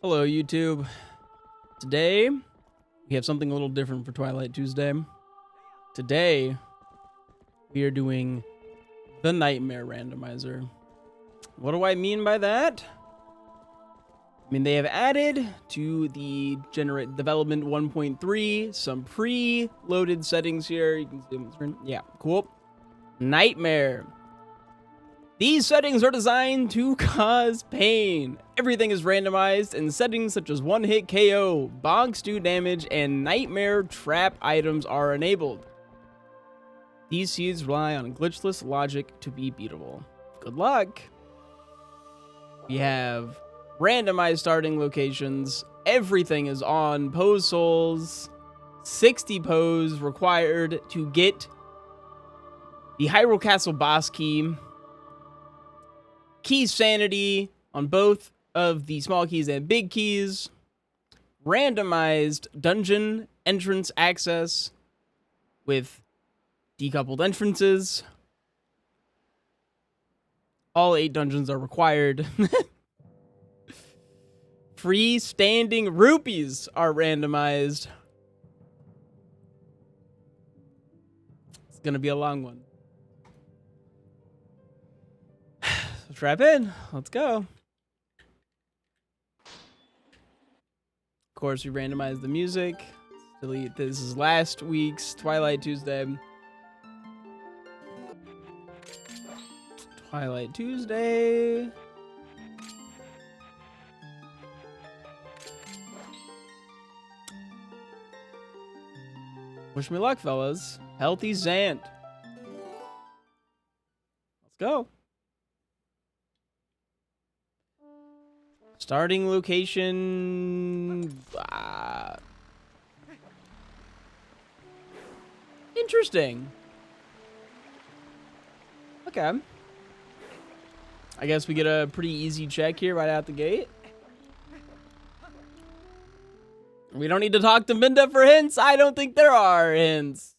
Hello, YouTube. Today, we have something a little different for Twilight Tuesday. Today, we are doing the Nightmare Randomizer. What do I mean by that? I mean, they have added to the Generate Development 1.3 some pre-loaded settings here. You can see them on the screen. Yeah, cool. Nightmare. These settings are designed to cause pain. Everything is randomized, and settings such as one-hit KO, bonks do damage, and nightmare trap items are enabled. These seeds rely on glitchless logic to be beatable. Good luck. We have randomized starting locations. Everything is on pose souls. 60 pose required to get the Hyrule Castle boss key. Key sanity on both of the small keys and big keys. Randomized dungeon entrance access with decoupled entrances. All 8 dungeons are required. Freestanding rupees are randomized. It's gonna be a long one. Strap in. Let's go. Of course, we randomized the music. Delete. This is last week's Twilight Tuesday. Twilight Tuesday. Wish me luck, fellas. Healthy Zant. Let's go. Starting location. Interesting. Okay. I guess we get a pretty easy check here right out the gate. We don't need to talk to Minda for hints. I don't think there are hints.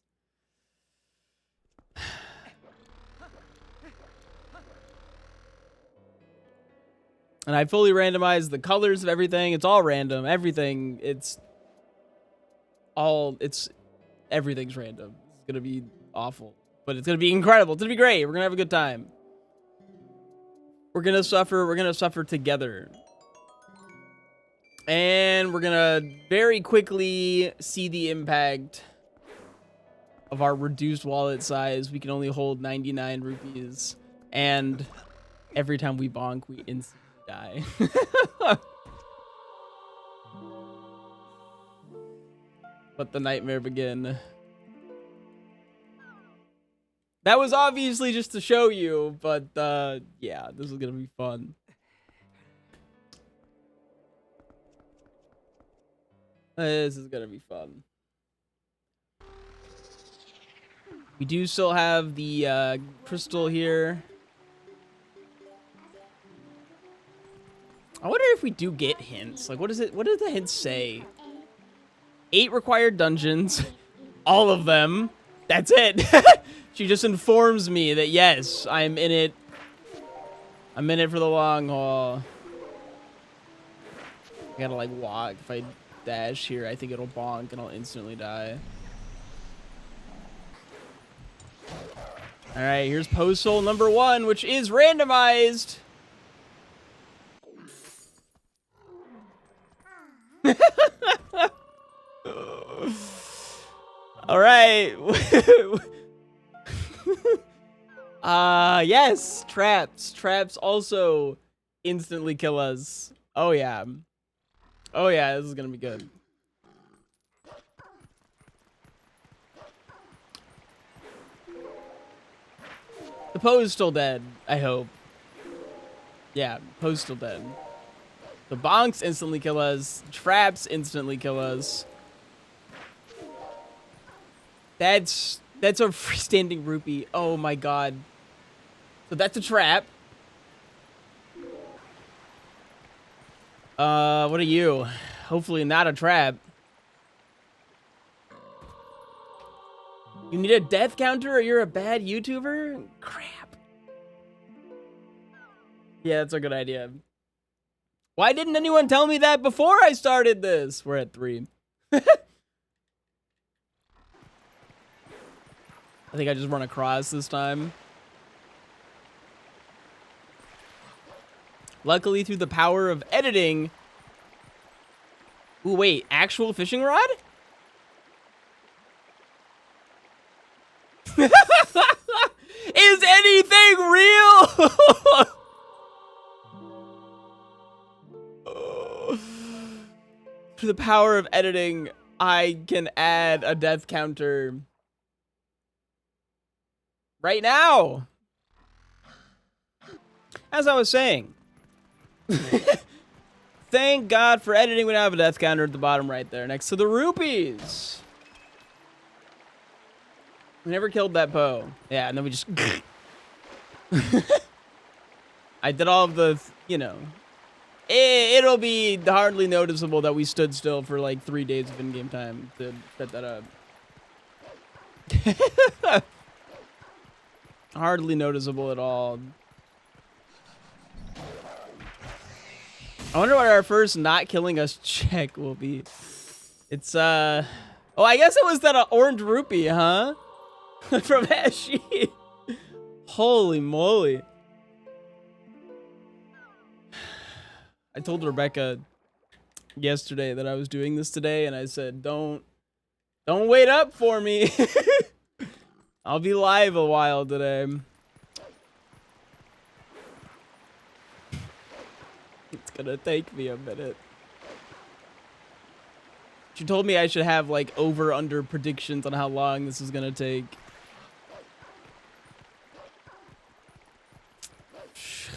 And I fully randomized the colors of everything. It's all random. Everything. Everything's random. It's going to be awful. But it's going to be incredible. It's going to be great. We're going to have a good time. We're going to suffer. We're going to suffer together. And we're going to very quickly see the impact of our reduced wallet size. We can only hold 99 rupees. And every time we bonk, we instantly die. Let the nightmare begin. That was obviously just to show you, but yeah, this is gonna be fun. This is gonna be fun. We do still have the crystal here. I wonder if we do get hints. Like, what is it? What did the hints say? 8 required dungeons. All of them. That's it. She just informs me that, yes, I'm in it. I'm in it for the long haul. I gotta, like, walk. If I dash here, I think it'll bonk and I'll instantly die. Alright, here's post soul number 1, which is randomized. All right. Yes, traps. Traps also instantly kill us. Oh yeah. Oh yeah, this is gonna be good. The Poe's still dead, I hope. Yeah, Poe's still dead. The bonks instantly kill us. Traps instantly kill us. That's a freestanding rupee. Oh my god. So that's a trap. What are you? Hopefully not a trap. You need a death counter or you're a bad YouTuber? Crap. Yeah, that's a good idea. Why didn't anyone tell me that before I started this? We're at 3. I think I just run across this time. Luckily, through the power of editing... Ooh, wait, actual fishing rod? Is anything real? Through the power of editing, I can add a death counter right now. As I was saying, thank God for editing. We now have a death counter at the bottom right there next to the rupees. We never killed that Poe. Yeah, and then we just... I did all of the, you know... It'll be hardly noticeable that we stood still for like 3 days of in-game time to set that up. Hardly noticeable at all. I wonder what our first not killing us check will be. It's, oh, I guess it was that orange rupee, huh? From Ashy. Holy moly. I told Rebecca yesterday that I was doing this today, and I said, don't wait up for me. I'll be live a while today. It's gonna take me a minute. She told me I should have like over-under predictions on how long this is gonna take.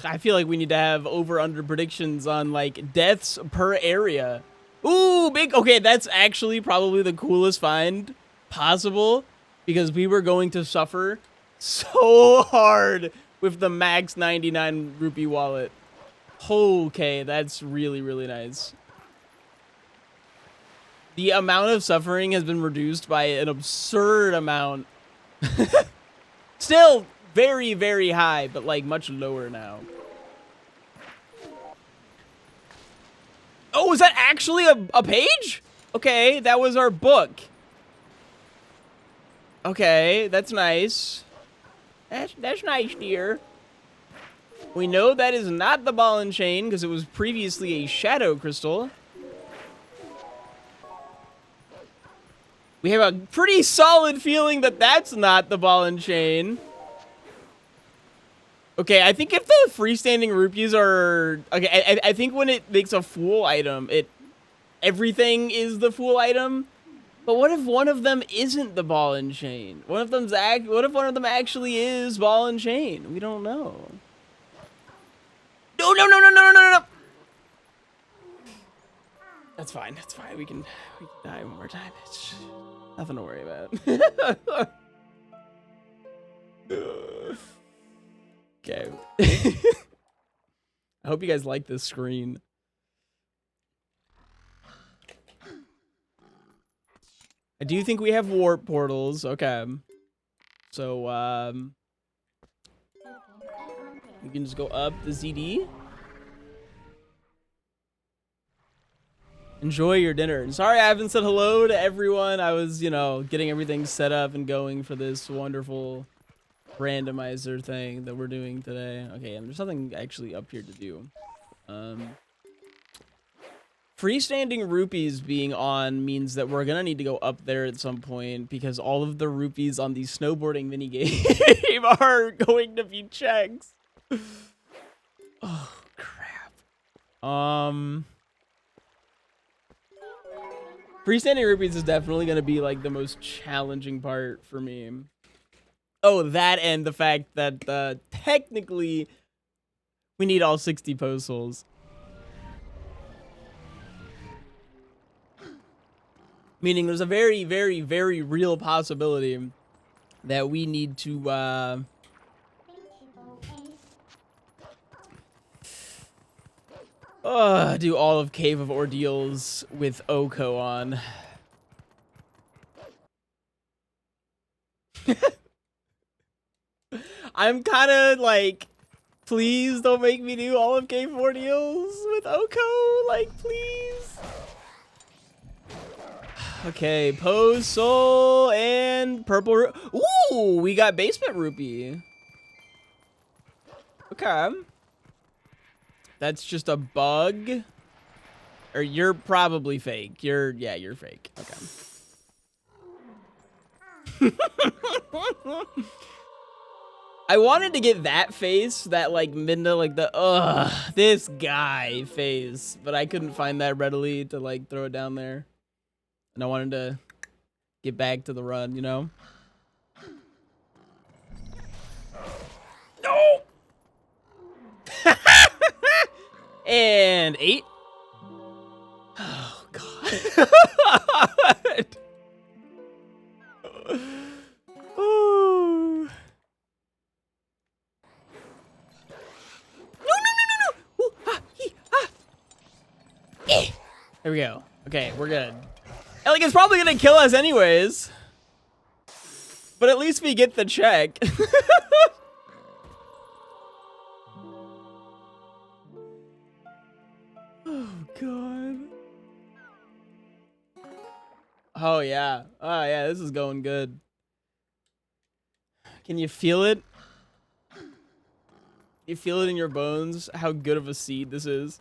I feel like we need to have over-under predictions on like deaths per area. Ooh, big. Okay, that's actually probably the coolest find possible because we were going to suffer so hard with the max 99 rupee wallet. Okay, that's really, really nice. The amount of suffering has been reduced by an absurd amount. Still very, very high, but like much lower now. Oh, is that actually a page? Okay, that was our book. Okay, that's nice. That's nice, dear. We know that is not the ball and chain because it was previously a shadow crystal. We have a pretty solid feeling that that's not the ball and chain. Okay, I think if the freestanding rupees are... Okay, I think when it makes a fool item, everything is the fool item. But what if one of them isn't the ball and chain? What if one of them actually is ball and chain? We don't know. No. That's fine. That's fine. We can die one more time. It's nothing to worry about. Okay. I hope you guys like this screen. I do think we have warp portals. Okay. So, we can just go up the ZD. Enjoy your dinner. Sorry I haven't said hello to everyone. I was, you know, getting everything set up and going for this wonderful randomizer thing that we're doing today. Okay, and there's something actually up here to do. Freestanding rupees being on means that we're gonna need to go up there at some point because all of the rupees on the snowboarding minigame are going to be checks. Oh crap. Freestanding rupees is definitely gonna be like the most challenging part for me. Oh, that and the fact that technically we need all 60 postals. Meaning there's a very, very, very real possibility that we need to do all of Cave of Ordeals with Oko on. I'm kind of like Please don't make me do all of K4 deals with Oko. Like, please. Okay, pose, soul, and purple. Ooh, we got basement rupee. Okay. That's just a bug. Or you're probably fake. Yeah, you're fake. Okay. I wanted to get that face, that like Minda, like the this guy face, but I couldn't find that readily to like throw it down there. And I wanted to get back to the run, you know? No! And 8. Oh, God. Oh. No. Ooh, There we go. Okay, we're good. Like, it's probably gonna kill us anyways. But at least we get the check. Oh, God. Oh, yeah. Oh, yeah, this is going good. Can you feel it? You feel it in your bones, how good of a seed this is?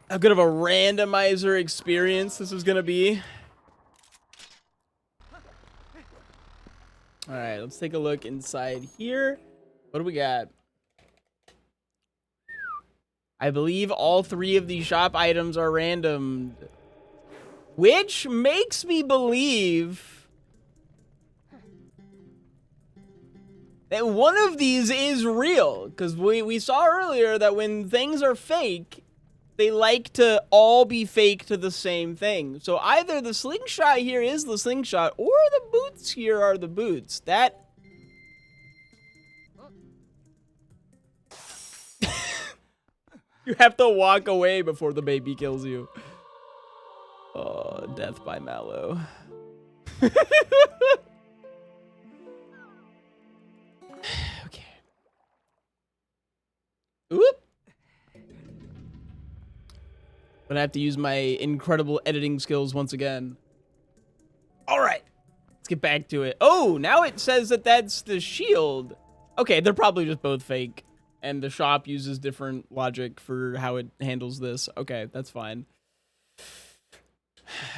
How good of a randomizer experience this is gonna be? All right, let's take a look inside here. What do we got? I believe all 3 of these shop items are random, which makes me believe that one of these is real, because we saw earlier that when things are fake, they like to all be fake to the same thing. So either the slingshot here is the slingshot, or the boots here are the boots. That... You have to walk away before the baby kills you. Oh, death by Mallow. Okay. Oop. But I have to use my incredible editing skills once again. All right. Let's get back to it. Oh, now it says that that's the shield. Okay, they're probably just both fake. And the shop uses different logic for how it handles this. Okay, that's fine.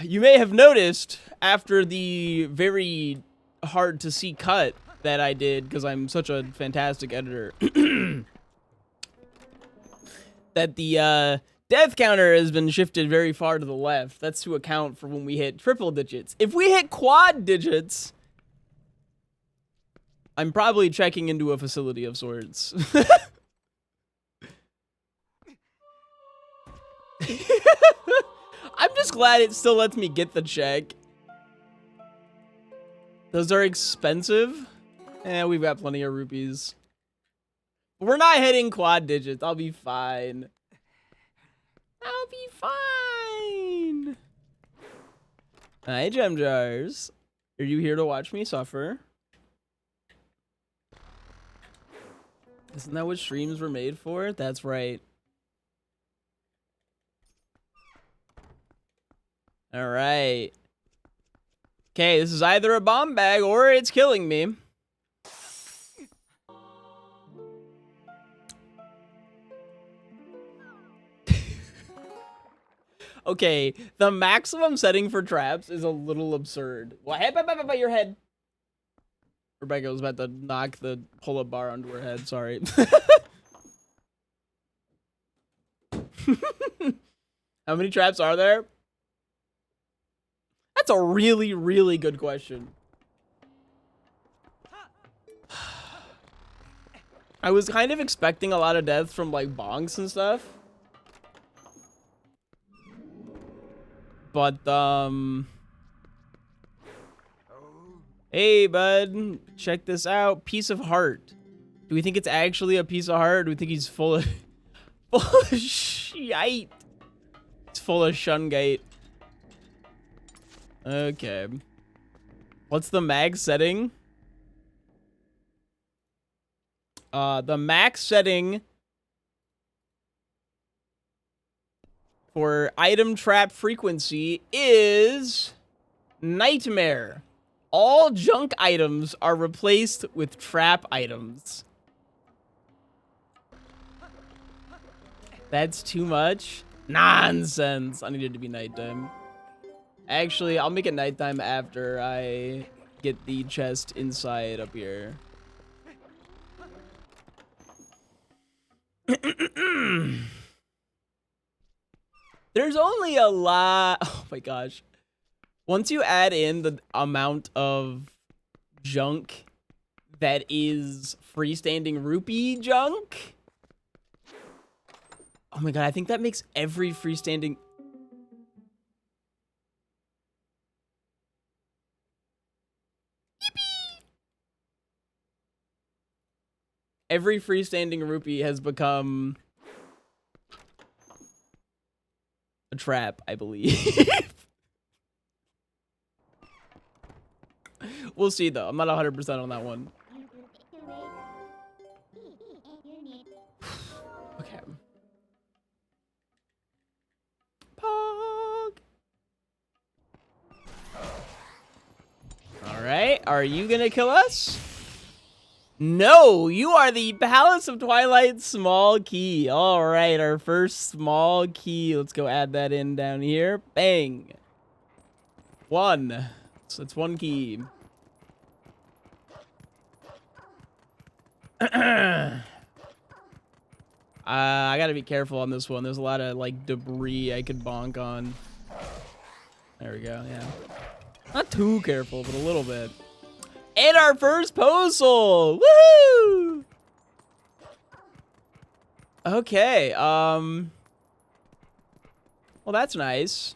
You may have noticed after the very hard to see cut that I did, because I'm such a fantastic editor, that the death counter has been shifted very far to the left. That's to account for when we hit triple digits. If we hit quad digits, I'm probably checking into a facility of sorts. I'm just glad it still lets me get the check. Those are expensive. Eh, we've got plenty of rupees. We're not hitting quad digits. I'll be fine. I'll be fine. Hi, Gem Jars. Are you here to watch me suffer? Isn't that what streams were made for? That's right. All right. Okay, this is either a bomb bag or it's killing me. Okay, the maximum setting for traps is a little absurd. Well, hey, by your head. Rebecca was about to knock the pull-up bar onto her head. Sorry. How many traps are there? That's a really, really good question. I was kind of expecting a lot of deaths from like bonks and stuff. But, hey, bud, check this out. Piece of heart. Do we think it's actually a piece of heart? Or do we think he's full of shite? It's full of shungite. Okay. What's the mag setting? The max setting for item trap frequency is nightmare. All junk items are replaced with trap items. That's too much? Nonsense. I need it to be nighttime. Actually, I'll make it nighttime after I get the chest inside up here. There's only a lot. Oh my gosh. Once you add in the amount of junk that is freestanding rupee junk. Oh my god, I think that makes every freestanding... Every freestanding rupee has become a trap, I believe. We'll see, though. I'm not 100% on that one. Okay. Pog. All right. Are you gonna kill us? No, you are the Palace of Twilight small key. All right, our first small key. Let's go add that in down here. Bang. 1. So it's 1 key. I gotta be careful on this one. There's a lot of like debris I could bonk on. There we go, yeah. Not too careful, but a little bit. And our first postal! Woohoo! Okay, well that's nice.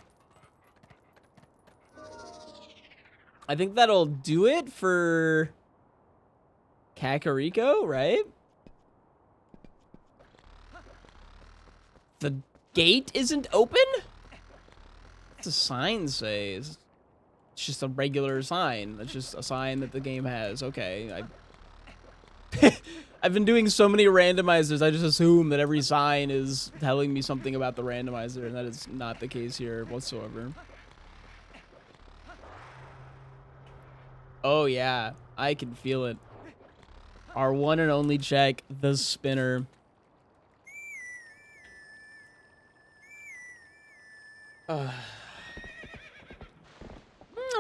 I think that'll do it for Kakariko, right? The gate isn't open? What's the sign say? It's just a regular sign. That's just a sign that the game has. Okay, I've been doing so many randomizers, I just assume that every sign is telling me something about the randomizer, and that is not the case here whatsoever. Oh yeah, I can feel it. Our one and only check, the spinner. Our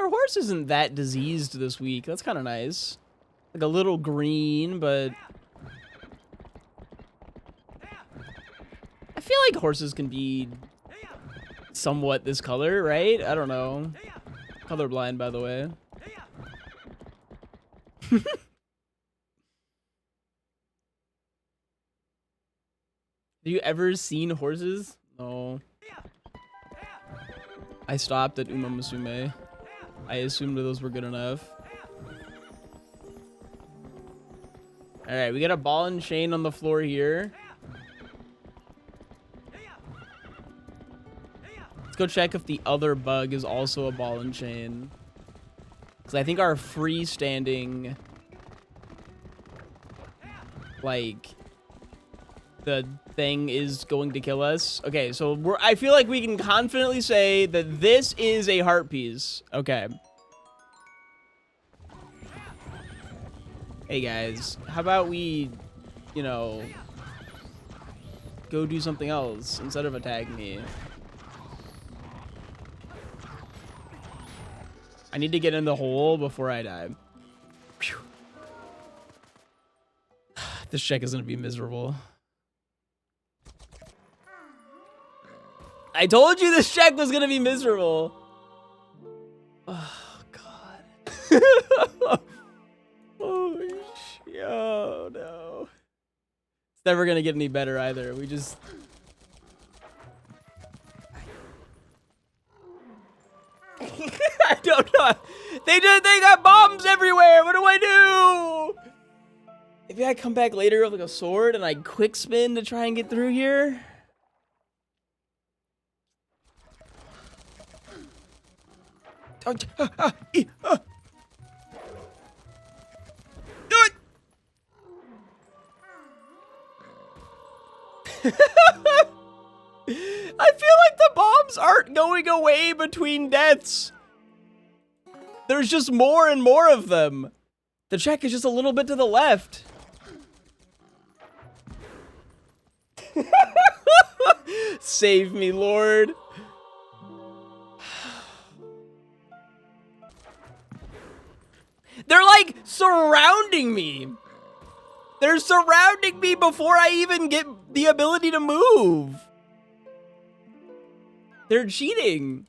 horse isn't that diseased this week. That's kind of nice. Like a little green, but... I feel like horses can be somewhat this color, right? I don't know. Colorblind, by the way. Have you ever seen horses? No. I stopped at Uma Musume. I assumed that those were good enough. Alright, we got a ball and chain on the floor here. Let's go check if the other bug is also a ball and chain. Because I think our freestanding... like... the thing is going to kill us. Okay, so I feel like we can confidently say that this is a heart piece. Okay. Hey guys, how about we, you know, go do something else instead of attack me? I need to get in the hole before I die. Whew. This check is gonna be miserable. I told you this check was gonna be miserable. Oh god. Oh no. It's never gonna get any better either. We just... I don't know. They got bombs everywhere. What do I do? Maybe I come back later with like a sword and I quick spin to try and get through here. Do it! I feel like the bombs aren't going away between deaths. There's just more and more of them. The check is just a little bit to the left. Save me, Lord. They're like surrounding me. They're surrounding me before I even get the ability to move. They're cheating.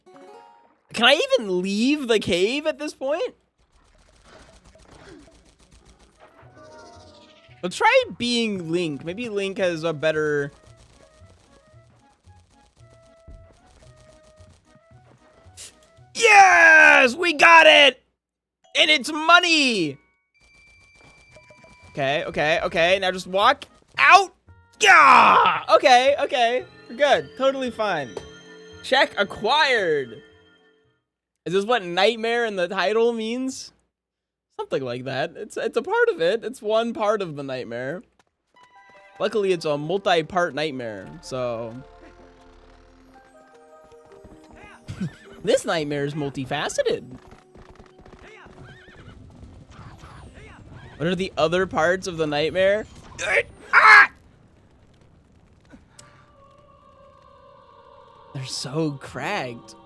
Can I even leave the cave at this point? Let's try being Link. Maybe Link has a better... Yes! We got it! And it's money! Okay, okay, okay. Now just walk out. Yeah! Okay, okay. We're good. Totally fine. Check acquired. Is this what nightmare in the title means? Something like that. It's a part of it. It's one part of the nightmare. Luckily, it's a multi-part nightmare, so... This nightmare is multifaceted. What are the other parts of the nightmare? Ah! They're so cracked.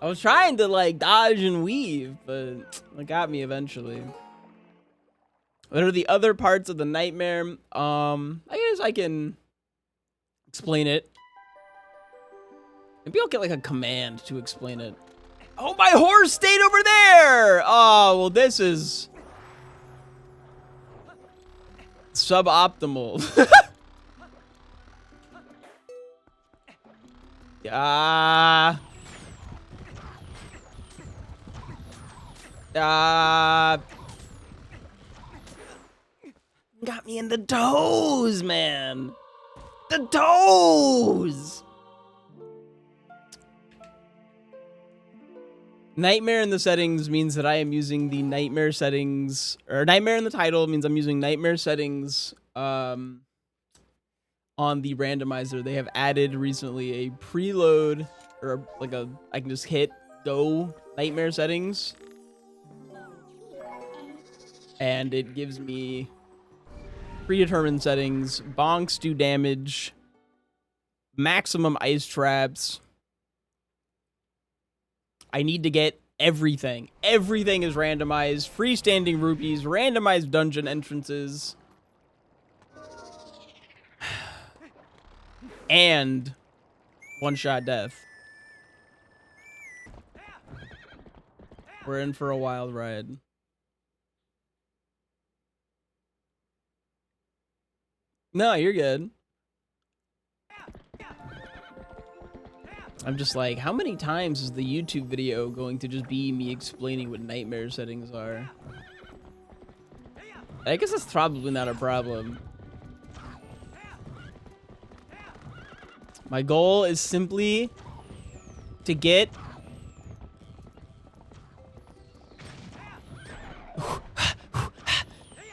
I was trying to like dodge and weave, but it got me eventually. What are the other parts of the nightmare? I guess I can explain it. Maybe I'll get like a command to explain it. Oh, my horse stayed over there! Oh, well, this is suboptimal. Got me in the toes, man. The toes. Nightmare in the settings means that I am using the nightmare settings, or nightmare in the title means I'm using nightmare settings on the randomizer. They have added recently a preload, or like I can just hit go nightmare settings. And it gives me predetermined settings, bonks do damage, maximum ice traps. I need to get everything. Everything is randomized. Freestanding rupees, randomized dungeon entrances. And one-shot death. We're in for a wild ride. No, you're good. I'm just like, how many times is the YouTube video going to just be me explaining what nightmare settings are? I guess that's probably not a problem. My goal is simply to get...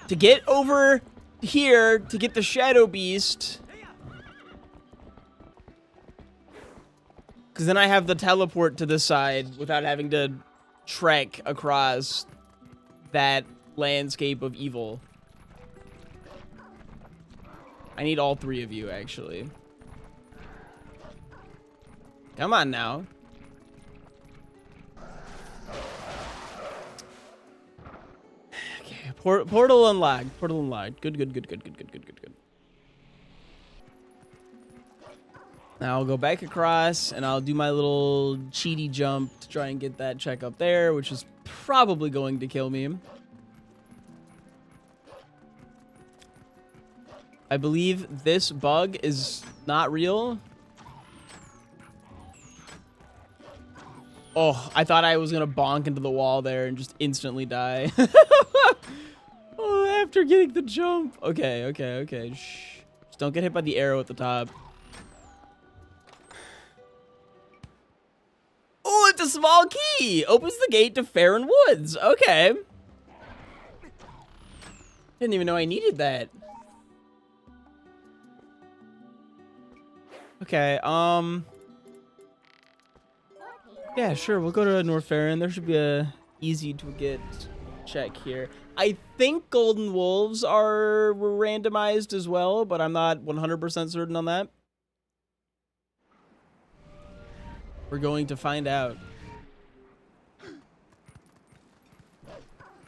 to get over here to get the Shadow Beast. Because then I have the teleport to this side without having to trek across that landscape of evil. I need all three of you, actually. Come on now. Okay, portal unlocked. Portal unlocked. Good. Now I'll go back across, and I'll do my little cheaty jump to try and get that check up there, which is probably going to kill me. I believe this bug is not real. Oh, I thought I was going to bonk into the wall there and just instantly die. Oh, after getting the jump. Okay. Shh. Just don't get hit by the arrow at the top. Oh, it's a small key. Opens the gate to Farron Woods. Okay. Didn't even know I needed that. Okay, yeah, sure, we'll go to North Farron. There should be a easy to get check here. I think golden wolves were randomized as well, but I'm not 100% certain on that. We're going to find out.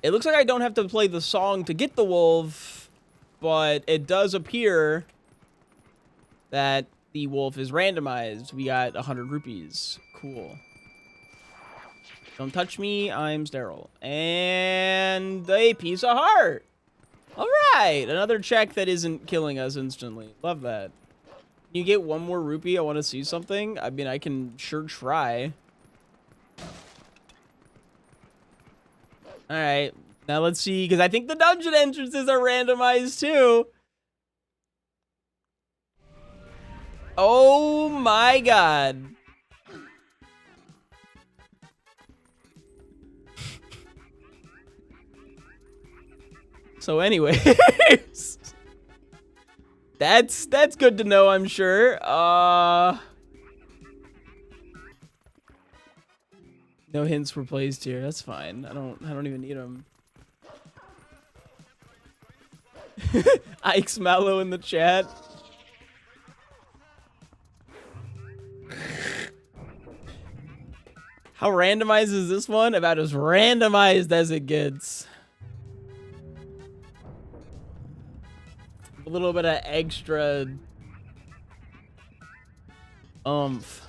It looks like I don't have to play the song to get the wolf, but it does appear that the wolf is randomized. We got 100 rupees. Cool. Don't touch me, I'm sterile. And a piece of heart. All right, another check that isn't killing us instantly. Love that. Can you get one more rupee? I want to see something. I mean, I can sure try. All right, now let's see, because I think the dungeon entrances are randomized too. Oh my god. So anyways, that's good to know, I'm sure. No hints were placed here. That's fine. I don't even need them. Ike's Mallow in the chat. How randomized is this one? About as randomized as it gets. A little bit of extra oomph.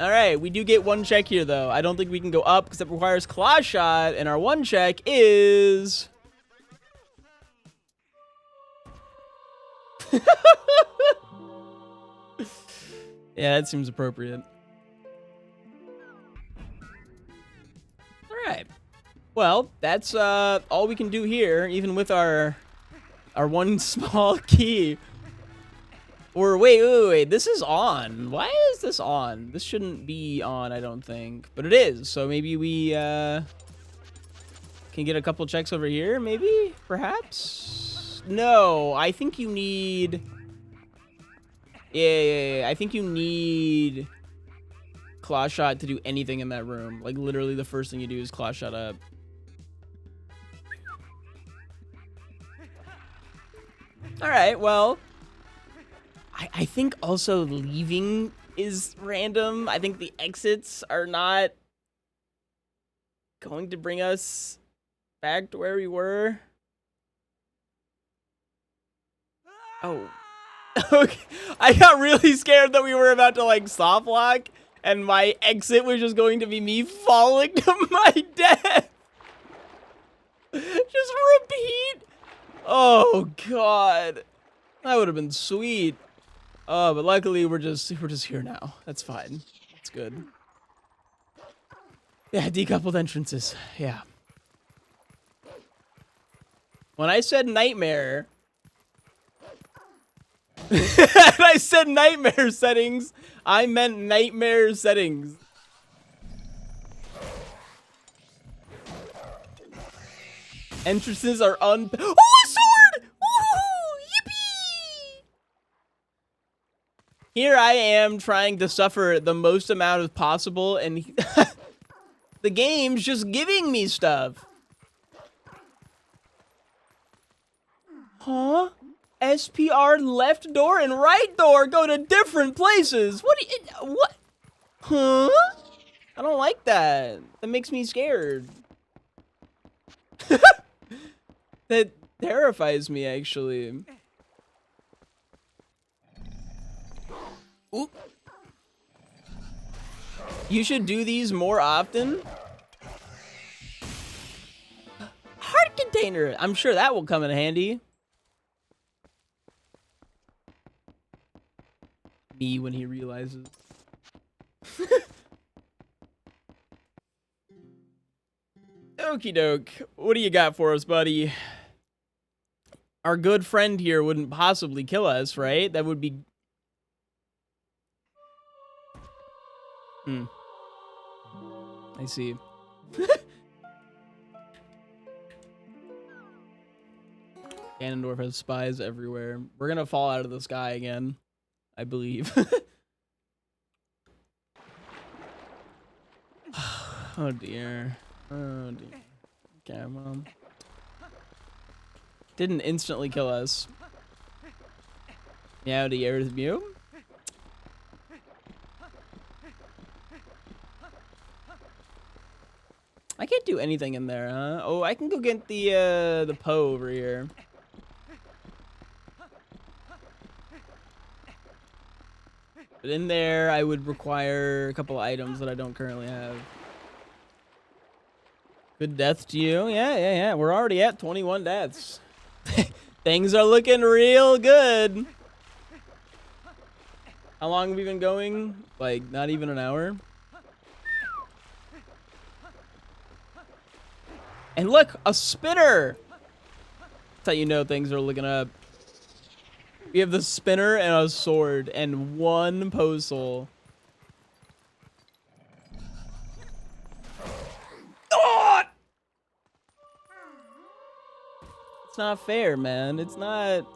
All right, we do get one check here, though. I don't think we can go up because it requires claw shot, and our one check is... Yeah, that seems appropriate. All right. Well, that's all we can do here, even with our one small key. Or wait. This is on. Why is this on? This shouldn't be on, I don't think. But it is. So maybe we can get a couple checks over here, maybe? Perhaps? No, I think you need... Yeah. I think you need claw shot to do anything in that room. Like, literally the first thing you do is claw shot up. All right, well... I think also leaving is random. I think the exits are not going to bring us back to where we were. Oh. Okay. I got really scared that we were about to, like, soft lock, and my exit was just going to be me falling to my death. Just repeat. Oh, God. That would have been sweet. Oh, but luckily we're just here now. That's fine. That's good. Yeah, decoupled entrances. Yeah. When I said nightmare, when I said nightmare settings, I meant nightmare settings. Entrances are Oh, a sword! Woohoo! Yippee! Here I am trying to suffer the most amount as possible, and the game's just giving me stuff. Huh? SPR left door and right door go to different places. What? Huh? I don't like that. That makes me scared. That terrifies me, actually. Oop. You should do these more often. Heart container. I'm sure that will come in handy. Me when he realizes. Okie doke. What do you got for us, buddy? Our good friend here wouldn't possibly kill us, right? That would be... I see. Ganondorf has spies everywhere. We're gonna fall out of the sky again, I believe. Oh dear. Oh dear. Okay, well. Didn't instantly kill us. Meow to Earth Mew. I can't do anything in there, huh? Oh, I can go get the Poe over here. But in there, I would require a couple items that I don't currently have. Good death to you. Yeah. We're already at 21 deaths. Things are looking real good. How long have we been going? Like, not even an hour? And look, a spinner! That's how you know things are looking up. We have the spinner and a sword and one postal. Oh! It's not fair, man. It's not.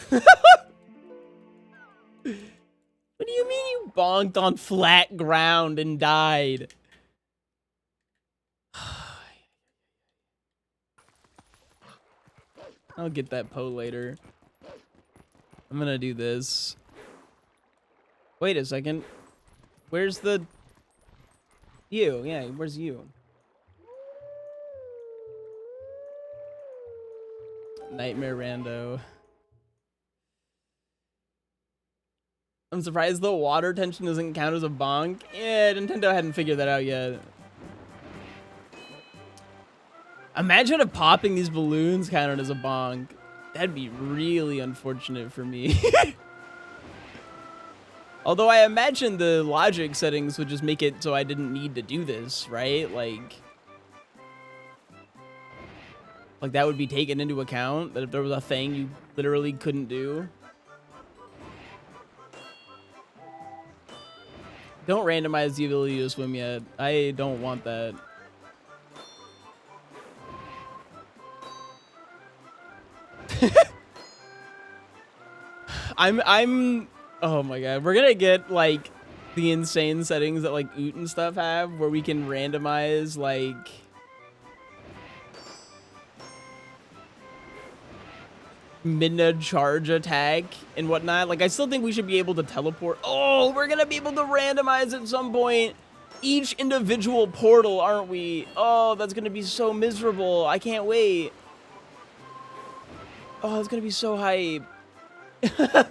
What do you mean you bonked on flat ground and died? I'll get that Poe later. I'm gonna do this. Wait a second. Where's the... You? Yeah, where's you? Nightmare Rando. I'm surprised the water tension doesn't count as a bonk. Yeah, Nintendo hadn't figured that out yet. Imagine if popping these balloons counted as a bonk. That'd be really unfortunate for me. Although I imagine the logic settings would just make it so I didn't need to do this, right? Like that would be taken into account, that if there was a thing you literally couldn't do. Don't randomize the ability to swim yet. I don't want that. I'm oh my god, we're gonna get like the insane settings that like Oot and stuff have, where we can randomize like Midna charge attack and whatnot. Like, I still think we should be able to teleport. Oh, we're gonna be able to randomize at some point each individual portal, aren't we? Oh, that's gonna be so miserable. I can't wait. Oh, it's gonna be so hype. I'm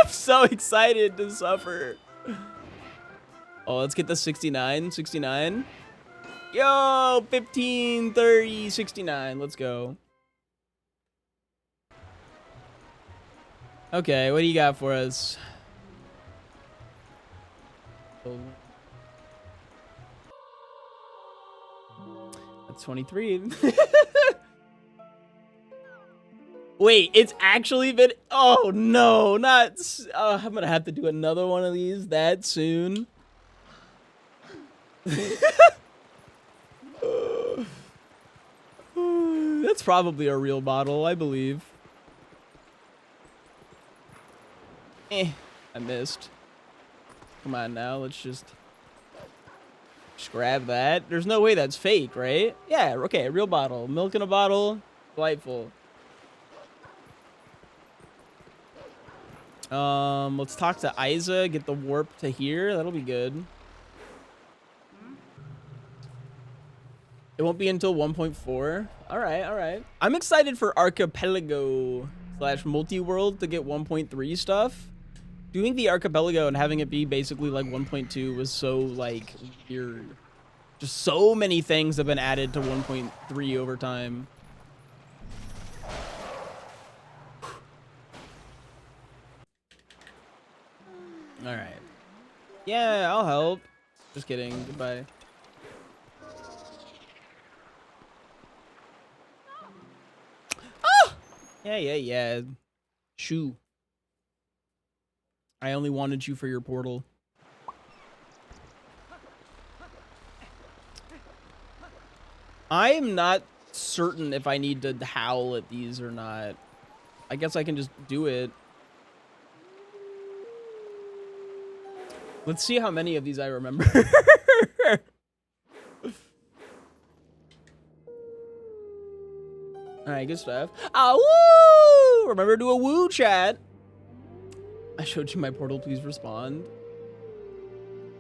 so excited to suffer. Oh, let's get the 69. Yo, 15, 30, 69. Let's go. Okay, what do you got for us? That's 23. Wait, it's actually been... Oh, no, not... I'm gonna have to do another one of these that soon. That's probably a real bottle, I believe. I missed. Come on now, let's just grab that. There's no way that's fake, right? Yeah, okay, a real bottle. Milk in a bottle. Delightful. Let's talk to Isa, get the warp to here. That'll be good. It won't be until 1.4. All right. I'm excited for Archipelago / Multi-World to get 1.3 stuff. Doing the Archipelago and having it be basically like 1.2 was so like weird. Just so many things have been added to 1.3 over time. All right. Yeah, I'll help. Just kidding. Goodbye. Yeah. Shoo. I only wanted you for your portal. I am not certain if I need to howl at these or not. I guess I can just do it. Let's see how many of these I remember. Alright, good stuff. Ah, woo! Remember to do a woo chat. I showed you my portal, please respond.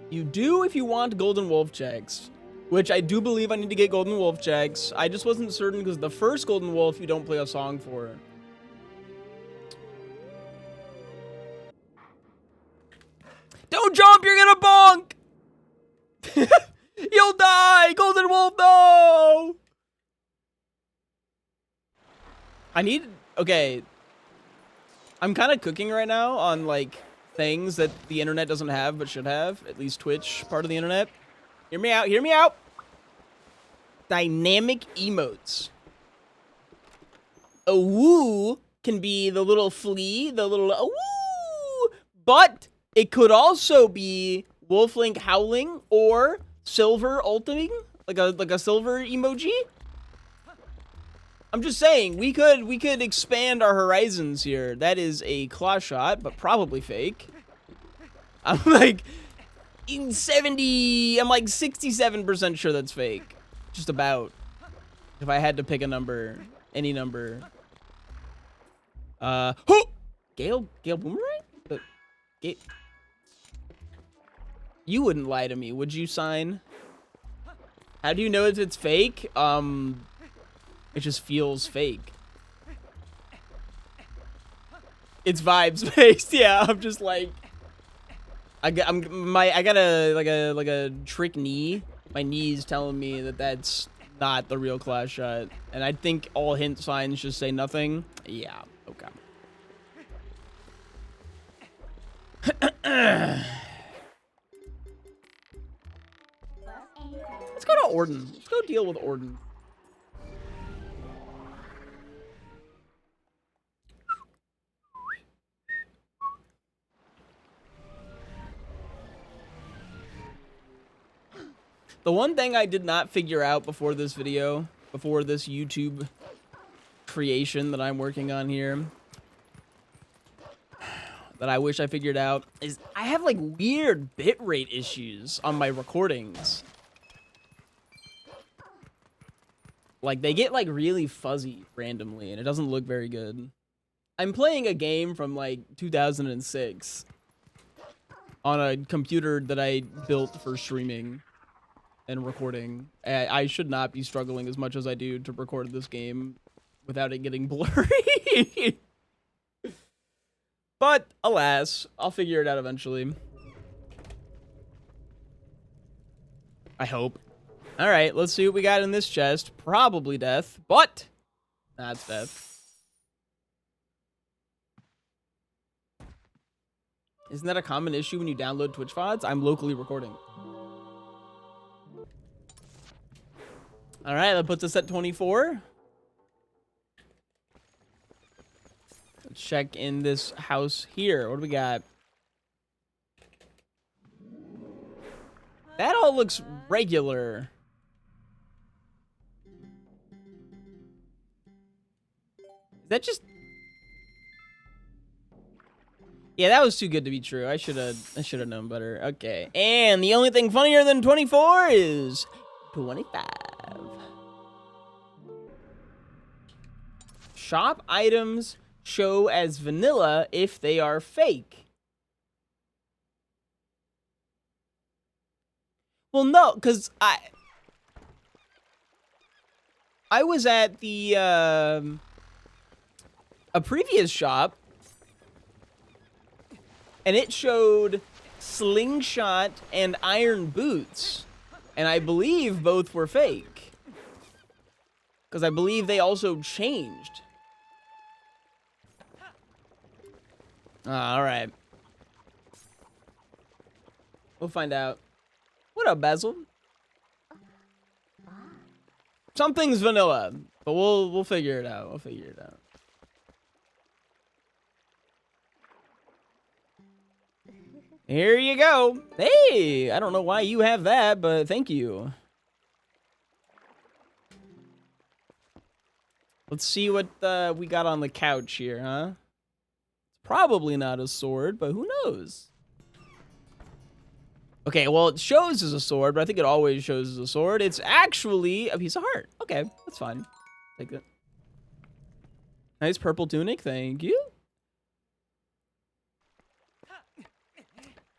You do if you want golden wolf checks. Which I do believe I need to get golden wolf checks. I just wasn't certain because the first golden wolf you don't play a song for. Don't jump, you're gonna bonk! You'll die! Golden wolf, no! I need... Okay. I'm kind of cooking right now on, like, things that the internet doesn't have but should have. At least Twitch, part of the internet. Hear me out, hear me out! Dynamic emotes. A woo can be the little flea, the little woo! But it could also be Wolflink howling or silver ultiming, like a silver emoji. I'm just saying, we could expand our horizons here. That is a claw shot, but probably fake. I'm like I'm like 67% sure that's fake. Just about. If I had to pick a number, any number. Gale Boomerang? You wouldn't lie to me, would you, Sign? How do you know if it's fake? It just feels fake. It's vibes based. Yeah, I'm just like I got a trick knee. My knee's telling me that that's not the real class shot, and I think all hint signs just say nothing. Yeah, okay. Let's go to Orden. Let's go deal with Orden. The one thing I did not figure out before this video, before this YouTube creation that I'm working on here, that I wish I figured out, is I have like weird bitrate issues on my recordings. Like they get like really fuzzy randomly and it doesn't look very good. I'm playing a game from like 2006 on a computer that I built for streaming and recording. I should not be struggling as much as I do to record this game without it getting blurry. But alas, I'll figure it out eventually. I hope. All right, let's see what we got in this chest. Probably death, but that's death. Isn't that a common issue when you download Twitch VODs? I'm locally recording. All right, that puts us at 24. Let's check in this house here. What do we got? That all looks regular. Is that just... Yeah, that was too good to be true. I should have known better. Okay. And the only thing funnier than 24 is 25. Shop items show as vanilla if they are fake. Well, no, because I was at the a previous shop, and it showed slingshot and iron boots, and I believe both were fake, because I believe they also changed. All right. We'll find out. What up, Basil? Something's vanilla, but we'll figure it out. We'll figure it out. Here you go. Hey, I don't know why you have that, but thank you. Let's see what we got on the couch here, huh? Probably not a sword, but who knows? Okay, well, it shows as a sword, but I think it always shows as a sword. It's actually a piece of heart. Okay, that's fine. Take it. Nice purple tunic, thank you.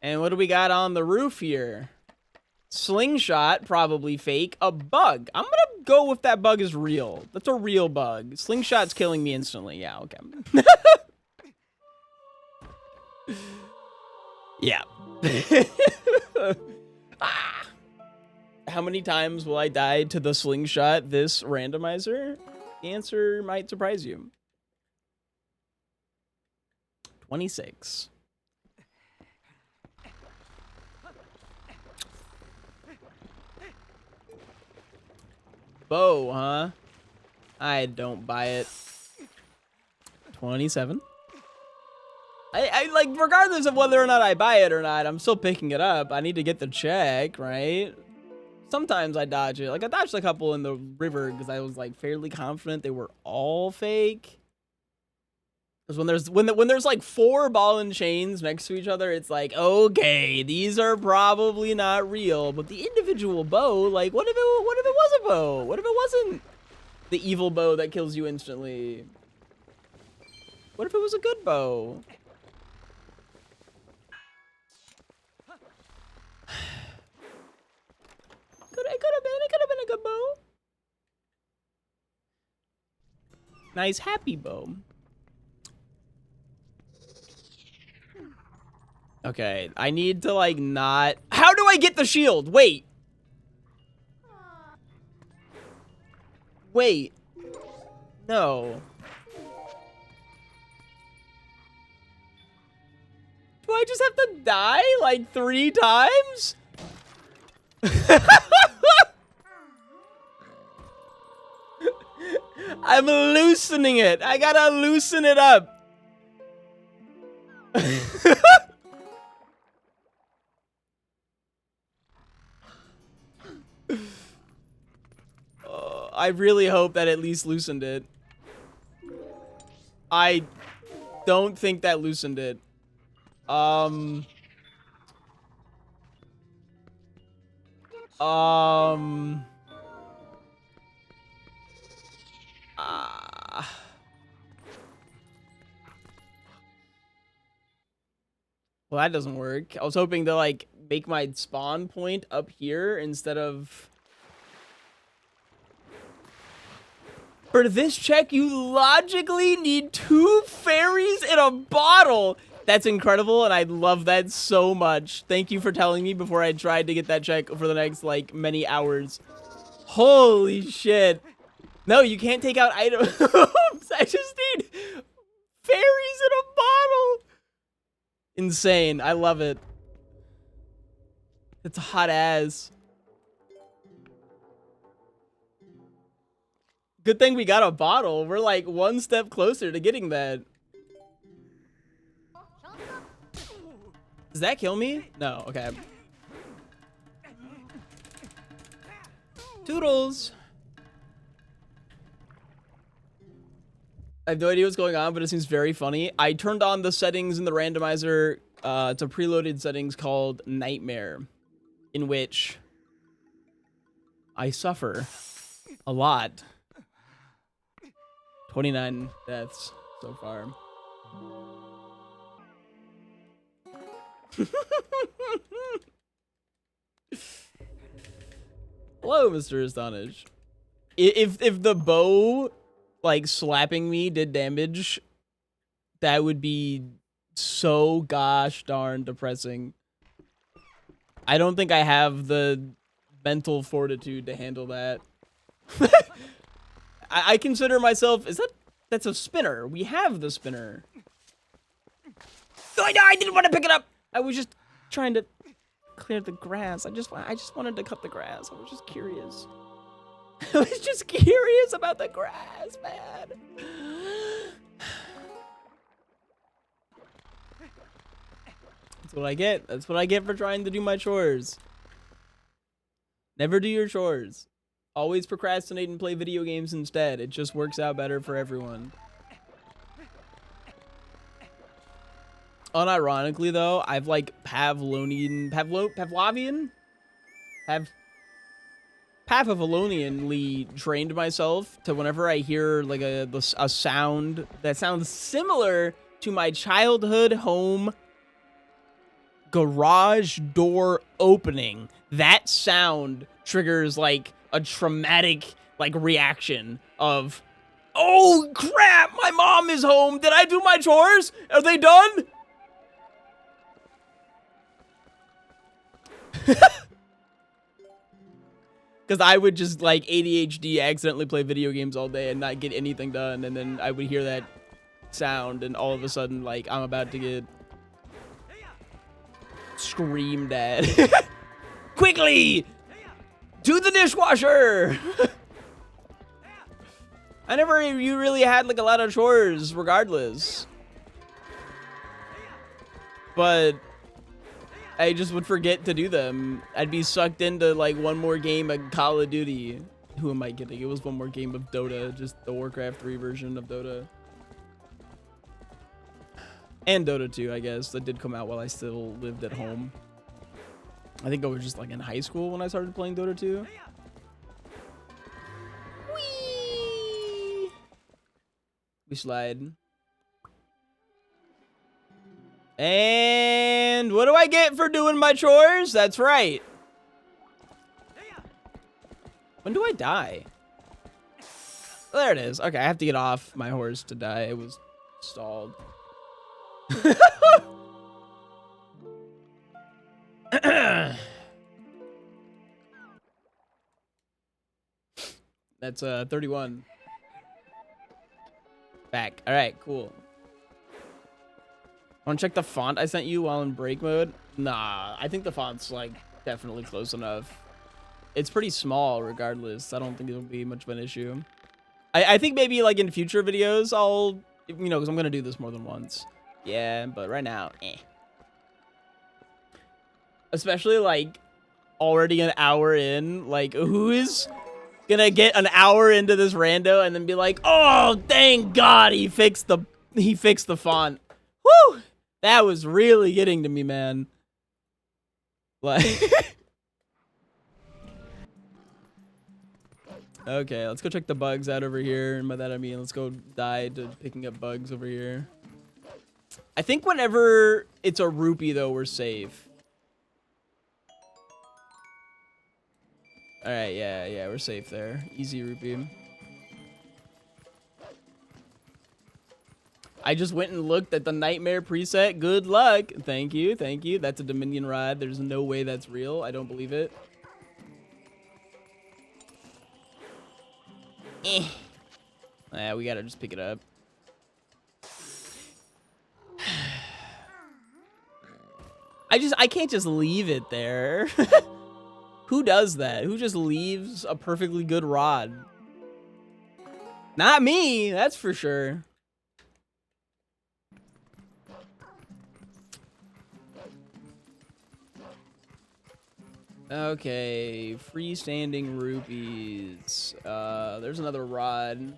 And what do we got on the roof here? Slingshot, probably fake. A bug. I'm gonna go with that bug is real. That's a real bug. Slingshot's killing me instantly. Yeah, okay. Yeah. Ah. How many times will I die to the slingshot this randomizer? The answer might surprise you. 26. Bow, huh? I don't buy it. 27. I like, regardless of whether or not I buy it or not, I'm still picking it up. I need to get the check, right? Sometimes I dodge it. Like, I dodged a couple in the river because I was, like, fairly confident they were all fake. Because when there's like 4 ball and chains next to each other, it's like, okay, these are probably not real. But the individual bow, like, what if it was a bow? What if it wasn't the evil bow that kills you instantly? What if it was a good bow? It could have been a good bow. Nice happy bow. Okay, I need to, like, not... How do I get the shield? Wait. Wait. No. Do I just have to die, like, 3 times? I'm loosening it. I gotta loosen it up. I really hope that at least loosened it. I don't think that loosened it. Well, that doesn't work. I was hoping to, like, make my spawn point up here instead of... For this check, you logically need 2 fairies in a bottle. That's incredible, and I love that so much. Thank you for telling me before I tried to get that check for the next, like, many hours. Holy shit. No, you can't take out items. I just need fairies in a bottle. Insane. I love it. It's hot as. Good thing we got a bottle. We're like 1 step closer to getting that. Does that kill me? No, okay. Toodles. I have no idea what's going on, but it seems very funny. I turned on the settings in the randomizer. It's a preloaded settings called Nightmare, in which I suffer a lot. 29 deaths so far. Hello, Mr. Astonish. If the bow, like, slapping me did damage, that would be so gosh darn depressing. I don't think I have the mental fortitude to handle that. I consider myself... That's a spinner. We have the spinner. Oh, no, I didn't want to pick it up. I was just trying to clear the grass. I just wanted to cut the grass. I was just curious. I was just curious about the grass, man. That's what I get. That's what I get for trying to do my chores. Never do your chores. Always procrastinate and play video games instead. It just works out better for everyone. Unironically though, I've like Pavlovianly trained myself to whenever I hear like a sound that sounds similar to my childhood home garage door opening, that sound triggers like a traumatic like reaction of, oh crap, my mom is home. Did I do my chores? Are they done? Because I would just like ADHD accidentally play video games all day and not get anything done, and then I would hear that sound and all of a sudden like I'm about to get screamed at. Quickly! To the dishwasher! You really had like a lot of chores regardless. But I just would forget to do them. I'd be sucked into like one more game of Call of Duty. Who am I kidding? It was one more game of Dota, just the Warcraft 3 version of Dota. And Dota 2, I guess. That did come out while I still lived at home. I think I was just like in high school when I started playing Dota 2. Whee! We slide. And what do I get for doing my chores? That's right. When do I die? Oh, there it is. Okay, I have to get off my horse to die. It was stalled. That's 31. Back. All right, cool. Want to check the font I sent you while in break mode? Nah, I think the font's like definitely close enough. It's pretty small regardless. I don't think it'll be much of an issue. I think maybe like in future videos I'll, you know, because I'm going to do this more than once. Yeah, but right now, eh. Especially like already an hour in, like who is gonna get an hour into this rando and then be like, oh, thank God he fixed the font. Woo! That was really getting to me, man. Like, okay, let's go check the bugs out over here. And by that I mean, let's go die to picking up bugs over here. I think whenever it's a rupee, though, we're safe. All right, yeah, we're safe there. Easy rupee. I just went and looked at the nightmare preset. Good luck. Thank you, thank you. That's a Dominion rod. There's no way that's real. I don't believe it. Yeah, we gotta just pick it up. I can't just leave it there. Who does that? Who just leaves a perfectly good rod? Not me, that's for sure. Okay, freestanding rupees. There's another rod.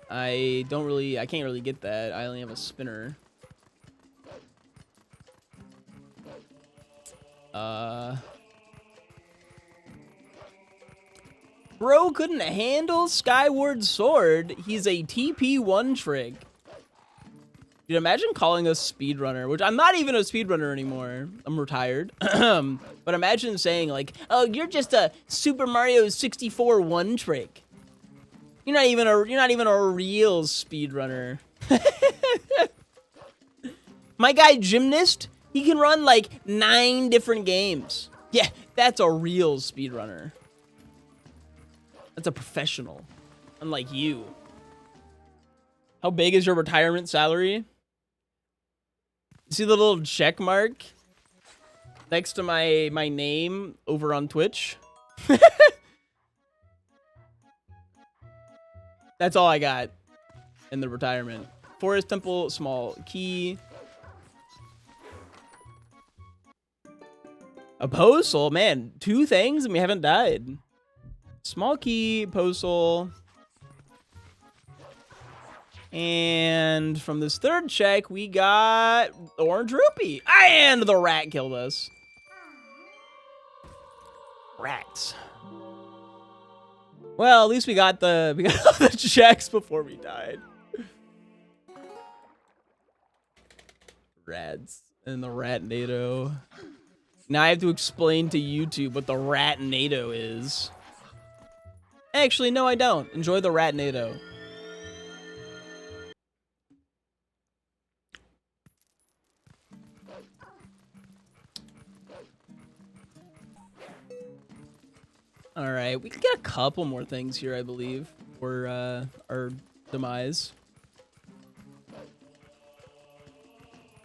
I can't really get that. I only have a spinner. Bro couldn't handle Skyward Sword. He's a TP one trick. Dude, imagine calling us speedrunner, which I'm not even a speedrunner anymore. I'm retired. But imagine saying like, oh, you're just a Super Mario 64 one trick. You're not even a real speedrunner. My guy Gymnast, he can run like 9 different games. Yeah, that's a real speedrunner. That's a professional, unlike you. How big is your retirement salary? See the little check mark next to my name over on Twitch? That's all I got in the retirement. Forest Temple, small key. A postal, man. 2 things and we haven't died. Small key, postal. And from this 3rd check, we got orange rupee. And the rat killed us. Rats. Well, at least we got all the checks before we died. Rats and the rat NATO. Now I have to explain to YouTube what the rat NATO is. Actually, no, I don't. Enjoy the rat NATO. All right, we can get a couple more things here, I believe, for our demise.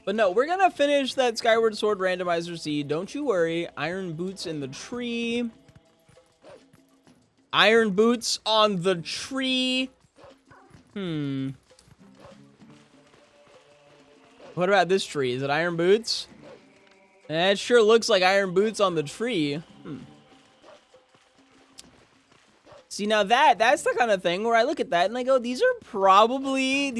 But no, we're gonna finish that Skyward Sword randomizer seed. Don't you worry. Iron boots in the tree. Iron boots on the tree. What about this tree? Is it iron boots? It sure looks like iron boots on the tree. See, now that's the kind of thing where I look at that and I go, these are probably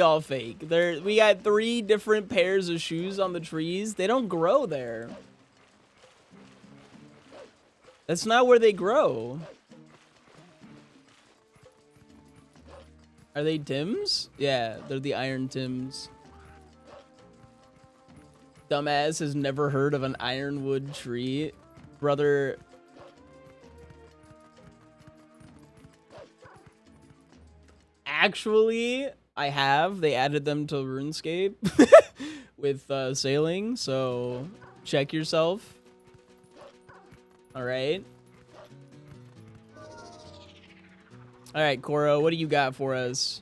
all fake. We got 3 different pairs of shoes on the trees. They don't grow there. That's not where they grow. Are they Tims? Yeah, they're the iron Tims. Dumbass has never heard of an ironwood tree. Brother. Actually, I have. They added them to RuneScape with sailing, so check yourself. All right. All right, Koro, what do you got for us?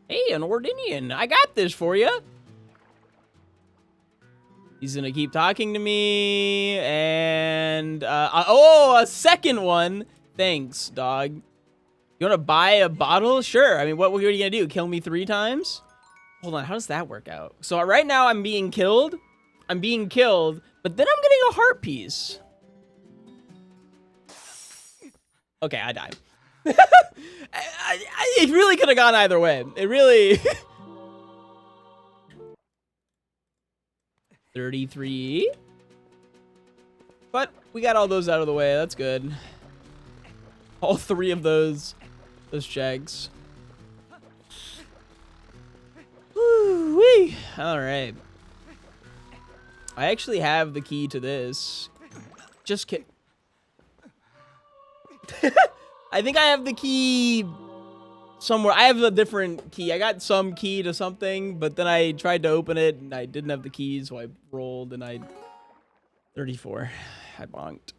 Hey, an Ordinian. I got this for you. He's going to keep talking to me, and... oh, a second one. Thanks, dog. You want to buy a bottle? Sure. I mean, what are you going to do? Kill me 3 times? Hold on. How does that work out? So right now I'm being killed. But then I'm getting a heart piece. Okay, I died. It really could have gone either way. It really... 33. But we got all those out of the way. That's good. All 3 of those checks. Woo-wee. All right. I actually have the key to this. Just kidding. I think I have the key somewhere. I have a different key. I got some key to something, but then I tried to open it and I didn't have the keys, so I rolled and 34. I bonked.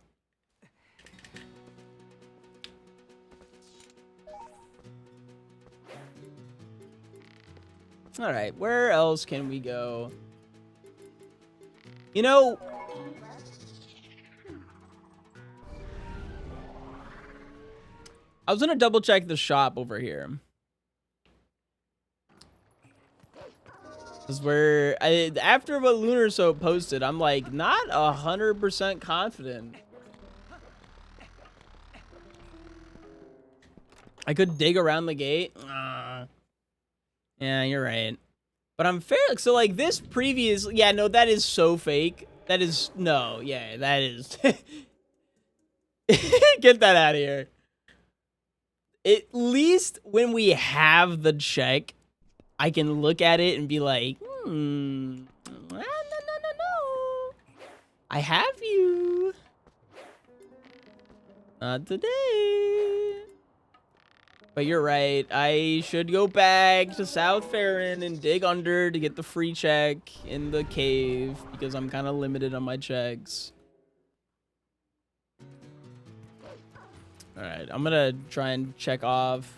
All right, where else can we go? You know, I was gonna double check the shop over here. Because after what Lunar Soap posted, I'm like not 100% confident. I could dig around the gate. Yeah, you're right. But I'm fair. So like this previous, yeah, no, that is so fake. That is, no, yeah, that is. Get that out of here. At least when we have the check, I can look at it and be like, no. I have you. Not today. But you're right. I should go back to South Farron and dig under to get the free check in the cave because I'm kind of limited on my checks. All right, I'm gonna try and check off.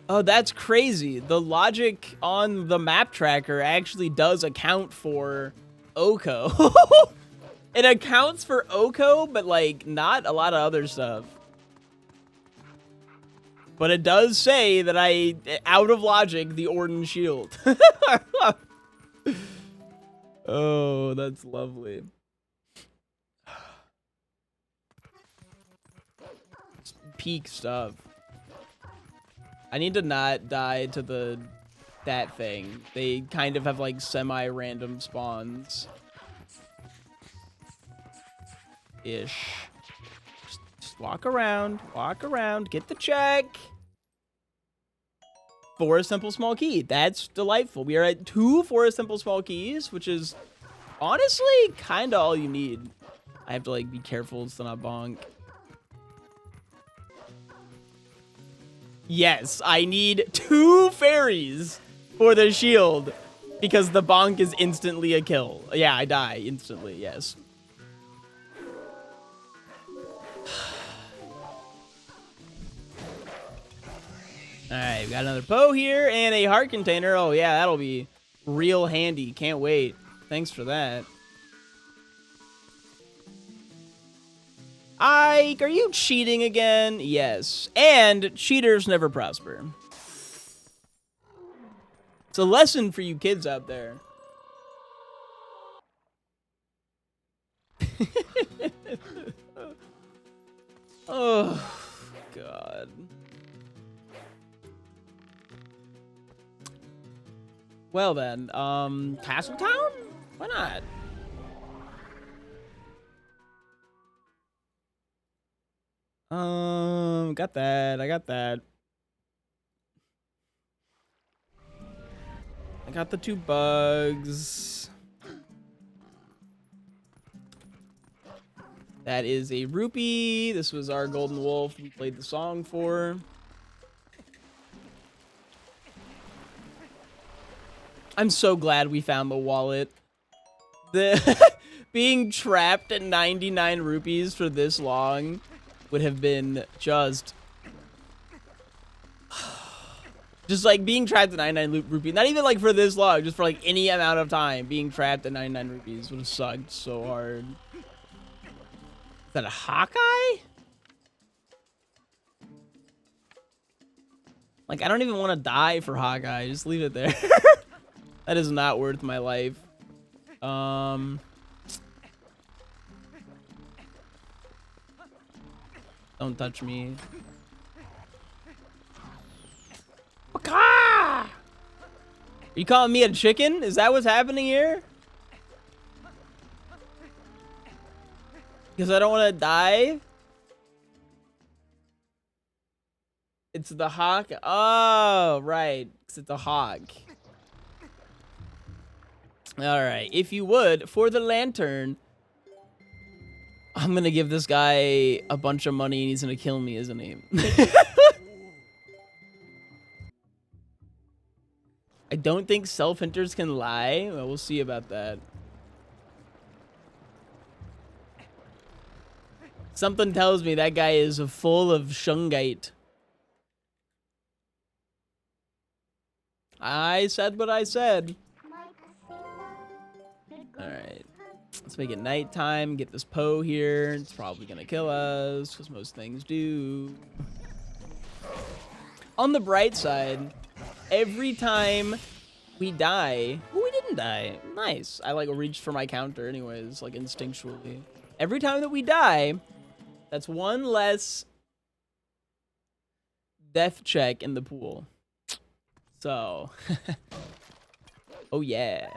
Oh, that's crazy. The logic on the map tracker actually does account for Oko. It accounts for Oko, but like not a lot of other stuff. But it does say that out of logic, the Orden shield. Oh, that's lovely. Peak stuff. I need to not die to that thing. They kind of have like semi-random spawns. Ish. Just walk around, get the check. 4 simple small key. That's delightful. We are at 2 4 simple small keys, which is honestly kind of all you need. I have to like be careful to not bonk. Yes, I need 2 fairies for the shield because the bonk is instantly a kill. Yeah, I die instantly, yes. Alright, we got another Poe here and a heart container. Oh yeah, that'll be real handy. Can't wait. Thanks for that. Ike, are you cheating again? Yes. And cheaters never prosper. It's a lesson for you kids out there. Oh, God. Well then, Castletown? Why not? Got that. I got that. I got the 2 bugs. That is a rupee. This was our golden wolf we played the song for. I'm so glad we found the wallet. The being trapped at 99 rupees for this long would have been just like being trapped at 99 rupees. Not even like for this long, just for like any amount of time. Being trapped at 99 rupees would have sucked so hard. Is that a Hawkeye? Like, I don't even want to die for Hawkeye. Just leave it there. That is not worth my life. Don't touch me. Are you calling me a chicken? Is that what's happening here? Because I don't want to die? It's the hawk. Oh, right. Because it's a hawk. Alright. If you would, for the lantern, I'm going to give this guy a bunch of money and he's going to kill me, isn't he? I don't think self-hunters can lie. Well, we'll see about that. Something tells me that guy is full of shungite. I said what I said. Alright. Let's make it nighttime. Get this Poe here. It's probably going to kill us, because most things do. On the bright side, every time we die... Oh, we didn't die. Nice. I, like, reached for my counter anyways, like, instinctually. Every time that we die, that's 1 less death check in the pool. So... Oh, yeah.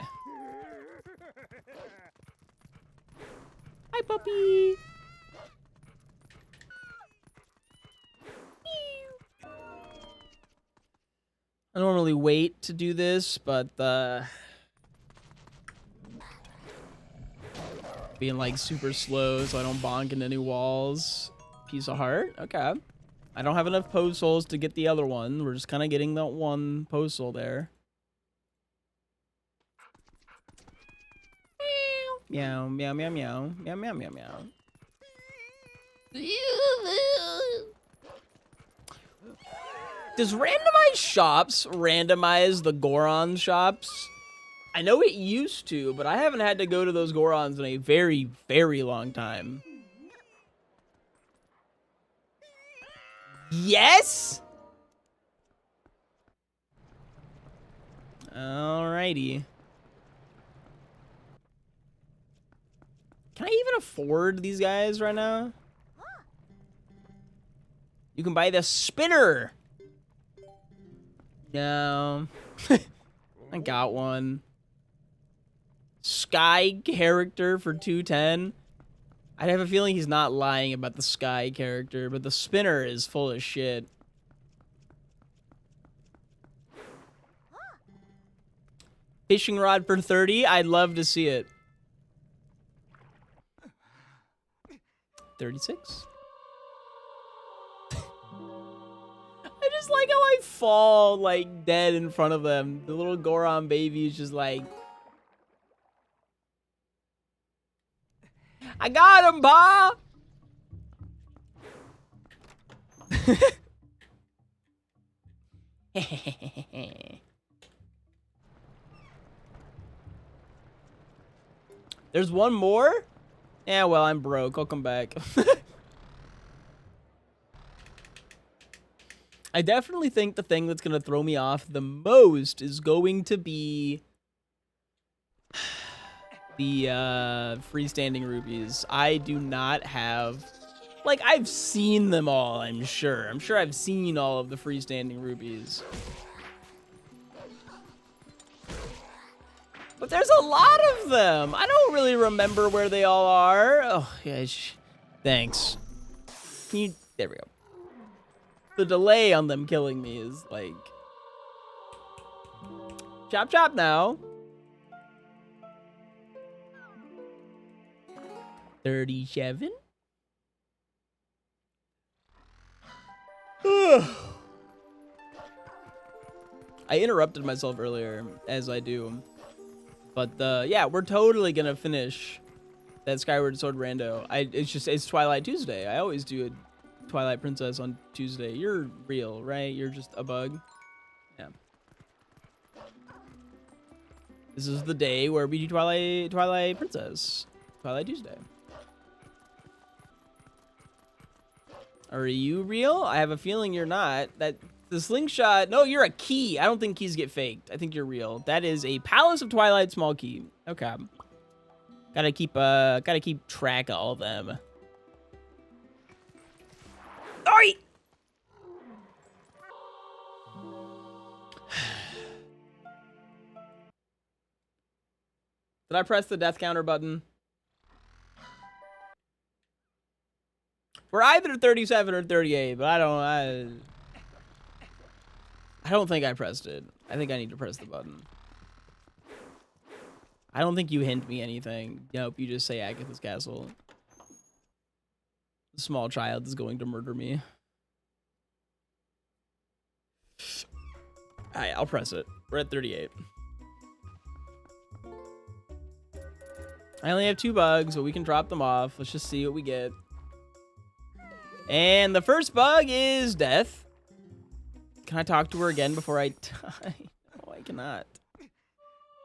Hi, puppy. I normally wait to do this, but being like super slow so I don't bonk into any walls. Piece of heart. Okay. I don't have enough Poe souls to get the other one. We're just kind of getting that 1 Poe soul there. Meow, meow, meow, meow, meow, meow, meow, meow. Does randomized shops randomize the Goron shops? I know it used to, but I haven't had to go to those Gorons in a very, very long time. Yes? Alrighty. Can I even afford these guys right now? You can buy the spinner. No. I got one. Sky character for 210. I have a feeling he's not lying about the Sky character, but the spinner is full of shit. Fishing rod for 30. I'd love to see it. 36. I just like how I fall like dead in front of them. The little Goron baby is just like, I got him, Pa! There's one more? Yeah, well, I'm broke. I'll come back. I definitely think the thing that's going to throw me off the most is going to be the freestanding rupees. I do not have... Like, I've seen them all, I'm sure. I'm sure I've seen all of the freestanding rupees. But there's a lot of them. I don't really remember where they all are. Oh, yeah. Thanks. There we go. The delay on them killing me is like... Chop chop now. 37? I interrupted myself earlier, as I do. But yeah, we're totally gonna finish that Skyward Sword rando. It's Twilight Tuesday. I always do a Twilight Princess on Tuesday. You're real, right? You're just a bug. Yeah. This is the day where we do Twilight Princess. Twilight Tuesday. Are you real? I have a feeling you're not. The slingshot. No, you're a key. I don't think keys get faked. I think you're real. That is a Palace of Twilight small key. Okay. Gotta keep track of all of them. Oi! Did I press the death counter button? We're either 37 or 38, but I don't think I pressed it. I think I need to press the button. I don't think you hint me anything. Nope, you just say Agatha's castle. The small child is going to murder me. Alright, I'll press it. We're at 38. I only have 2 bugs, so we can drop them off. Let's just see what we get. And the first bug is death. Can I talk to her again before I die? No, I cannot.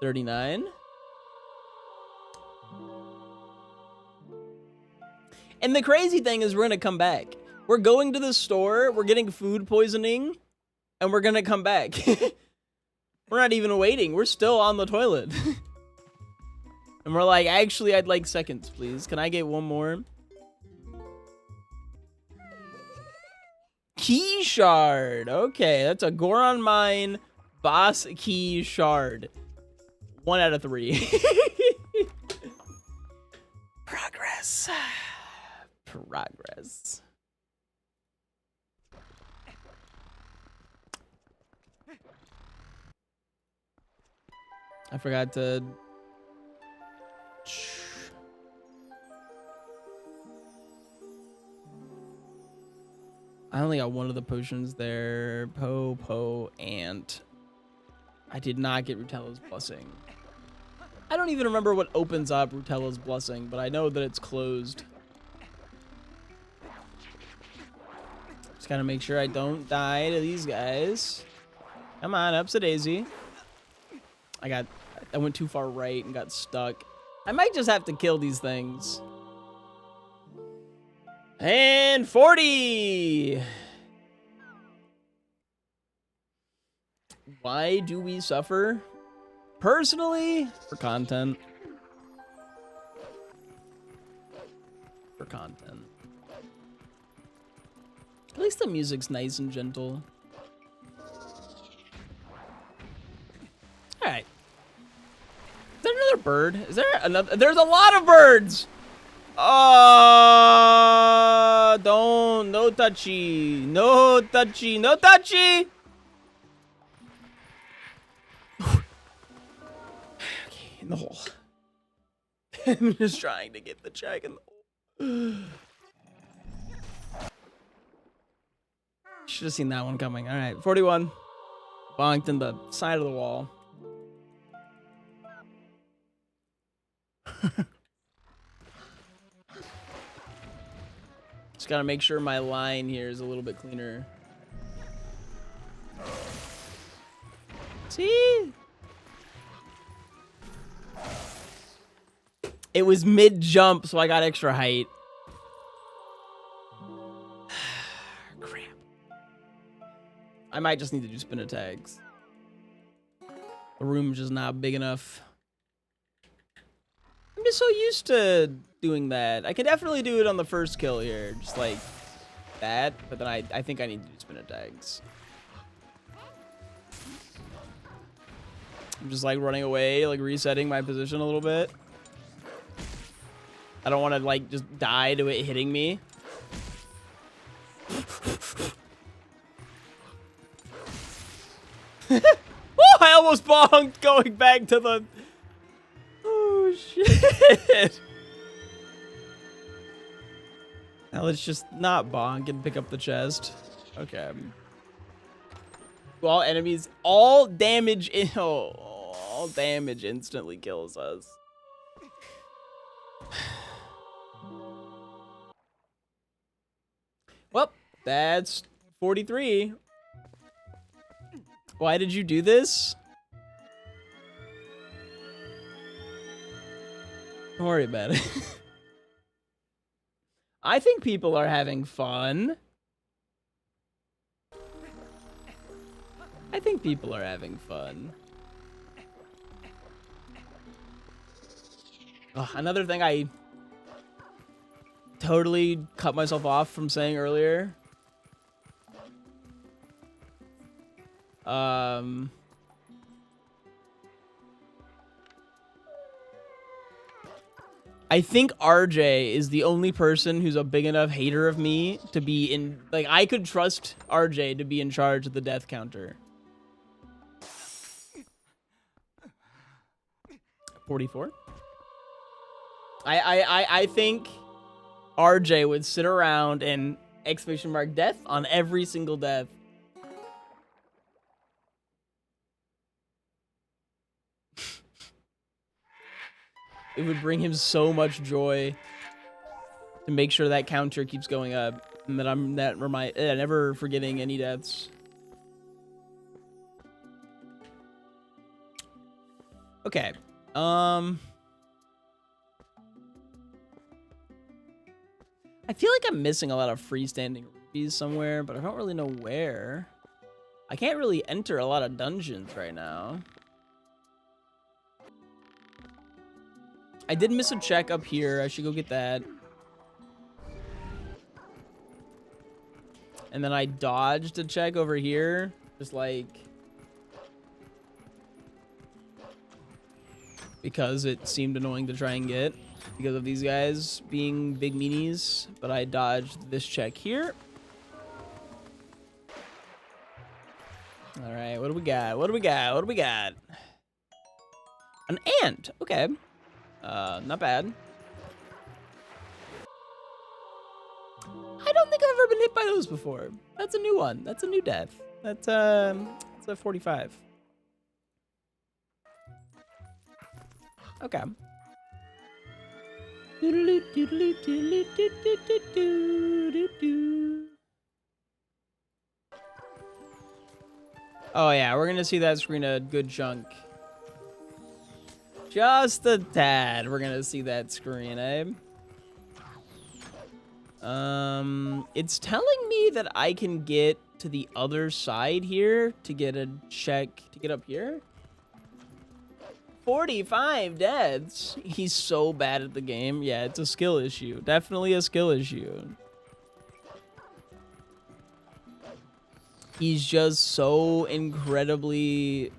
39. And the crazy thing is we're going to come back. We're going to the store, we're getting food poisoning, and we're going to come back. We're not even waiting. We're still on the toilet. And we're like, actually, I'd like seconds, please. Can I get one more? Key shard. Okay, that's a Goron Mine boss key shard. 1 out of 3. Progress. Progress. I forgot to... I only got one of the potions there. Po, Ant. I did not get Rutella's Blessing. I don't even remember what opens up Rutella's Blessing, but I know that it's closed. Just gotta make sure I don't die to these guys. Come on, ups a daisy. I went too far right and got stuck. I might just have to kill these things. And 40. Why do we suffer? Personally, for content. for content. At least the music's nice and gentle. All right. Is there another bird? Is there another? There's a lot of birds. Don't. No touchy. No touchy. No touchy. Okay, in the hole. I'm just trying to get the check in the hole. Should have seen that one coming. All right, 41. Bonked in the side of the wall. Just gotta make sure my line here is a little bit cleaner. See? It was mid-jump, so I got extra height. Crap. I might just need to do spin attacks. The room's just not big enough. I'm just so used to doing that. I can definitely do it on the first kill here, just like that. But then I think I need to do spin attacks. I'm just like running away, like resetting my position a little bit. I don't want to like just die to it hitting me. Oh, I almost bonked going back to the... Oh, shit. Now let's just not bonk and pick up the chest. Okay. All enemies, all damage instantly kills us. Well, that's 43. Why did you do this? Don't worry about it. I think people are having fun. I think people are having fun. Oh, another thing I totally cut myself off from saying earlier. I think RJ is the only person who's a big enough hater of me to be in, like, I could trust RJ to be in charge of the death counter. 44? I think RJ would sit around and exclamation mark death on every single death. It would bring him so much joy to make sure that counter keeps going up and that I'm never forgetting any deaths. Okay. I feel like I'm missing a lot of freestanding rupees somewhere, but I don't really know where. I can't really enter a lot of dungeons right now. I did miss a check up here. I should go get that. And then I dodged a check over here. Just like... because it seemed annoying to try and get. Because of these guys being big meanies. But I dodged this check here. Alright, what do we got? What do we got? What do we got? An ant. Okay. Not bad. I don't think I've ever been hit by those before. That's a new one. That's a new death. That's a 45. Okay. Oh yeah, we're gonna see that screen a good chunk. Just a tad. We're gonna see that screen, eh? It's telling me that I can get to the other side here to get a check to get up here. 45 deaths. He's so bad at the game. Yeah, it's a skill issue. Definitely a skill issue. He's just so incredibly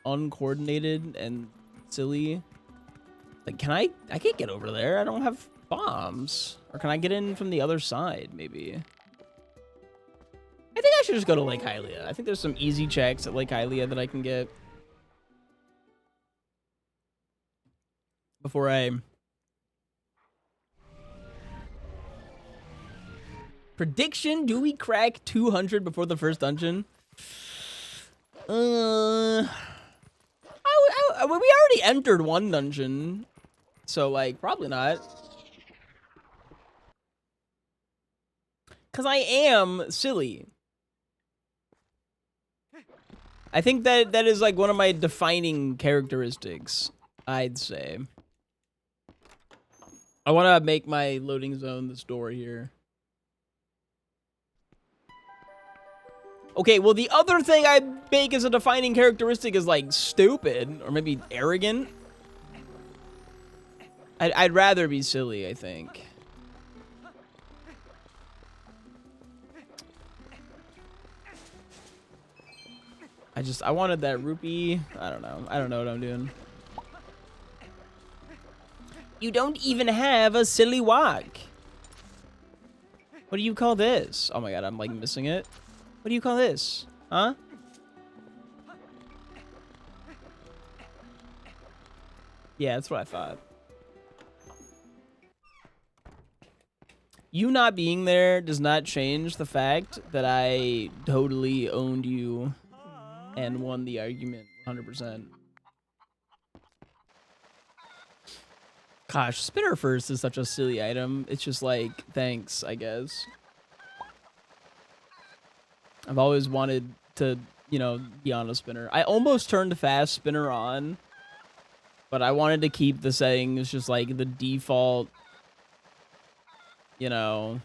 uncoordinated and silly. Like, I can't get over there. I don't have bombs. Or can I get in from the other side, maybe? I think I should just go to Lake Hylia. I think there's some easy checks at Lake Hylia that I can get before I... Prediction, do we crack 200 before the first dungeon? We already entered one dungeon, so, like, probably not. Because I am silly. I think that is, like, one of my defining characteristics, I'd say. I want to make my loading zone the store here. Okay, well, the other thing I make as a defining characteristic is, like, stupid. Or maybe arrogant. I'd rather be silly, I think. I wanted that rupee. I don't know. I don't know what I'm doing. You don't even have a silly walk. What do you call this? Oh my god, I'm, like, missing it. What do you call this? Huh? Yeah, that's what I thought. You not being there does not change the fact that I totally owned you and won the argument 100%. Gosh, spinner first is such a silly item. It's just like, thanks, I guess. I've always wanted to, you know, be on a spinner. I almost turned fast spinner on, but I wanted to keep the settings just like the default, you know,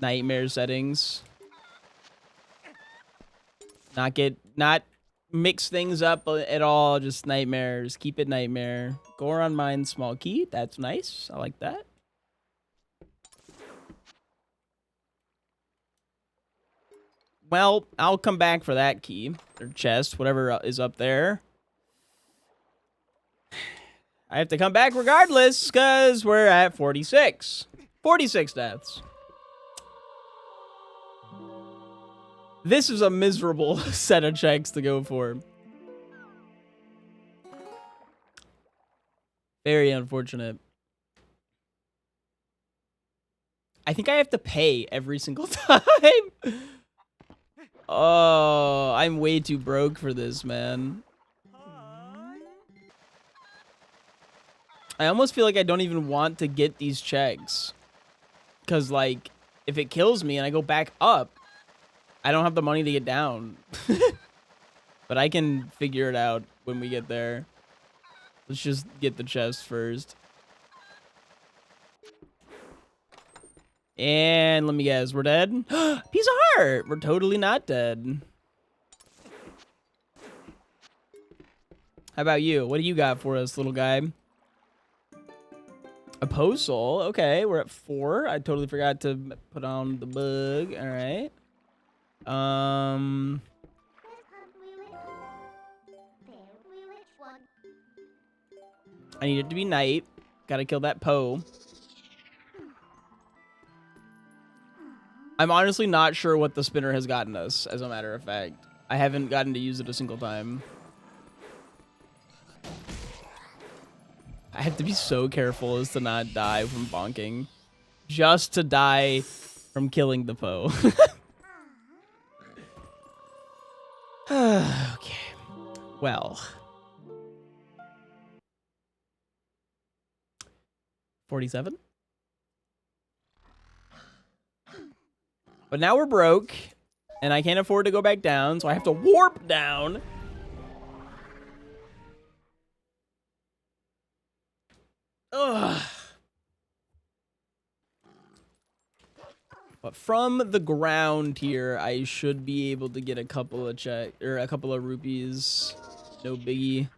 nightmare settings. Not mix things up at all, just nightmares. Keep it nightmare. Goron Mine small key, that's nice. I like that. Well, I'll come back for that key. Or chest, whatever is up there. I have to come back regardless, because we're at 46. 46 deaths. This is a miserable set of checks to go for. Very unfortunate. I think I have to pay every single time. Oh, I'm way too broke for this, man. I almost feel like I don't even want to get these checks. Because, like, if it kills me and I go back up, I don't have the money to get down. But I can figure it out when we get there. Let's just get the chest first. And let me guess, we're dead? Piece of heart! We're totally not dead. How about you? What do you got for us, little guy? A postal. Okay, we're at 4. I totally forgot to put on the bug. All right. I need it to be night. Gotta kill that Poe. I'm honestly not sure what the spinner has gotten us, as a matter of fact. I haven't gotten to use it a single time. I have to be so careful as to not die from bonking. Just to die from killing the Poe. Okay. Well. 47? But now we're broke, and I can't afford to go back down, so I have to warp down. Ugh. But from the ground here, I should be able to get a couple of rupees. No biggie.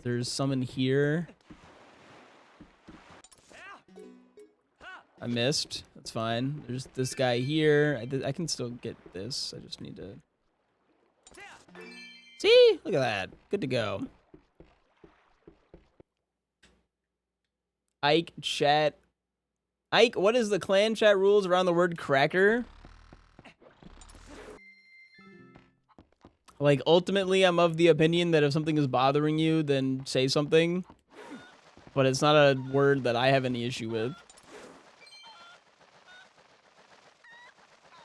There's some in here. I missed. That's fine. There's this guy here. I can still get this. I just need to... See? Look at that. Good to go. Ike chat. Ike, what is the clan chat rules around the word cracker? Like, ultimately, I'm of the opinion that if something is bothering you, then say something. But it's not a word that I have any issue with.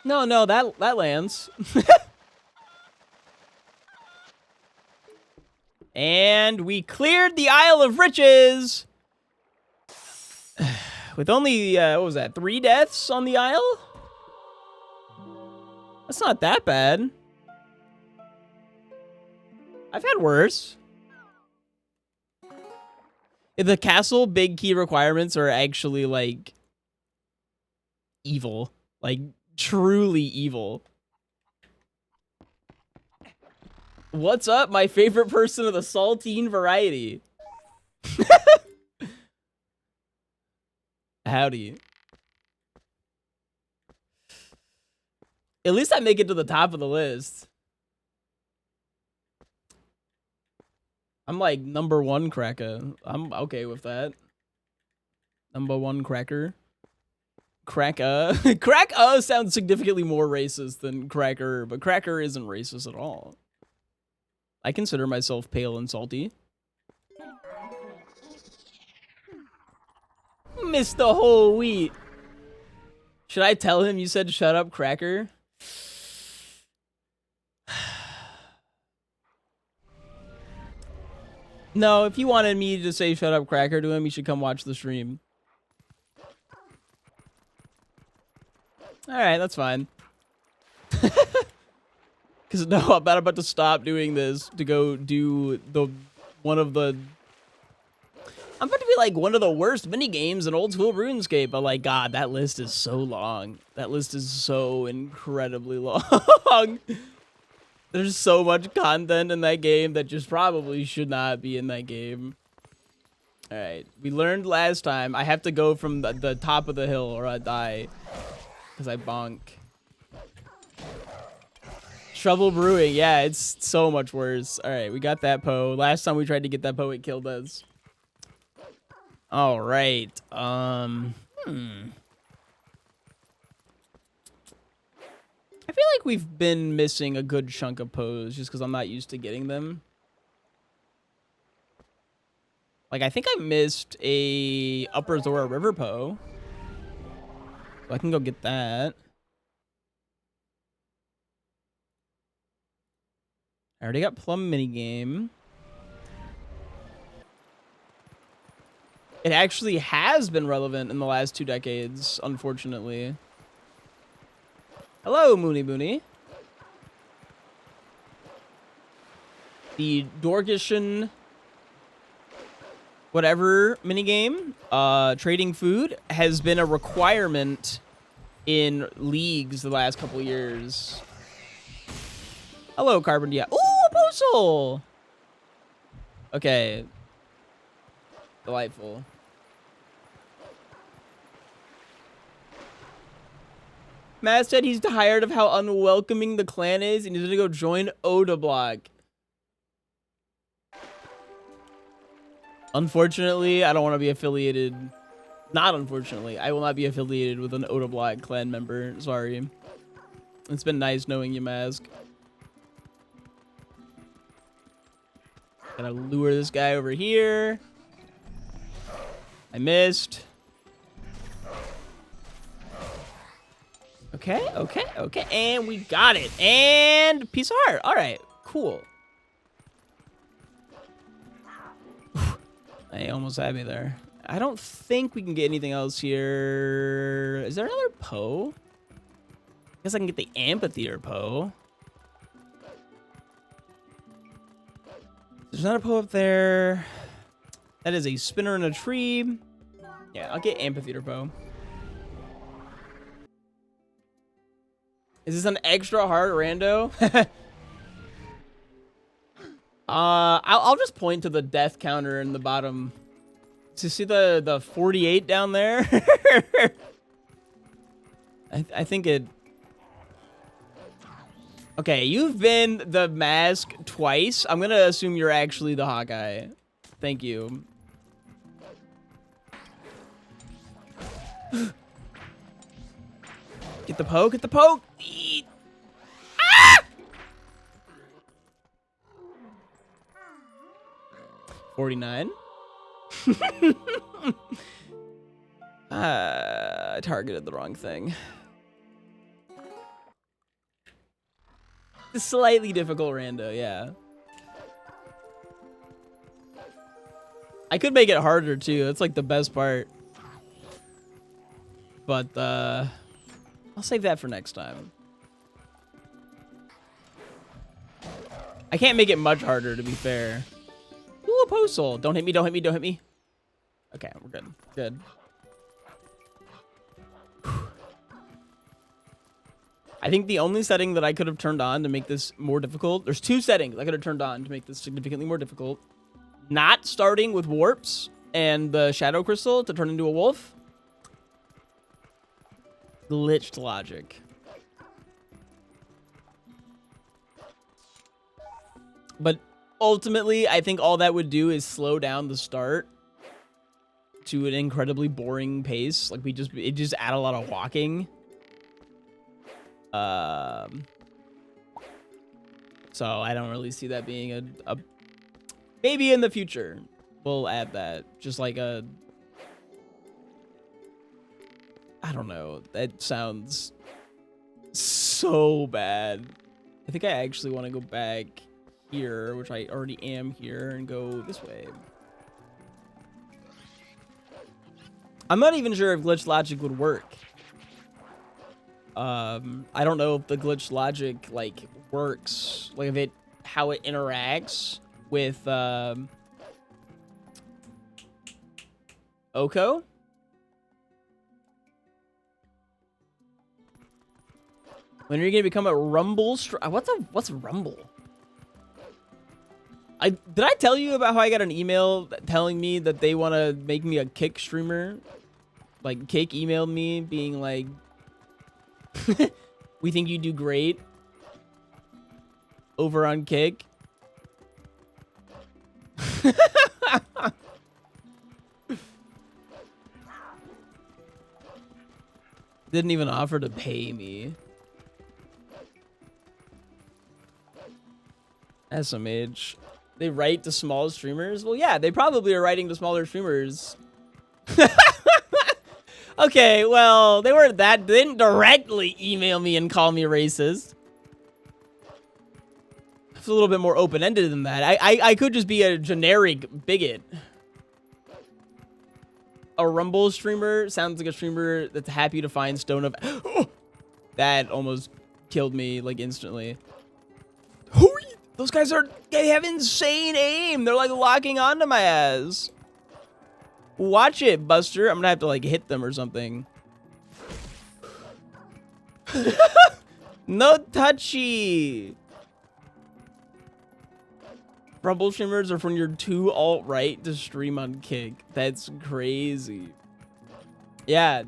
No, that lands. And we cleared the Isle of Riches! With only, what was that, 3 deaths on the isle? That's not that bad. I've had worse. The castle big key requirements are actually, like, evil. Like, truly evil. What's up, my favorite person of the saltine variety? Howdy. At least I make it to the top of the list. I'm like #1 cracker. I'm okay with that. #1 cracker. Cracker. Cracker sounds significantly more racist than cracker, but cracker isn't racist at all. I consider myself pale and salty. Mr. Whole Wheat. Should I tell him you said shut up, cracker? No, if you wanted me to say shut up, cracker to him, you should come watch the stream. Alright, that's fine. Because no, I'm not about to stop doing this to go do I'm about to be like one of the worst mini games in old school RuneScape, but like, God, that list is so long. That list is so incredibly long. There's so much content in that game that just probably should not be in that game. All right, we learned last time I have to go from the top of the hill or I die because I bonk. Trouble brewing, yeah, it's so much worse. All right, we got that Poe. Last time we tried to get that Poe, it killed us. All right. I feel like we've been missing a good chunk of Poes just because I'm not used to getting them. Like, I think I missed a Upper Zora River Poe. So I can go get that. I already got Plum Minigame. It actually has been relevant in the last 2 decades, unfortunately. Hello, Moony Moony. The Dorkishan whatever minigame, trading food, has been a requirement in leagues the last couple years. Hello, Carbon Dia. Ooh, a postal! Okay. Delightful. Matt said he's tired of how unwelcoming the clan is and he's gonna go join Oda Block. Unfortunately, I don't want to be affiliated. Not unfortunately, I will not be affiliated with an Oda Block clan member. Sorry. It's been nice knowing you, Mask. Gotta lure this guy over here. I missed. Okay, okay, okay. And we got it. And piece of heart. All right, cool. They almost had me there. I don't think we can get anything else here. Is there another Poe? I guess I can get the Amphitheater Poe. There's not a Poe up there. That is a spinner in a tree. Yeah, I'll get Amphitheater Poe. Is this an extra hard rando? I'll just point to the death counter in the bottom. To see the 48 down there? I think it... Okay, you've been the mask twice. I'm gonna assume you're actually the Hawkeye. Thank you. Get the poke, get the poke! Eat. Ah! 49. I targeted the wrong thing. Slightly difficult rando, yeah. I could make it harder too. That's like the best part. But I'll save that for next time. I can't make it much harder, to be fair. Ooh, a postal. Don't hit me, don't hit me, don't hit me. Okay, we're good. Good. I think the only setting that I could have turned on to make this more difficult... There's 2 settings I could have turned on to make this significantly more difficult. Not starting with warps and the shadow crystal to turn into a wolf. Glitched logic. But ultimately, I think all that would do is slow down the start to an incredibly boring pace. Like it just add a lot of walking. So I don't really see that being a maybe in the future we'll add that, just like a, I don't know, that sounds so bad. I think I actually want to go back here, which I already am here, and go this way. I'm not even sure if glitch logic would work. I don't know if the glitch logic like works, like if how it interacts with Oko. When are you gonna become a rumble? What's rumble? Did I tell you about how I got an email telling me that they want to make me a Kick streamer? Like Kick emailed me being like, we think you do great over on Kick. Didn't even offer to pay me. SMH. They write to small streamers? Well, yeah, they probably are writing to smaller streamers. Okay, well, they didn't directly email me and call me racist. It's a little bit more open-ended than that. I could just be a generic bigot. A Rumble streamer sounds like a streamer that's happy to find stone of... That almost killed me, like, instantly. Those guys they have insane aim. They're, like, locking onto my ass. Watch it, Buster. I'm gonna have to, like, hit them or something. No touchy. Rumble streamers are when you're too alt-right to stream on Kick. That's crazy. Yeah.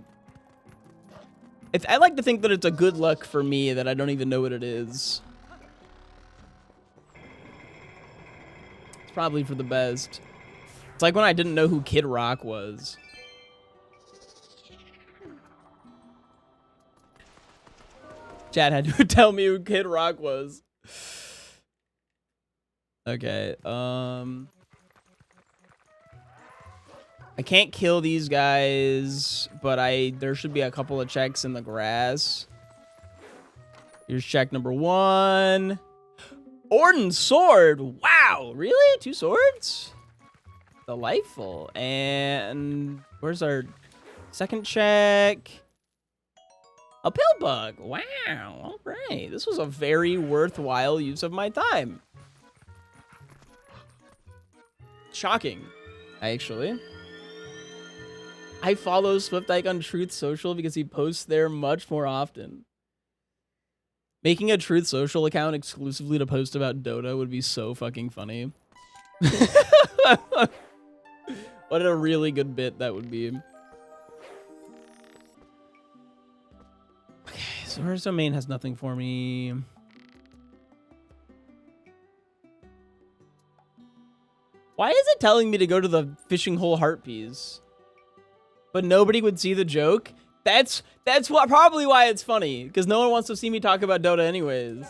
I like to think that it's a good luck for me that I don't even know what it is. It's probably for the best. It's like when I didn't know who Kid Rock was. Chad had to tell me who Kid Rock was. Okay, I can't kill these guys, but there should be a couple of checks in the grass. Here's check number 1. Orden's sword. Wow, really? 2 swords? Delightful. And where's our second check? A pill bug. Wow. All right. This was a very worthwhile use of my time. Shocking, actually. I follow SwiftIke on Truth Social because he posts there much more often. Making a Truth Social account exclusively to post about Dota would be so fucking funny. What a really good bit that would be. Okay, so Source Domain has nothing for me. Why is it telling me to go to the fishing hole heart piece? But nobody would see the joke? That's probably why it's funny, because no one wants to see me talk about Dota anyways.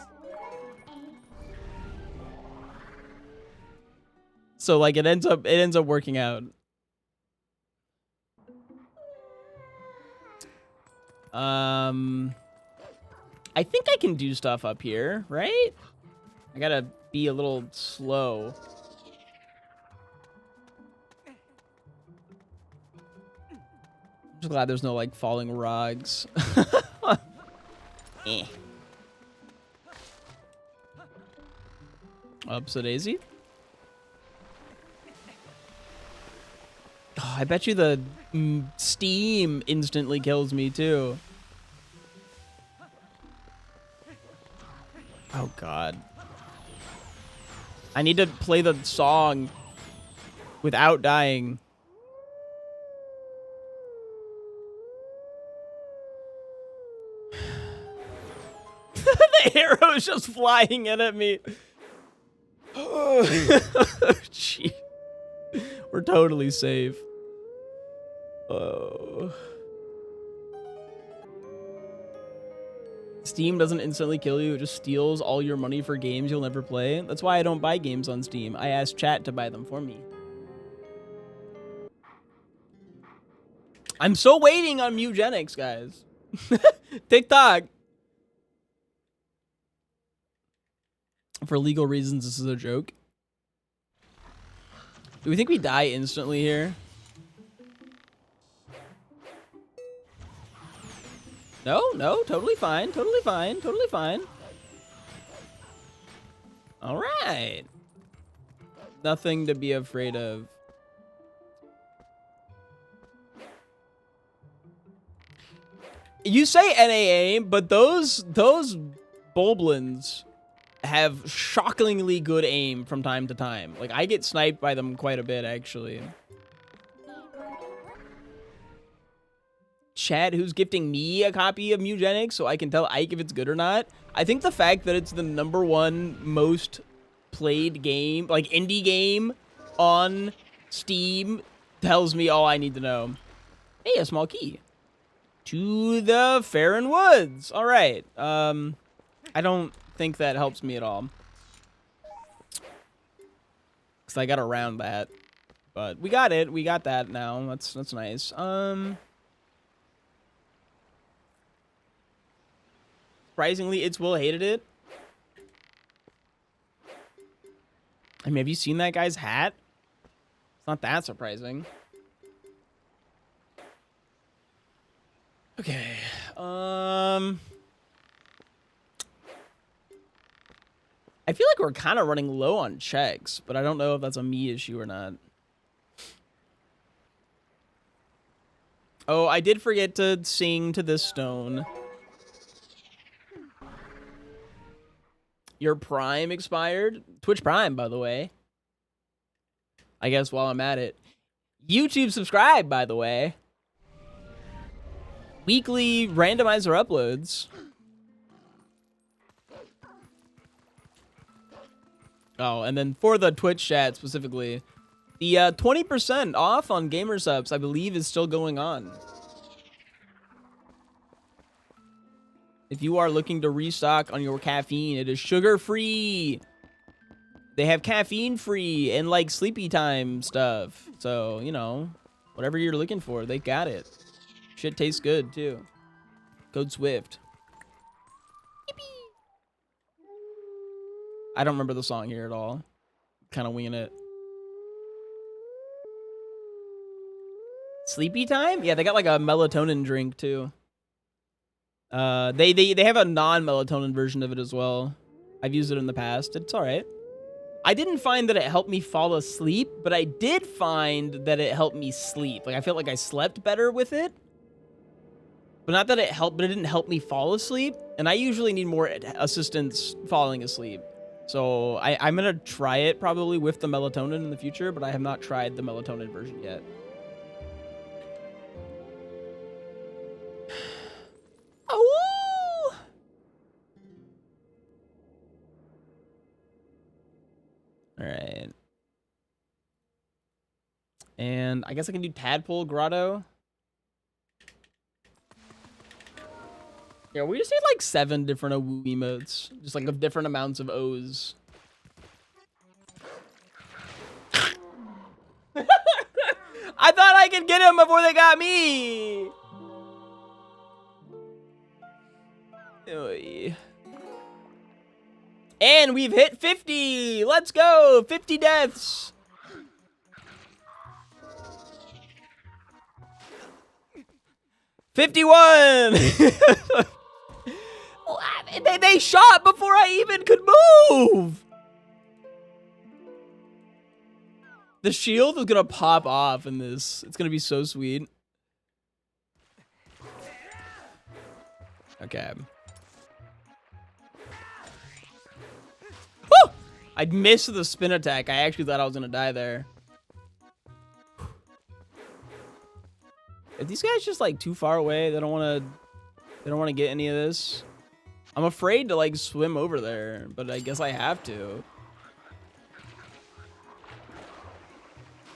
So like it ends up working out. I think I can do stuff up here, right? I gotta be a little slow. I'm just glad there's no like falling rogs. Eh. Ups a daisy. Oh, I bet you the Steam instantly kills me too. Oh god. I need to play the song without dying. The arrow's just flying in at me. Oh, gee. We're totally safe. Oh. Steam doesn't instantly kill you, it just steals all your money for games you'll never play. That's why I don't buy games on Steam. I ask chat to buy them for me. I'm still waiting on Mugenics, guys. TikTok. For legal reasons, this is a joke. Do we think we die instantly here? No, totally fine, totally fine, totally fine. All right. Nothing to be afraid of. You say NAA, but those Bulblins have shockingly good aim from time to time. Like, I get sniped by them quite a bit, actually. Chat, who's gifting me a copy of Mugenics so I can tell Ike if it's good or not. I think the fact that it's the #1 most played game, like indie game on Steam, tells me all I need to know. Hey, a small key. To the Farron Woods. All right. I don't think that helps me at all. Because I got around that. But we got it. We got that now. That's nice. Surprisingly, It's Will hated it. I mean, have you seen that guy's hat? It's not that surprising. Okay. I feel like we're kind of running low on checks, but I don't know if that's a me issue or not. Oh, I did forget to sing to this stone. Your Prime expired? Twitch Prime, by the way. I guess while I'm at it. YouTube subscribe, by the way. Weekly randomizer uploads. Oh, and then for the Twitch chat specifically, the 20% off on gamer subs, I believe, is still going on. If you are looking to restock on your caffeine, it is sugar-free. They have caffeine-free and, like, sleepy time stuff. So, you know, whatever you're looking for, they got it. Shit tastes good, too. Code SWIFT. Yippee! I don't remember the song here at all. Kind of winging it. Sleepy time? Yeah, they got, like, a melatonin drink, too. They have a non-melatonin version of it as well. I've used it in the past. It's all right. I didn't find that it helped me fall asleep, but I did find that it helped me sleep. Like, I felt like I slept better with it. But not that it helped, but it didn't help me fall asleep. And I usually need more assistance falling asleep. So I'm going to try it probably with the melatonin in the future, but I have not tried the melatonin version yet. Oh! All right. And I guess I can do Tadpole Grotto. Yeah, we just need like 7 different Awoo emotes. Just like of different amounts of O's. I thought I could get him before they got me! Oy. And we've hit 50! Let's go! 50 deaths! $51! They shot before I even could move! The shield is gonna pop off in this. It's gonna be so sweet. Okay. Woo! I missed the spin attack. I actually thought I was gonna die there. Are these guys just like too far away? They don't want to get any of this. I'm afraid to like swim over there, but I guess I have to.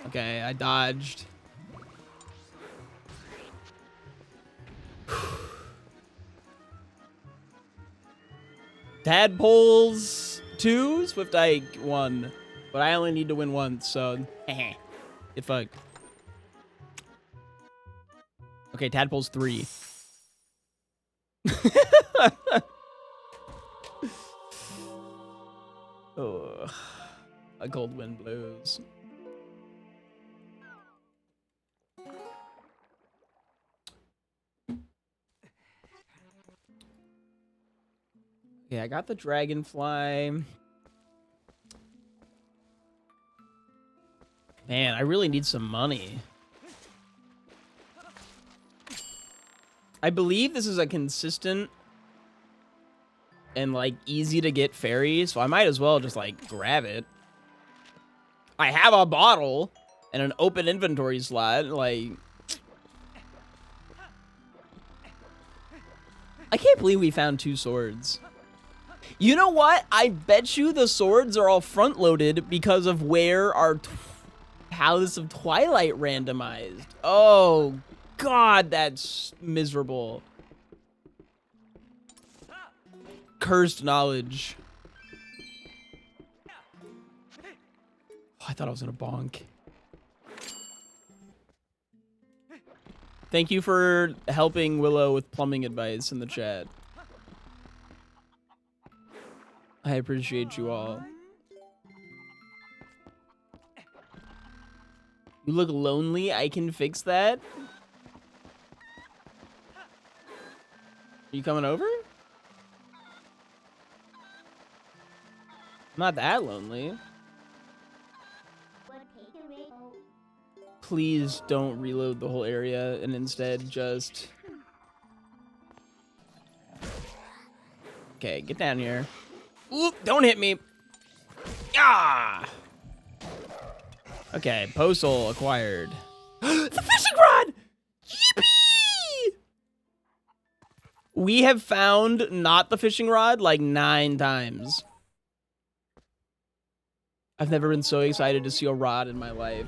Okay, I dodged. Tadpoles 2, SwiftIke 1. But I only need to win once, so get fucked. Okay, Tadpoles 3. Oh, a cold wind blows. Okay, I got the dragonfly. Man, I really need some money. I believe this is a consistent and like easy to get fairy, so I might as well just like grab it. I have a bottle and an open inventory slot, like I can't believe we found 2 swords. You know what? I bet you the swords are all front loaded because of where our Palace of Twilight randomized. Oh God, that's miserable. Cursed knowledge. Oh, I thought I was gonna bonk. Thank you for helping Willow with plumbing advice in the chat. I appreciate you all. You look lonely. I can fix that. Are you coming over? I'm not that lonely. Please don't reload the whole area and instead just... Okay, get down here. Oop, don't hit me. Ah! Okay, postal acquired. The fishing rod! Yippee! We have found not the fishing rod like 9 times. I've never been so excited to see a rod in my life.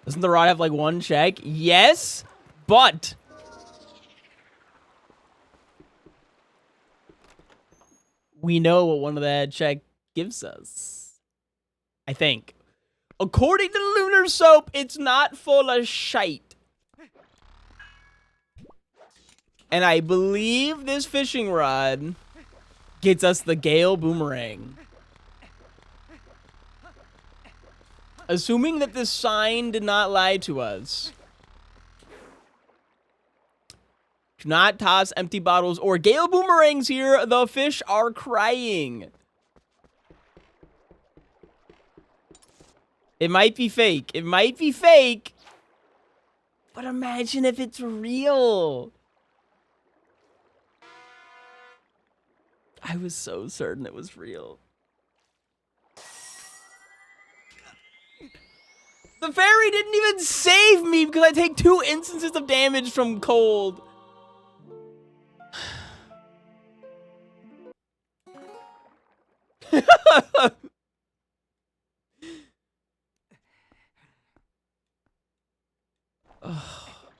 Doesn't the rod have like 1 check? Yes, but we know what one of that check gives us. I think. According to Lunar Soap, it's not full of shite. And I believe this fishing rod gets us the Gale Boomerang. Assuming that this sign did not lie to us. Do not toss empty bottles or Gale Boomerangs here. The fish are crying. It might be fake. It might be fake. But imagine if it's real. I was so certain it was real. The fairy didn't even save me because I take 2 instances of damage from cold.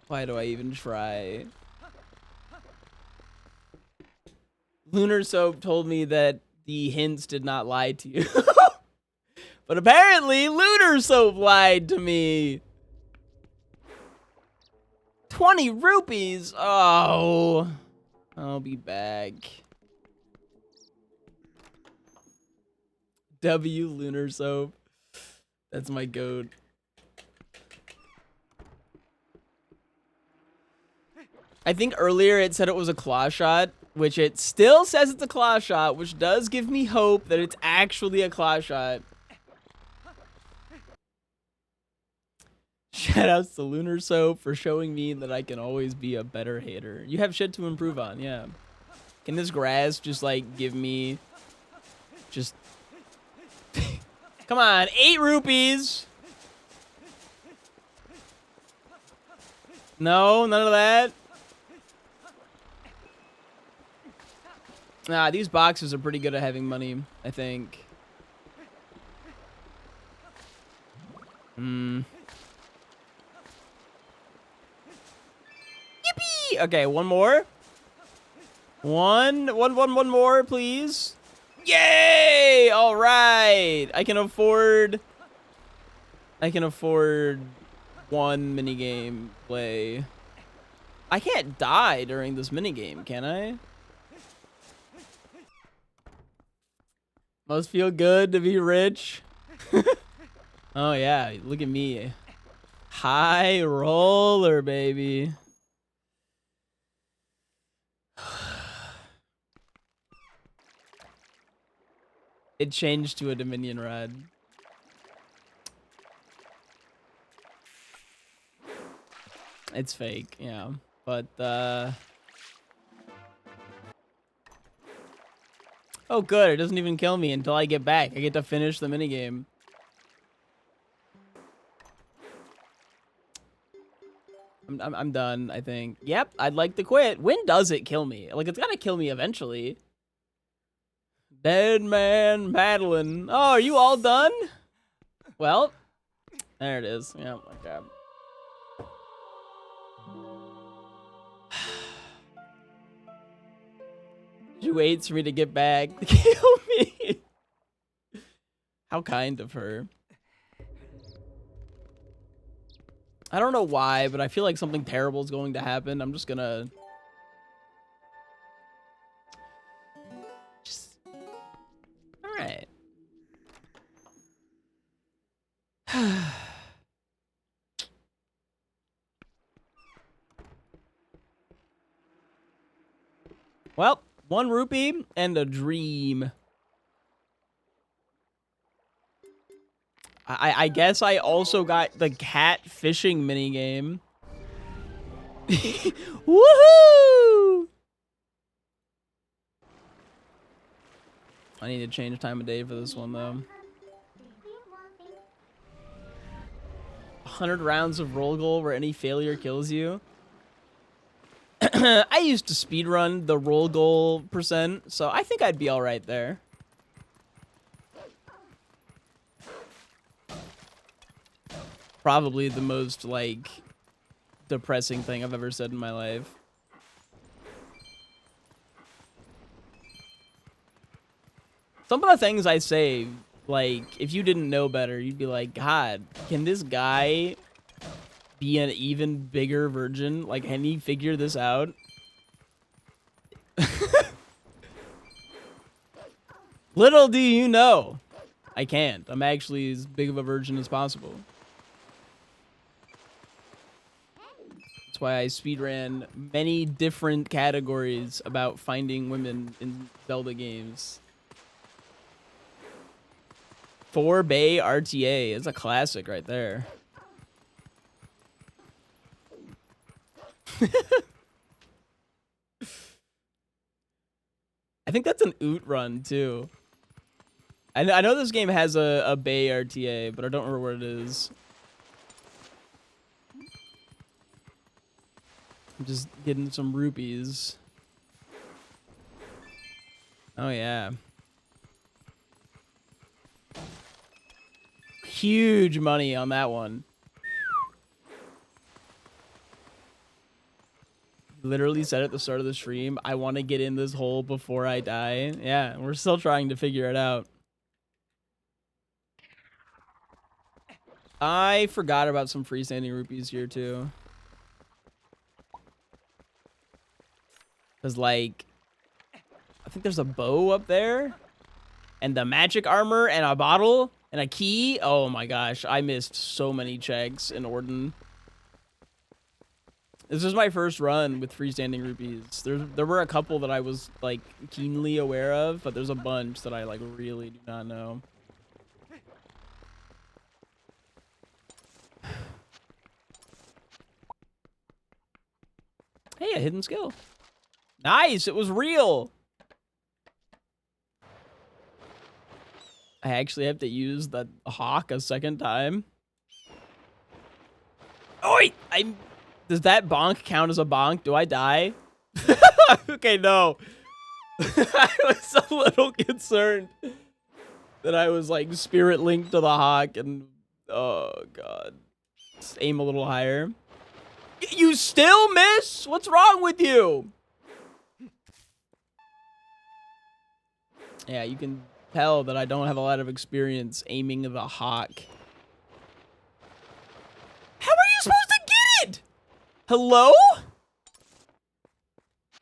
Why do I even try? Lunar Soap told me that the hints did not lie to you. But apparently, Lunar Soap lied to me. 20 rupees? Oh. I'll be back. W Lunar Soap. That's my goat. I think earlier it said it was a claw shot, which it still says it's a claw shot, which does give me hope that it's actually a claw shot. Shoutouts to Lunar Soap for showing me that I can always be a better hater. You have shit to improve on, yeah. Can this grass just, like, give me... Just... Come on, 8 rupees! No, none of that? Nah, these boxes are pretty good at having money, I think. Yippee! Okay, one more. One more, please. Yay! All right. I can afford one minigame play. I can't die during this minigame, can I? Must feel good to be rich. Oh yeah, look at me. High roller, baby. It changed to a Dominion ride. It's fake, yeah. But, oh, good. It doesn't even kill me until I get back. I get to finish the minigame. I'm done, I think. Yep, I'd like to quit. When does it kill me? Like, it's gotta kill me eventually. Dead man Madeline. Oh, are you all done? Well, there it is. Yeah, okay. She waits for me to get back to kill me. How kind of her. I don't know why, but I feel like something terrible is going to happen. I'm just gonna... Alright. Well, 1 rupee and a dream. I guess I also got the cat fishing minigame. Woohoo! I need to change time of day for this one, though. 100 rounds of roll goal where any failure kills you. I used to speedrun the roll goal %, so I think I'd be alright there. Probably the most, like, depressing thing I've ever said in my life. Some of the things I say, like, if you didn't know better, you'd be like, God, can this guy be an even bigger virgin? Like, can he figure this out? Little do you know, I can't. I'm actually as big of a virgin as possible. That's why I speedran many different categories about finding women in Zelda games. 4 Bay RTA. It's a classic right there. I think that's an oot run too. I know this game has a Bay RTA, but I don't remember what it is. I'm just getting some rupees. Oh yeah. Huge money on that one. Literally said at the start of the stream, I want to get in this hole before I die. Yeah, we're still trying to figure it out. I forgot about some freestanding rupees here too. Cause like, I think there's a bow up there, and the magic armor, and a bottle, and a key. Oh my gosh, I missed so many checks in Orden. This was my first run with freestanding rupees. There were a couple that I was like keenly aware of, but there's a bunch that I like really do not know. Hey, a hidden skill. Nice, it was real. I actually have to use the hawk a second time. Oh wait, does that bonk count as a bonk? Do I die? Okay, no. I was a little concerned that I was like spirit linked to the hawk and oh god. Just aim a little higher. You still miss? What's wrong with you? Yeah, you can tell that I don't have a lot of experience aiming the hawk. How are you supposed to get it? Hello?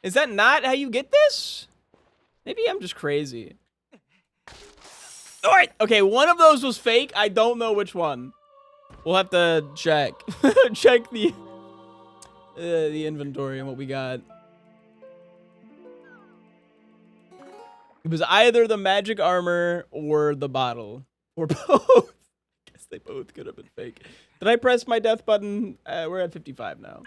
Is that not how you get this? Maybe I'm just crazy. All right. Okay, one of those was fake. I don't know which one. We'll have to check. Check the inventory and what we got. It was either the magic armor or the bottle. Or both. I guess they both could have been fake. Did I press my death button? We're at 55 now.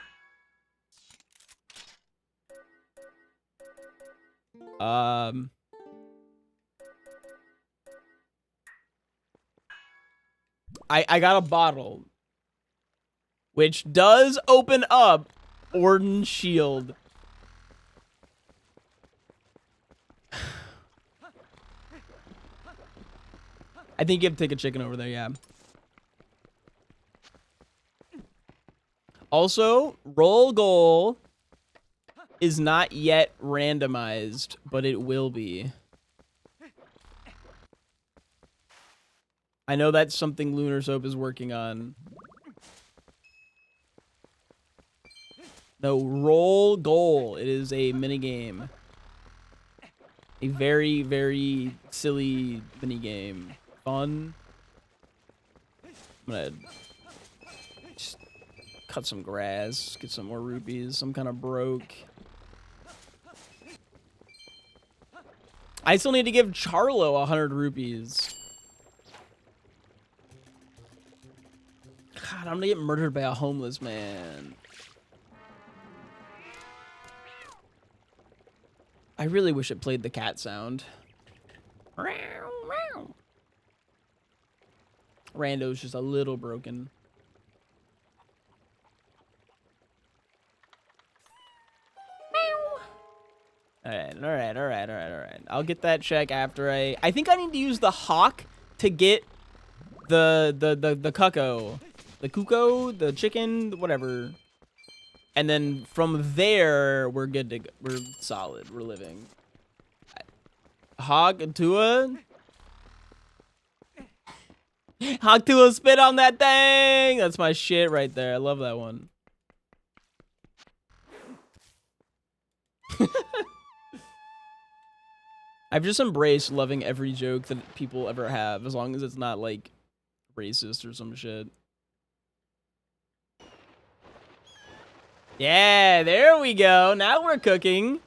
I got a bottle, which does open up Orden's shield. I think you have to take a chicken over there, yeah. Also, roll goal is not yet randomized, but it will be. I know that's something Lunar Soap is working on. No, roll goal. It is a minigame. A very, very silly minigame. Fun. I'm gonna just cut some grass, get some more rupees. I'm kind of broke. I still need to give Charlo 100 rupees. God, I'm gonna get murdered by a homeless man. I really wish it played the cat sound. Rando's just a little broken. Alright. I'll get that check after I think I need to use the hawk to get the cucko. The cucko, the chicken, whatever. And then from there, we're good to go. We're solid. We're living. Hog Tua. Hog Tua spit on that thing. That's my shit right there. I love that one. I've just embraced loving every joke that people ever have, as long as it's not like racist or some shit. Yeah, there we go. Now we're cooking.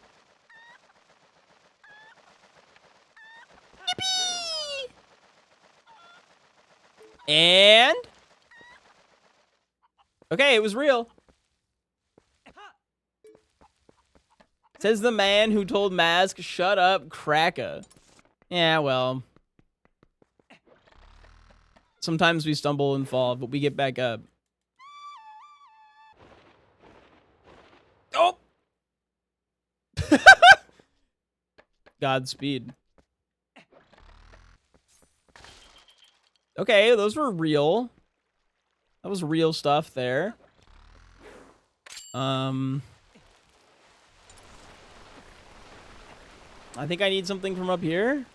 Yippee! And... okay, it was real. Says the man who told Mask, shut up, Kraka. Yeah, well. Sometimes we stumble and fall, but we get back up. Oh! Godspeed. Okay, those were real. That was real stuff there. I think I need something from up here.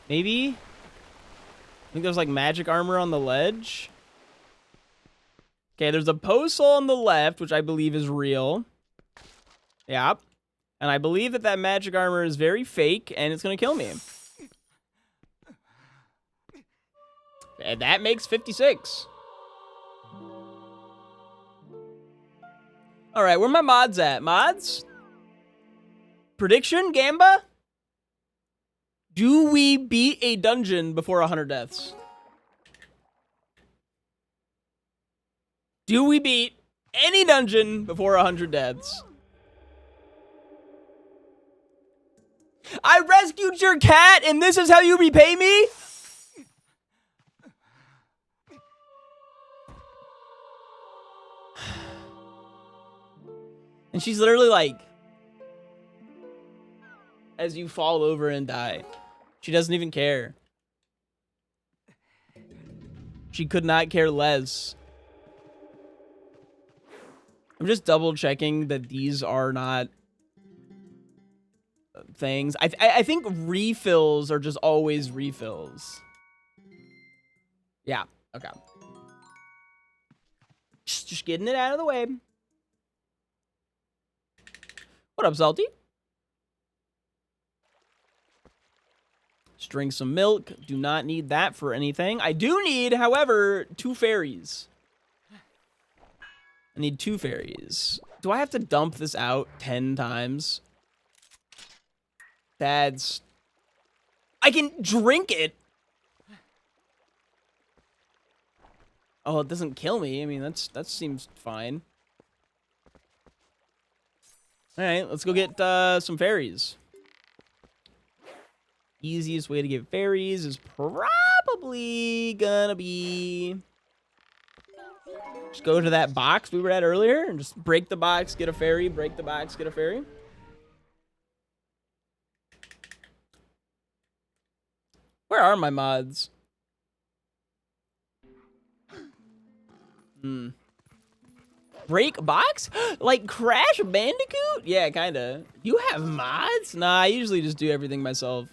Maybe? I think there's like magic armor on the ledge. Okay, there's a post hole on the left, which I believe is real. Yep. And I believe that that magic armor is very fake, and it's going to kill me. And that makes 56. All right, where my mods at? Mods? Prediction, Gamba? Do we beat a dungeon before 100 deaths? Do we beat any dungeon before 100 deaths? I rescued your cat, and this is how you repay me? And she's literally like, as you fall over and die. She doesn't even care. She could not care less. I'm just double checking that these are not things. I think refills are just always refills. Yeah, okay. Just getting it out of the way. What up, Salty? Just drink some milk. Do not need that for anything. I do need, however, 2 fairies. I need 2 fairies. Do I have to dump this out 10 times? That's... I can drink it! Oh, it doesn't kill me. I mean, that seems fine. Alright, let's go get some fairies. Easiest way to get fairies is probably gonna be... just go to that box we were at earlier and just break the box, get a fairy, break the box, get a fairy. Where are my mods? Break box? Like Crash Bandicoot? Yeah, kinda. You have mods? Nah, I usually just do everything myself.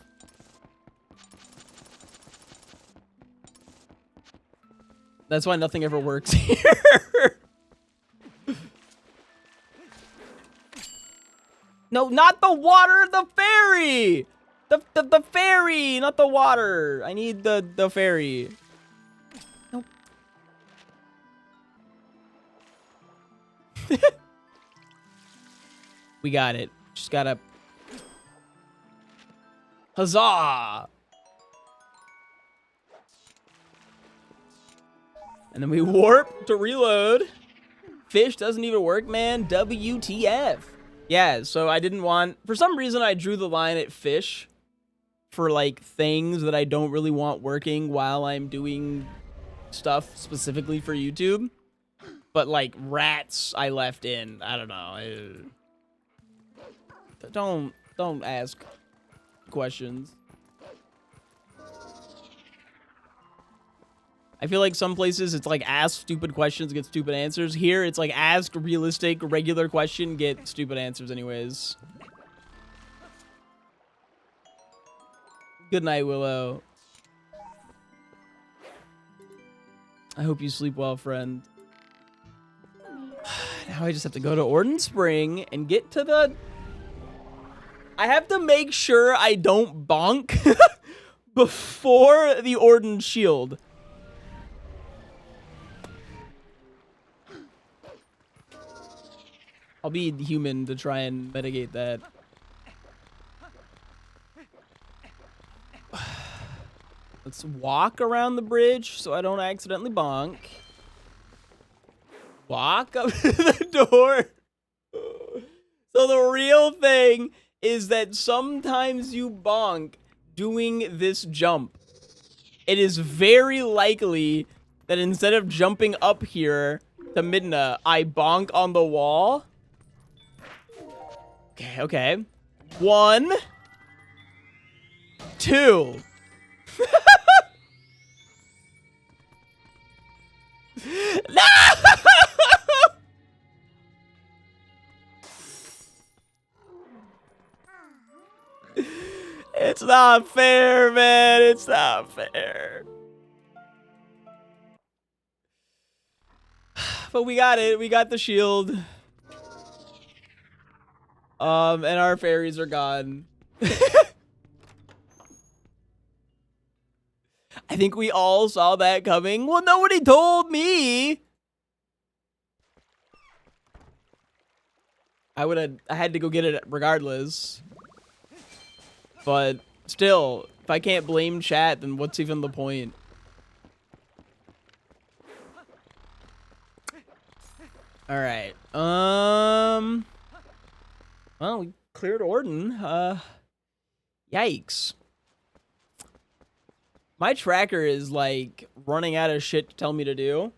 That's why nothing ever works here. No, not the water, the fairy! The fairy, not the water. I need the fairy. Nope. We got it. Just gotta... huzzah! And then we warp to reload. Fish doesn't even work, man. WTF. Yeah, so I didn't want... for some reason, I drew the line at fish for, like, things that I don't really want working while I'm doing stuff specifically for YouTube. But, like, rats I left in. I don't know. Don't ask questions. I feel like some places it's like ask stupid questions, get stupid answers. Here it's like ask realistic, regular question, get stupid answers anyways. Good night, Willow. I hope you sleep well, friend. Now I just have to go to Orden Spring and get to the... I have to make sure I don't bonk before the Orden Shield. I'll be human to try and mitigate that. Let's walk around the bridge so I don't accidentally bonk. Walk up to the door. So the real thing is that sometimes you bonk doing this jump. It is very likely that instead of jumping up here to Midna, I bonk on the wall. Okay, okay. 1, 2. No! It's not fair, man. It's not fair. But we got it. We got the shield. And our fairies are gone. I think we all saw that coming. Well, nobody told me. I had to go get it regardless. But still, if I can't blame chat, then what's even the point? All right. Well, we cleared Orden. Yikes. My tracker is like running out of shit to tell me to do.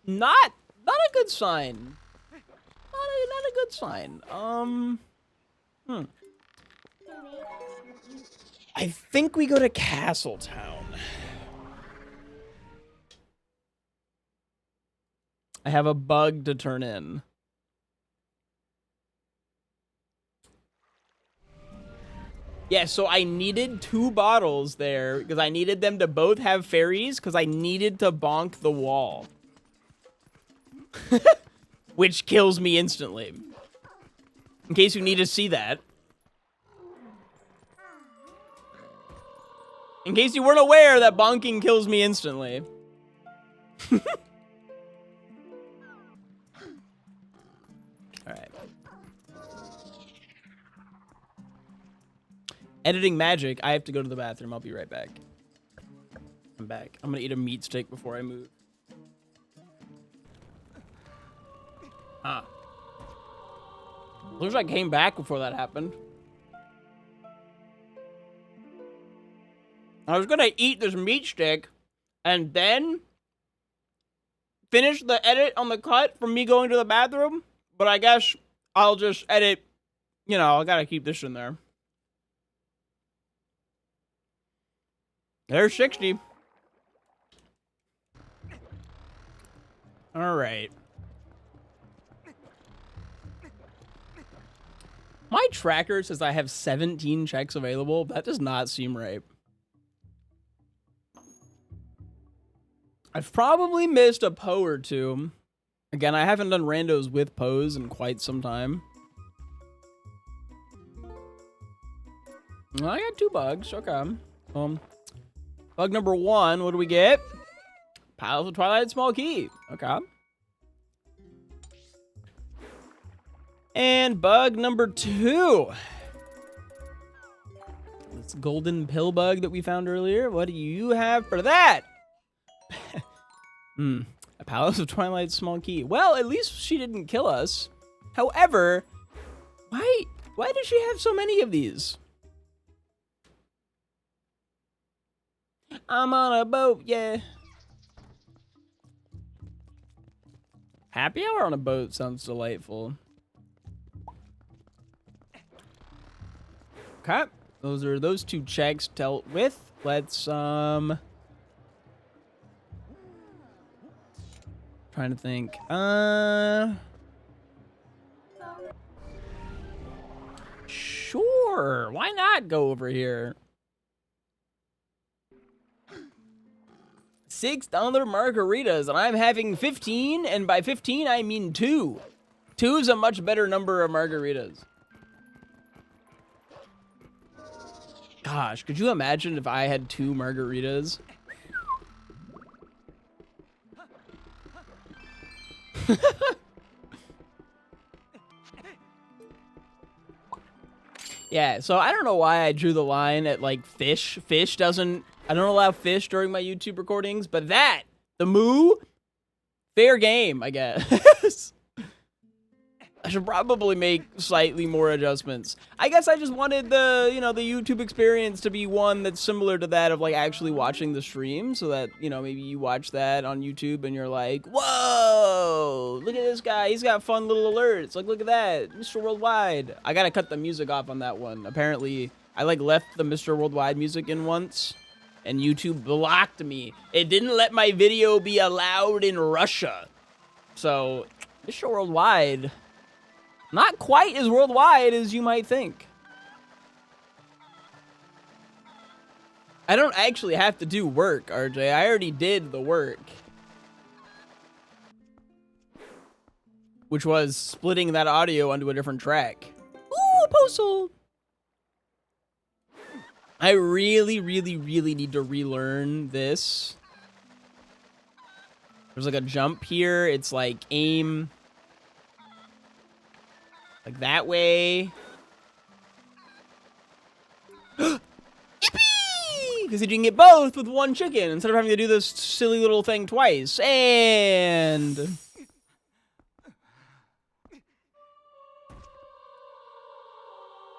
Not a good sign. Not a good sign. I think we go to Castletown. I have a bug to turn in. Yeah, so I needed 2 bottles there because I needed them to both have fairies because I needed to bonk the wall. Which kills me instantly. In case you need to see that. In case you weren't aware that bonking kills me instantly. Alright. Editing magic. I have to go to the bathroom. I'll be right back. I'm back. I'm gonna eat a meat stick before I move. Ah. Looks like I came back before that happened. I was gonna eat this meat stick and then finish the edit on the cut from me going to the bathroom, but I guess I'll just edit, you know, I gotta keep this in there. There's 60. All right. My tracker says I have 17 checks available. That does not seem right. I've probably missed a Poe or 2. Again, I haven't done randos with Poes in quite some time. I got 2 bugs. Okay. Bug number 1, what do we get? Pile of Twilight Small Key. Okay. And bug number 2. This golden pill bug that we found earlier. What do you have for that? A Palace of Twilight Small Key. Well, at least she didn't kill us. However, why does she have so many of these? I'm on a boat, yeah. Happy hour on a boat sounds delightful. Okay, those are those 2 checks dealt with. Let's trying to think. Sure, why not go over here? $6 margaritas, and I'm having 15, and by 15 I mean 2. 2 is a much better number of margaritas. Gosh, could you imagine if I had 2 margaritas? Yeah, so I don't know why I drew the line at, like, fish. Fish doesn't... I don't allow fish during my YouTube recordings, but that, the moo, fair game, I guess. I should probably make slightly more adjustments. I guess I just wanted the, you know, the YouTube experience to be one that's similar to that of, like, actually watching the stream, so that, you know, maybe you watch that on YouTube and you're like, whoa, look at this guy, he's got fun little alerts, like, look at that, Mr. Worldwide. I gotta cut the music off on that one. Apparently, I, like, left the Mr. Worldwide music in once, and YouTube blocked me. It didn't let my video be allowed in Russia. So, Mr. Worldwide... not quite as worldwide as you might think. I don't actually have to do work, RJ. I already did the work. Which was splitting that audio onto a different track. Ooh, a postal! I really, really, really need to relearn this. There's like a jump here. It's like aim... like that way. Yippee! Because you can get both with one chicken instead of having to do this silly little thing twice. And...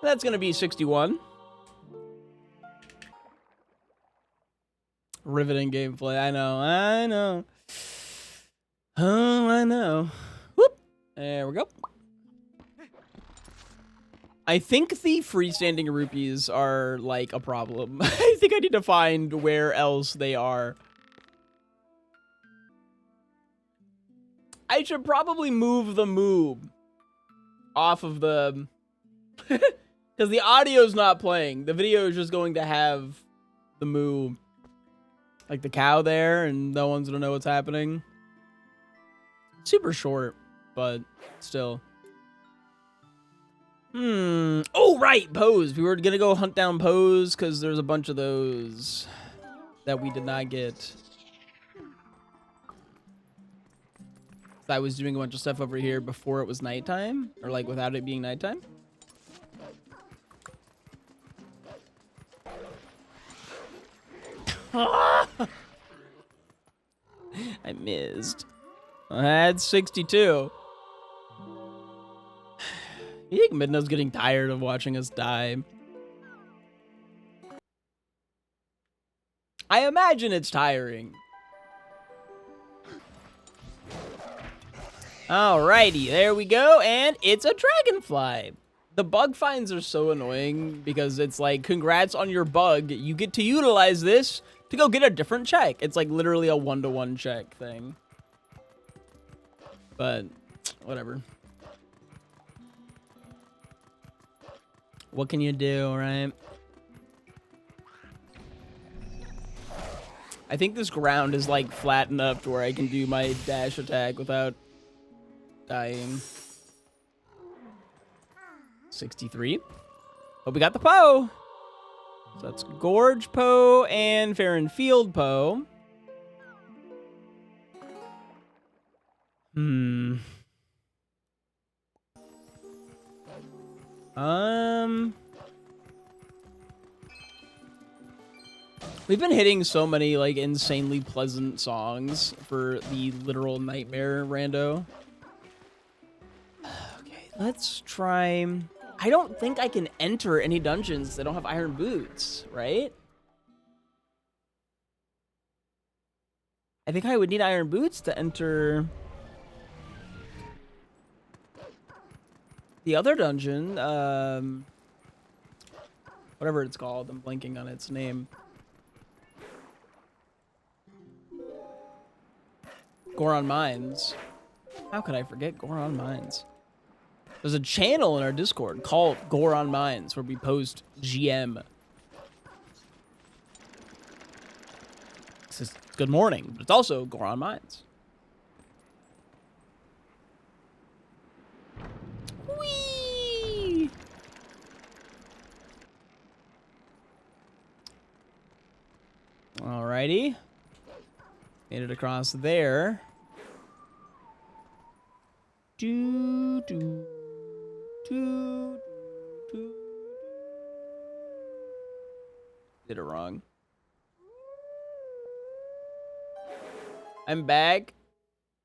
that's going to be 61. Riveting gameplay. I know. Oh, I know. Whoop. There we go. I think the freestanding rupees are, like, a problem. I think I need to find where else they are. I should probably move the moob off of the... because the audio's not playing. The video is just going to have the moo, like the cow there, and no one's gonna know what's happening. Super short, but still. Oh, right, Pose. We were gonna go hunt down Pose because there's a bunch of those that we did not get. I was doing a bunch of stuff over here before it was nighttime, or like without it being nighttime. I missed. I had 62. You think Midna's getting tired of watching us die? I imagine it's tiring. Alrighty, there we go, and it's a dragonfly. The bug finds are so annoying because it's like, congrats on your bug. You get to utilize this to go get a different check. It's like literally a one-to-one check thing. But, whatever. What can you do, right? I think this ground is like flat enough to where I can do my dash attack without dying. 63. Hope we got the Poe. So that's Gorge Poe and Fair and Field Poe. We've been hitting so many, like, insanely pleasant songs for the literal nightmare rando. Okay, let's try... I don't think I can enter any dungeons that don't have iron boots, right? I think I would need iron boots to enter... the other dungeon, whatever it's called, I'm blanking on its name. Goron Mines. How could I forget Goron Mines? There's a channel in our Discord called Goron Mines where we post GM. This is good morning, but it's also Goron Mines. Whee! Alrighty. Made it across there. Do, do, do, do, Did it wrong. I'm back.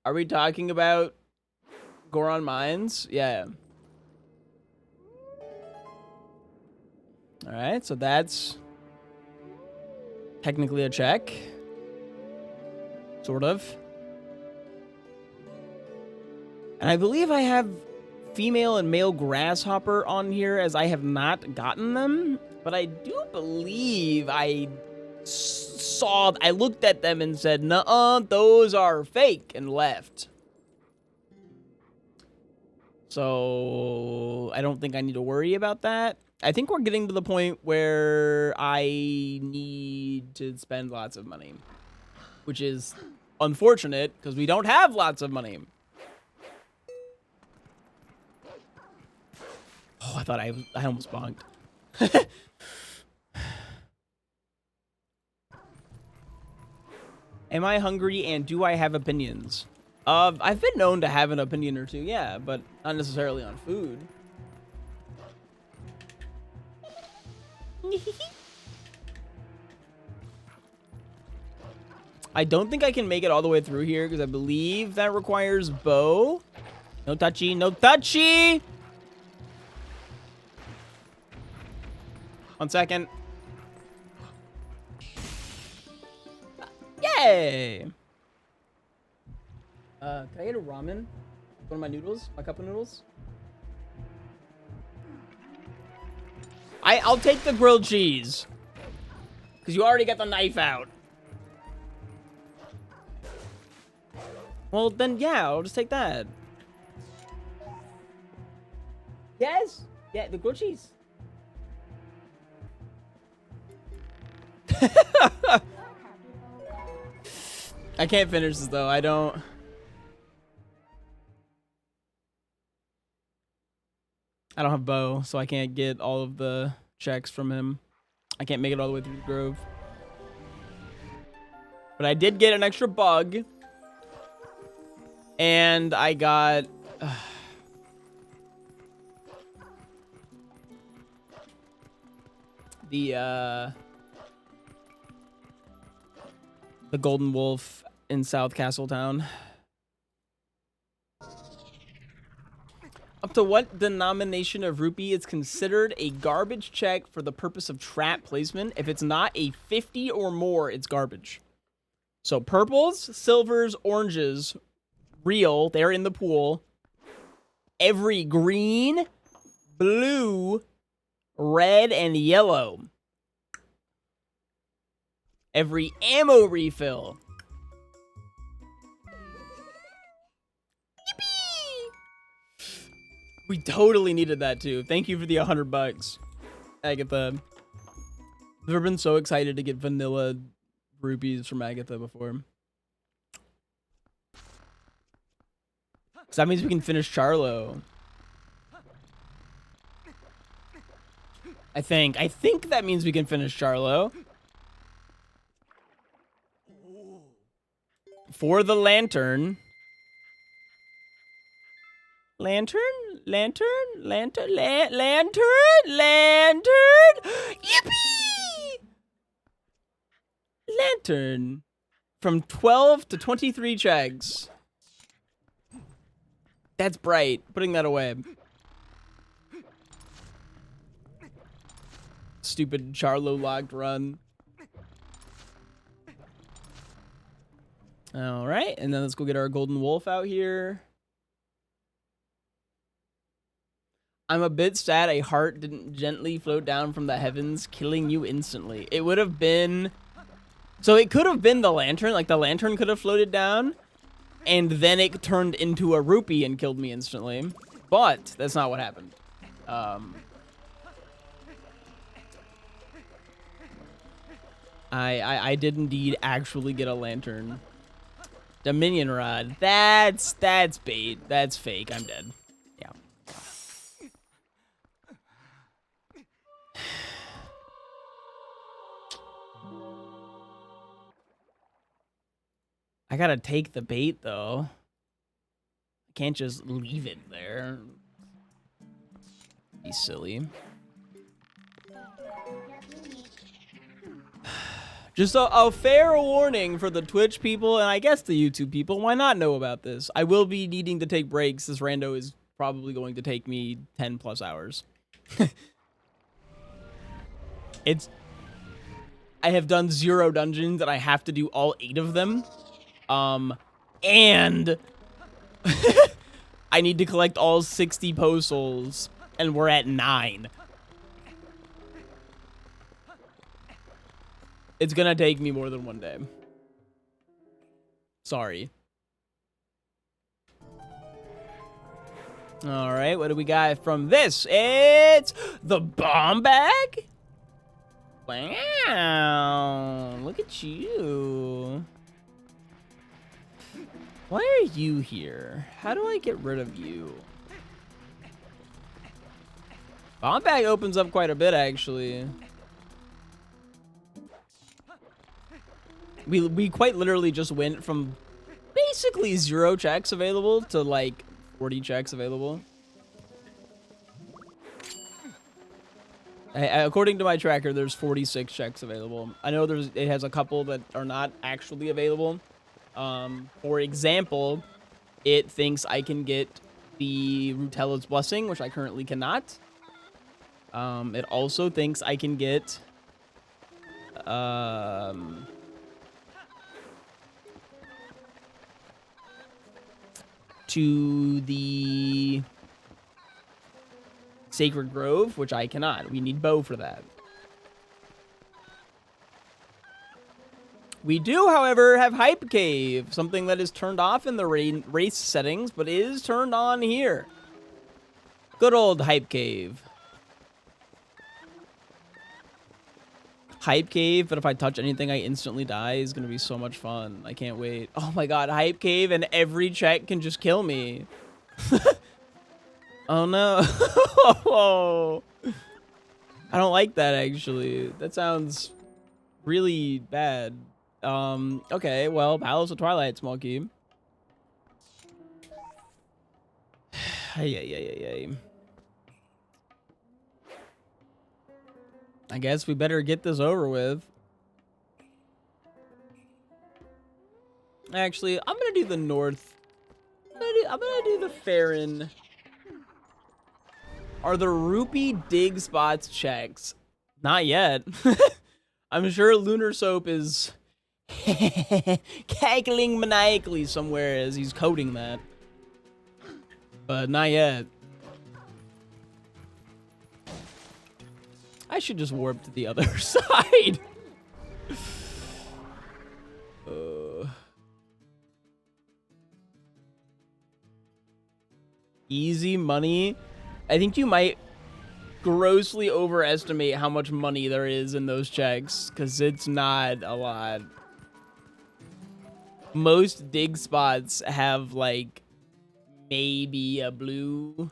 Are we talking about Goron Mines? Yeah. All right, so that's technically a check. Sort of. And I believe I have female and male grasshopper on here as I have not gotten them. But I do believe I looked at them and said, nuh-uh, those are fake, and left. So I don't think I need to worry about that. I think we're getting to the point where I need to spend lots of money, which is unfortunate because we don't have lots of money. Oh, I thought I almost bonked. Am I hungry and do I have opinions? I've been known to have an opinion or two, yeah, but not necessarily on food. I don't think I can make it all the way through here because I believe that requires bow. No touchy, no touchy! 1 second. Yay! Can I get a ramen? One of my noodles? My cup of noodles? I'll take the grilled cheese. Because you already got the knife out. Well, then, yeah, I'll just take that. Yes? Yeah, the grilled cheese. I can't finish this, though. I don't have bow, so I can't get all of the checks from him. I can't make it all the way through the grove. But I did get an extra bug. And I got... the golden wolf in South Castletown. Up to what denomination of rupee is considered a garbage check for the purpose of trap placement? If it's not a 50 or more, it's garbage. So purples, silvers, oranges, real, they're in the pool. Every green, blue, red, and yellow. Every ammo refill. We totally needed that too. Thank you for the $100. Agatha. I've never been so excited to get vanilla rupees from Agatha before. So that means we can finish Charlo. I think that means we can finish Charlo. For the lantern. Lantern? Lantern? Lantern? Lantern? Lantern? Yippee! Lantern. From 12 to 23 checks. That's bright. Putting that away. Stupid Charlo locked run. All right, and then let's go get our golden wolf out here. I'm a bit sad a heart didn't gently float down from the heavens, killing you instantly. It would have been... So it could have been the lantern. Like, the lantern could have floated down, and then it turned into a rupee and killed me instantly. But that's not what happened. I did indeed actually get a lantern. Dominion rod. That's bait. That's fake. I'm dead. Yeah. I gotta take the bait though. I can't just leave it there. Be silly. Just a fair warning for the Twitch people, and I guess the YouTube people. Why not know about this? I will be needing to take breaks. This rando is probably going to take me 10 plus hours. I have done 0 dungeons, and I have to do all 8 of them. And I need to collect all 60 postals, and we're at 9. It's gonna take me more than 1 day. Sorry. All right, what do we got from this? It's the bomb bag? Wow, look at you. Why are you here? How do I get rid of you? Bomb bag opens up quite a bit, actually. We quite literally just went from basically 0 checks available to like 40 checks available. According to my tracker, there's 46 checks available. I know it has a couple that are not actually available. For example, it thinks I can get the Rutella's Blessing, which I currently cannot. It also thinks I can get to the Sacred Grove, which I cannot. We need bow for that. We do, however, have Hype Cave, something that is turned off in the race settings, but is turned on here. Good old Hype Cave. Hype Cave, but if I touch anything, I instantly die is going to be so much fun. I can't wait. Oh my god, Hype Cave and every check can just kill me. Oh no. I don't like that, actually. That sounds really bad. Okay, well, Palace of Twilight, small key. Ay. I guess we better get this over with. Actually, I'm gonna do the north. I'm gonna do the Farron. Are the rupee dig spots checks? Not yet. I'm sure Lunar Soap is cackling maniacally somewhere as he's coding that. But not yet. I should just warp to the other side. Easy money. I think you might grossly overestimate how much money there is in those checks, because it's not a lot. Most dig spots have, like, maybe a blue.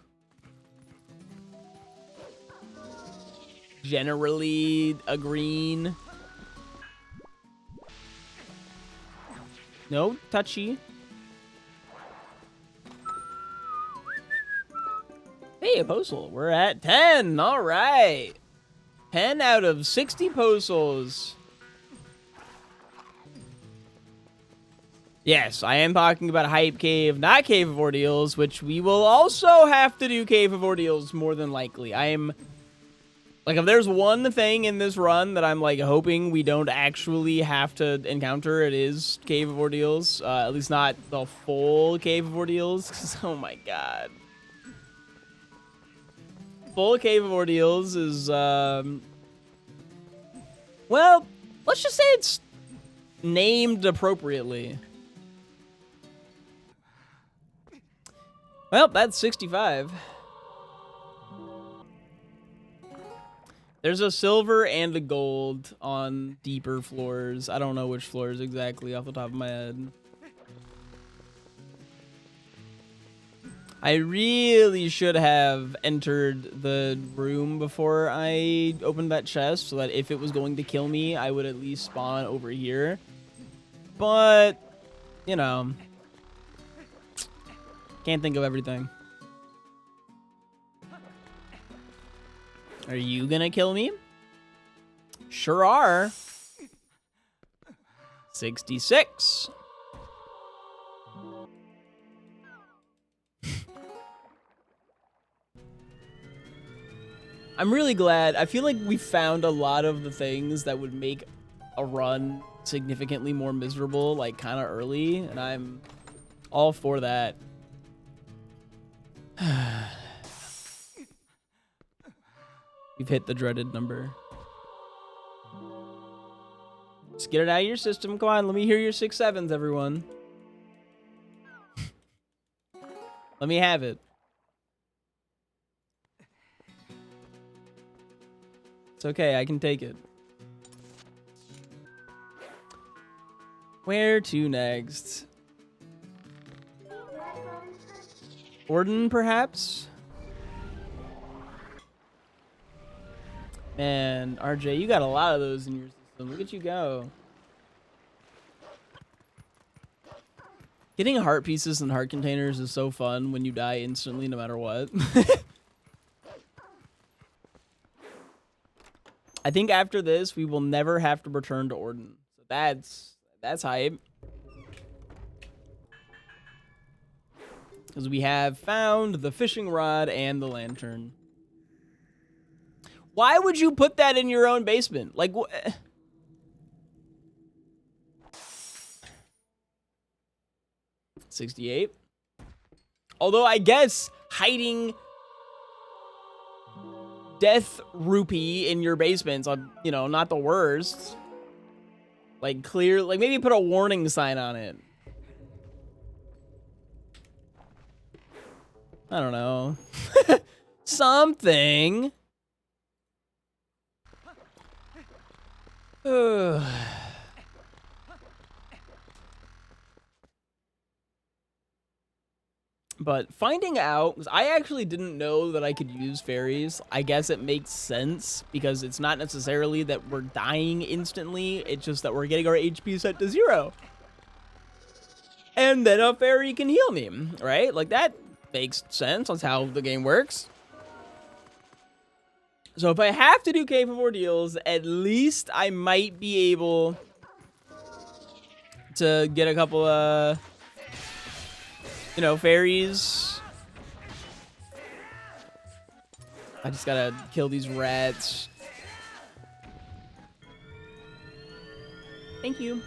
Generally a green. No, touchy. Hey, a postal. We're at 10. All right. 10 out of 60 postals. Yes, I am talking about Hype Cave, not Cave of Ordeals, which we will also have to do Cave of Ordeals more than likely. I am... Like, if there's one thing in this run that I'm, like, hoping we don't actually have to encounter, it is Cave of Ordeals. At least not the full Cave of Ordeals, 'cause, oh my god. Full Cave of Ordeals is, well, let's just say it's named appropriately. Well, that's 65. There's a silver and a gold on deeper floors. I don't know which floors exactly off the top of my head. I really should have entered the room before I opened that chest, so that if it was going to kill me, I would at least spawn over here. But, you know, can't think of everything. Are you gonna kill me? Sure are. 66. I'm really glad. I feel like we found a lot of the things that would make a run significantly more miserable, like kind of early, and I'm all for that. We've hit the dreaded number. Just get it out of your system. Come on, let me hear your 6 7s, everyone. Let me have it. It's okay, I can take it. Where to next? Orden, perhaps? Man, RJ, you got a lot of those in your system. Look at you go. Getting heart pieces and heart containers is so fun when you die instantly no matter what. I think after this, we will never have to return to Orden. So that's hype. Because we have found the fishing rod and the lantern. Why would you put that in your own basement? Like, 68. Although I guess hiding death rupee in your basement's, you know, not the worst. Like clear, like maybe put a warning sign on it. I don't know. Something. But finding out, because I actually didn't know that I could use fairies. I guess it makes sense because it's not necessarily that we're dying instantly. It's just that we're getting our HP set to 0. And then a fairy can heal me, right? Like that makes sense. That's how the game works. So if I have to do Cave of Ordeals, at least I might be able to get a couple of, you know, fairies. I just gotta kill these rats. Thank you.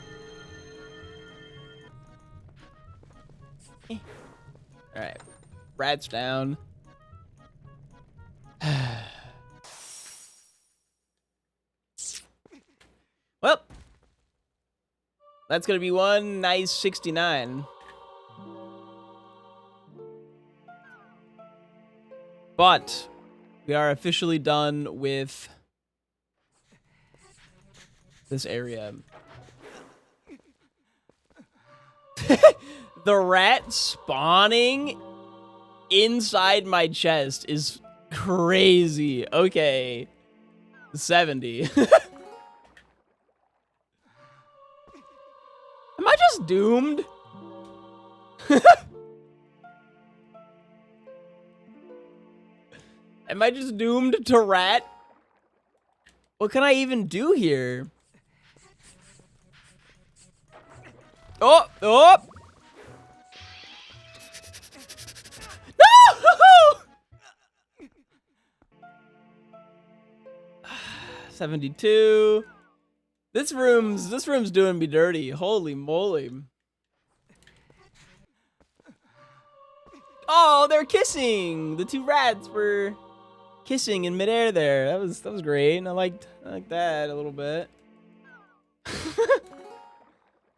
Alright. Rats down. Well, that's gonna be one nice 69. But we are officially done with this area. The rat spawning inside my chest is crazy. Okay. 70. Am I just doomed? Am I just doomed to rat? What can I even do here? Oh! Oh! No! 72. This room's doing me dirty. Holy moly. Oh, they're kissing. The two rats were kissing in midair there. That was great. And I liked that a little bit.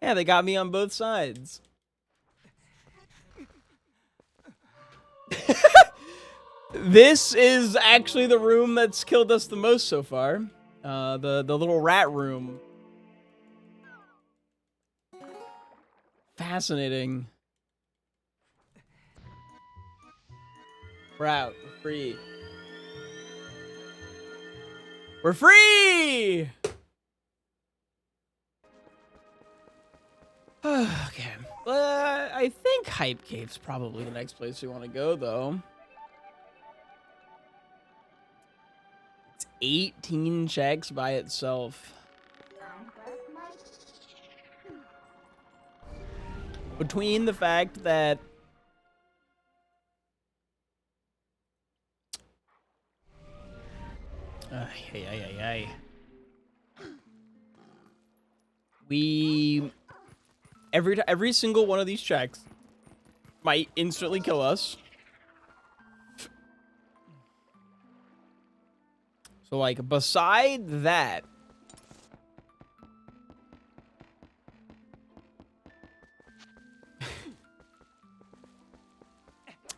Yeah, they got me on both sides. This is actually the room that's killed us the most so far. The little rat room. Fascinating. We're out. We're free. We're free! Okay. I think Hype Cave's probably the next place we want to go, though. It's 18 checks by itself. between the fact that we every single one of these checks might instantly kill us. So, like, beside that,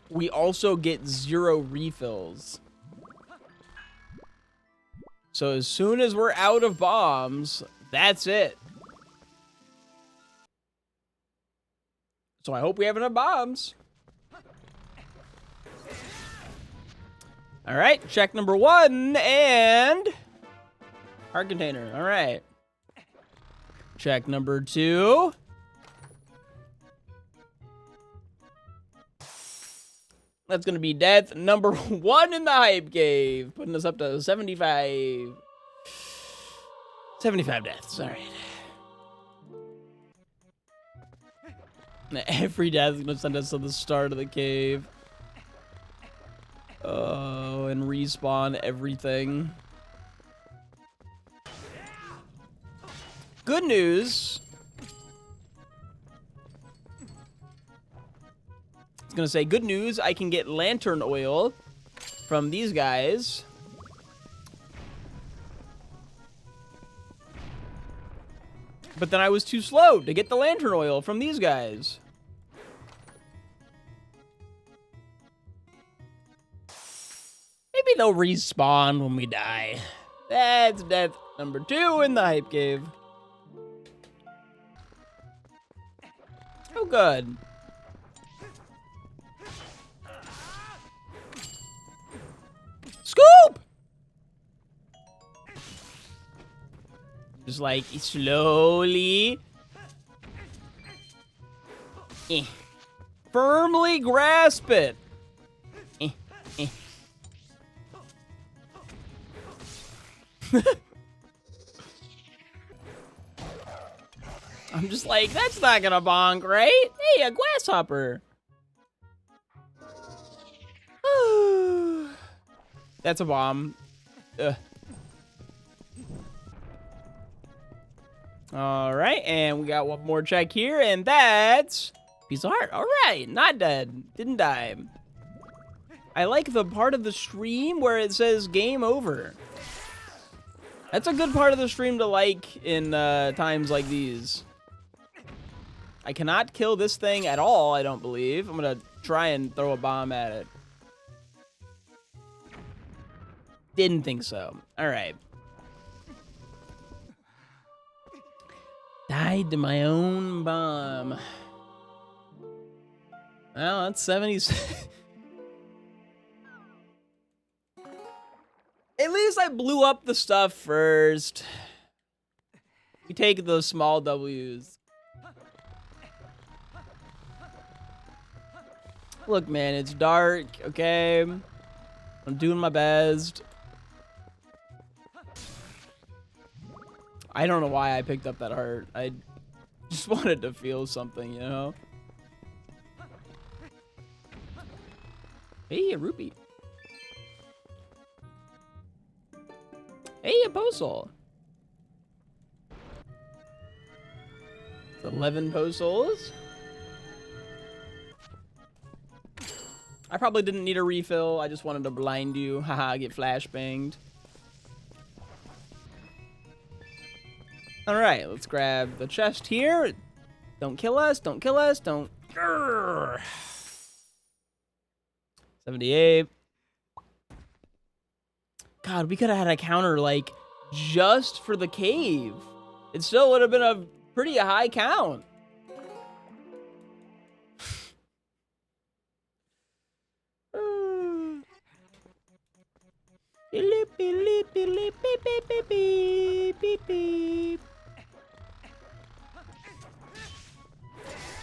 we also get 0 refills. So as soon as we're out of bombs, that's it. So I hope we have enough bombs. All right, check number 1 and heart container. All right. Check number 2. That's going to be death number 1 in the hype cave, putting us up to 75. 75 deaths. All right. Now, every death is going to send us to the start of the cave. Oh, and respawn everything. Good news. It's going to say, good news, I can get lantern oil from these guys. But then I was too slow to get the lantern oil from these guys. Maybe they'll respawn when we die. That's death number 2 in the hype cave. Oh, good. Scoop! Just like slowly. Firmly grasp it. I'm just like, that's not gonna bonk, right? Hey, a grasshopper. That's a bomb. Ugh. All right, and we got one more check here, and that's piece of heart. All right, not dead. Didn't die. I like the part of the stream where it says game over. That's a good part of the stream to like in times like these. I cannot kill this thing at all, I don't believe. I'm going to try and throw a bomb at it. Didn't think so. All right. Died to my own bomb. Well, that's 76. At least I blew up the stuff first. We take those small W's. Look, man, it's dark, okay? I'm doing my best. I don't know why I picked up that heart. I just wanted to feel something, you know? Hey, a rupee. Hey, a postal. 11 postals. I probably didn't need a refill. I just wanted to blind you. Haha, get flashbanged. All right, let's grab the chest here. Don't kill us. Don't kill us. Don't. Grrr. 78. God, we could have had a counter, like, just for the cave. It still would have been a pretty high count.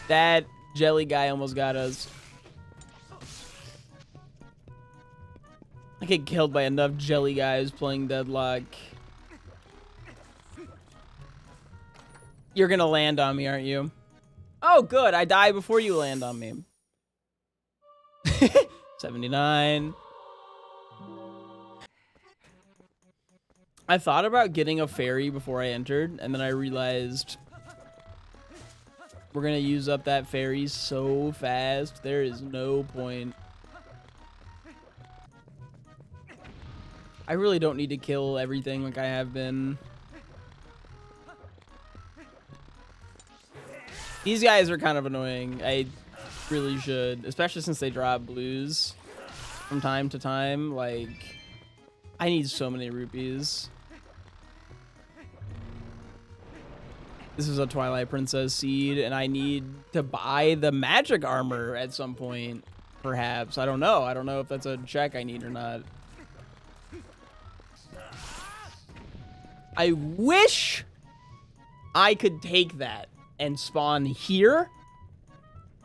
That jelly guy almost got us. I get killed by enough jelly guys playing Deadlock. You're gonna land on me, aren't you? Oh, good. I die before you land on me. 79. I thought about getting a fairy before I entered, and then I realized we're going to use up that fairy so fast. There is no point. I really don't need to kill everything like I have been. These guys are kind of annoying. I really should, especially since they drop blues from time to time. Like, I need so many rupees. This is a Twilight Princess seed, and I need to buy the magic armor at some point, perhaps. I don't know. I don't know if that's a check I need or not. I wish I could take that and spawn here,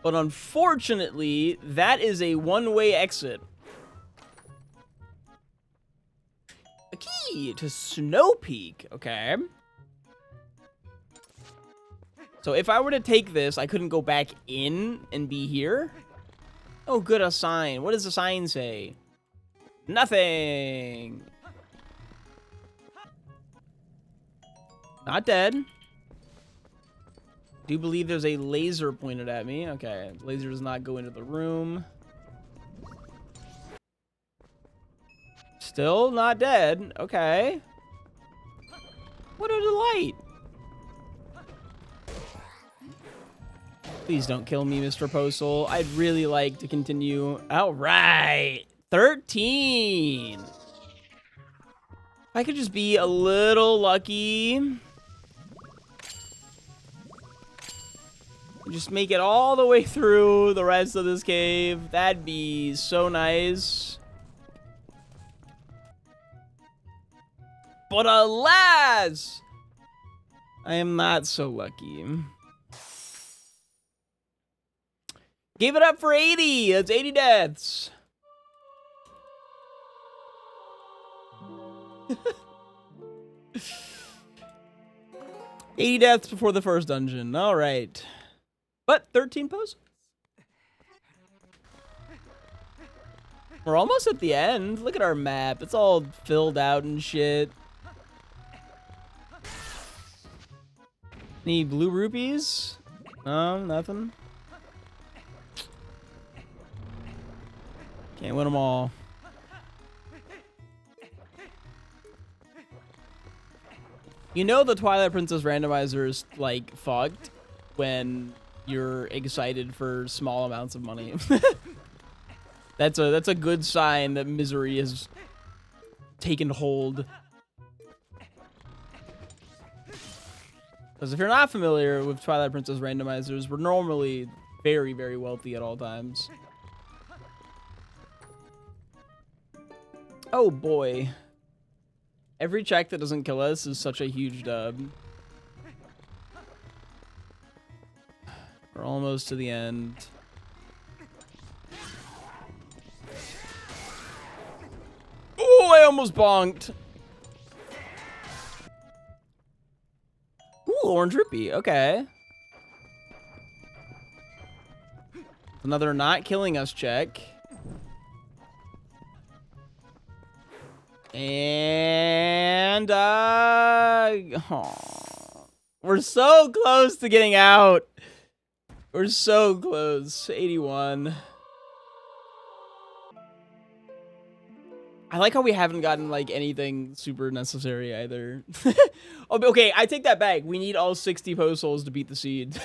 but unfortunately, that is a one-way exit. A key to Snow Peak. Okay. So if I were to take this, I couldn't go back in and be here. Oh, good, a sign. What does the sign say? Nothing. Not dead. Do believe there's a laser pointed at me. Okay, laser does not go into the room. Still not dead. Okay. What a delight. Please don't kill me, Mr. Postal. I'd really like to continue. All right. 13. If I could just be a little lucky. Just make it all the way through the rest of this cave. That'd be so nice. But alas, I am not so lucky. Gave it up for 80. That's 80 deaths. $80 deaths before the first dungeon. All right. But 13 posts. We're almost at the end. Look at our map. It's all filled out and shit. Any blue rupees? No, nothing. Can't win them all. You know the Twilight Princess randomizer is, like, fucked when you're excited for small amounts of money. That's a good sign that misery has taken hold. Because if you're not familiar with Twilight Princess randomizers, we're normally very, very wealthy at all times. Oh boy. Every check that doesn't kill us is such a huge dub. We're almost to the end. Oh, I almost bonked. Ooh, orange rupee. Okay. Another not killing us check. And, oh, we're so close to getting out. We're so close. 81. I like how we haven't gotten, like, anything super necessary either. Okay, I take that back. We need all 60 post souls to beat the seed.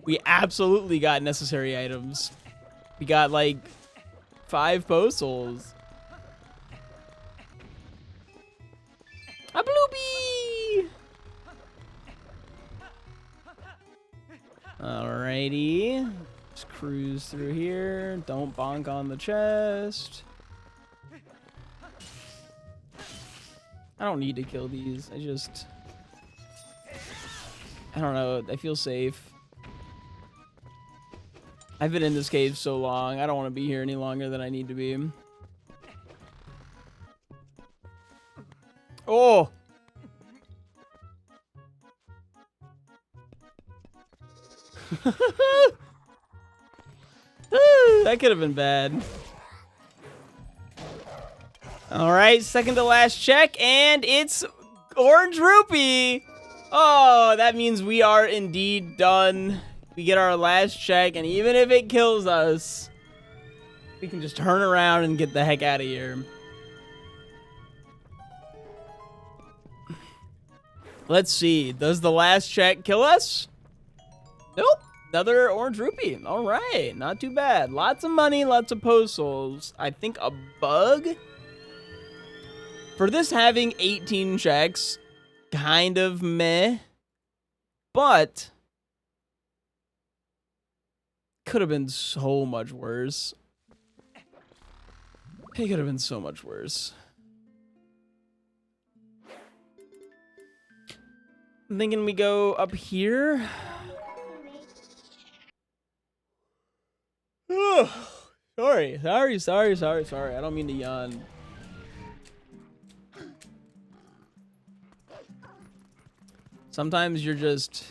We absolutely got necessary items. We got, like, 5 post souls. A bloopy! Alrighty. Just cruise through here. Don't bonk on the chest. I don't need to kill these. I don't know. I feel safe. I've been in this cave so long. I don't want to be here any longer than I need to be. Oh! That could have been bad. All right, second to last check, and it's orange rupee. Oh, that means we are indeed done. We get our last check, and even if it kills us, we can just turn around and get the heck out of here. Let's see. Does the last check kill us? Nope. Another orange rupee. All right. Not too bad. Lots of money, lots of post souls. I think a bug? For this having 18 checks, kind of meh. But could have been so much worse. It could have been so much worse. I'm thinking we go up here. Sorry. I don't mean to yawn. Sometimes you're just...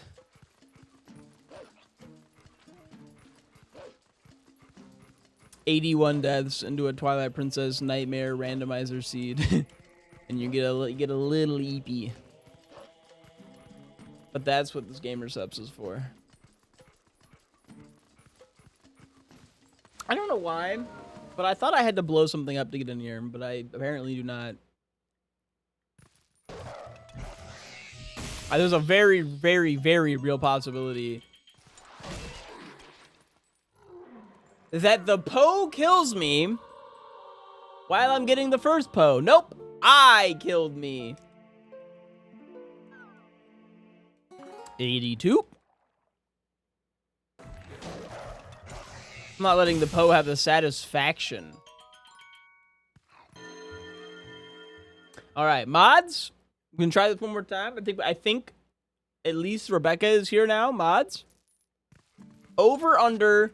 ...81 deaths into a Twilight Princess Nightmare Randomizer seed. And you get a little eepy. But that's what this Gamer Subs is for. I don't know why, but I thought I had to blow something up to get in here, but I apparently do not. There's a very, very, very real possibility that the Poe kills me while I'm getting the first Poe. Nope, I killed me. 82. I'm not letting the Poe have the satisfaction. All right, mods. We can try this one more time. I think at least Rebecca is here now. Mods. Over, under,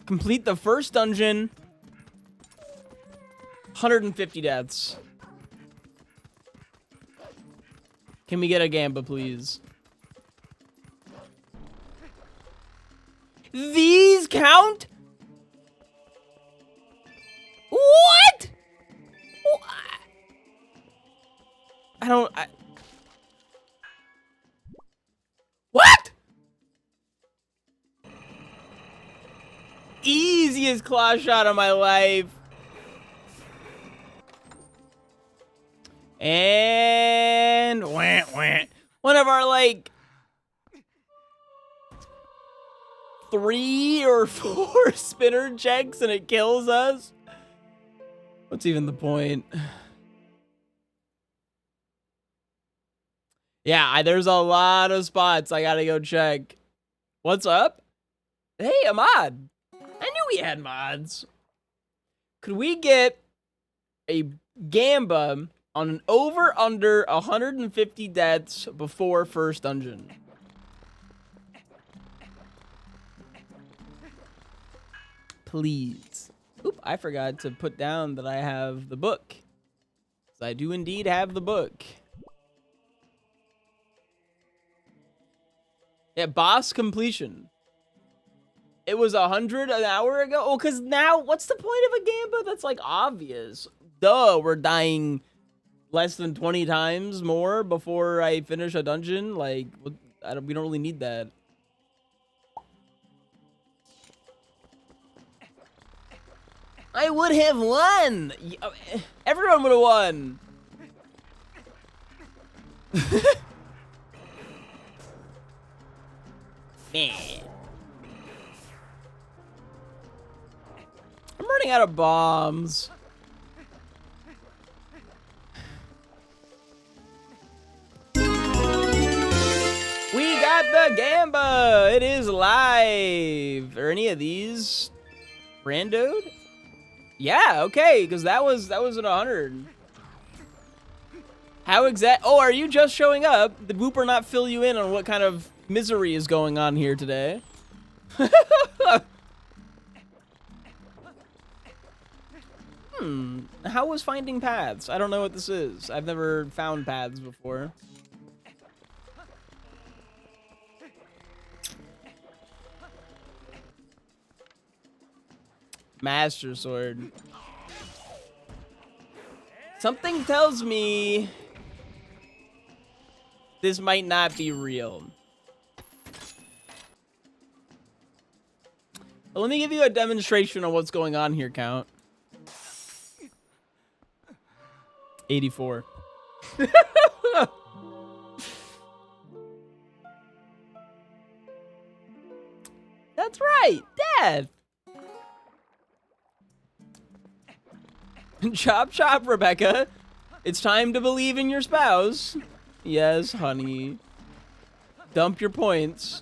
complete the first dungeon. 150 deaths. Can we get a Gamba, please? These count? What? What? Easiest claw shot of my life. And wah, wah. One of our, like, 3 or 4 spinner checks and it kills us. What's even the point? Yeah, there's a lot of spots I gotta go check. What's up? Hey, a mod. I knew we had mods. Could we get a Gamba on an over under 150 deaths before first dungeon? Please. Oop, I forgot to put down that I have the book. I do indeed have the book. Yeah, boss completion. It was 100 an hour ago. Oh, because now, what's the point of a Gamba? That's like obvious. Duh, we're dying less than 20 times more before I finish a dungeon. Like, we don't really need that. I would have won. Everyone would have won. Man. I'm running out of bombs. We got the Gamba. It is live. Are any of these randoed? Yeah, okay, because that was an 100. How exact? Oh, are you just showing up? Did Whooper not fill you in on what kind of misery is going on here today? How was finding paths? I don't know what this is. I've never found paths before. Master Sword. Something tells me this might not be real. But let me give you a demonstration on what's going on here, Count. 84. That's right, Death. Chop chop, Rebecca. It's time to believe in your spouse. Yes, honey. Dump your points.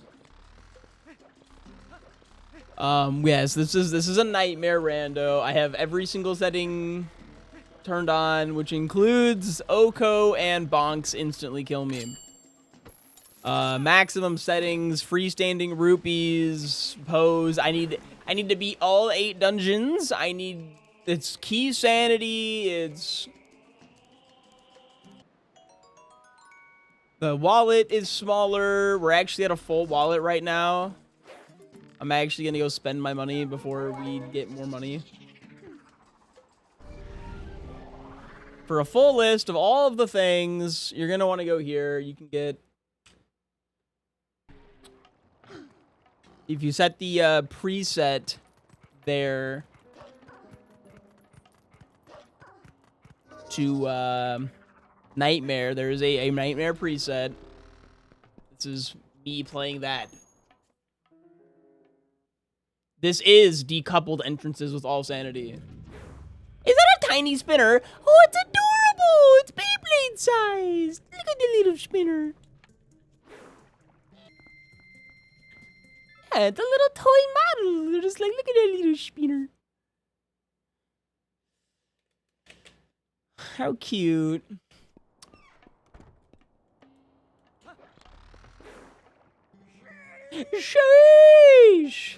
Yes, this is a nightmare rando. I have every single setting turned on, which includes Oko and Bonks instantly kill me. Maximum settings, freestanding rupees, pose. I need to beat all 8 dungeons. It's key sanity, it's... The wallet is smaller. We're actually at a full wallet right now. I'm actually gonna go spend my money before we get more money. For a full list of all of the things, you're gonna want to go here. You can get... If you set the preset there to Nightmare, there is a Nightmare preset. This is me playing that. This is decoupled entrances with all sanity. Is that a tiny spinner? Oh, it's adorable! It's Beyblade sized! Look at the little spinner. Yeah, it's a little toy model. They're just like, look at that little spinner. How cute. Sheesh!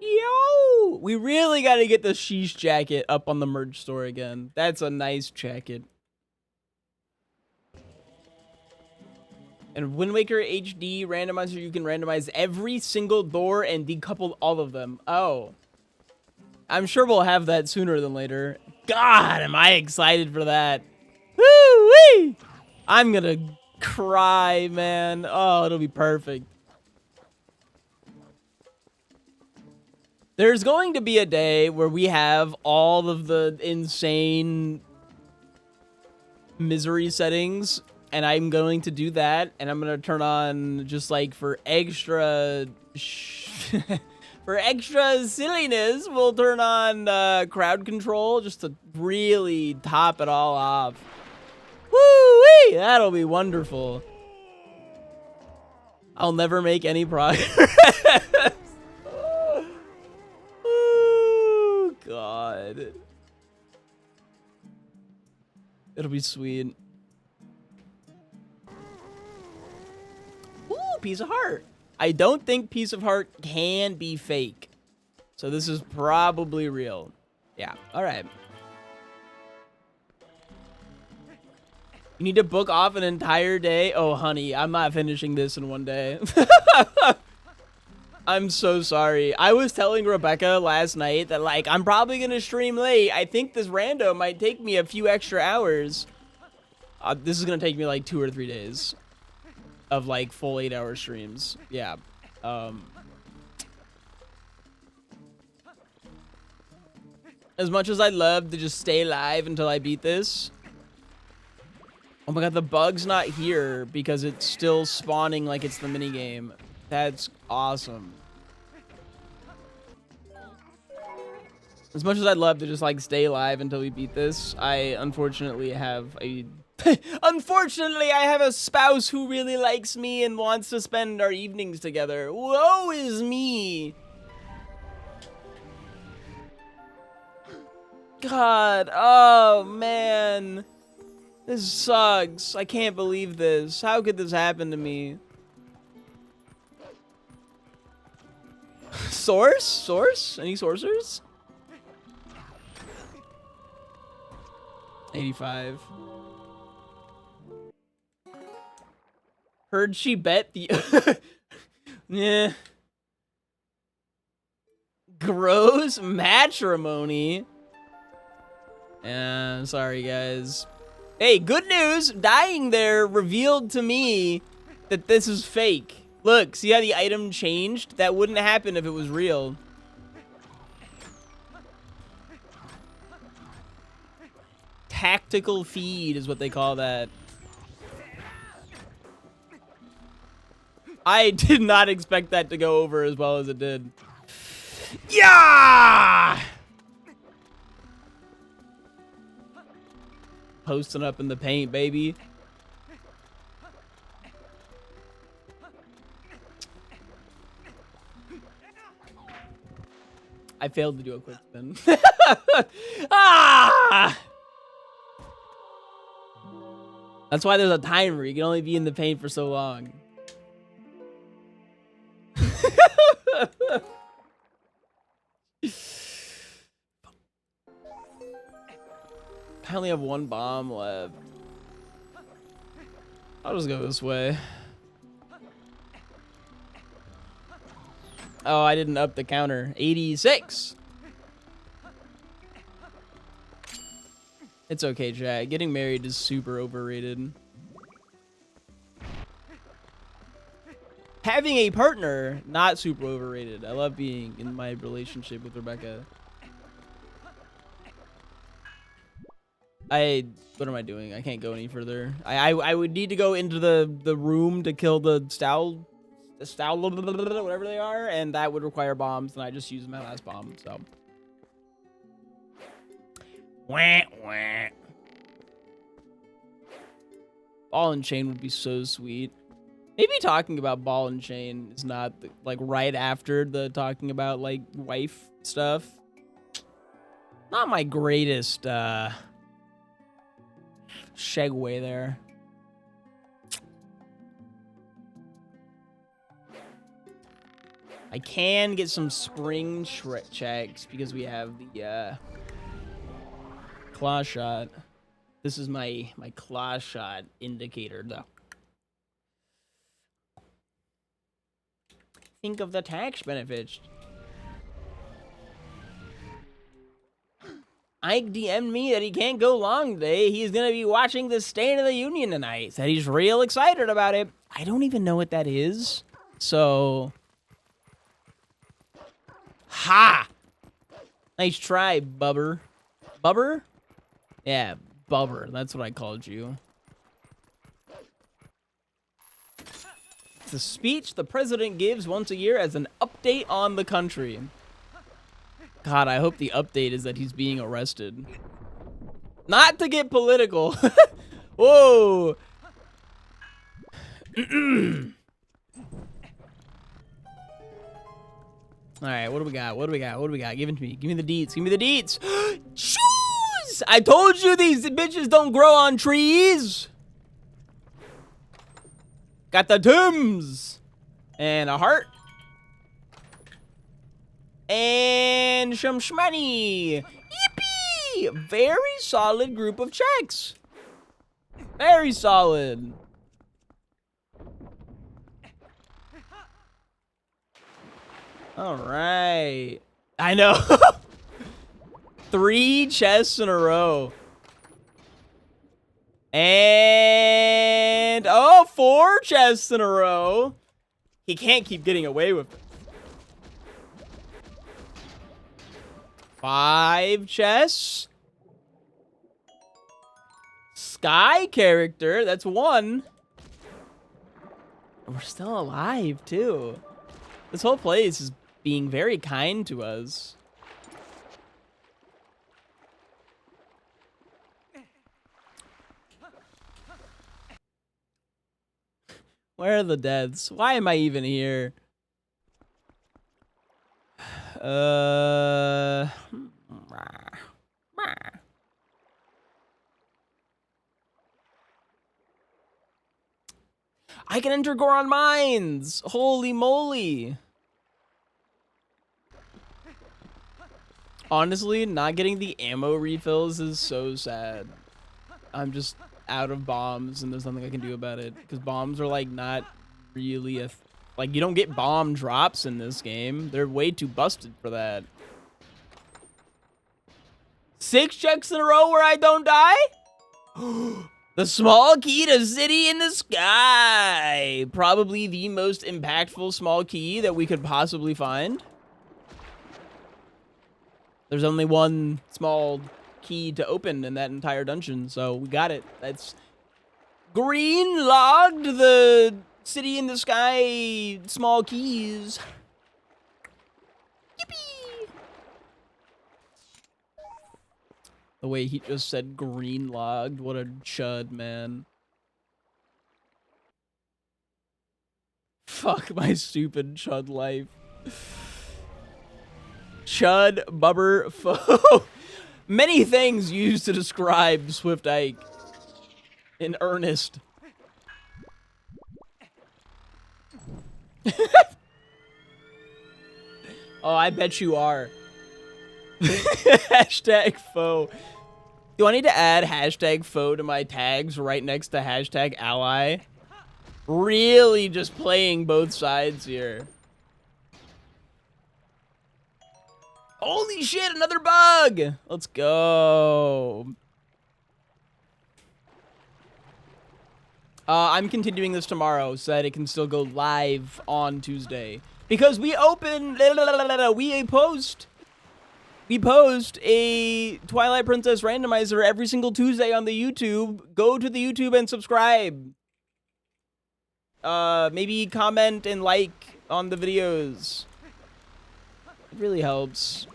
Yo! We really gotta get the sheesh jacket up on the merch store again. That's a nice jacket. And Wind Waker HD randomizer, you can randomize every single door and decouple all of them. Oh. I'm sure we'll have that sooner than later. God, am I excited for that. Woo-wee! I'm gonna cry, man. Oh, it'll be perfect. There's going to be a day where we have all of the insane misery settings, and I'm going to do that, and I'm going to turn on just like for extra for extra silliness, we'll turn on crowd control just to really top it all off. Woo-wee! That'll be wonderful. I'll never make any progress. God. It'll be sweet. Ooh, piece of heart. I don't think piece of heart can be fake. So this is probably real. Yeah, all right. You need to book off an entire day? Oh, honey, I'm not finishing this in one day. I'm so sorry. I was telling Rebecca last night that, like, I'm probably going to stream late. I think this rando might take me a few extra hours. This is going to take me, like, 2 or 3 days of, like, full 8-hour streams. Yeah. As much as I'd love to just stay live until I beat this. Oh my god, the bug's not here because it's still spawning like it's the minigame. That's awesome. As much as I'd love to just like stay alive until we beat this, I unfortunately have a unfortunately I have a spouse who really likes me and wants to spend our evenings together. Woe is me. God, oh man. This sucks. I can't believe this. How could this happen to me? Source? Source? Any sorcerers? 85. Heard she bet the... Yeah. Gross matrimony. Yeah, sorry guys. Hey, good news. Dying there revealed to me that this is fake. Look, see how the item changed? That wouldn't happen if it was real. Tactical feed is what they call that. I did not expect that to go over as well as it did. Yeah! Posting up in the paint, baby. I failed to do a quick spin. Ah! That's why there's a timer. You can only be in the paint for so long. I only have one bomb left. I'll just go this way. Oh, I didn't up the counter. 86. It's okay, chat. Getting married is super overrated. Having a partner, not super overrated. I love being in my relationship with Rebecca. What am I doing? I can't go any further. I would need to go into the room to kill the Stowl, whatever they are, and that would require bombs, and I just used my last bomb, so. Wah, wah. Ball and chain would be so sweet. Maybe talking about ball and chain is not like right after the talking about like wife stuff. Not my greatest segue there. I can get some spring checks because we have the claw shot. This is my claw shot indicator though. Think of the tax benefits. Ike DM'd me that he can't go long today. He's going to be watching the State of the Union tonight. Said he's real excited about it. I don't even know what that is. So. Ha! Nice try, Bubber. Bubber? Yeah, Bubber. That's what I called you. It's a speech the president gives once a year as an update on the country. God, I hope the update is that he's being arrested. Not to get political. Whoa. All right, what do we got? What do we got? What do we got? Give it to me. Give me the deets. Give me the deets. Shoes! I told you these bitches don't grow on trees. Got the Tims. And a heart. And some shmoney. Yippee! Very solid group of checks. Very solid. All right. I know. 3 chests in a row. And, oh, 4 chests in a row. He can't keep getting away with it. 5 chests. Sky character. That's 1. And we're still alive, too. This whole place is being very kind to us. Where are the deaths? Why am I even here? I can enter Goron Mines! Holy moly! Honestly, not getting the ammo refills is so sad. I'm just out of bombs and there's nothing I can do about it. Because bombs are like not really like you don't get bomb drops in this game. They're way too busted for that. 6 checks in a row where I don't die? The small key to City in the Sky. Probably the most impactful small key that we could possibly find. There's only one small key to open in that entire dungeon, so we got it. That's green logged the City in the Sky small keys. Yippee! The way he just said green logged, what a chud, man. Fuck my stupid chud life. Chud, bubber, foe. Many things used to describe SwiftIke in earnest. Oh, I bet you are. Hashtag foe. Do I need to add hashtag foe to my tags right next to hashtag ally? Really just playing both sides here. Holy shit, another bug! Let's go. I'm continuing this tomorrow so that it can still go live on Tuesday. Because we open, we post a Twilight Princess randomizer every single Tuesday on the YouTube. Go to the YouTube and subscribe. Maybe comment and like on the videos. It really helps.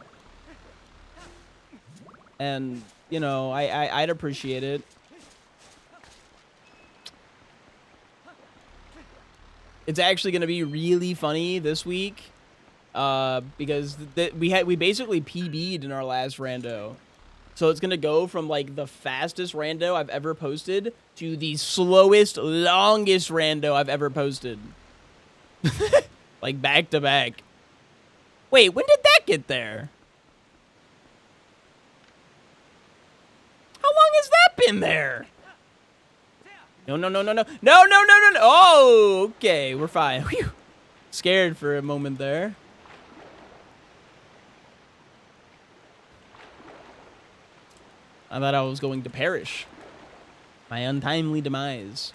And, you know, I'd appreciate it. It's actually going to be really funny this week. Because we basically PB'd in our last rando. So it's going to go from like the fastest rando I've ever posted to the slowest, longest rando I've ever posted. Like back to back. Wait, when did that get there? How long has that been there? No. Oh, okay, we're fine. Whew. Scared for a moment there. I thought I was going to perish. My untimely demise.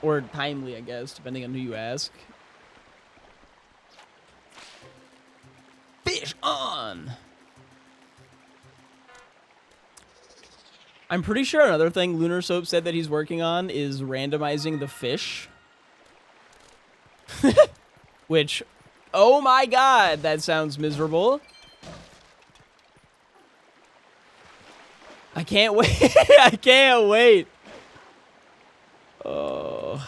Or timely, I guess, depending on who you ask. Fish on! I'm pretty sure another thing Lunar Soap said that he's working on is randomizing the fish. Which, oh my god, that sounds miserable. I can't wait. I can't wait. Oh.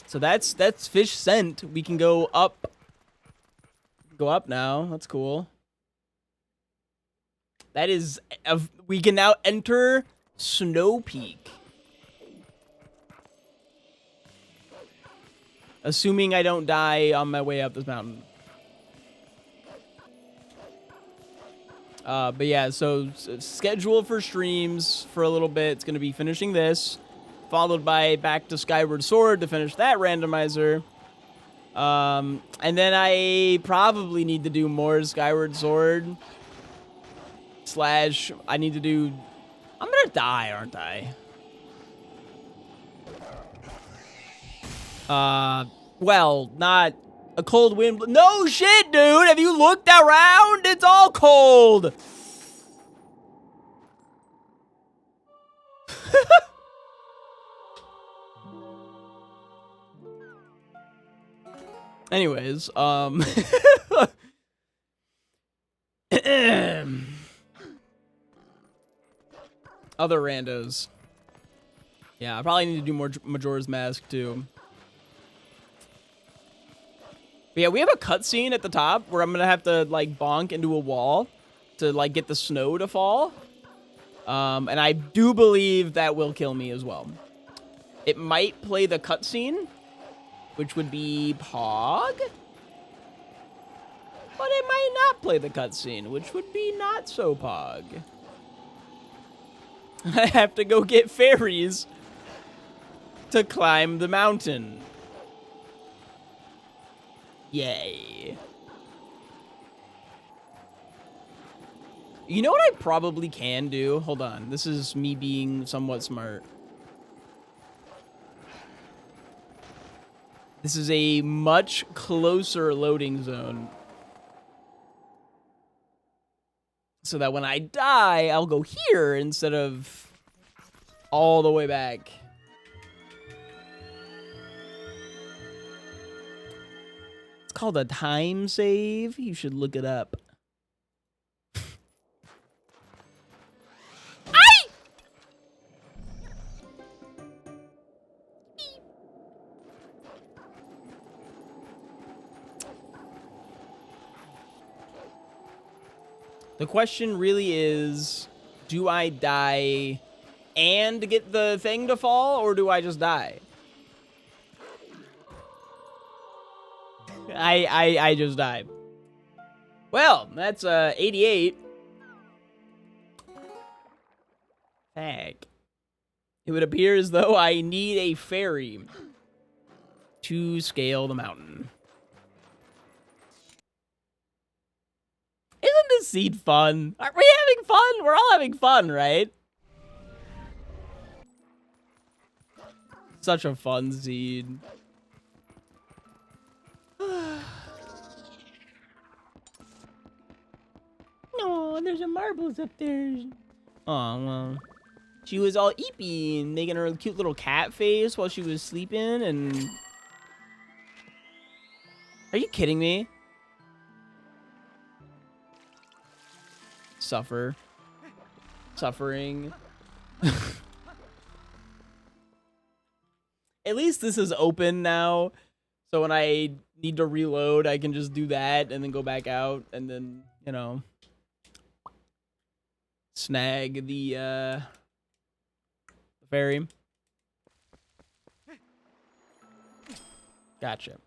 So that's fish scent. We can go up. Go up now. That's cool. That is, we can now enter Snow Peak. Assuming I don't die on my way up this mountain. But yeah, so schedule for streams for a little bit. It's going to be finishing this, followed by back to Skyward Sword to finish that randomizer. And then I probably need to do more Skyward Sword. / I need to do... I'm going to die, aren't I? Well, not... A cold wind... No shit, dude! Have you looked around? It's all cold! Anyways, other randos. Yeah, I probably need to do more Majora's Mask, too. But yeah, we have a cutscene at the top where I'm gonna have to, like, bonk into a wall to, like, get the snow to fall. And I do believe that will kill me as well. It might play the cutscene, which would be Pog. But it might not play the cutscene, which would be not so Pog. I have to go get fairies to climb the mountain. Yay. You know what I probably can do? Hold on. This is me being somewhat smart. This is a much closer loading zone. So that when I die, I'll go here instead of all the way back. It's called a time save. You should look it up. The question really is, do I die and get the thing to fall, or do I just die? I just died. Well, that's 88. Heck. It would appear as though I need a ferry to scale the mountain. Isn't this seed fun? Aren't we having fun? We're all having fun, right? Such a fun seed. No, there's a marbles up there. Oh, well. She was all eepy and making her cute little cat face while she was sleeping and... Are you kidding me? Suffering. At least this is open now. So when I need to reload, I can just do that and then go back out and then, you know, snag the ferry. Gotcha.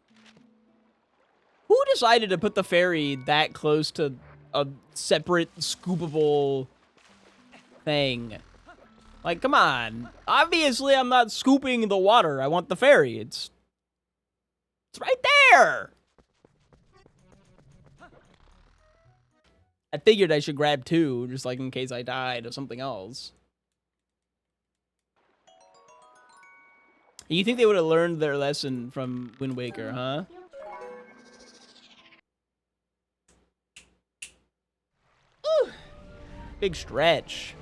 Who decided to put the ferry that close to a separate scoopable thing? Like, come on. Obviously, I'm not scooping the water. I want the ferry. It's right there. I figured I should grab two, just like in case I died of something else. You think they would have learned their lesson from Wind Waker, huh? Ooh. Big stretch.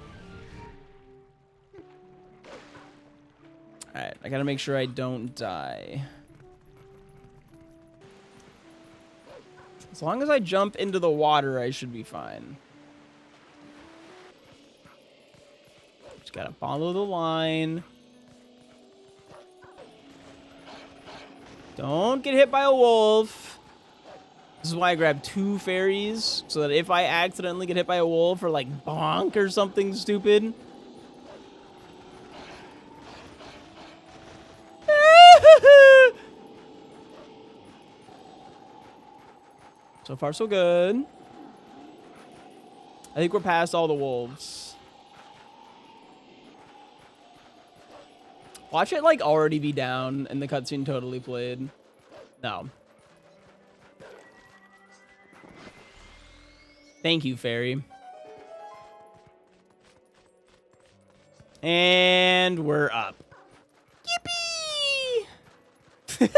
Alright, I gotta make sure I don't die. As long as I jump into the water, I should be fine. Just gotta follow the line. Don't get hit by a wolf. This is why I grabbed two fairies, so that if I accidentally get hit by a wolf or like bonk or something stupid. So far, so good. I think we're past all the wolves. Watch it, like, already be down and the cutscene totally played. No. Thank you, fairy. And we're up. Yippee!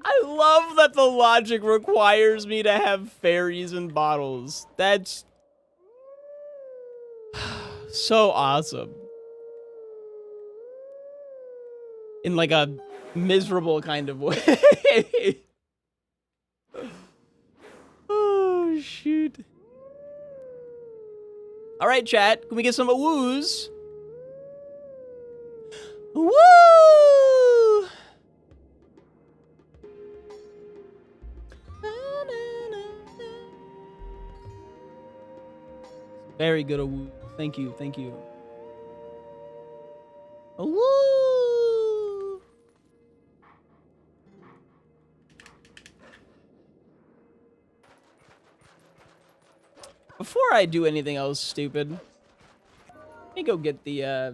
I love that the logic requires me to have fairies and bottles. That's so awesome. In like a miserable kind of way. Oh, shoot. All right, chat. Can we get some woos? Woo! Very good. Thank you. Thank you. Woo! Before I do anything else stupid, let me go get the,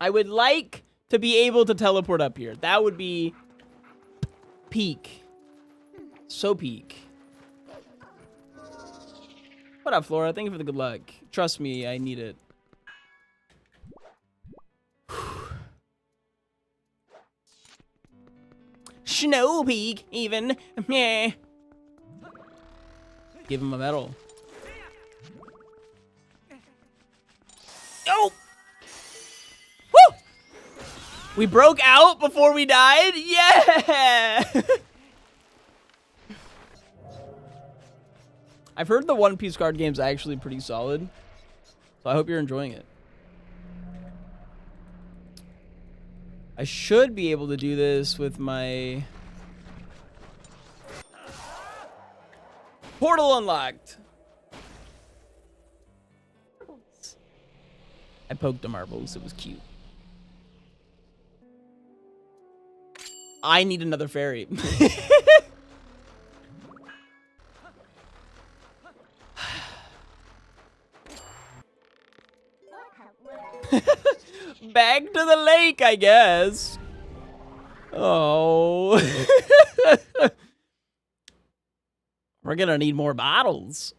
I would like to be able to teleport up here. That would be Peak. So peak. What up, Flora? Thank you for the good luck. Trust me, I need it. Snow Peak, even. Meh. Give him a medal. Oh! Woo! We broke out before we died? Yeah! I've heard the One Piece card game's actually pretty solid. So I hope you're enjoying it. I should be able to do this with my... Portal unlocked! I poked the marbles. It was cute. I need another fairy. Back to the lake, I guess. Oh. We're gonna need more bottles.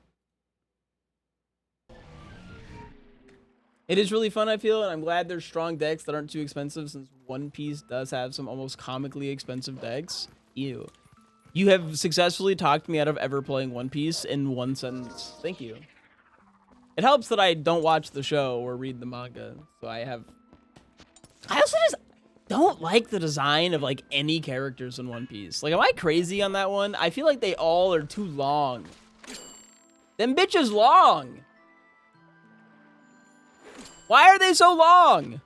It is really fun, I feel, and I'm glad there's strong decks that aren't too expensive, since One Piece does have some almost comically expensive decks. Ew. You have successfully talked me out of ever playing One Piece in one sentence. Thank you. It helps that I don't watch the show or read the manga, so I also just don't like the design of, like, any characters in One Piece. Like, am I crazy on that one? I feel like they all are too long. Them bitches long! Why are they so long?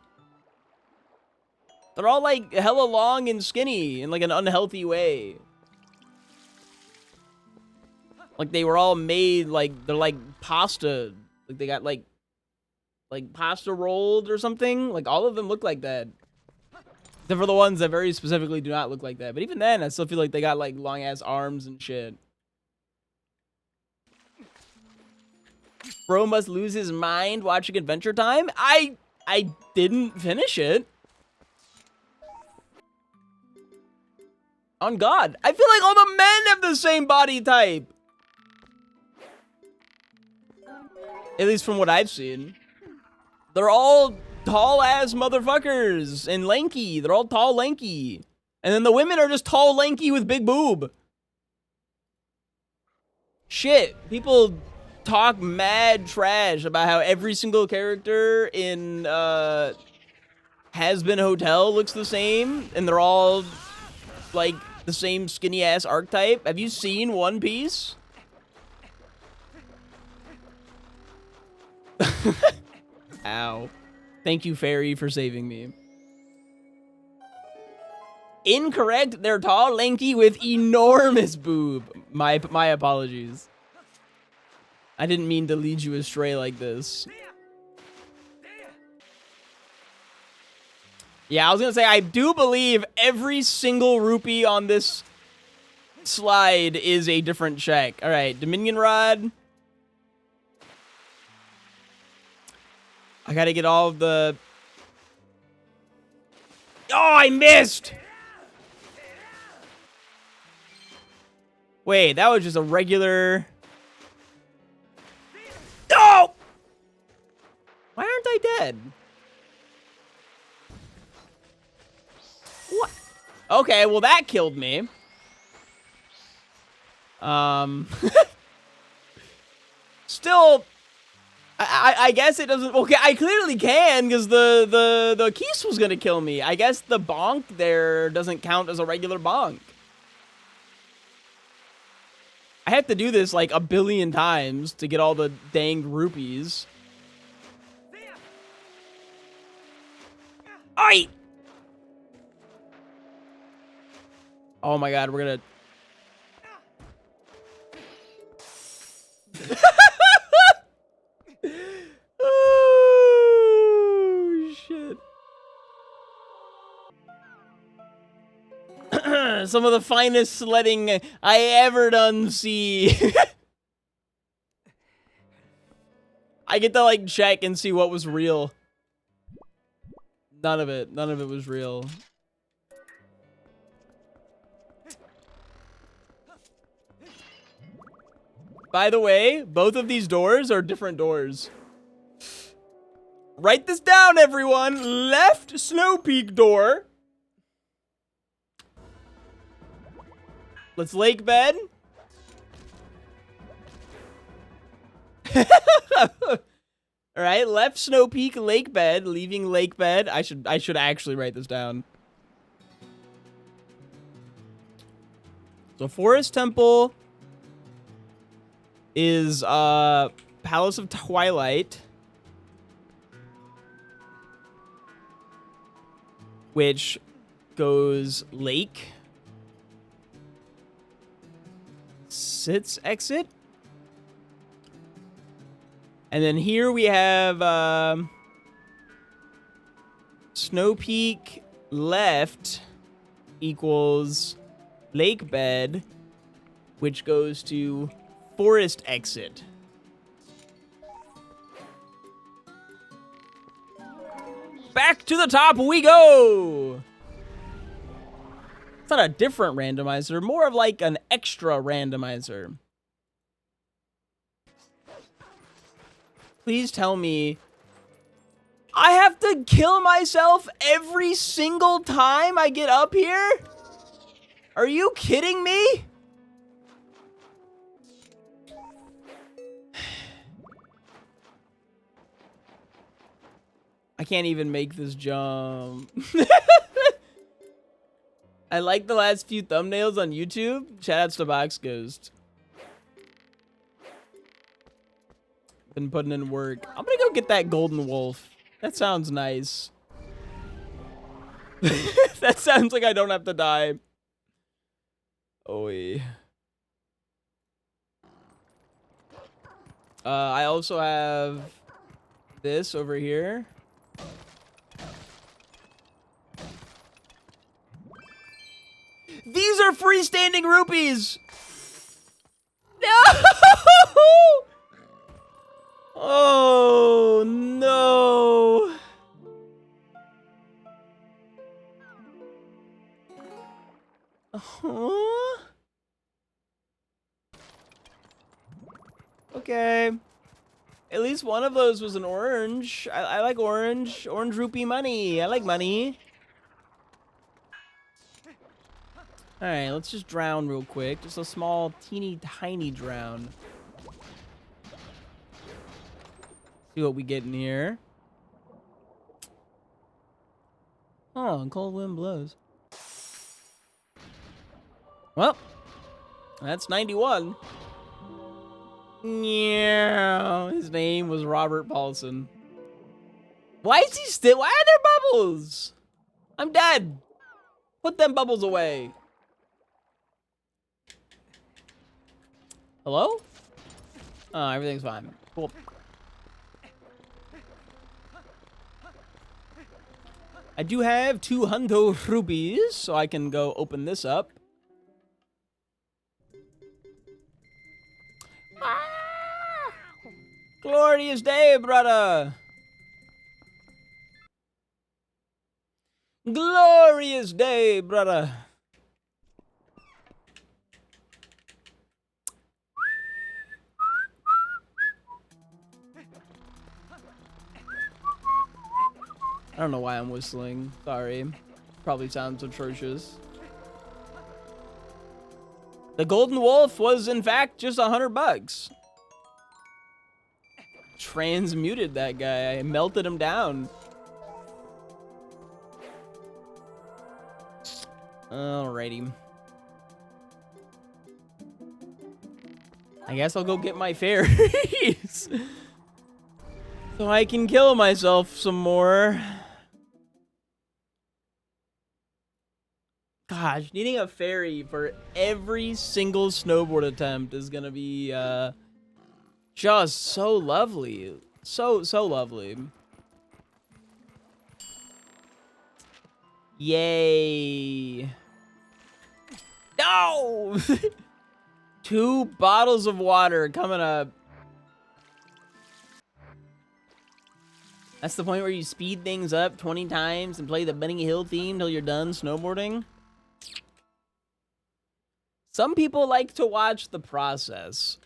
They're all, like, hella long and skinny in, like, an unhealthy way. Like, they were all made, like, they're, like, pasta. Like, they got, like pasta rolled or something. Like, all of them look like that. Except for the ones that very specifically do not look like that. But even then, I still feel like they got, like, long-ass arms and shit. Bro must lose his mind watching Adventure Time? I didn't finish it. On God. I feel like all the men have the same body type. At least from what I've seen. They're all tall-ass motherfuckers and lanky. They're all tall, lanky. And then the women are just tall, lanky with big boob. Shit. People talk mad trash about how every single character in Has Been Hotel looks the same. And they're all, like, the same skinny-ass archetype. Have you seen One Piece? Ow. Thank you, Fairy, for saving me. Incorrect. They're tall, lanky, with enormous boob. My apologies. I didn't mean to lead you astray like this. Yeah, I was gonna say, I do believe every single rupee on this slide is a different check. All right, Dominion Rod. I gotta get all of the... Oh, I missed! Wait, that was just a regular... Oh! Why aren't I dead? What? Okay, well that killed me. Still... I guess it doesn't... Okay, I clearly can, because the Keese was gonna kill me. I guess the bonk there doesn't count as a regular bonk. I have to do this like 1 billion times to get all the danged rupees. Oi! Oh my god, we're gonna... Oh, shit. Some of the finest sledding I ever done see. I get to, like, check and see what was real. None of it was real. By the way, both of these doors are different doors. Write this down, everyone. Left Snow Peak door. Let's lake bed. All right, left Snow Peak lake bed, leaving lake bed. I should actually write this down. So Forest Temple is Palace of Twilight, which goes lake, sits exit. And then here we have Snow Peak left equals lake bed, which goes to forest exit. Back to the top we go! It's not a different randomizer, more of like an extra randomizer. Please tell me I have to kill myself every single time I get up here? Are you kidding me? I can't even make this jump. I like the last few thumbnails on YouTube. Shoutouts to boxghost. Been putting in work. I'm gonna go get that golden wolf. That sounds nice. That sounds like I don't have to die. Oi. I also have this over here. These are freestanding rupees! No! Oh, no. Huh? Okay. At least one of those was an orange. I like orange. Orange rupee money. I like money. Alright, let's just drown real quick. Just a small, teeny, tiny drown. See what we get in here. Oh, cold wind blows. Well, that's 91. Yeah, his name was Robert Paulson. Why is he still? Why are there bubbles? I'm dead. Put them bubbles away. Hello? Oh, everything's fine. Cool. I do have 200 rupees, so I can go open this up. Ah! Glorious day, brother. Glorious day, brother. I don't know why I'm whistling. Sorry. Probably sounds atrocious. The golden wolf was, in fact, just $100. Transmuted that guy. I melted him down. Alrighty. I guess I'll go get my fairies. So I can kill myself some more. Gosh, needing a fairy for every single snowboard attempt is gonna be just so lovely. So lovely. Yay. No! 2 bottles of water coming up. That's the point where you speed things up 20 times and play the Benny Hill theme till you're done snowboarding. Some people like to watch the process.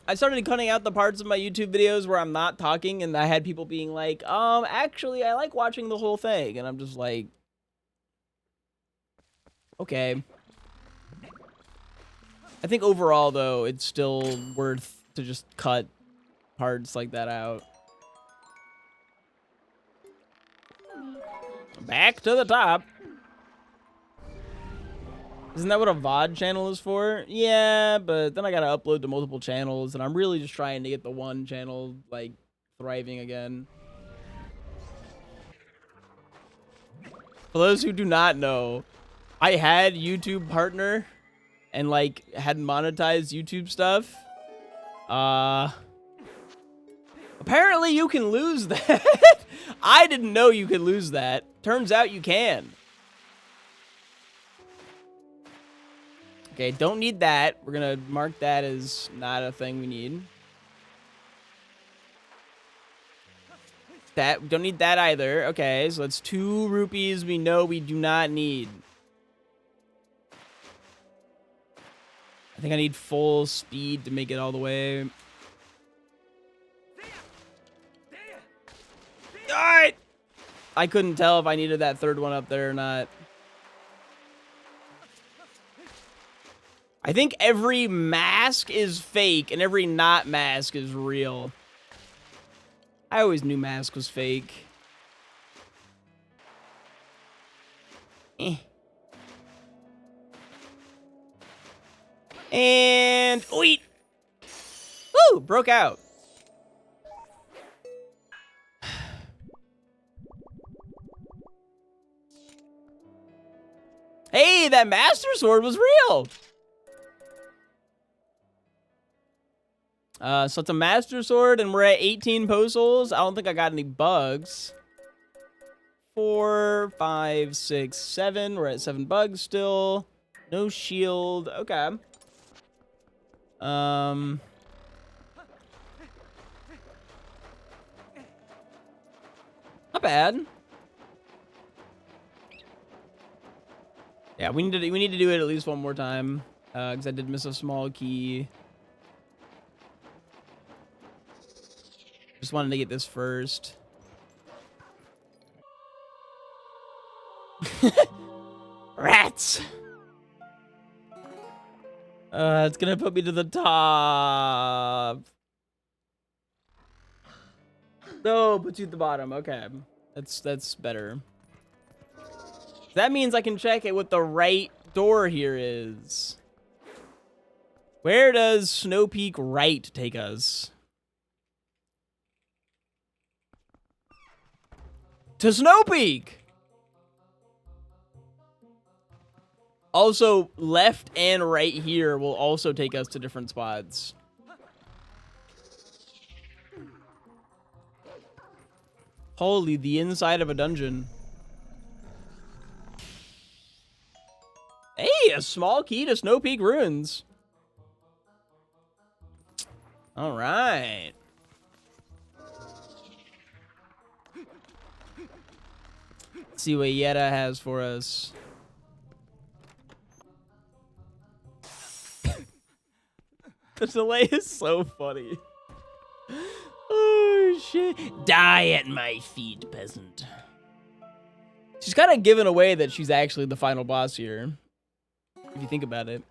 I started cutting out the parts of my YouTube videos where I'm not talking, and I had people being like, actually, I like watching the whole thing. And I'm just like, okay. I think overall, though, it's still worth to just cut parts like that out. Back to the top. Isn't that what a VOD channel is for? Yeah, but then I gotta upload to multiple channels, and I'm really just trying to get the one channel, like, thriving again. For those who do not know, I had YouTube partner and, like, hadn't monetized YouTube stuff. Apparently you can lose that. I didn't know you could lose that. Turns out you can. Okay, don't need that. We're gonna mark that as not a thing we need. That, don't need that either. Okay, so that's 2 rupees we know we do not need. I think I need full speed to make it all the way. Alright! I couldn't tell if I needed that 3rd one up there or not. I think every mask is fake and every not mask is real. I always knew mask was fake. And wait. Woo! Broke out. Hey, that Master Sword was real. So it's a Master Sword, and we're at 18 postals. I don't think I got any bugs. 4, 5, 6, 7. We're at 7 bugs still. No shield. Okay. Not bad. Yeah, we need to do it at least one more time, because I did miss a small key. Just wanted to get this first. Rats! It's gonna put me to the top. No, put you at the bottom. Okay, that's better. That means I can check it what the right door here is. Where does Snow Peak right take us? To Snow Peak! Also, left and right here will also take us to different spots. Holy, the inside of a dungeon. Hey, a small key to Snow Peak Ruins. All right. Let's see what Yetta has for us. The delay is so funny. Oh, shit. Die at my feet, peasant. She's kind of given away that she's actually the final boss here, if you think about it.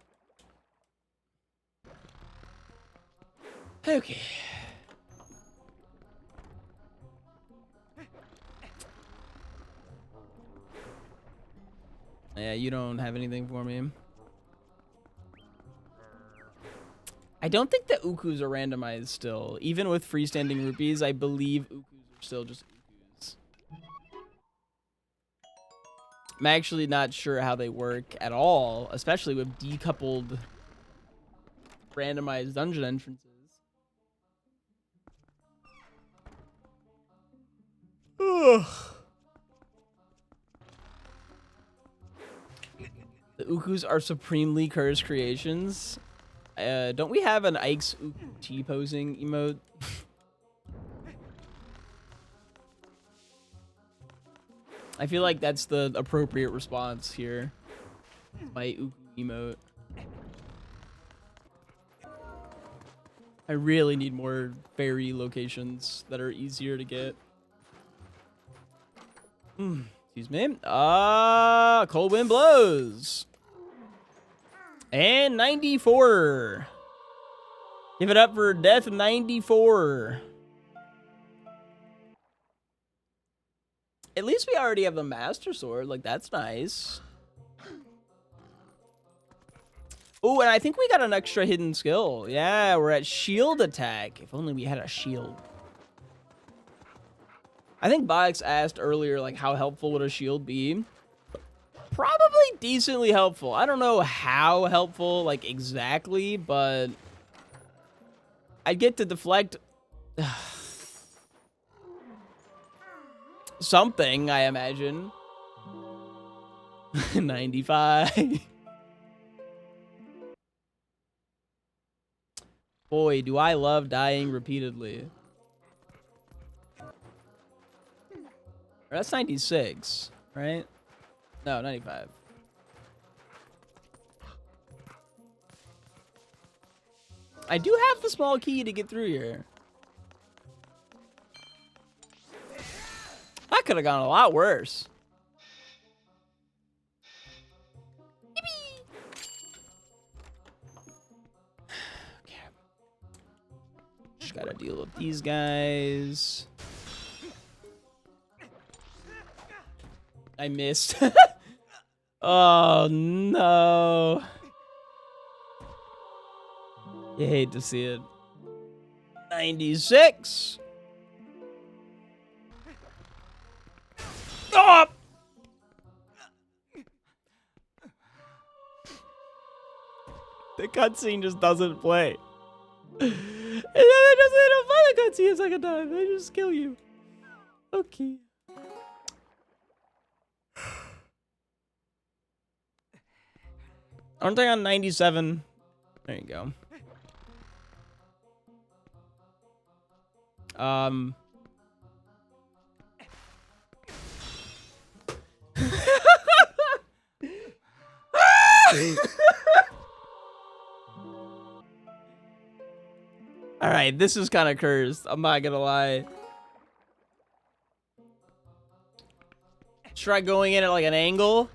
Okay. Yeah, you don't have anything for me. I don't think the Ukus are randomized still. Even with freestanding rupees, I believe Ukus are still just Ukus. I'm actually not sure how they work at all, especially with decoupled randomized dungeon entrances. Ugh. The Ukus are supremely cursed creations. Don't we have an Ike's Uku T-posing emote? I feel like that's the appropriate response here. My Uku emote. I really need more fairy locations that are easier to get. Excuse me. Cold wind blows. And 94. Give it up for death 94. At least we already have the Master Sword. Like, that's nice. Oh, and I think we got an extra hidden skill. Yeah, we're at shield attack. If only we had a shield. I think Box asked earlier, like, how helpful would a shield be? Probably decently helpful. I don't know how helpful, like, exactly, but I'd get to deflect something, I imagine. 95. Boy, do I love dying repeatedly. That's 96, right? No, 95. I do have the small key to get through here. That could have gone a lot worse. Okay. Just gotta deal with these guys. I missed. Oh, no. You hate to see it. 96. Oh! The cutscene just doesn't play. And then it doesn't play the cutscene a second time. They just kill you. Okay. Aren't they on 97? There you go. All right, this is kind of cursed. I'm not gonna lie. Try going in at like an angle.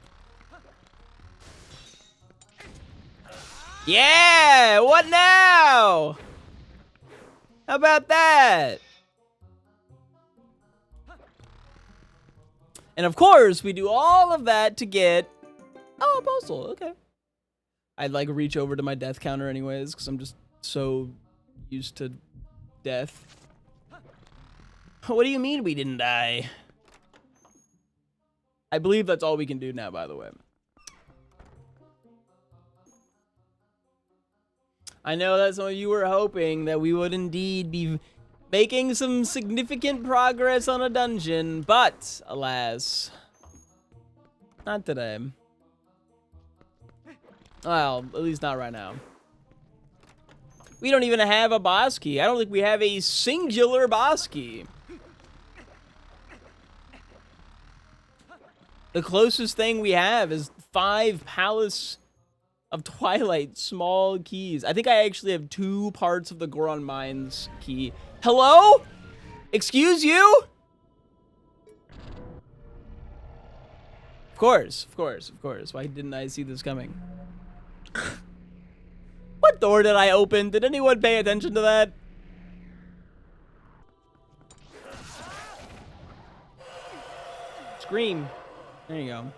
Yeah, what now? How about that? And of course, we do all of that to get... Oh, a postal, okay. I'd like reach over to my death counter anyways, because I'm just so used to death. What do you mean we didn't die? I believe that's all we can do now, by the way. I know that some of you were hoping that we would indeed be making some significant progress on a dungeon, but alas, not today. Well, at least not right now. We don't even have a boss key. I don't think we have a singular boss key. The closest thing we have is 5 Palace of Twilight small keys. I think I actually have 2 parts of the Goron Mines key. Hello? Excuse you? Of course, of course, of course. Why didn't I see this coming? What door did I open? Did anyone pay attention to that? Scream. There you go.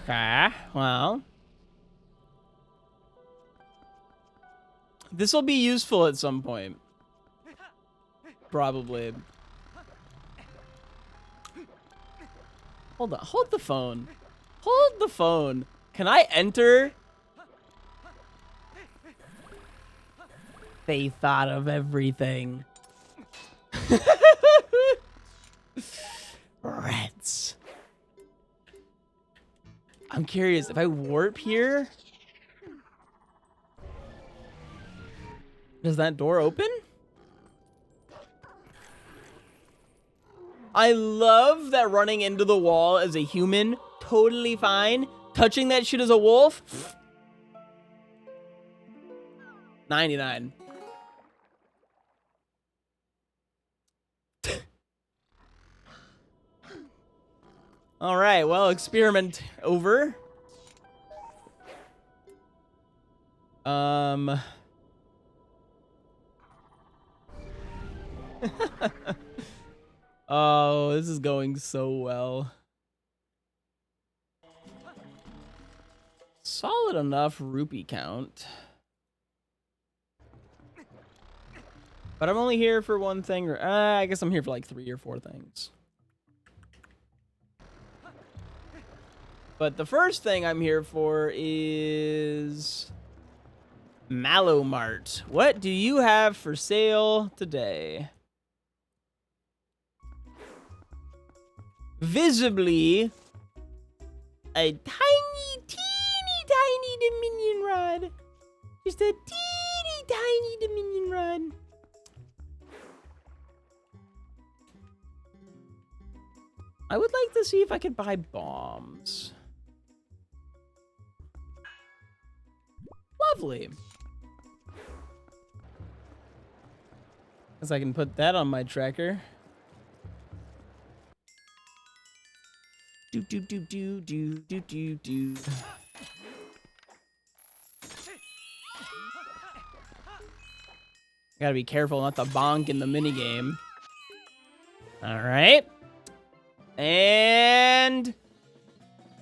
Okay, well. This will be useful at some point. Probably. Hold on, hold the phone. Hold the phone. Can I enter? They thought of everything. Rats. I'm curious, if I warp here, does that door open? I love that running into the wall as a human, totally fine. Touching that shit as a wolf, 99. All right, well, experiment over. Oh, this is going so well. Solid enough rupee count. But I'm only here for one thing, or I guess I'm here for like 3 or 4 things. But the first thing I'm here for is Mallow Mart. What do you have for sale today? Visibly, a tiny, teeny, tiny Dominion rod. Just a teeny, tiny Dominion rod. I would like to see if I could buy bombs. Lovely. Guess I can put that on my tracker. Do do do do do do do do. Gotta be careful not to bonk in the minigame. All right. And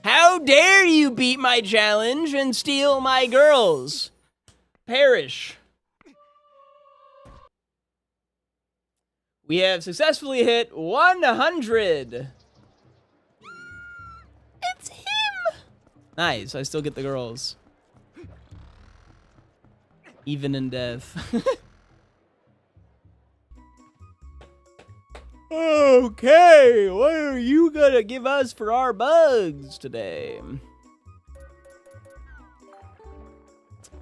how dare you beat my challenge and steal my girls? Perish. We have successfully hit 100. It's him. Nice. I still get the girls. Even in death. Okay, what are you gonna give us for our bugs today?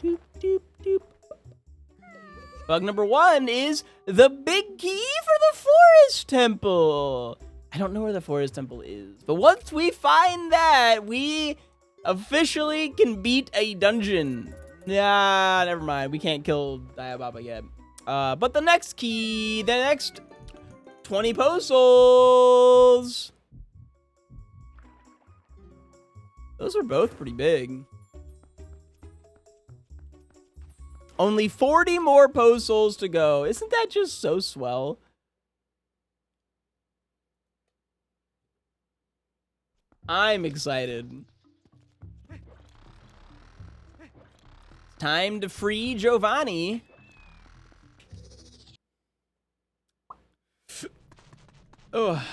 Doop, doop, doop. Bug number 1 is the big key for the forest temple. I don't know where the forest temple is, but once we find that, we officially can beat a dungeon. Nah, never mind. We can't kill Diababa yet. But the next key, the next 20 postals. Those are both pretty big. Only 40 more postals to go. Isn't that just so swell? I'm excited. Time to free Giovanni. Oh.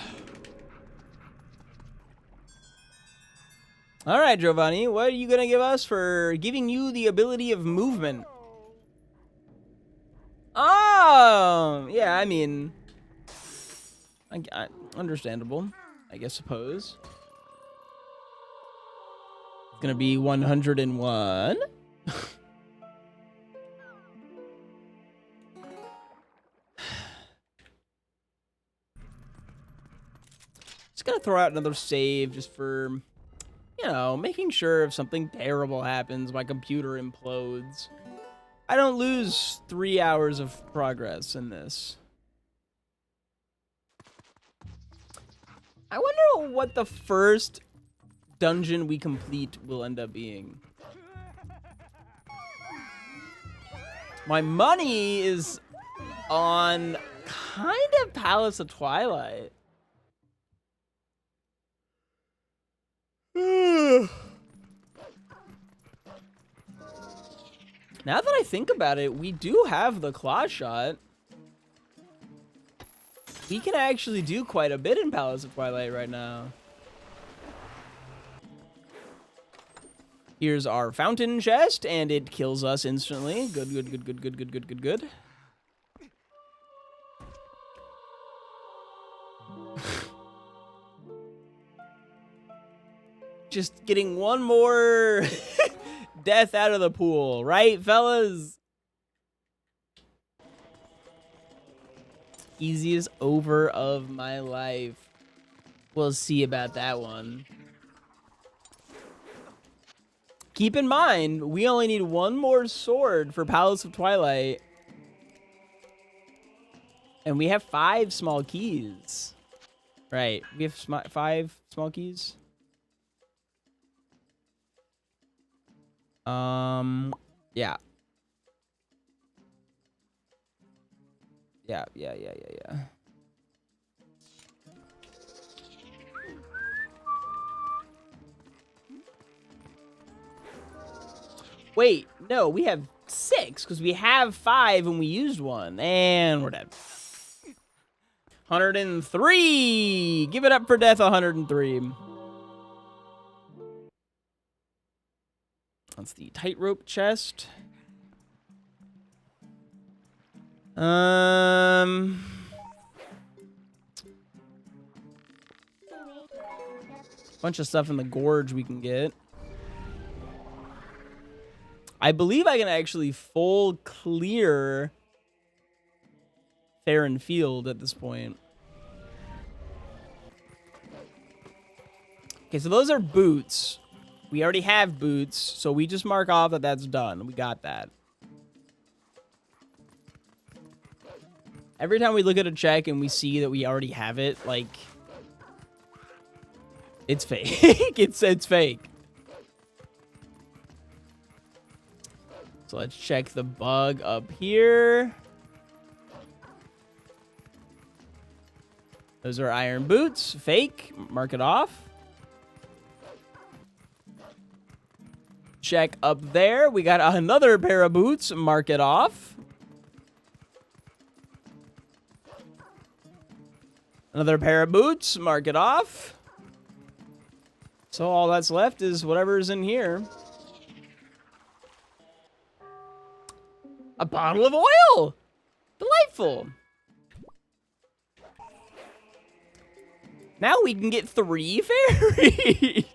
All right, Giovanni, what are you gonna give us for giving you the ability of movement? Oh, yeah, I mean, understandable, I guess, suppose. It's gonna be 101. Just gonna throw out another save just for, you know, making sure if something terrible happens, my computer implodes. I don't lose 3 hours of progress in this. I wonder what the first dungeon we complete will end up being. My money is on kind of Palace of Twilight. Now that I think about it, we do have the claw shot. We can actually do quite a bit in Palace of Twilight right now. Here's our fountain chest, and it kills us instantly. Good, good, good, good, good, good, good, good, good. Just getting one more death out of the pool, right, fellas? Easiest over of my life. We'll see about that one. Keep in mind, we only need one more sword for Palace of Twilight. And we have 5 small keys. Right, we have 5 small keys. Yeah. Yeah. Wait, no, we have 6 because we have 5 and we used 1. And we're dead. 103. Give it up for death, 103. That's the tightrope chest. Bunch of stuff in the gorge we can get. I believe I can actually full clear Farron Field at this point. Okay, so those are boots. We already have boots, so we just mark off that that's done. We got that. Every time we look at a check and we see that we already have it, like, it's fake. it's fake. So let's check the bug up here. Those are iron boots. Fake. Mark it off. Check up there. We got another pair of boots. Mark it off. Another pair of boots. Mark it off. So all that's left is whatever's in here. A bottle of oil. Delightful. Now we can get 3 fairies.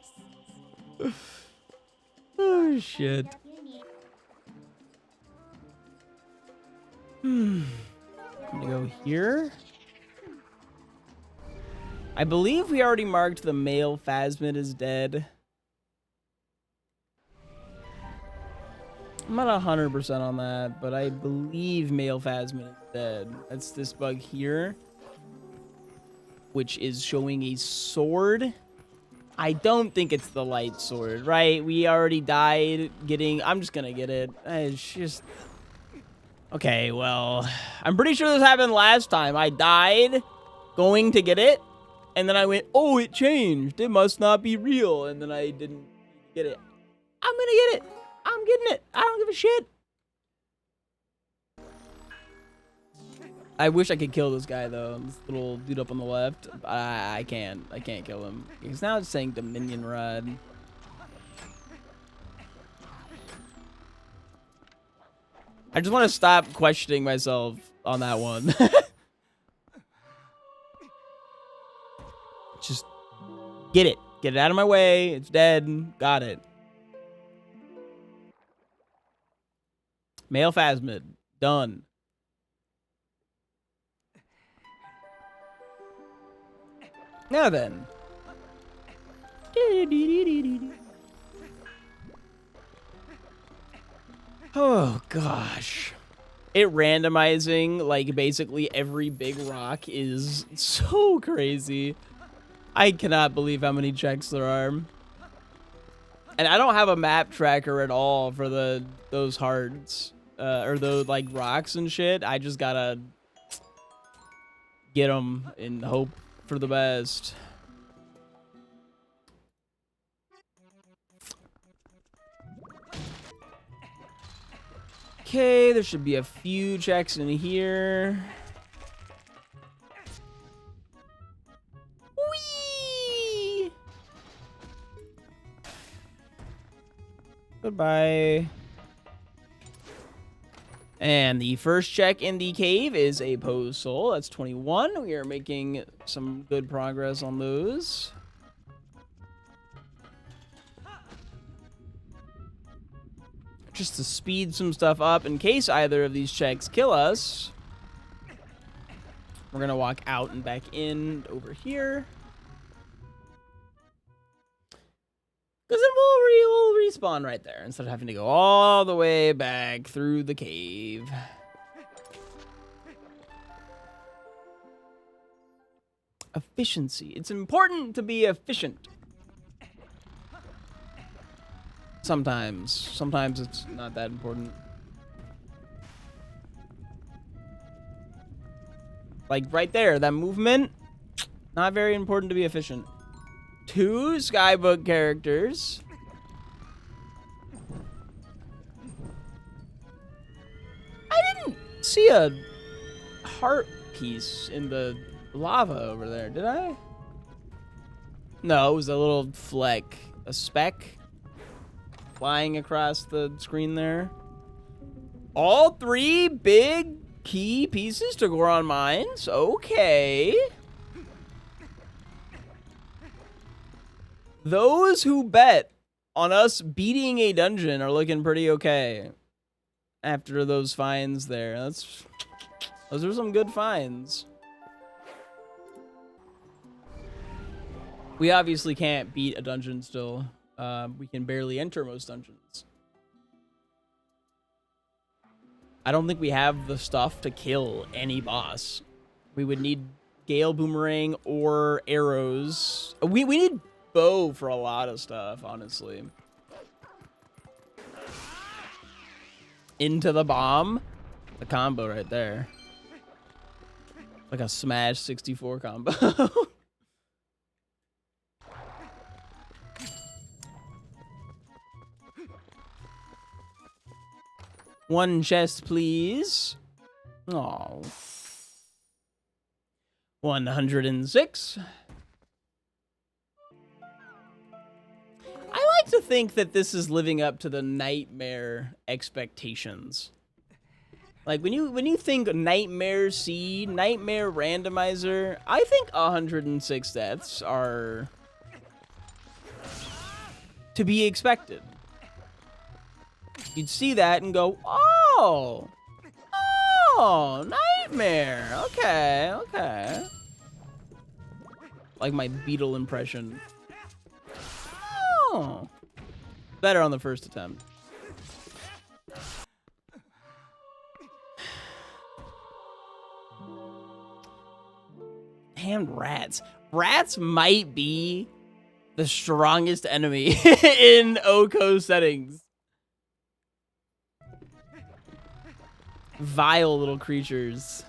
Oh, shit. I'm gonna go here. I believe we already marked the male phasmid as dead. I'm not 100% on that, but I believe male phasmid is dead. That's this bug here, which is showing a sword. I don't think it's the light sword, right? We already died getting... I'm just gonna get it. It's just... Okay, well... I'm pretty sure this happened last time. I died going to get it, and then I went, oh, it changed. It must not be real. And then I didn't get it. I'm gonna get it. I'm getting it. I don't give a shit. I wish I could kill this guy, though. This little dude up on the left. I can't. I can't kill him. Because now it's saying Dominion Rod. I just want to stop questioning myself on that one. Just get it. Get it out of my way. It's dead. Got it. Male phasmid. Done. Now then. Oh, gosh. It randomizing, like, basically every big rock is so crazy. I cannot believe how many checks there are. And I don't have a map tracker at all for those hearts. Or those, like, rocks and shit. I just gotta get them and hope for the best. Okay, there should be a few checks in here. Whee! Goodbye. And the first check in the cave is a pose soul. That's 21. We are making some good progress on those. Just to speed some stuff up in case either of these checks kill us. We're going to walk out and back in over here. Because then we'll respawn right there instead of having to go all the way back through the cave. Efficiency. It's important to be efficient. Sometimes it's not that important. Like right there, that movement, not very important to be efficient. 2 Skybook characters. I didn't see a heart piece in the lava over there, did I? No, it was a little fleck, a speck flying across the screen there. All 3 big key pieces to Goron Mines. Okay. Those who bet on us beating a dungeon are looking pretty okay after those finds there. Those are some good finds. We obviously can't beat a dungeon still. We can barely enter most dungeons. I don't think we have the stuff to kill any boss. We would need Gale Boomerang or arrows. We need bow for a lot of stuff, honestly. Into the bomb. The combo right there. Like a Smash 64 combo. One chest, please. Oh. 106. I like to think that this is living up to the nightmare expectations. Like when you think Nightmare Seed, Nightmare Randomizer, I think 106 deaths are to be expected. You'd see that and go, oh, Nightmare. Okay. Like my Beetle impression. Oh, better on the first attempt. Damn rats. Rats might be the strongest enemy in Oko settings. Vile little creatures.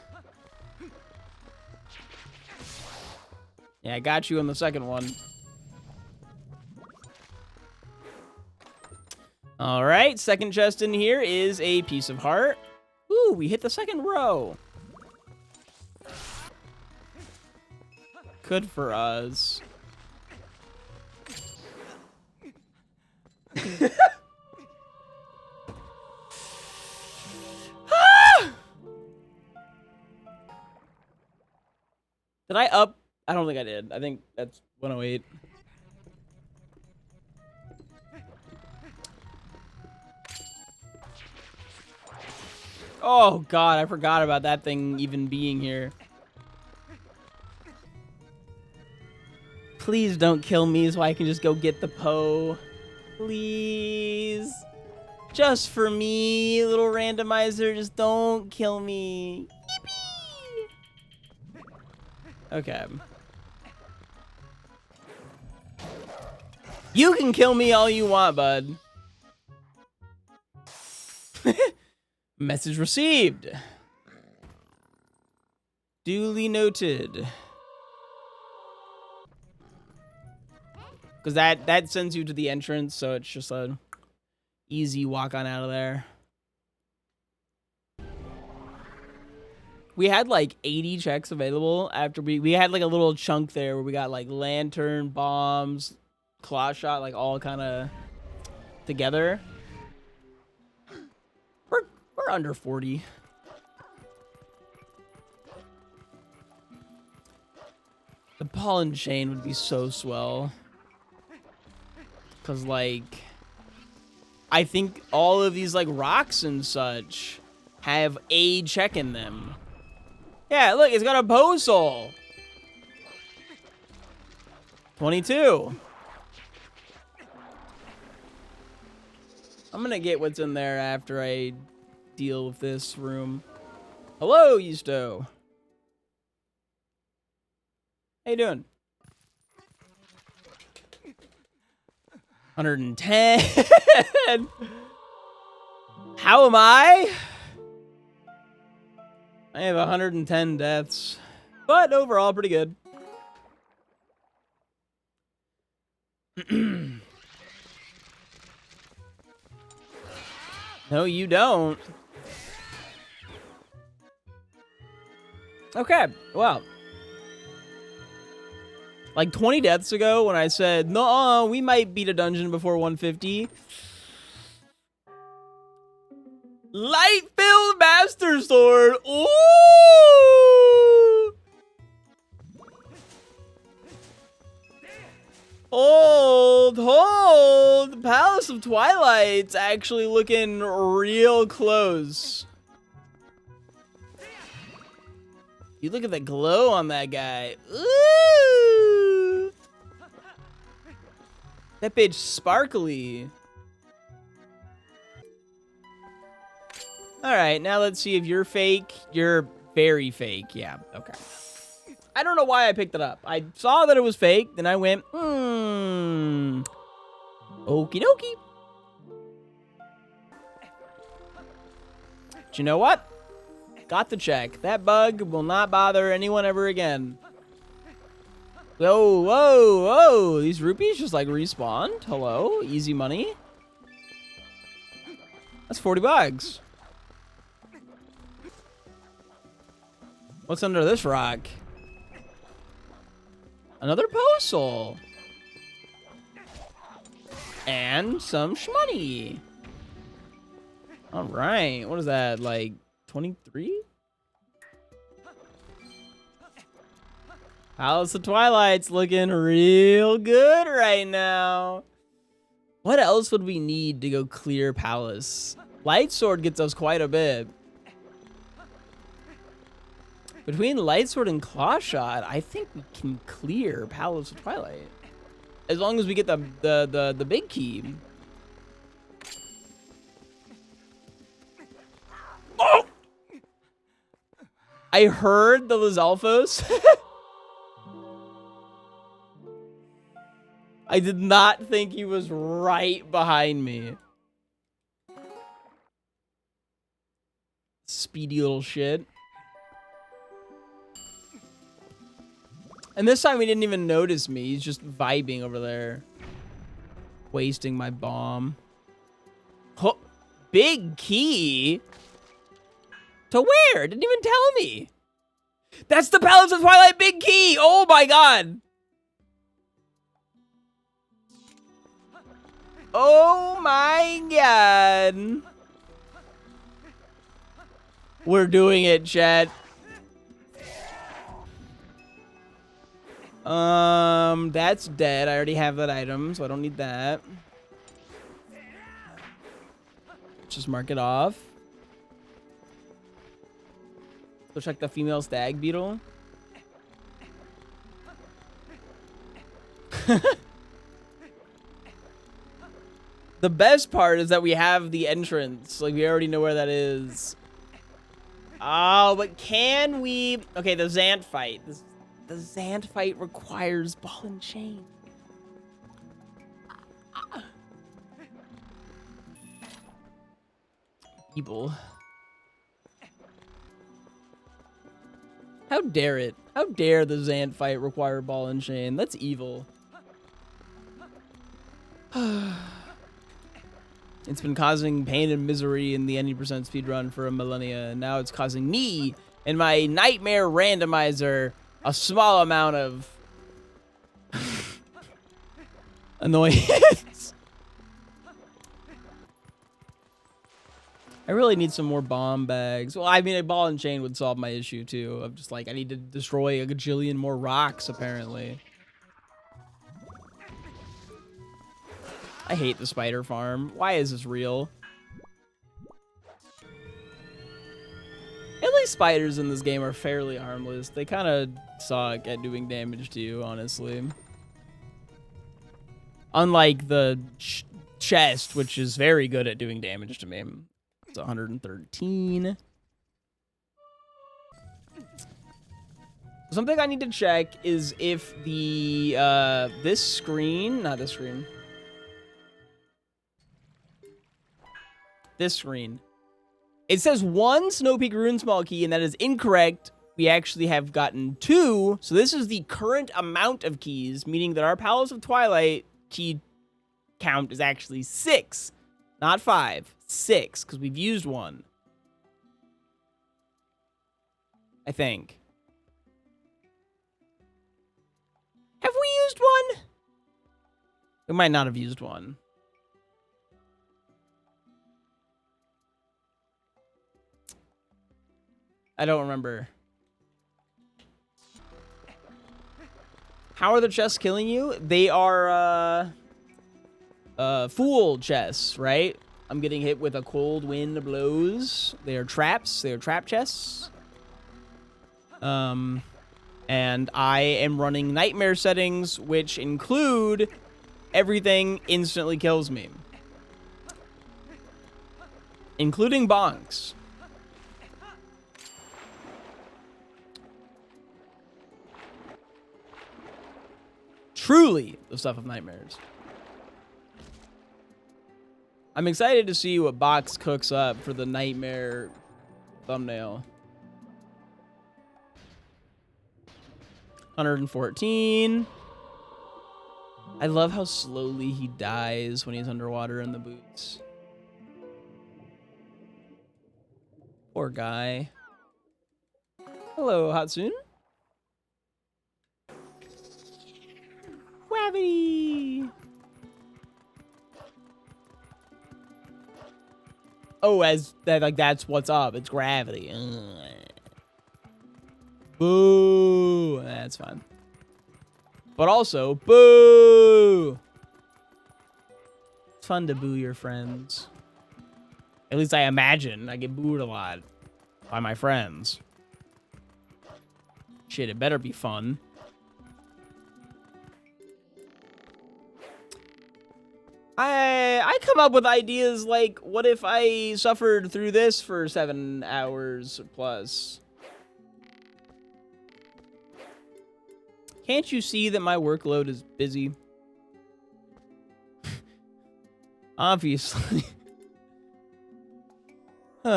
Yeah, I got you on the second one. All right, second chest in here is a piece of heart. Ooh, we hit the second row. Good for us. Did I up? I don't think I did. I think that's 108. Oh, God, I forgot about that thing even being here. Please don't kill me so I can just go get the Poe. Please. Just for me, little randomizer, just don't kill me. Okay. You can kill me all you want, bud. Message received. Duly noted. Because that sends you to the entrance, so it's just a easy walk on out of there. We had like 80 checks available after we had like a little chunk there where we got like lantern, bombs, claw shot, like all kind of together. We're under 40. The pollen chain would be so swell. Cause like I think all of these like rocks and such have a check in them. Yeah, look, it's got a bow soul. 22. I'm gonna get what's in there after I deal with this room. Hello, Yusto. How you doing? 110. How am I? I have 110 deaths, but overall pretty good. No, you don't. Okay, well. Like 20 deaths ago when I said, no, we might beat a dungeon before 150. Light-filled Master Sword. Ooh! Hold. Palace of Twilight's actually looking real close. You look at the glow on that guy. Ooh! That bitch sparkly. All right, now let's see if you're fake. You're very fake. Yeah, okay. I don't know why I picked it up. I saw that it was fake, then I went, okie dokie. But you know what? Got the check. That bug will not bother anyone ever again. Whoa. These rupees just like respawned. Hello, easy money. That's 40 bucks. What's under this rock? Another postal. And some shmoney. All right. What is that? Like 23? Palace of Twilight's looking real good right now. What else would we need to go clear Palace? Light Sword gets us quite a bit. Between Light Sword and Claw Shot, I think we can clear Palace of Twilight. As long as we get the big key. Oh! I heard the Lizalfos. I did not think he was right behind me. Speedy little shit. And this time he didn't even notice me. He's just vibing over there. Wasting my bomb. Oh, big key? To where? Didn't even tell me. That's the Palace of Twilight big key! Oh my god! Oh my god. We're doing it, chat. That's dead. I already have that item, so I don't need that. Just mark it off. Go check the female stag beetle. The best part is that we have the entrance. Like, we already know where that is. Oh, but can we... Okay, the Zant fight. The Zant fight requires ball and chain. Evil. How dare it? How dare the Zant fight require ball and chain? That's evil. It's been causing pain and misery in the 90% speedrun for a millennia, and now it's causing me and my nightmare randomizer a small amount of annoyance. I really need some more bomb bags. Well, I mean, a ball and chain would solve my issue, too. Of just like, I need to destroy a gajillion more rocks, apparently. I hate the spider farm. Why is this real? At least spiders in this game are fairly harmless. They kind of suck at doing damage to you, honestly. Unlike the chest, which is very good at doing damage to me. It's 113. Something I need to check is if the this screen, not this screen. This screen. It says 1 Snow Peak Rune Small Key, and that is incorrect. We actually have gotten 2. So this is the current amount of keys, meaning that our Palace of Twilight key count is actually 6. Not 5. 6, because we've used 1. I think. Have we used 1? We might not have used 1. I don't remember. How are the chests killing you? They are, fool chests, right? I'm getting hit with a cold wind blows. They are traps. They are trap chests. And I am running nightmare settings, which include everything instantly kills me. Including bonks. Truly the stuff of nightmares. I'm excited to see what Box cooks up for the nightmare thumbnail. 114. I love how slowly he dies when he's underwater in the boots. Poor guy. Hello, Hatsune. Gravity. Oh, as that, like, that's what's up. It's gravity. Boo. That's fine. But also, boo. It's fun to boo your friends. At least I imagine. I get booed a lot by my friends. Shit, it better be fun. I come up with ideas like, what if I suffered through this for 7 hours plus? Can't you see that my workload is busy? Obviously. We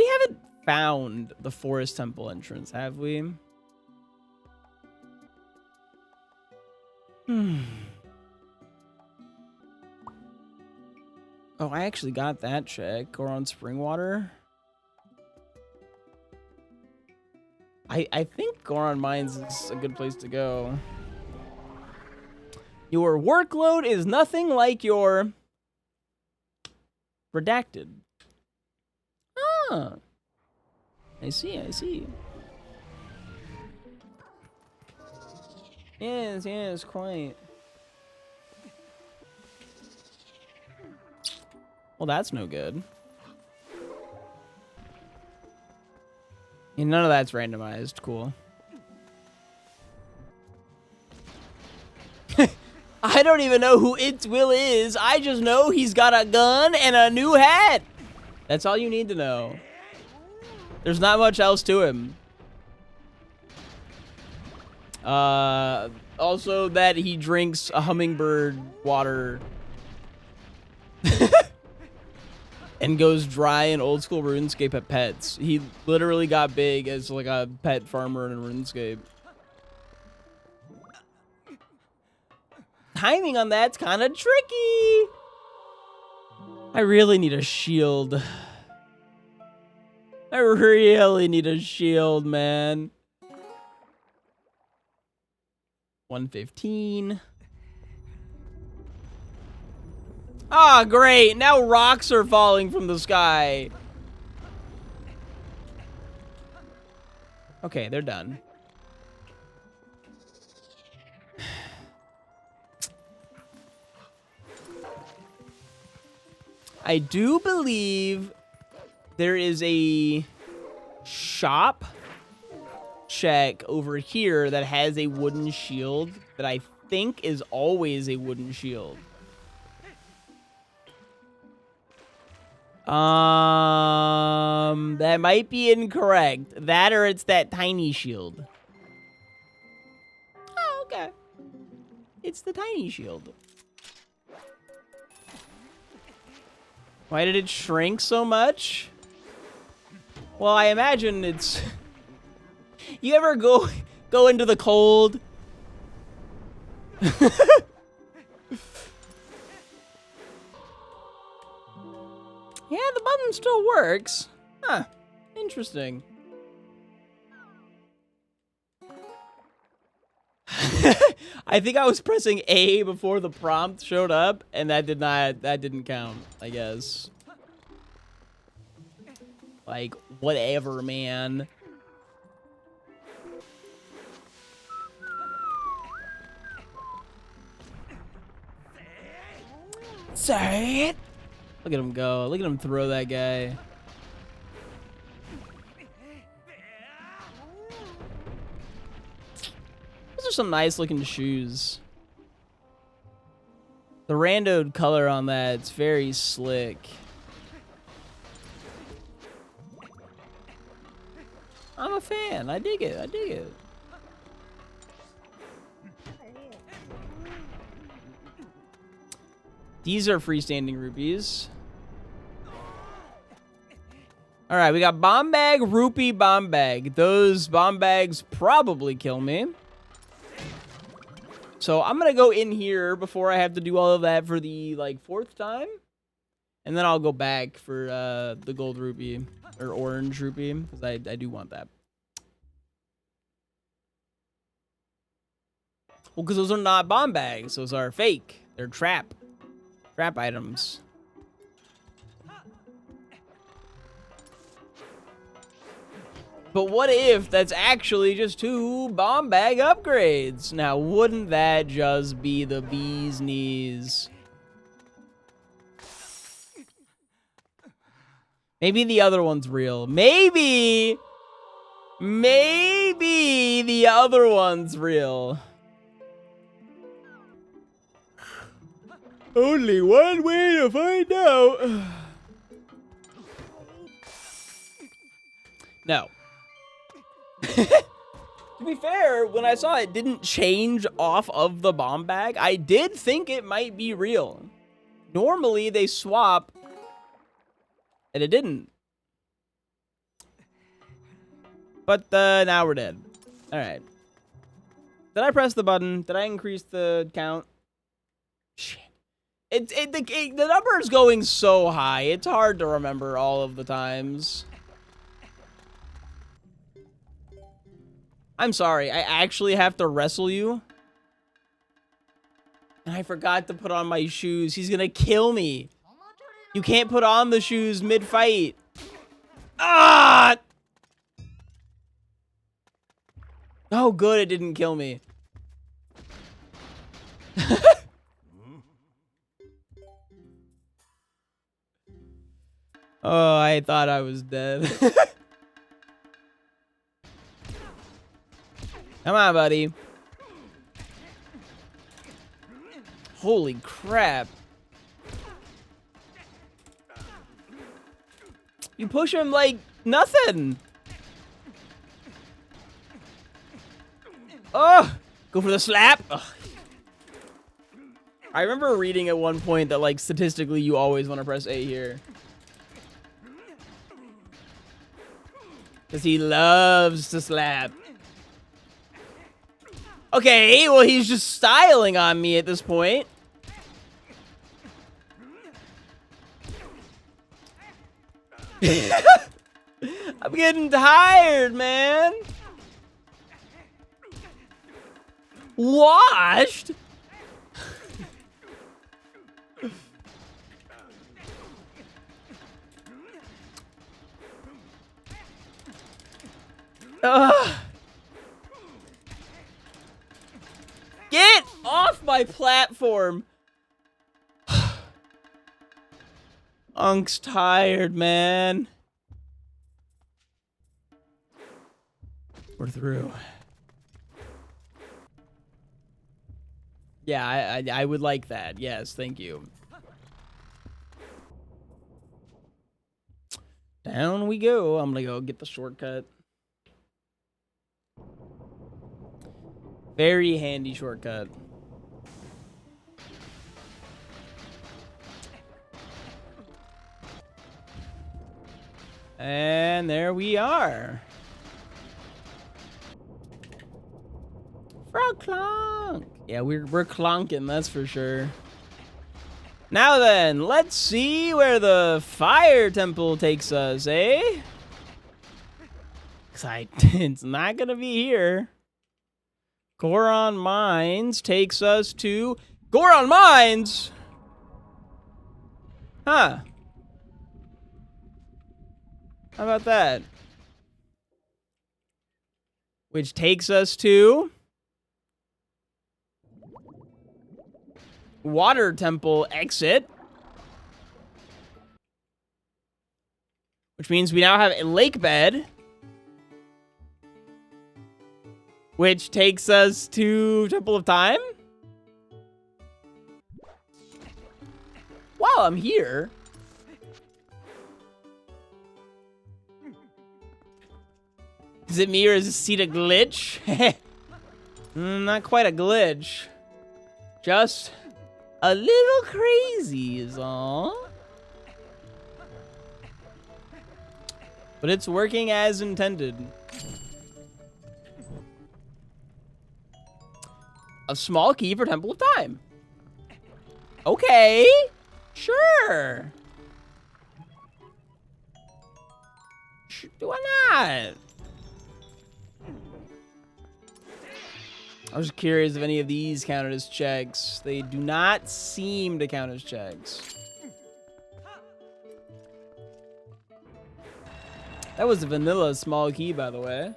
haven't found the forest temple entrance, have we? Oh, I actually got that check. Goron Springwater. I think Goron Mines is a good place to go. Your workload is nothing like your redacted. Ah. I see, I see. Yes, yes, quite. Well, that's no good. And none of that's randomized. Cool. I don't even know who It's Will is. I just know he's got a gun and a new hat. That's all you need to know. There's not much else to him. Also that he drinks a hummingbird water. And goes dry in old school RuneScape at pets. He literally got big as like a pet farmer in RuneScape. Timing on that's kind of tricky. I really need a shield. I really need a shield, man. 115. Ah, great. Now rocks are falling from the sky. Okay, they're done. I do believe there is a shop check over here that has a wooden shield that I think is always a wooden shield. That might be incorrect. That or it's that tiny shield. Oh, okay. It's the tiny shield. Why did it shrink so much? Well, I imagine it's... You ever go into the cold? Yeah, the button still works. Huh. Interesting. I think I was pressing A before the prompt showed up, and that didn't count, I guess. Like, whatever, man. Say it. Look at him go. Look at him throw that guy. Those are some nice looking shoes. The randoed color on that, it's very slick. I'm a fan. I dig it. I dig it. These are freestanding rupees. All right, we got bomb bag, rupee, bomb bag. Those bomb bags probably kill me. So I'm going to go in here before I have to do all of that for the, like, 4th time. And then I'll go back for the gold rupee or orange rupee because I do want that. Well, because those are not bomb bags. Those are fake. They're trap items. But what if that's actually just 2 bomb bag upgrades? Now, wouldn't that just be the bee's knees? Maybe the other one's real. Maybe the other one's real. Only one way to find out. No. To be fair, when I saw it didn't change off of the bomb bag, I did think it might be real. Normally, they swap, and it didn't. But now we're dead. All right. Did I press the button? Did I increase the count? Shit. The number is going so high. It's hard to remember all of the times. I'm sorry. I actually have to wrestle you. And I forgot to put on my shoes. He's gonna kill me. You can't put on the shoes mid-fight. Ah! Oh, good. It didn't kill me. Oh, I thought I was dead. Come on, buddy. Holy crap. You push him like nothing. Oh, go for the slap. Ugh. I remember reading at one point that, like, statistically, you always want to press A here. Because he loves to slap. Okay, well, he's just styling on me at this point. I'm getting tired, man. Washed? Ugh. Get off my platform. Unk's tired, man. We're through. Yeah, I would like that. Yes, thank you. Down we go. I'm gonna go get the shortcut. Very handy shortcut. And there we are. Frog clonk. Yeah, we're clonking, that's for sure. Now then, let's see where the fire temple takes us, eh? It's not gonna be here. Goron Mines takes us to Goron Mines. Huh. How about that? Which takes us to Water Temple exit. Which means we now have a lake bed. Which takes us to Temple of Time. While I'm here. Is it me or is this seat a glitch? Not quite a glitch. Just a little crazy is all. But it's working as intended. A small key for Temple of Time. Okay. Sure. Why not? I was curious if any of these counted as checks. They do not seem to count as checks. That was a vanilla small key, by the way.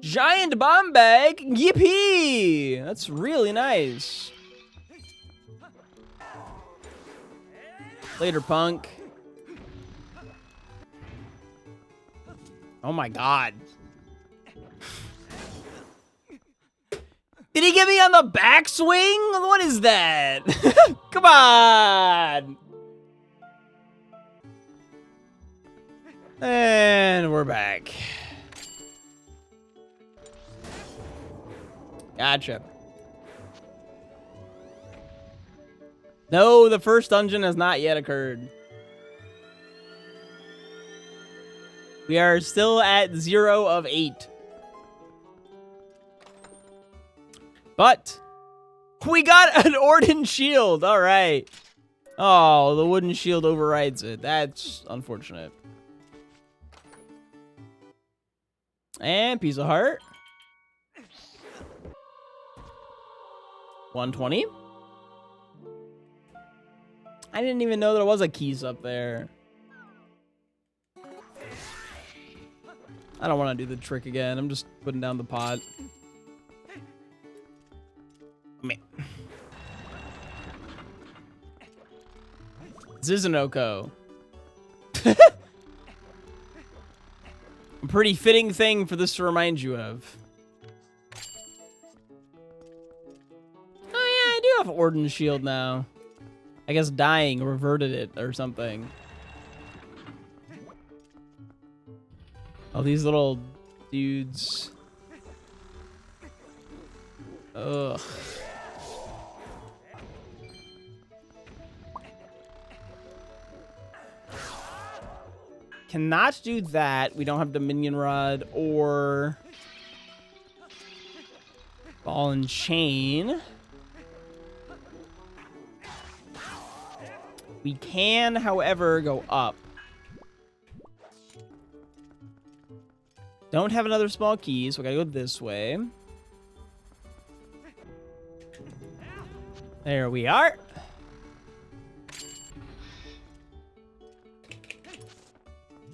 Giant bomb bag. Yippee! That's really nice. Later, punk. Oh my god. Did he get me on the backswing? What is that? Come on. And we're back. Gotcha. No, the first dungeon has not yet occurred. We are still at 0 of 8. But we got an Orden shield. All right. Oh, the wooden shield overrides it. That's unfortunate. And piece of heart. 120. I didn't even know there was a keys up there. I don't want to do the trick again. I'm just putting down the pot. Man. This is an Oko. A pretty fitting thing for this to remind you of. Oh yeah, I do have Orden shield now. I guess dying reverted it or something. Oh, these little dudes. Ugh. Cannot do that. We don't have Dominion Rod or Ball and Chain. We can, however, go up. Don't have another small key, so we gotta go this way. There we are.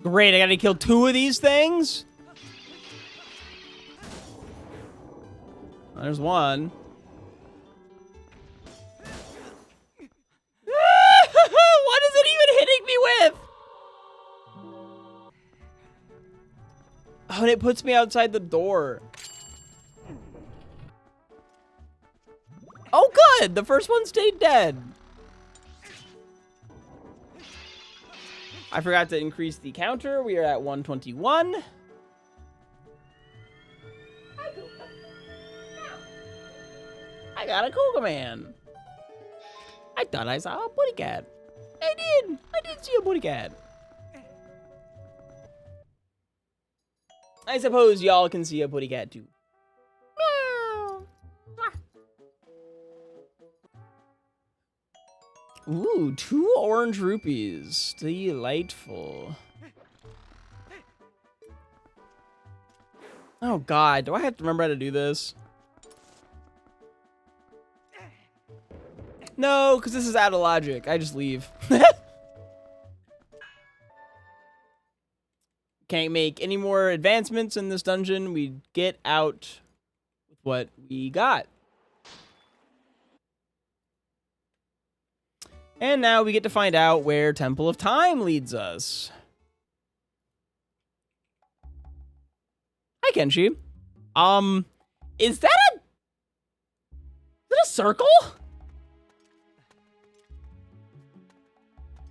Great, I gotta kill 2 of these things? There's one. What is it even hitting me with? Oh, and it puts me outside the door. Oh, good. The first one stayed dead. I forgot to increase the counter. We are at 121. I got a Cougar Man. I thought I saw a booty cat. I did. I did see a booty cat. I suppose y'all can see a booty cat too. Meow. Ooh, 2 orange rupees. Delightful. Oh God, do I have to remember how to do this? No, because this is out of logic. I just leave. Can't make any more advancements in this dungeon. We get out with what we got. And now we get to find out where Temple of Time leads us. Hi, Kenshi. Is that a circle?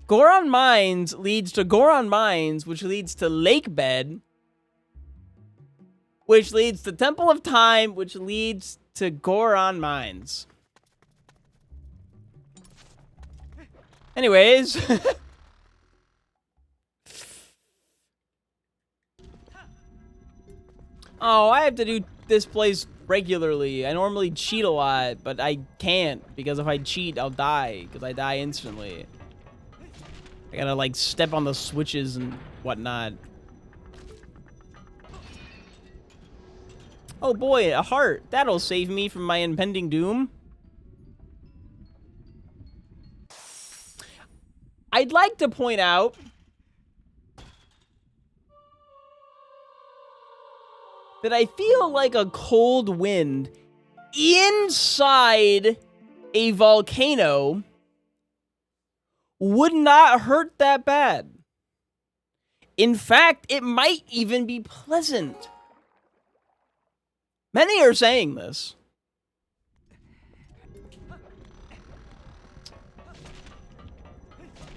Goron Mines leads to Goron Mines, which leads to Lake Bed, which leads to Temple of Time, which leads to Goron Mines. Anyways. Oh, I have to do this place regularly. I normally cheat a lot, but I can't, because if I cheat, I'll die, because I die instantly. I gotta, like, step on the switches and whatnot. Oh boy, a heart. That'll save me from my impending doom. I'd like to point out that I feel like a cold wind inside a volcano would not hurt that bad. In fact, it might even be pleasant. Many are saying this.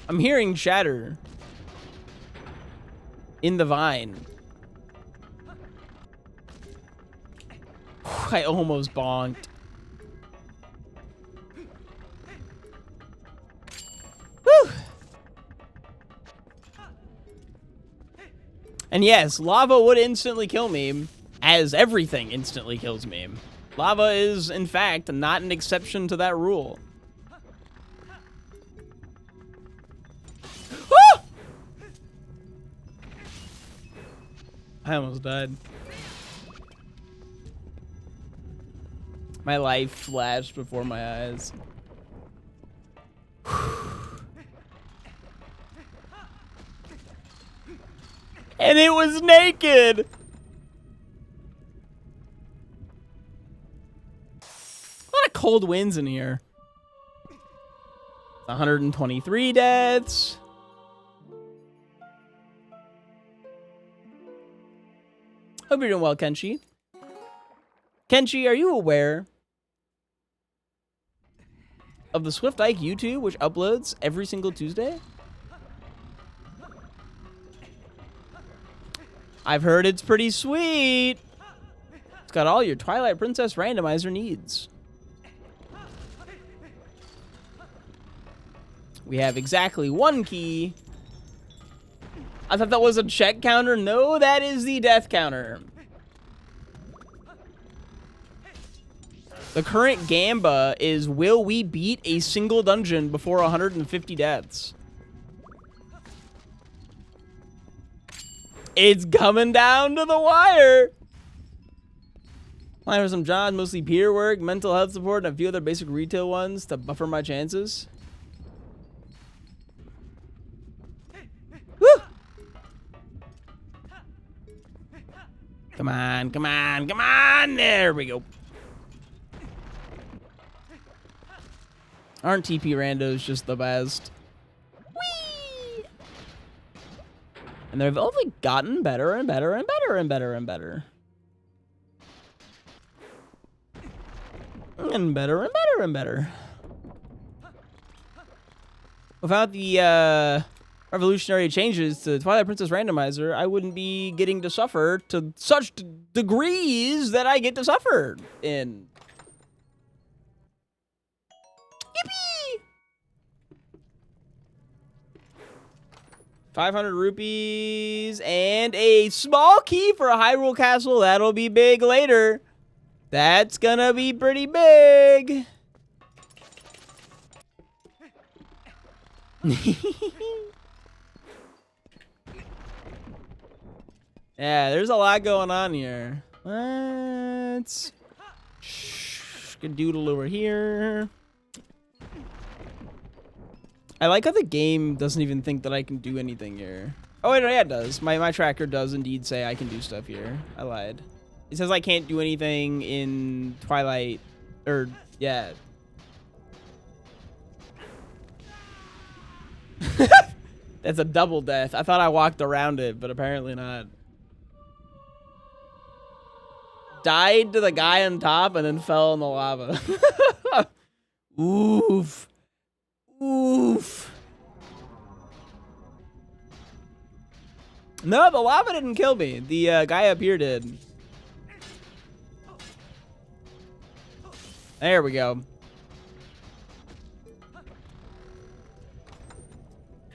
I'm hearing chatter in the vine. I almost bonked. Woo! And yes, lava would instantly kill me, as everything instantly kills me. Lava is, in fact, not an exception to that rule. Ah! I almost died. My life flashed before my eyes. And it was naked! A lot of cold winds in here. 123 deaths. Hope you're doing well, Kenshi. Kenshi, are you aware of the SwiftIke YouTube, which uploads every single Tuesday? I've heard it's pretty sweet. It's got all your Twilight Princess randomizer needs. We have exactly 1 key. I thought that was a check counter. No, that is the death counter. The current gamba is, will we beat a single dungeon before 150 deaths? It's coming down to the wire. Applying for some jobs, mostly peer work, mental health support, and a few other basic retail ones to buffer my chances. Woo! Come on, come on, come on. There we go. Aren't TP randos just the best? Whee! And they've only gotten better and better and better and better and better. And better and better and better. Without the revolutionary changes to Twilight Princess Randomizer, I wouldn't be getting to suffer to such degrees that I get to suffer in. Yippee! 500 rupees and a small key for a Hyrule Castle. That'll be big later. That's gonna be pretty big. Yeah, there's a lot going on here. Let's doodle over here. I like how the game doesn't even think that I can do anything here. Oh, wait, no, yeah, it does. My tracker does indeed say I can do stuff here. I lied. It says I can't do anything in Twilight, or, yeah. That's a double death. I thought I walked around it, but apparently not. Died to the guy on top and then fell in the lava. Oof. Oof. No, the lava didn't kill me. The guy up here did. There we go.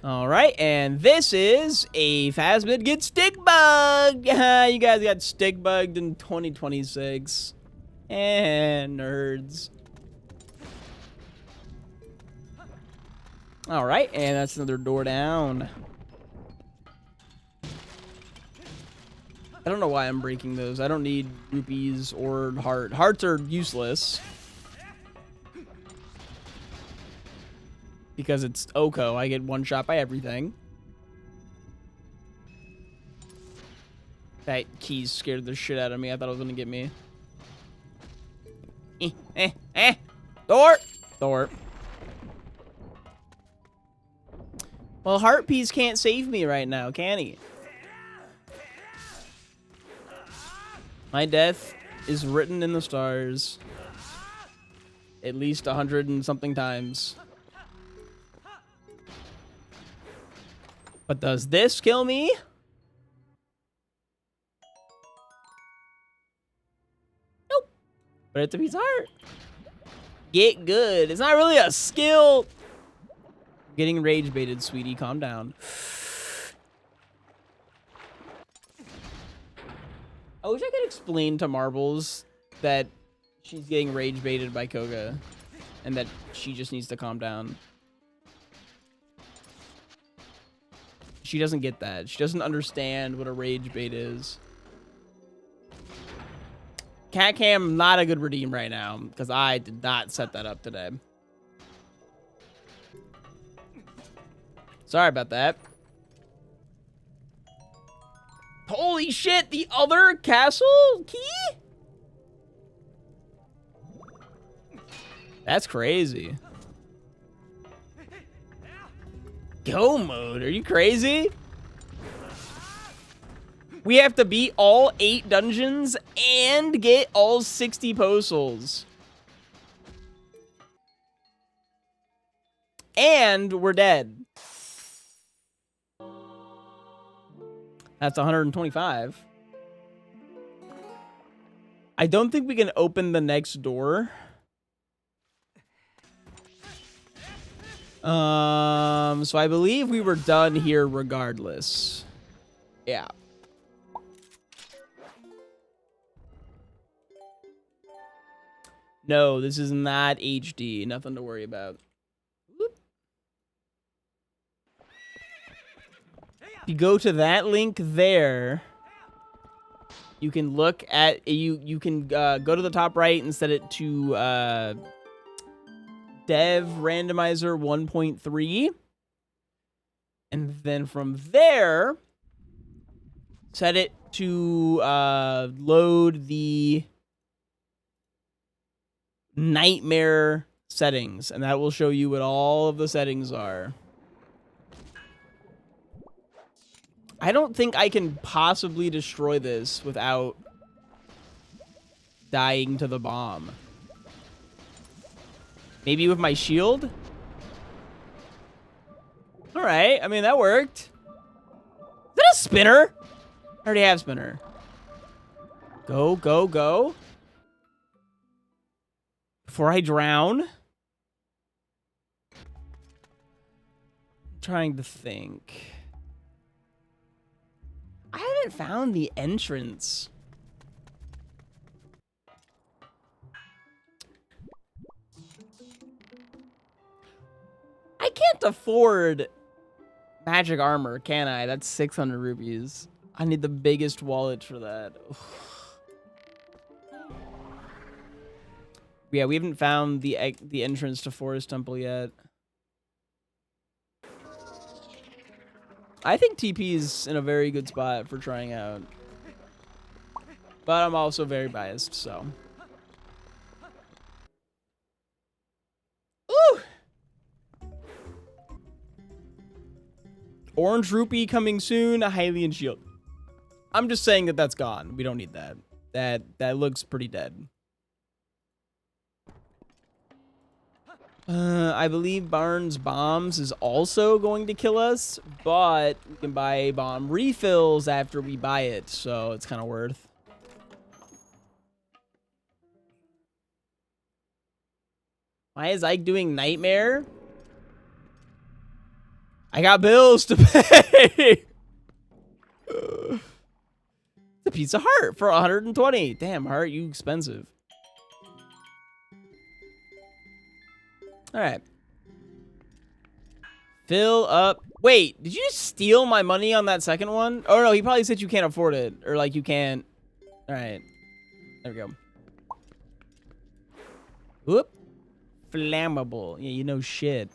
All right, and this is a Phasmid gets stick bugged. You guys got stick bugged in 2026. And nerds. All right, and that's another door down. I don't know why I'm breaking those. I don't need rupees or heart. Hearts are useless. Because it's Oko, I get one shot by everything. That key scared the shit out of me. I thought it was gonna get me. Thor! Thor. Well, Heart Piece can't save me right now, can he? My death is written in the stars. At least 100 and something times. But does this kill me? Nope. But it's a piece of heart. Get good. It's not really a skill. Getting rage baited, sweetie. Calm down. I wish I could explain to Marbles that she's getting rage baited by Koga and that she just needs to calm down. She doesn't get that. She doesn't understand what a rage bait is. Cat cam, not a good redeem right now because I did not set that up today. Sorry about that. Holy shit, the other castle key? That's crazy. Go mode, are you crazy? We have to beat all 8 dungeons and get all 60 postals. And we're dead. That's 125. I don't think we can open the next door. So I believe we were done here regardless. Yeah. No, this is not HD. Nothing to worry about. Whoop. If you go to that link there, you can look at you can go to the top right and set it to Dev Randomizer 1.3, and then from there set it to load the nightmare settings, and that will show you what all of the settings are. I don't think I can possibly destroy this without dying to the bomb. Maybe with my shield? All right. I mean, that worked. Is that a spinner? I already have spinner. Go, go, go. Before I drown. I'm trying to think. I haven't found the entrance. I can't afford magic armor, can I? That's 600 rupees. I need the biggest wallet for that. Yeah, we haven't found the entrance to Forest Temple yet. I think TP's in a very good spot for trying out. But I'm also very biased, so. Ooh! Orange rupee coming soon, a Hylian shield. I'm just saying that that's gone. We don't need that. That looks pretty dead. I believe Barnes Bombs is also going to kill us, but we can buy bomb refills after we buy it, so it's kind of worth. Why is Ike doing Nightmare? I got bills to pay. The Pizza Heart for 120. Damn, Heart, you expensive. All right. Fill up. Wait, did you steal my money on that second one? Oh, no, he probably said you can't afford it. Or, like, you can't. All right. There we go. Whoop. Flammable. Yeah, you know shit.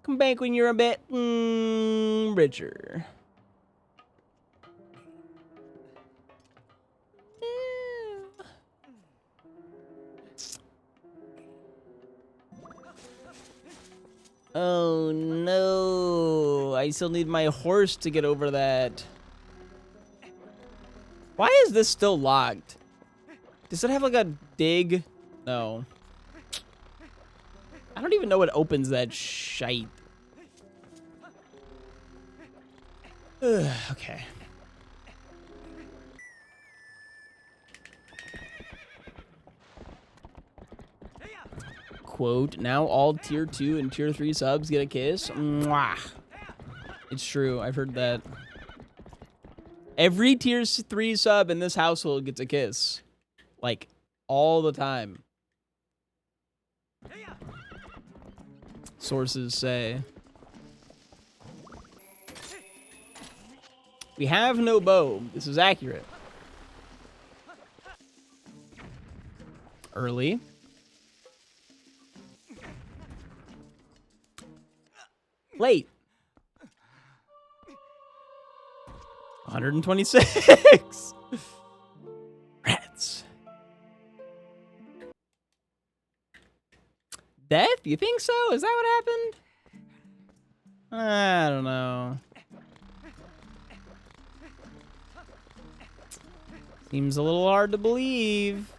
Come back when you're a bit richer. Oh no, I still need my horse to get over that. Why is this still locked? Does it have like a dig? No. I don't even know what opens that shite. Ugh, okay. Quote, now all tier 2 and tier 3 subs get a kiss. Mwah. It's true. I've heard that. Every tier 3 sub in this household gets a kiss. Like, all the time. Sources say. We have no bow. This is accurate. Early. Late. 126. Rats. Death? You think so? Is that what happened? I don't know. Seems a little hard to believe.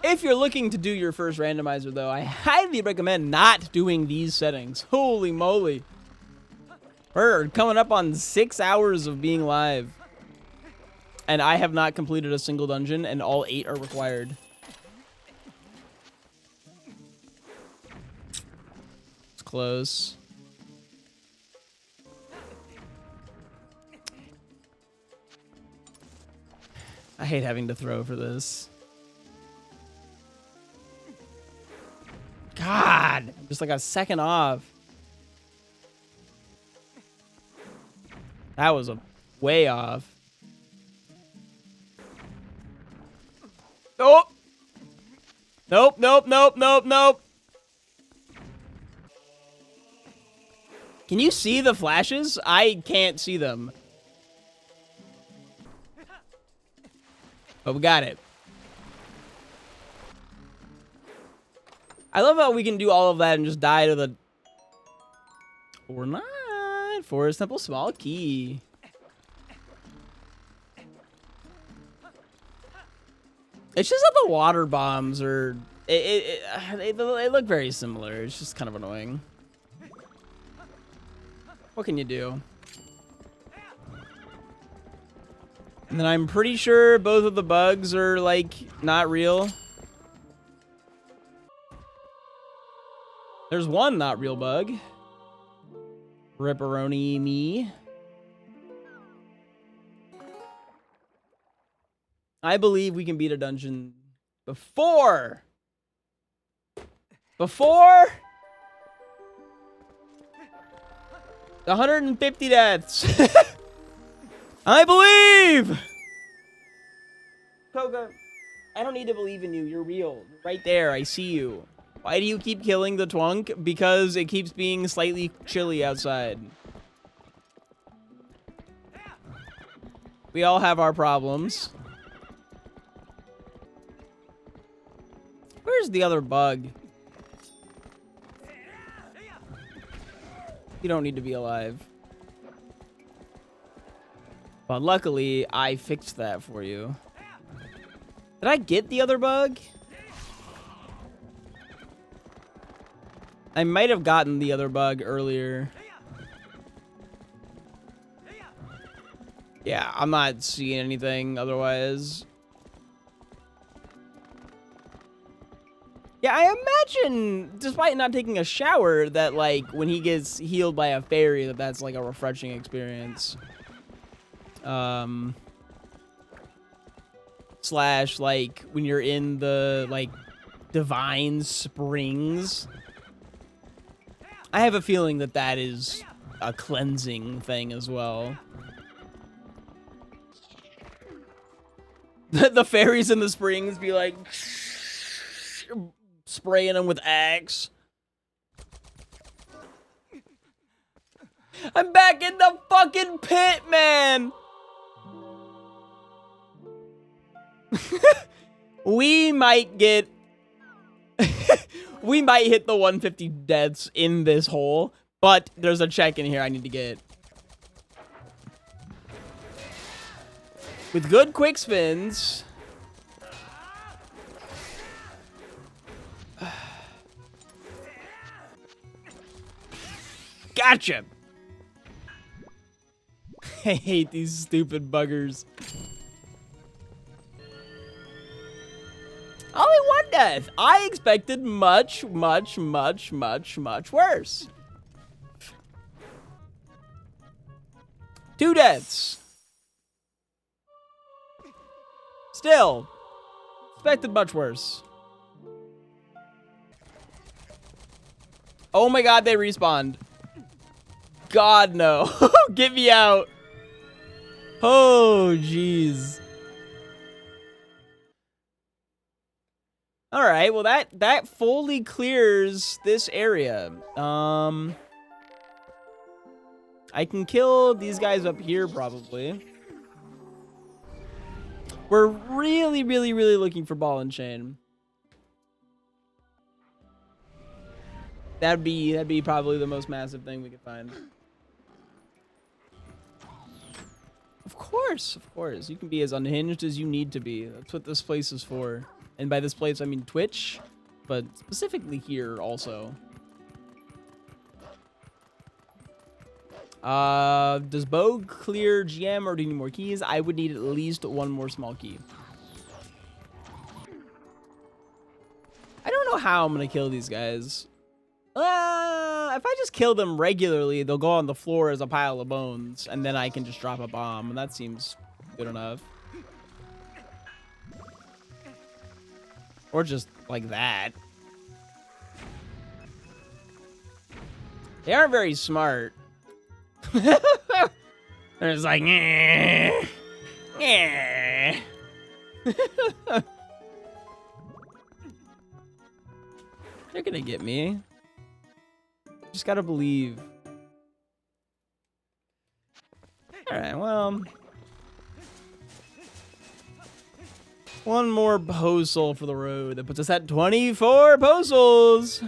If you're looking to do your first randomizer, though, I highly recommend not doing these settings. Holy moly. We're coming up on 6 hours of being live. And I have not completed a single dungeon, and all 8 are required. It's close. I hate having to throw for this. God, I'm just like a second off. That was a way off. Nope. Nope, nope, nope, nope, nope. Can you see the flashes? I can't see them. But we got it. I love how we can do all of that and just die to the... Or not. For a simple small key. It's just that the water bombs are... They look very similar. It's just kind of annoying. What can you do? And then I'm pretty sure both of the bugs are, like, not real. There's one not real bug. Ripperoni me. I believe we can beat a dungeon before 150 deaths. I believe. Koga, I don't need to believe in you. You're real. You're right there. I see you. Why do you keep killing the twunk? Because it keeps being slightly chilly outside. We all have our problems. Where's the other bug? You don't need to be alive. But luckily, I fixed that for you. Did I get the other bug? I might have gotten the other bug earlier. Yeah, I'm not seeing anything otherwise. Yeah, I imagine, despite not taking a shower, that, like, when he gets healed by a fairy, that's, like, a refreshing experience. Slash, like, when you're in the, like, divine springs. I have a feeling that that is a cleansing thing as well. The fairies in the springs be like... spraying them with axe. I'm back in the fucking pit, man! We might get... we might hit the 150 deaths in this hole, but there's a check in here I need to get. With good quick spins... Gotcha! I hate these stupid buggers. Only one death. I expected much, much, much, much, much worse. 2 deaths. Still, expected much worse. Oh my god, they respawned. God, no. Get me out. Oh, jeez. All right, well, that fully clears this area. I can kill these guys up here, probably. We're really, really, really looking for ball and chain. That'd be probably the most massive thing we could find. Of course, of course. You can be as unhinged as you need to be. That's what this place is for. And by this place, I mean Twitch, but specifically here also. Does Bo clear GM or do you need more keys? I would need at least one more small key. I don't know how I'm going to kill these guys. If I just kill them regularly, they'll go on the floor as a pile of bones, and then I can just drop a bomb, and that seems good enough. Or just like that. They aren't very smart. They're just like, eh, eh. They're gonna get me. Just gotta believe. Alright, well. One more postal for the road. That puts us at 24 postals.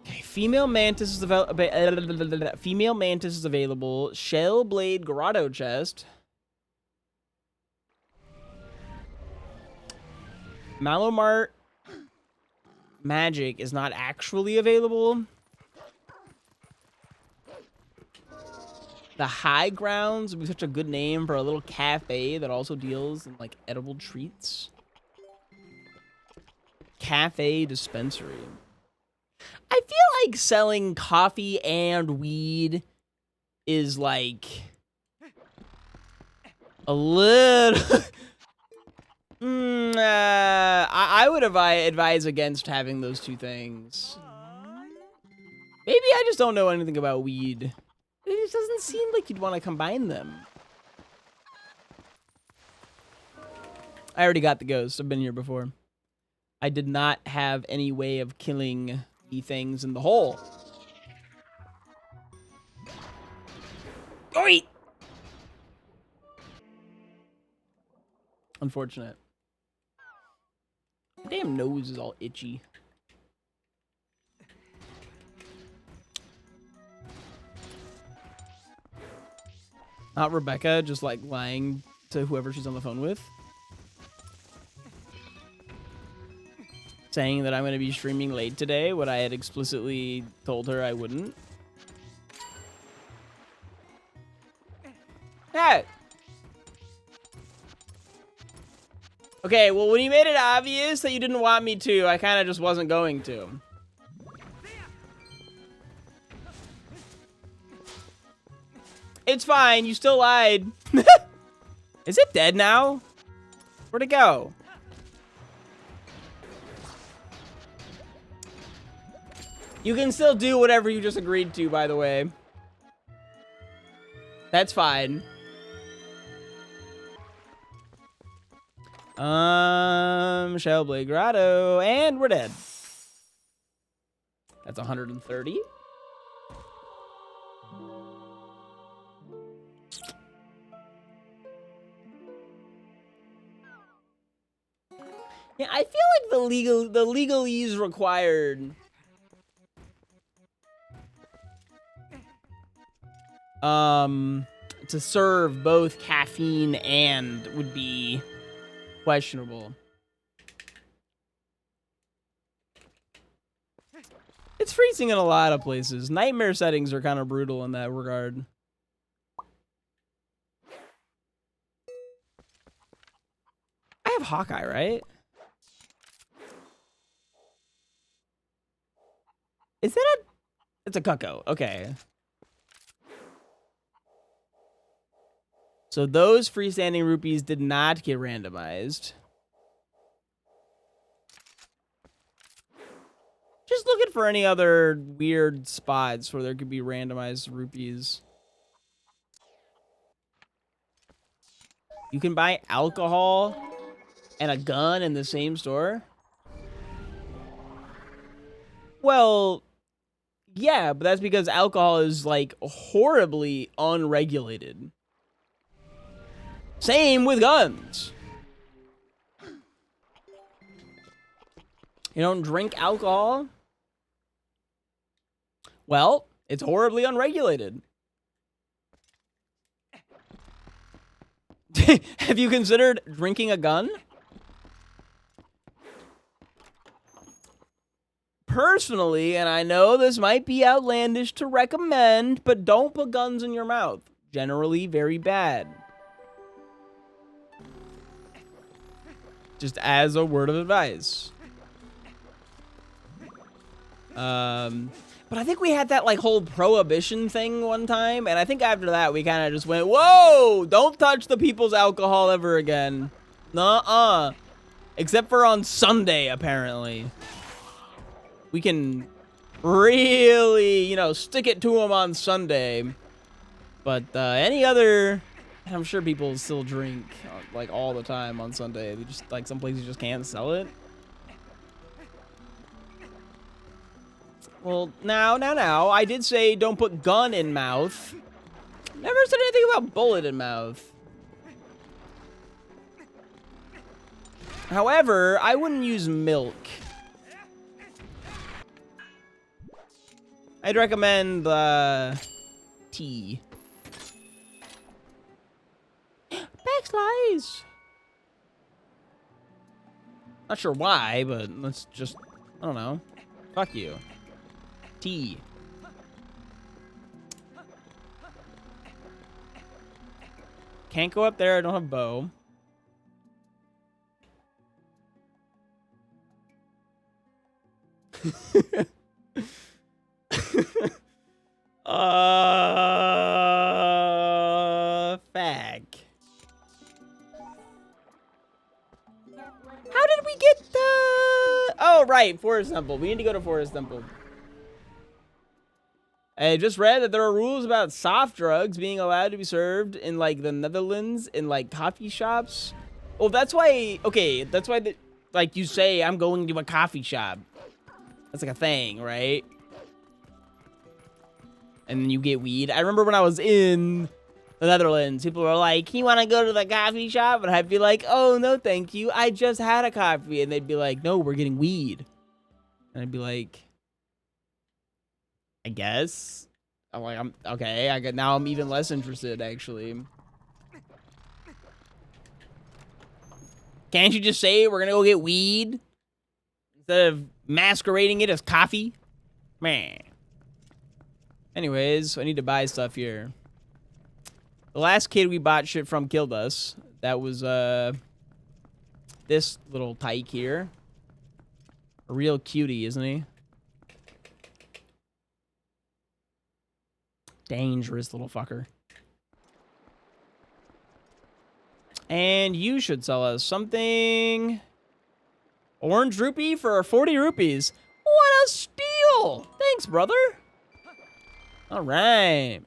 Okay, female mantis is female mantis is available. Shell blade grotto chest. Malomart magic is not actually available. The High Grounds would be such a good name for a little cafe that also deals in, like, edible treats. Cafe dispensary. I feel like selling coffee and weed is, like, a little... I would advise against having those two things. Maybe I just don't know anything about weed. It just doesn't seem like you'd want to combine them. I already got the ghost. I've been here before. I did not have any way of killing the things in the hole. Oi! Unfortunate. My damn nose is all itchy. Not Rebecca, just like lying to whoever she's on the phone with. Saying that I'm going to be streaming late today, what I had explicitly told her I wouldn't. Hey! Okay, well, when you made it obvious that you didn't want me to, I kind of just wasn't going to. It's fine, you still lied. Is it dead now? Where'd it go? You can still do whatever you just agreed to, by the way. That's fine. Shellblade Grotto, and we're dead. That's 130. Yeah, I feel like the legalese required to serve both caffeine and would be questionable. It's freezing in a lot of places. Nightmare settings are kind of brutal in that regard. I have Hawkeye, right? Is that a... It's a cucko. Okay. So those freestanding rupees did not get randomized. Just looking for any other weird spots where there could be randomized rupees. You can buy alcohol and a gun in the same store? Well, yeah, but that's because alcohol is, like, horribly unregulated. Same with guns. You don't drink alcohol? Well, it's horribly unregulated. Have you considered drinking a gun? Personally, and I know this might be outlandish to recommend, but don't put guns in your mouth. Generally very bad. Just as a word of advice. But I think we had that, like, whole prohibition thing one time, and I think after that we kind of just went, whoa, don't touch the people's alcohol ever again. Nuh-uh. Except for on Sunday, apparently. We can really, you know, stick it to them on Sunday. But any other... I'm sure people still drink, like, all the time on Sunday. They just, like, some places just can't sell it. Well, now. I did say don't put gun in mouth. Never said anything about bullet in mouth. However, I wouldn't use milk. I'd recommend tea. Backslice! Not sure why, but let's just, I don't know. Fuck you. Tea. Can't go up there, I don't have bow. Fag. How did we get the... Oh, right, Forest Temple. We need to go to Forest Temple. I just read that there are rules about soft drugs being allowed to be served in, like, the Netherlands in, like, coffee shops. Oh, that's why... Okay, that's why, like, you say, I'm going to a coffee shop. That's, like, a thing, right? And then you get weed. I remember when I was in the Netherlands, people were like, you want to go to the coffee shop? And I'd be like, oh, no, thank you. I just had a coffee. And they'd be like, no, we're getting weed. And I'd be like... I guess. I'm like, okay. Now I'm even less interested, actually. Can't you just say we're gonna go get weed instead of masquerading it as coffee? Man. Anyways, I need to buy stuff here. The last kid we bought shit from killed us. That was this little tyke here. A real cutie, isn't he? Dangerous little fucker. And you should sell us something. Orange rupee for 40 rupees. What a steal! Thanks, brother. All right.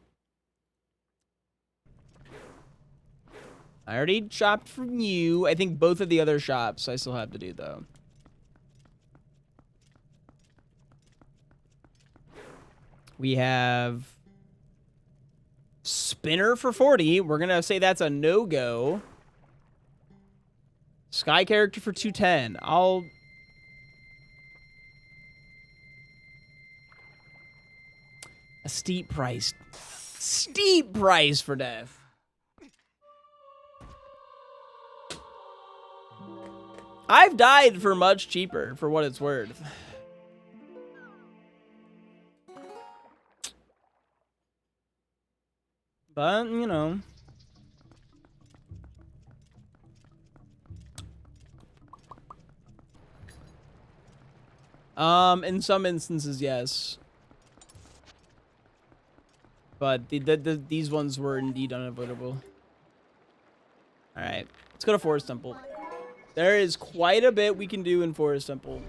I already shopped from you. I think both of the other shops I still have to do, though. We have... Spinner for 40. We're gonna say that's a no-go. Sky character for 210. A steep price. Steep price for death. I've died for much cheaper, for what it's worth. But, you know. In some instances, yes. But these ones were indeed unavoidable. Alright, let's go to Forest Temple. There is quite a bit we can do in Forest Temple.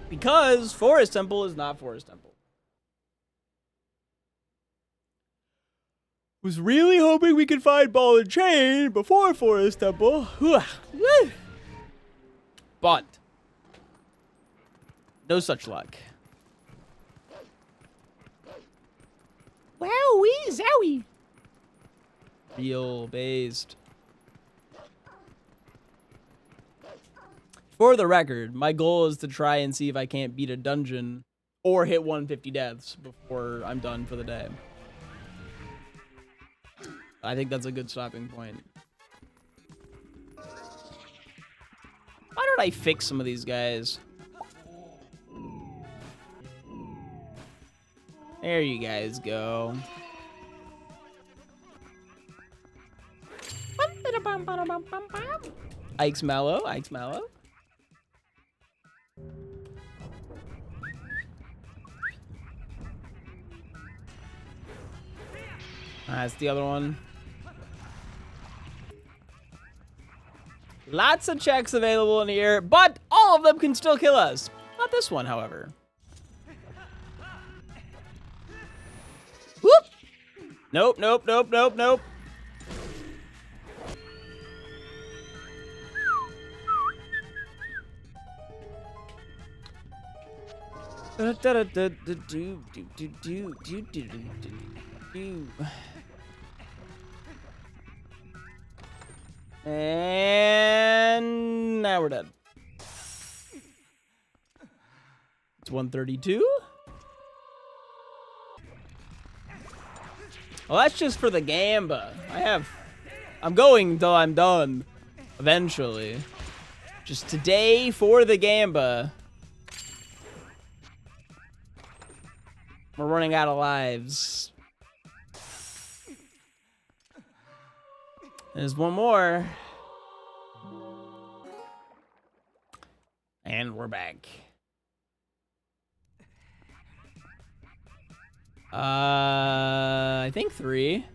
Because Forest Temple is not Forest Temple. Was really hoping we could find Ball and Chain before Forest Temple. But no such luck. Wowee zowie. Real based. For the record, my goal is to try and see if I can't beat a dungeon or hit 150 deaths before I'm done for the day. I think that's a good stopping point. Why don't I fix some of these guys? There you guys go. Ike's mellow, Ike's mellow. That's the other one. Lots of checks available in here, but all of them can still kill us. Not this one, however. Whoop! Nope, nope, nope, nope, nope. And now we're dead. It's 132. Well, that's just for the gamba. I'm going till I'm done. Eventually. Just today for the gamba. We're running out of lives. There's one more. And we're back. I think 3.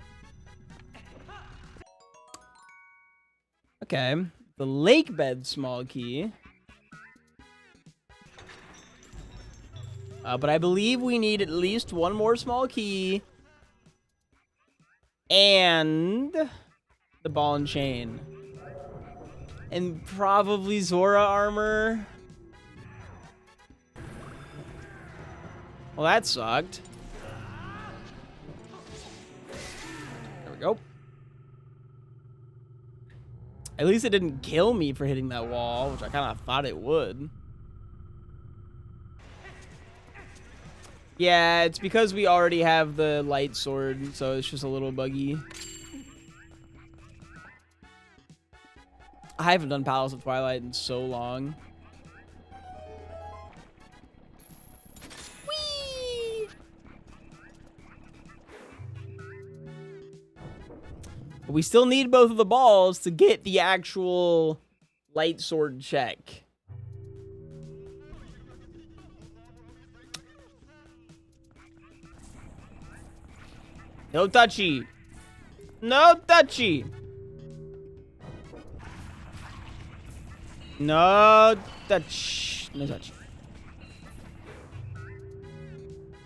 Okay. The lake bed small key. But I believe we need at least one more small key. And the ball and chain. And probably Zora armor. Well, that sucked. There we go. At least it didn't kill me for hitting that wall, which I kind of thought it would. Yeah, it's because we already have the light sword, so it's just a little buggy. I haven't done Palace of Twilight in so long. Whee! But we still need both of the balls to get the actual light sword check. No touchy. No touchy. No touch. No touch.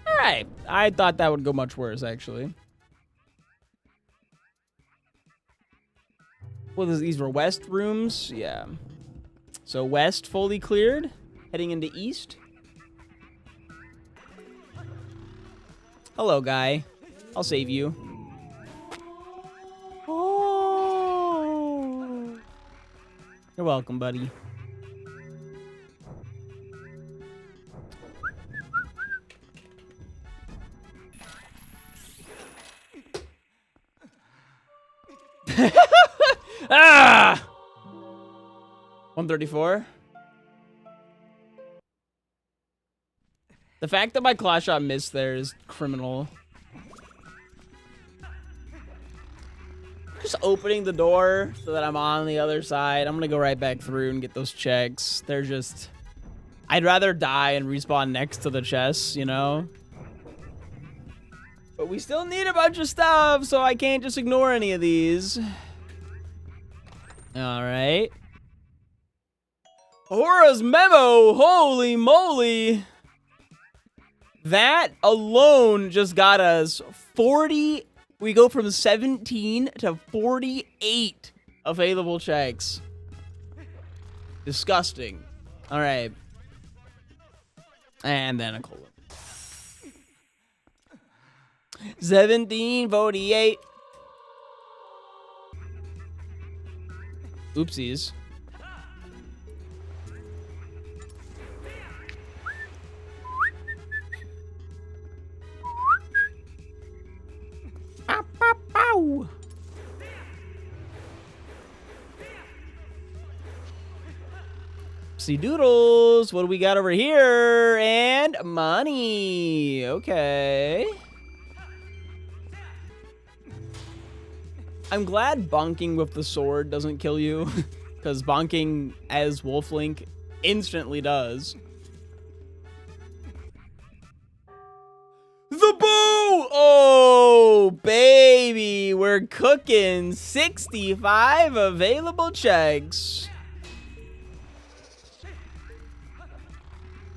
All right. I thought that would go much worse, actually. Well, these were west rooms. Yeah. So west fully cleared. Heading into east. Hello, guy. I'll save you. Oh. You're welcome, buddy. Ah! 134. The fact that my claw shot missed there is criminal. Just opening the door so that I'm on the other side. I'm gonna go right back through and get those checks. They're just... I'd rather die and respawn next to the chests, you know? But we still need a bunch of stuff, so I can't just ignore any of these. Alright. Hora's memo! Holy moly! That alone just got us 40... We go from 17 to 48 available checks. Disgusting. All right. And then a colon. 1748. Oopsies. Ow. See doodles. What do we got over here? And money. Okay. I'm glad bonking with the sword doesn't kill you, because bonking as Wolf Link instantly does. The bow! Oh, baby. We're cooking. 65 available checks.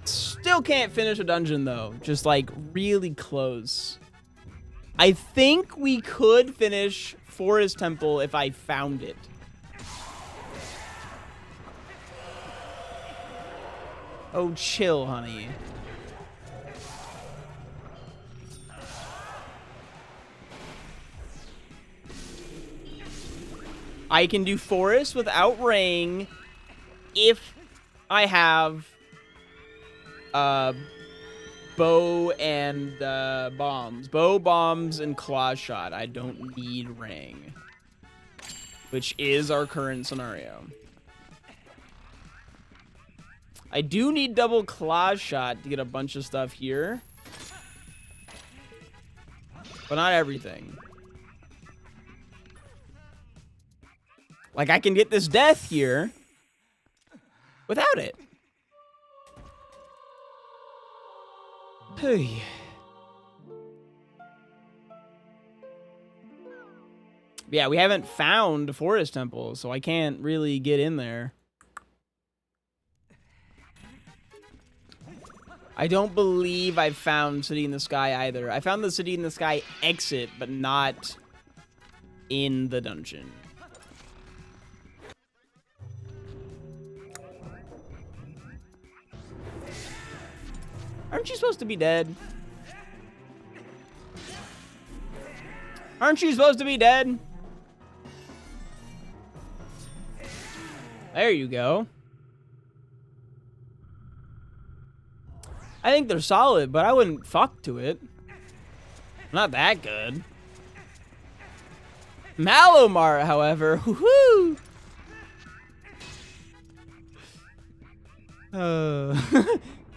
Still can't finish a dungeon, though. Just, like, really close. I think we could finish Forest Temple if I found it. Oh, chill, honey. I can do Forest without Ring if I have bow and bombs. Bow, bombs, and claw shot. I don't need ring, which is our current scenario. I do need double claw shot to get a bunch of stuff here, but not everything. Like, I can get this death here without it. Hey. Yeah, we haven't found Forest Temple, so I can't really get in there. I don't believe I've found City in the Sky either. I found the City in the Sky exit, but not in the dungeon. Aren't you supposed to be dead? Aren't you supposed to be dead? There you go. I think they're solid, but I wouldn't fuck to it. Not that good. Malomar, however, woohoo!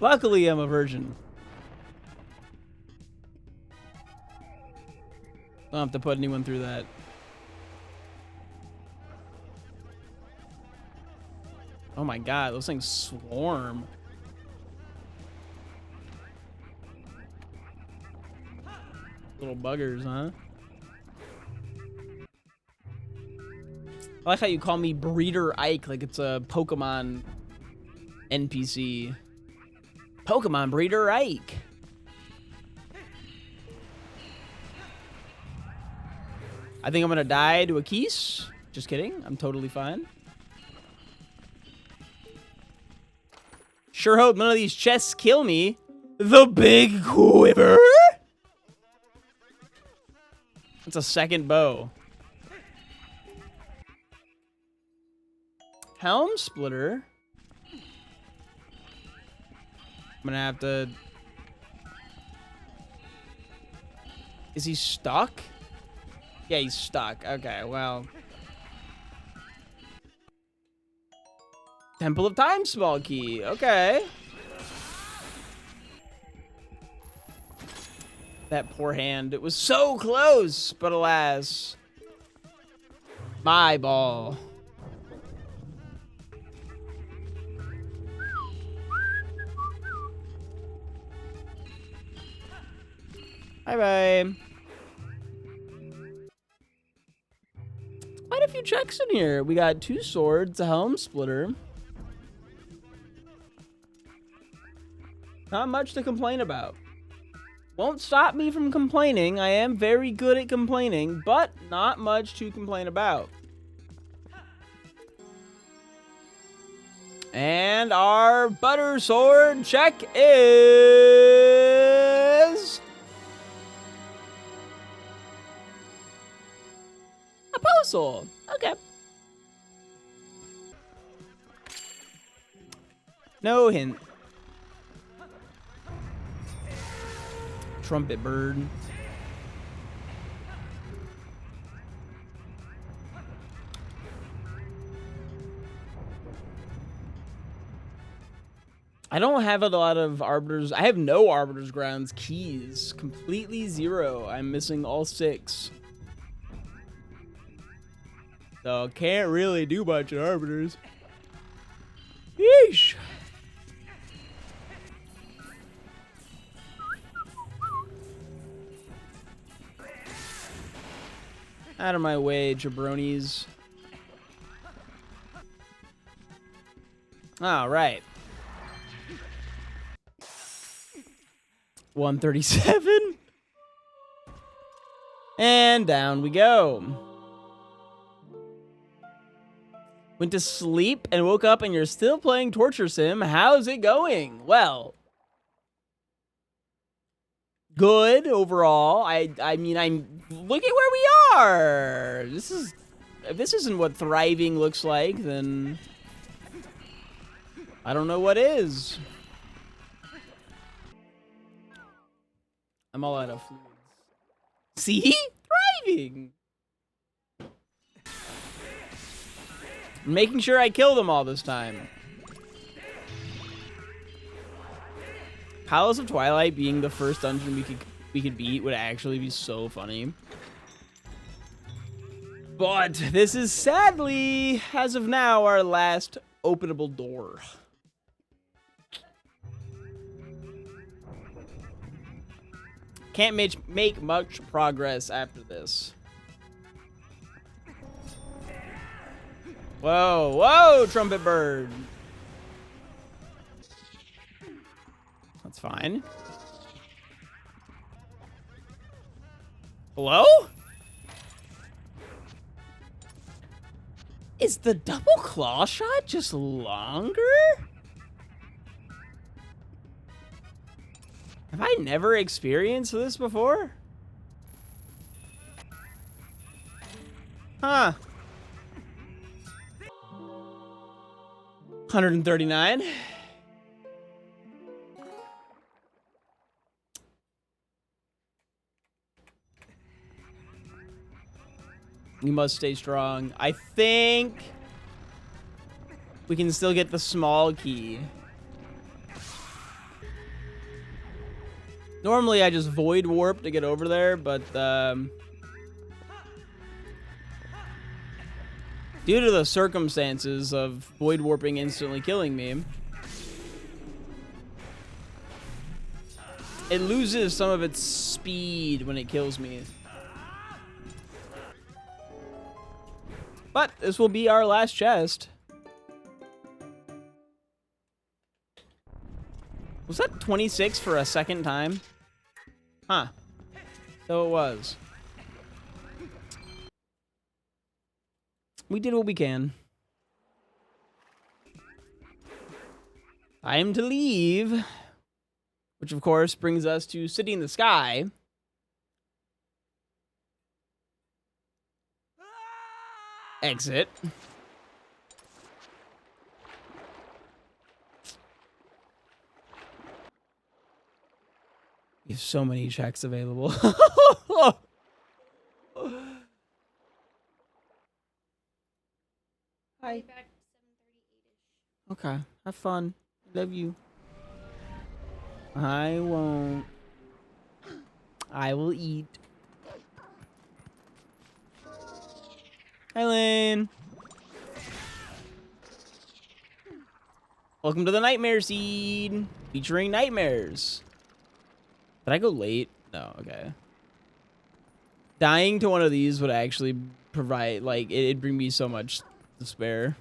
Luckily, I'm a virgin. Don't have to put anyone through that. Oh my god, those things swarm. Little buggers, huh? I like how you call me Breeder Ike like it's a Pokemon NPC. Pokemon Breeder Ike. I think I'm gonna die to a Keese. Just kidding. I'm totally fine. Sure hope none of these chests kill me. The Big Quiver? It's a second bow. Helm Splitter. I'm gonna have to... Is he stuck? Yeah, he's stuck. Okay, well... Temple of Time small key. Okay. That poor hand. It was so close, but alas. My ball. Bye-bye. Quite a few checks in here. We got 2 swords, a helm splitter. Not much to complain about. Won't stop me from complaining. I am very good at complaining, but not much to complain about. And our butter sword check is... Apostle. Okay. No hint. Trumpet bird. I don't have a lot of Arbiter's. I have no Arbiter's Grounds keys. Completely 0. I'm missing all 6. So can't really do much at Arbiters. Yeesh. Out of my way, jabronis. All right. 137. And down we go. Went to sleep and woke up and you're still playing Torture Sim. How's it going? Well, good overall. I mean, look at where we are. If this isn't what thriving looks like, then I don't know what is. I'm all out of fluids. See? Thriving! Making sure I kill them all this time. Palace of Twilight being the first dungeon we could beat would actually be so funny. But this is sadly, as of now, our last openable door. Can't make much progress after this. Whoa, whoa, trumpet bird. That's fine. Hello? Is the double claw shot just longer? Have I never experienced this before? Huh. 139. You must stay strong. I think we can still get the small key. Normally, I just void warp to get over there, but due to the circumstances of void warping instantly killing me, it loses some of its speed when it kills me. But this will be our last chest. Was that 26 for a second time? Huh. So it was. We did what we can. Time to leave. Which, of course, brings us to City in the Sky. Exit. You have so many checks available. Hi. Okay. Have fun. Love you. I won't. I will eat. Hi, Lane. Welcome to the Nightmare Seed, featuring nightmares. Did I go late? No, okay. Dying to one of these would actually provide, like, it'd bring me so much despair.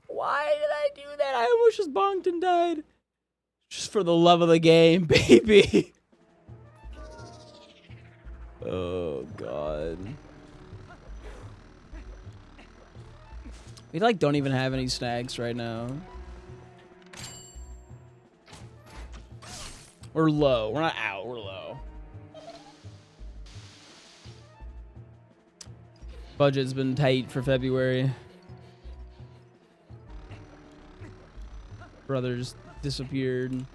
Why did I do that? I almost just bonked and died. Just for the love of the game, baby. Oh, God. We, like, don't even have any snacks right now. We're low. We're not out. We're low. Budget's been tight for February. Brother just disappeared.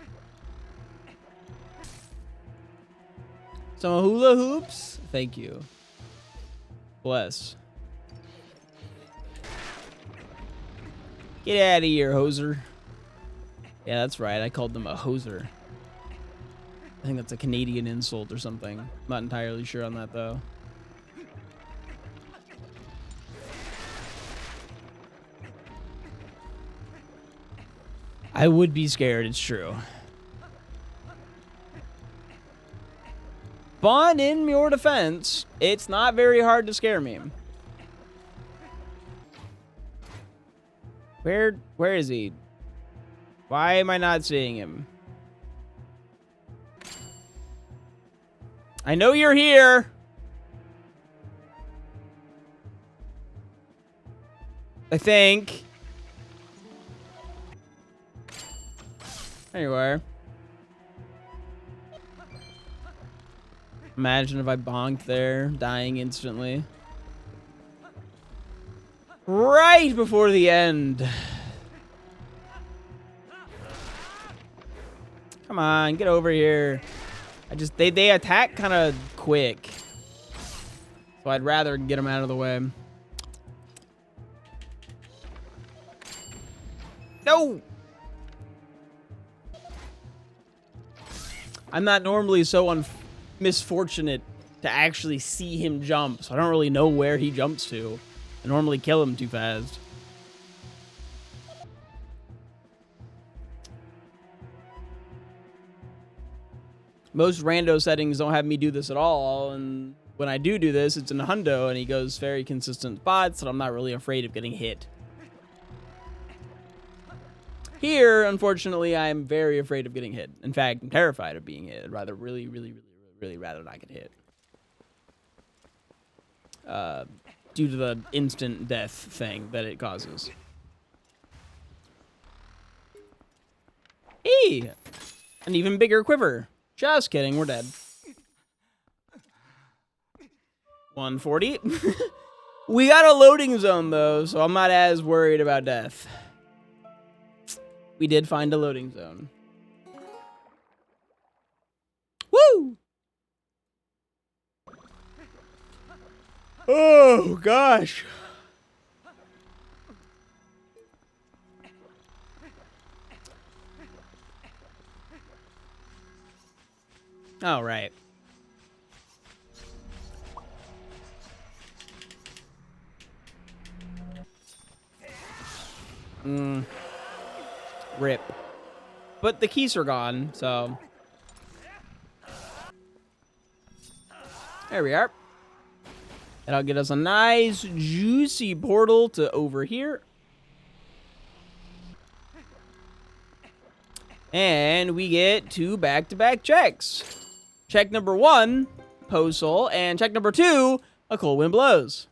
Some hula hoops? Thank you. Bless. Get out of here, hoser. Yeah, that's right. I called them a hoser. I think that's a Canadian insult or something. I'm not entirely sure on that, though. I would be scared, it's true. But in your defense, it's not very hard to scare me. Where is he? Why am I not seeing him? I know you're here. I think. There you are. Imagine if I bonked there, dying instantly. Right before the end. Come on, get over here. They attack kind of quick. So I'd rather get them out of the way. No! I'm not normally so misfortunate to actually see him jump, so I don't really know where he jumps to. I normally kill him too fast. Most rando settings don't have me do this at all, and when I do this, it's in hundo, and he goes very consistent spots, and I'm not really afraid of getting hit. Here, unfortunately, I'm very afraid of getting hit. In fact, I'm terrified of being hit. I'd rather really rather not get hit. Due to the instant death thing that it causes. Hey! An even bigger quiver. Just kidding, we're dead. 140. We got a loading zone, though, so I'm not as worried about death. We did find a loading zone. Woo! Oh, gosh. All right. Rip. But the keys are gone, so. There we are. That'll get us a nice, juicy portal to over here. And we get 2 back-to-back checks. Check number 1, Postal, and check number 2, A Cold Wind Blows.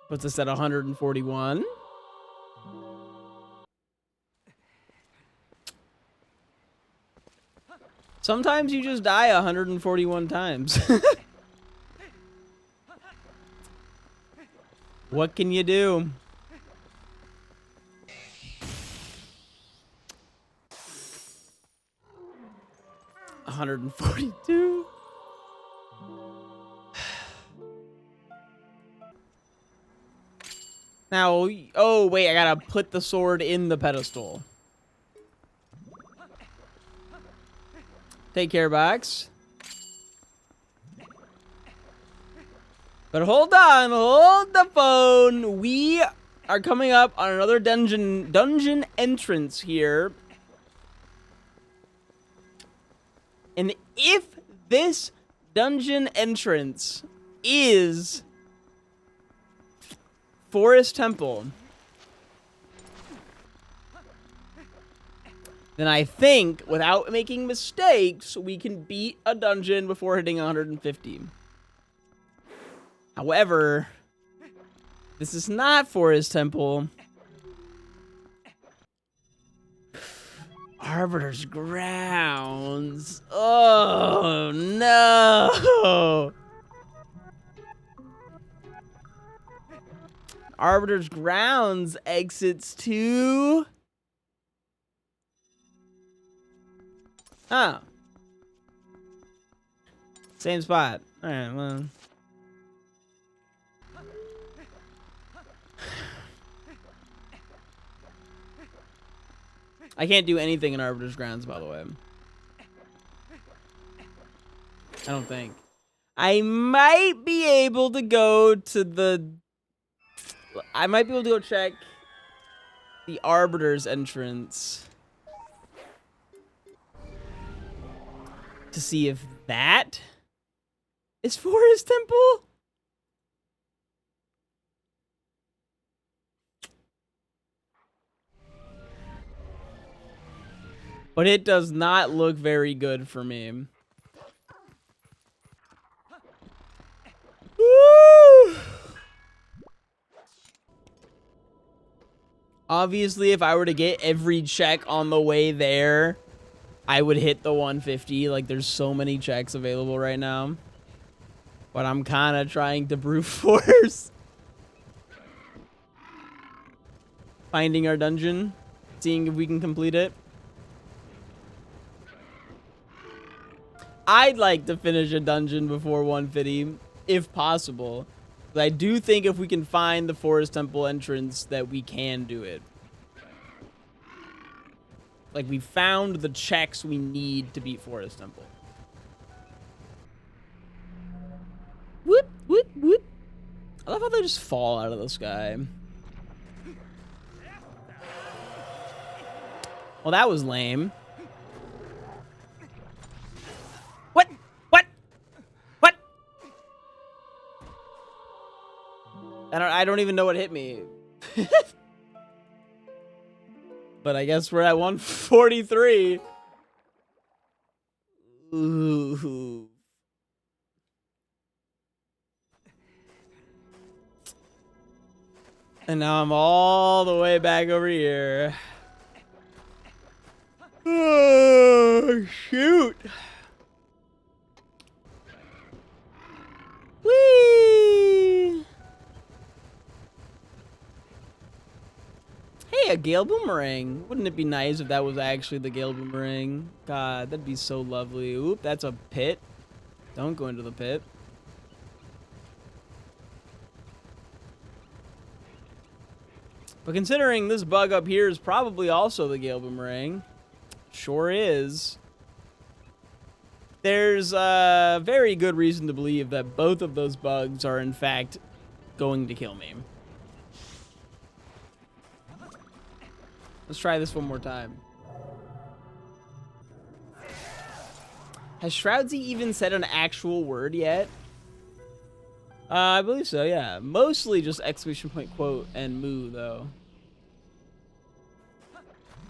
Puts us at 141. Sometimes you just die 141 times. What can you do? $142. Now, oh wait, I gotta put the sword in the pedestal. Take care, box. But hold on, hold the phone. We are coming up on another dungeon entrance here. And if this dungeon entrance is Forest Temple, then I think, without making mistakes, we can beat a dungeon before hitting 150. However, this is not Forest Temple. Arbiter's Grounds. Oh, no. Arbiter's Grounds exits to... Oh. Same spot. Alright, well. I can't do anything in Arbiter's Grounds, by the way. I don't think. I might be able to go to the... I might be able to go check the Arbiter's entrance to see if that is Forest Temple. But it does not look very good for me. Woo! Obviously, if I were to get every check on the way there, I would hit the 150. Like, there's so many checks available right now. But I'm kind of trying to brute force finding our dungeon. seeing if we can complete it. I'd like to finish a dungeon before 150, if possible. But I do think if we can find the Forest Temple entrance, that we can do it. Like, we found the checks we need to beat Forest Temple. Whoop, whoop, whoop. I love how they just fall out of the sky. Well, that was lame. What? What? What? I don't even know what hit me. But I guess we're at 143. Ooh. And now I'm all the way back over here. Oh, shoot. Whee! Hey, a Gale Boomerang. Wouldn't it be nice if that was actually the Gale Boomerang? God, that'd be so lovely. Oop, that's a pit. Don't go into the pit. But considering this bug up here is probably also the Gale Boomerang, sure is, there's a very good reason to believe that both of those bugs are in fact going to kill me. Let's try this one more time. Has Shroudsy even said an actual word yet? I believe so, yeah. Mostly just exclamation point quote and moo, though.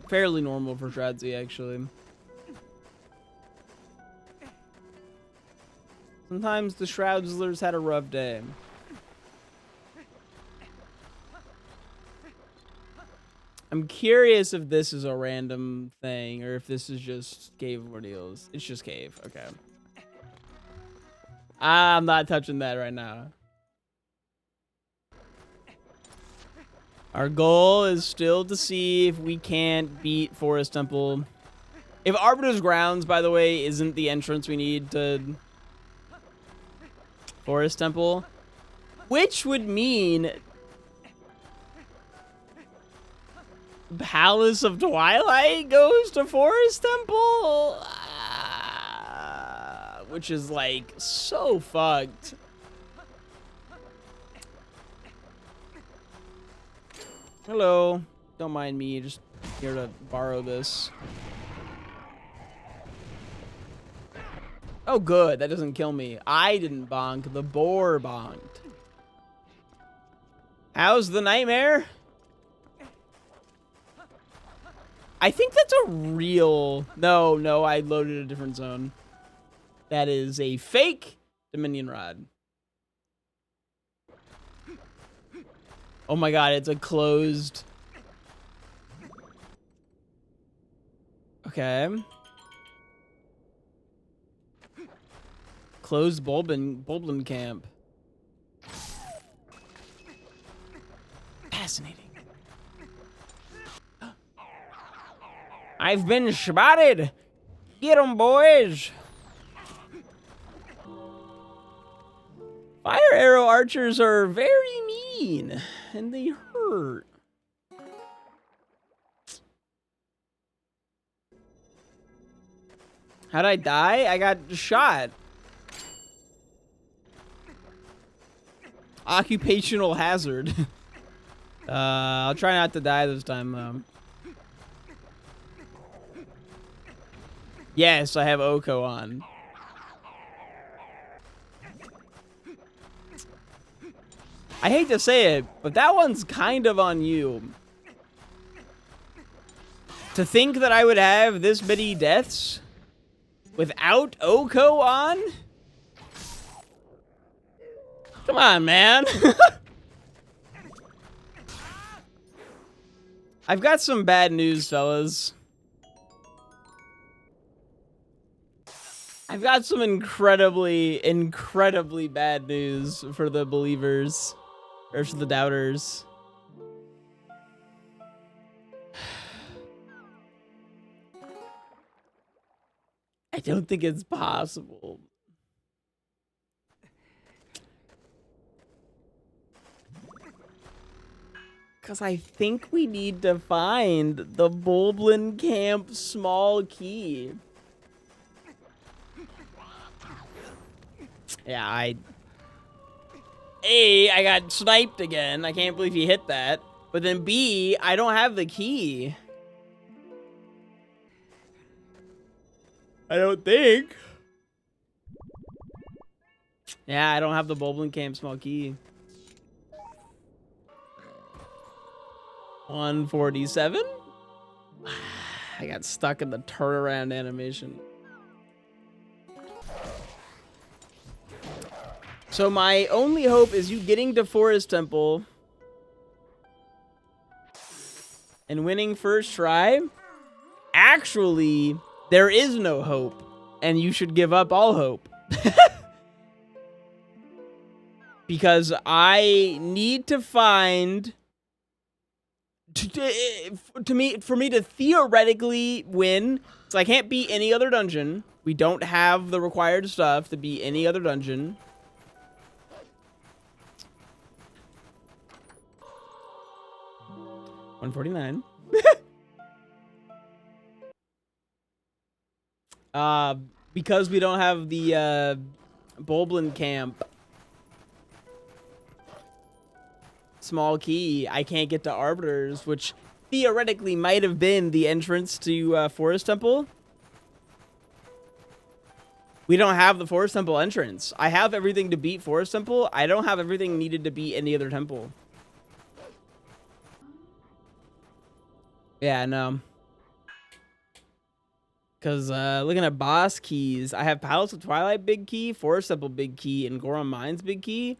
Fairly normal for Shroudsy, actually. Sometimes the Shroudslers had a rough day. I'm curious if this is a random thing or if this is just cave ordeals. It's just cave. Okay. I'm not touching that right now. Our goal is still to see if we can't beat Forest Temple. If Arbiter's Grounds, by the way, isn't the entrance we need to Forest Temple, which would mean Palace of Twilight goes to Forest Temple, which is like so fucked. Hello, don't mind me, just here to borrow this. Oh good, that doesn't kill me. I didn't bonk, the boar bonked. How's the nightmare? I think that's a real... No, I loaded a different zone. That is a fake Dominion Rod. Oh my god, it's a closed... Okay. Closed Bulblin camp. Fascinating. I've been spotted. Get 'em, boys. Fire arrow archers are very mean, and they hurt. How'd I die? I got shot. Occupational hazard. I'll try not to die this time, though. Yes, I have Oko on. I hate to say it, but that one's kind of on you. To think that I would have this many deaths without Oko on? Come on, man. I've got some bad news, fellas. I've got some incredibly bad news for the believers. Or for the doubters. I don't think it's possible. Because I think we need to find the Bulblin Camp small key. Yeah, A, I got sniped again. I can't believe he hit that. But then B, I don't have the key. I don't think. Yeah, I don't have the Bulblin Camp small key. 147? I got stuck in the turnaround animation. So my only hope is you getting to Forest Temple and winning first try. Actually, there is no hope, and you should give up all hope. Because I need to find... For me to theoretically win, so I can't beat any other dungeon. We don't have the required stuff to beat any other dungeon. $149. Because we don't have the Bulblin Camp small key, I can't get to Arbiters, which theoretically might have been the entrance to Forest Temple. We don't have the Forest Temple entrance. I have everything to beat Forest Temple. I don't have everything needed to beat any other temple. Yeah, no. Because looking at boss keys, I have Palace of Twilight big key, Forest Temple big key, and Goron Mines big key.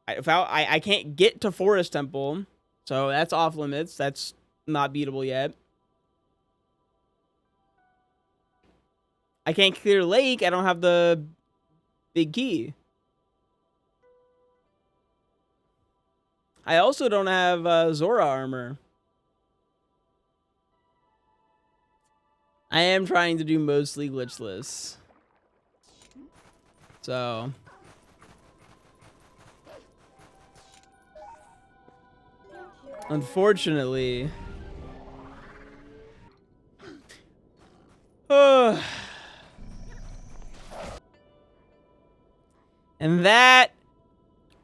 I can't get to Forest Temple, so that's off limits. That's not beatable yet. I can't clear Lake. I don't have the big key. I also don't have Zora armor. I am trying to do mostly glitchless. So... unfortunately... and that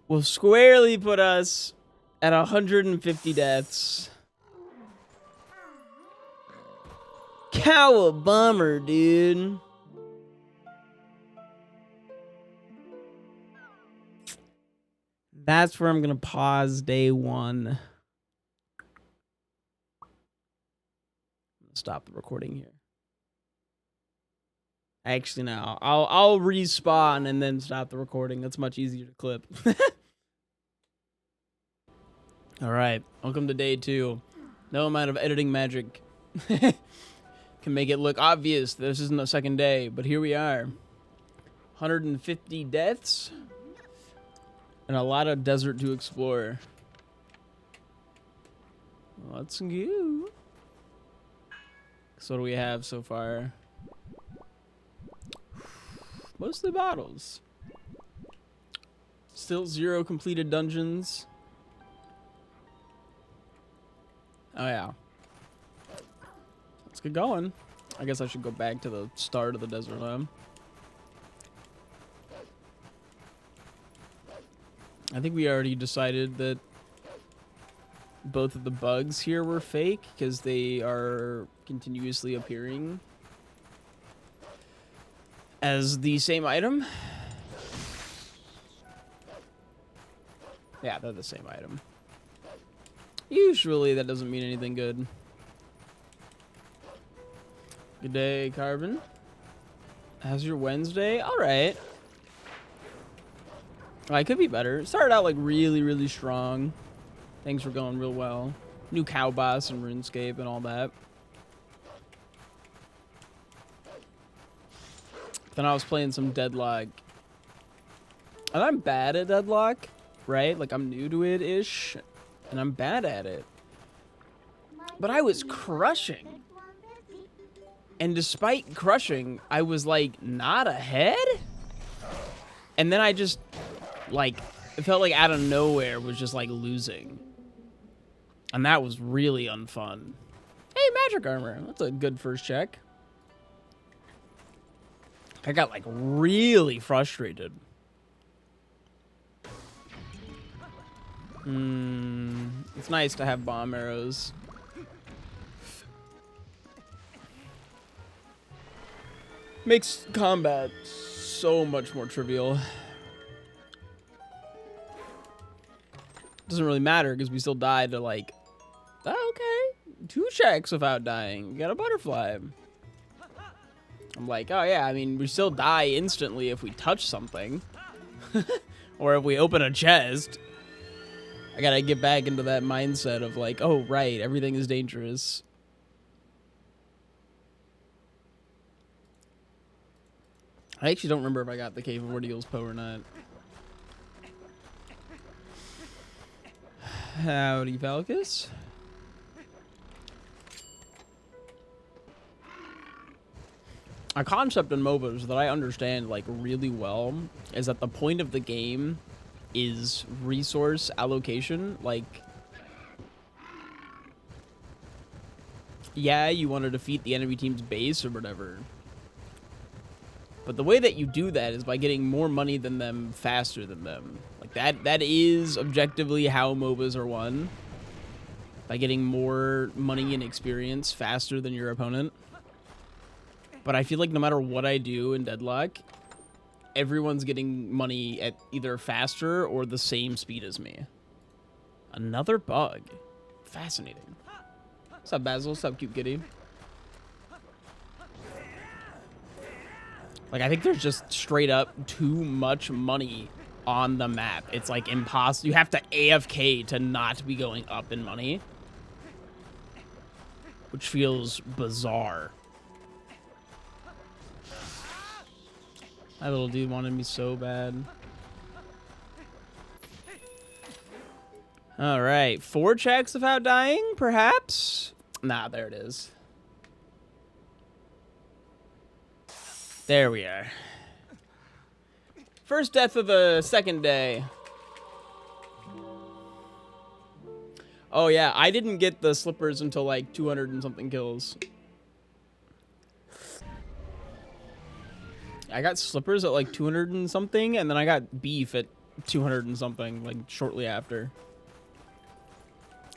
will squarely put us at 150 deaths. Cow a bummer, dude. That's where I'm gonna pause day one. Stop the recording here. Actually, no. I'll respawn and then stop the recording. That's much easier to clip. All right. Welcome to day 2. No amount of editing magic can make it look obvious this isn't the second day, but here we are. 150 deaths and a lot of desert to explore. Let's go. So what do we have so far? Mostly bottles. Still 0 completed dungeons. Oh yeah. Let's get going. I guess I should go back to the start of the desert land. I think we already decided that both of the bugs here were fake because they are continuously appearing as the same item. Yeah, they're the same item. Usually that doesn't mean anything good. Good day, Carbon. How's your Wednesday? All right. I could be better. It started out like really, really strong. Things were going real well. New cow boss and RuneScape and all that. Then I was playing some Deadlock. And I'm bad at Deadlock, right? Like I'm new to it-ish. And I'm bad at it. But I was crushing. And despite crushing, I was, like, not ahead? And then I just, like, it felt like out of nowhere was just, like, losing. And that was really unfun. Hey, magic armor. That's a good first check. I got, like, really frustrated. It's nice to have bomb arrows. Makes combat so much more trivial. Doesn't really matter because we still die to, like, oh, okay, 2 checks without dying. You got a butterfly. I'm like, oh yeah, I mean, we still die instantly if we touch something. Or if we open a chest. I gotta get back into that mindset of like, oh right, everything is dangerous. I actually don't remember if I got the Cave of Ordeal's Poe or not. Howdy, Falcus. A concept in MOBAs that I understand like really well is that the point of the game is resource allocation. Like, yeah, you want to defeat the enemy team's base or whatever, but the way that you do that is by getting more money than them faster than them. Like that is objectively how MOBAs are won, by getting more money and experience faster than your opponent. But I feel like no matter what I do in Deadlock, everyone's getting money at either faster or the same speed as me. Another bug. Fascinating. What's up, Basil? What's up, cute kitty? Like, I think there's just straight up too much money on the map. It's like impossible. You have to AFK to not be going up in money, which feels bizarre. That little dude wanted me so bad. All right, 4 checks without dying, perhaps? Nah, there it is. There we are. First death of the second day. Oh yeah, I didn't get the slippers until like 200 and something kills. I got slippers at like 200 and something, and then I got beef at 200 and something, like shortly after.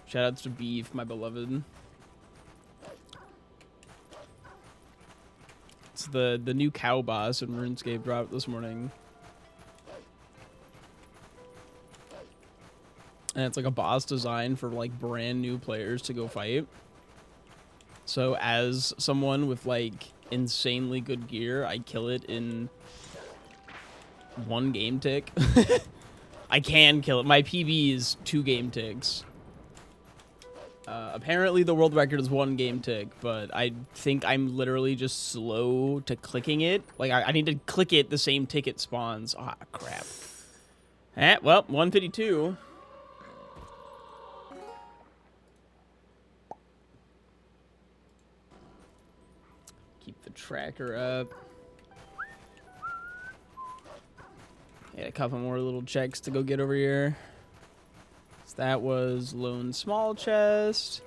Shoutouts to Beef, my beloved. It's the new cow boss in RuneScape dropped this morning. And it's like a boss design for like brand new players to go fight. So as someone with like insanely good gear, I kill it in 1 game tick. I can kill it. My PB is 2 game ticks. Apparently the world record is 1 game tick, but I think I'm literally just slow to clicking it. Like I need to click it the same tick it spawns. Ah, crap. Well, 152. Keep the tracker up. Yeah, a couple more little checks to go get over here. So that was lone small chest.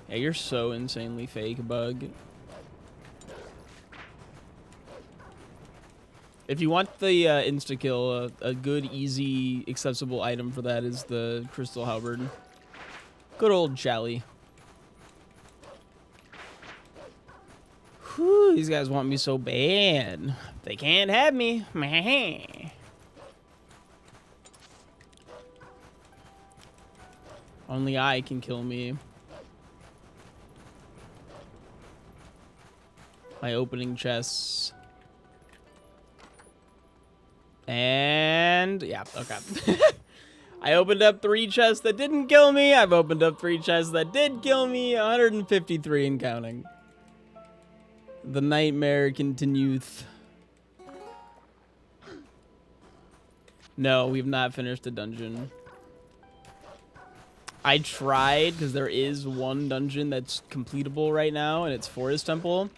Yeah, you're so insanely fake, Bug. If you want the insta-kill, a good, easy, accessible item for that is the Crystal Halberd. Good old Chally. Whew, these guys want me so bad. They can't have me. Meh. Only I can kill me. My opening chests. And yeah, okay. I opened up 3 chests that didn't kill me. I've opened up 3 chests that did kill me. 153 and counting. The nightmare continueth. No, we've not finished the dungeon. I tried, because there is one dungeon that's completable right now, and it's Forest Temple.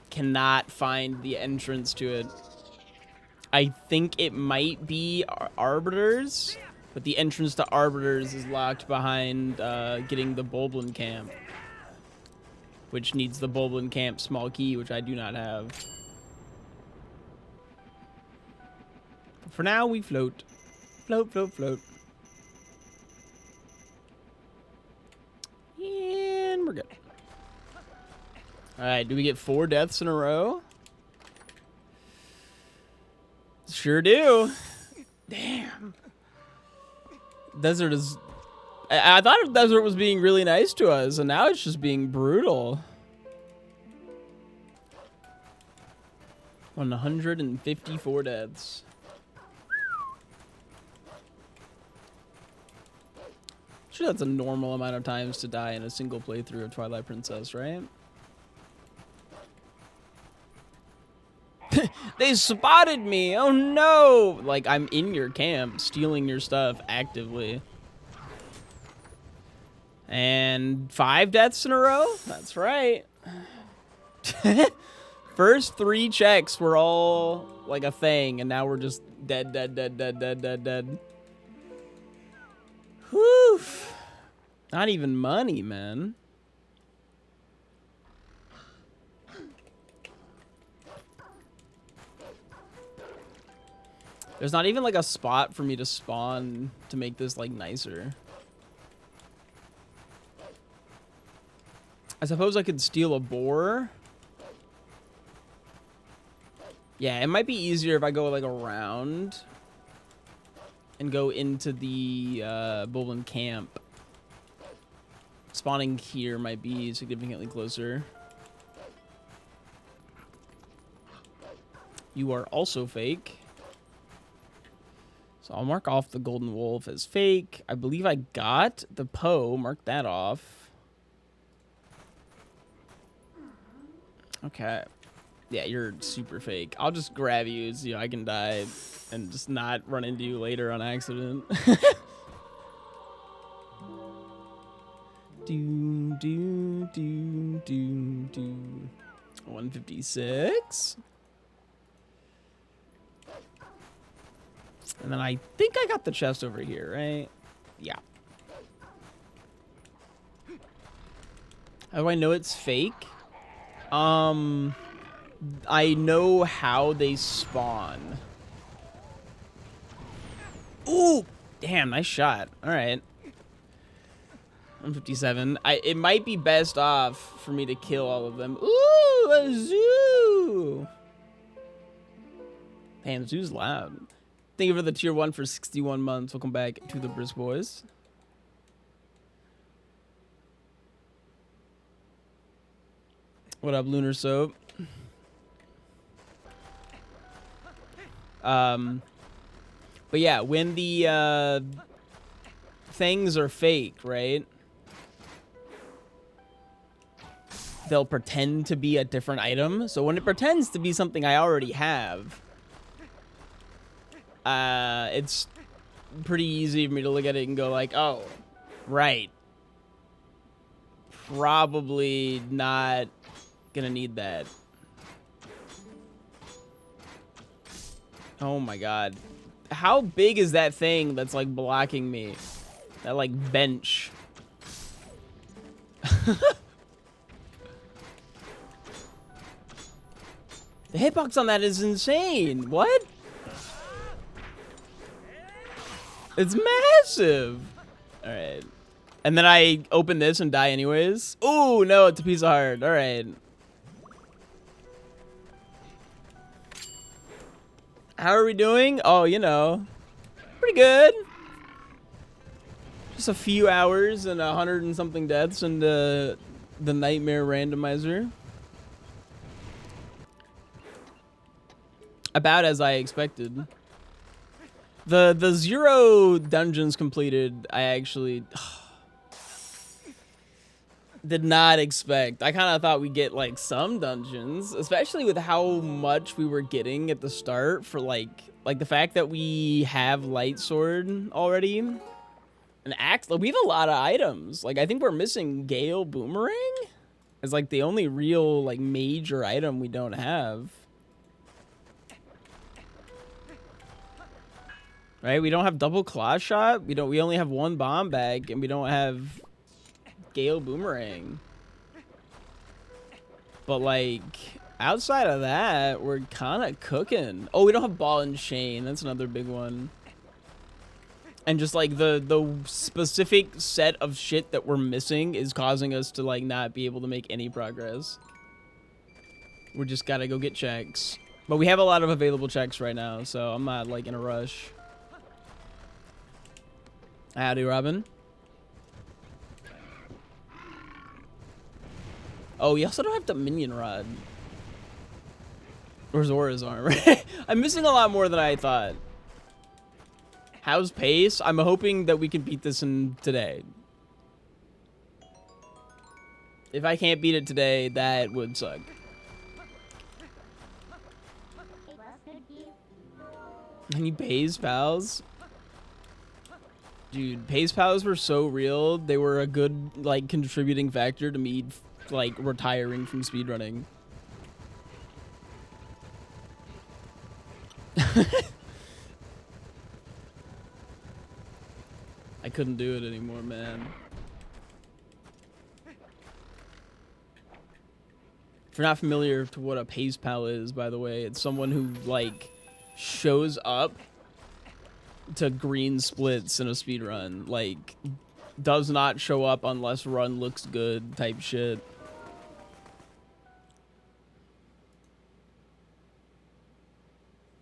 cannot find the entrance to it. I think it might be Arbiters, but the entrance to Arbiters is locked behind getting the Bulblin Camp, which needs the Bulblin Camp small key, which I do not have. For now, we float. Float, float, float. And we're good. All right, do we get 4 deaths in a row? Sure do. Damn. Desert is... I thought Desert was being really nice to us, and now it's just being brutal. 154 deaths. Sure, that's a normal amount of times to die in a single playthrough of Twilight Princess, right? They spotted me! Oh no! Like, I'm in your camp, stealing your stuff actively. And 5 deaths in a row? That's right. First 3 checks were all like a thing, and now we're just dead, dead, dead, dead, dead, dead, dead. Whew. Not even money, man. There's not even like a spot for me to spawn to make this like nicer. I suppose I could steal a boar. Yeah, it might be easier if I go like around and go into the Bulblin Camp. Spawning here might be significantly closer. You are also fake. So I'll mark off the Golden Wolf as fake. I believe I got the Poe. Mark that off. Okay. Yeah, you're super fake. I'll just grab you so I can die and just not run into you later on accident. do, do, do, do, do. 156. And then I think I got the chest over here, right? Yeah. How do I know it's fake? I know how they spawn. Ooh! Damn, nice shot. All right. 157. It might be best off for me to kill all of them. Ooh, a zoo! Damn, zoo's loud. Thank you for the tier 1 for 61 months. Welcome back to the Brisk Boys. What up, Lunar Soap? But yeah, when the things are fake, right? They'll pretend to be a different item. So when it pretends to be something I already have, it's pretty easy for me to look at it and go like, oh, right. Probably not gonna need that. Oh my god. How big is that thing that's like blocking me? That like bench. The hitbox on that is insane. What? It's massive. All right. And then I open this and die anyways. Oh, no, it's a piece of heart. All right. How are we doing? Oh, you know, pretty good. Just a few hours and 100 and something deaths into the Nightmare Randomizer. About as I expected. The 0 dungeons completed, I actually did not expect. I kind of thought we'd get like some dungeons, especially with how much we were getting at the start for like the fact that we have light sword already, an axe. Like, we have a lot of items. Like, I think we're missing Gale Boomerang. It's like the only real like major item we don't have. Right? We don't have double claw shot. We only have one bomb bag, and we don't have Gale boomerang. But like outside of that, we're kind of cooking. Oh, we don't have ball and chain. That's another big one. And just like the specific set of shit that we're missing is causing us to like not be able to make any progress. We just gotta go get checks. But we have a lot of available checks right now, so I'm not like in a rush. Howdy, Robin. Oh, we also don't have the minion rod. Or Zora's armor. I'm missing a lot more than I thought. How's pace? I'm hoping that we can beat this in today. If I can't beat it today, that would suck. Any Pace pals? Dude, Pace pals were so real. They were a good, like, contributing factor to me, like, retiring from speedrunning. I couldn't do it anymore, man. If you're not familiar to what a Pace pal is, by the way, it's someone who, like, shows up to green splits in a speed run, like does not show up unless run looks good type shit.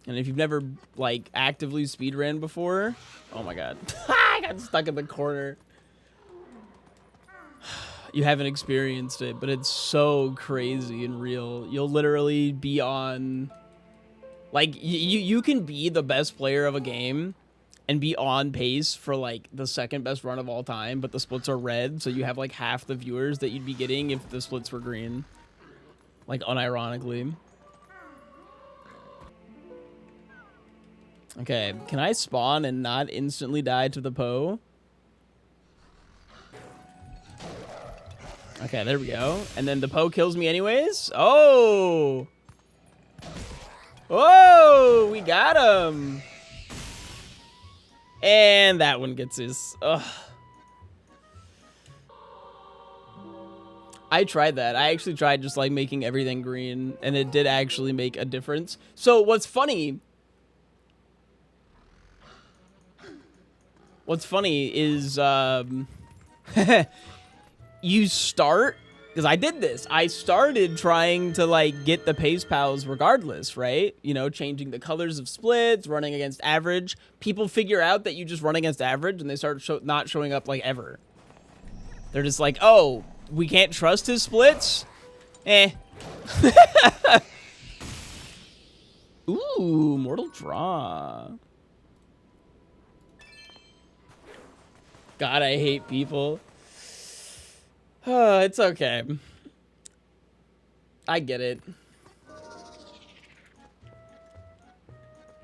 And if you've never like actively speed ran before, oh my god. I got stuck in the corner. You haven't experienced it, but it's so crazy and real. You'll literally be on like you can be the best player of a game and be on pace for like the second best run of all time, but the splits are red, so you have like half the viewers that you'd be getting if the splits were green. Like unironically. Okay, can I spawn and not instantly die to the Poe? Okay, there we go. And then the Poe kills me anyways? Oh! Oh, we got him! And that one gets his. Ugh. I tried that. I actually tried just like making everything green, and it did actually make a difference. So what's funny is you start, because I did this. I started trying to like get the pace pals regardless, right? You know, changing the colors of splits, running against average. People figure out that you just run against average, and they start not showing up like ever. They're just like, oh, we can't trust his splits? Eh. Ooh, Mortal Draw. God, I hate people. It's okay. I get it.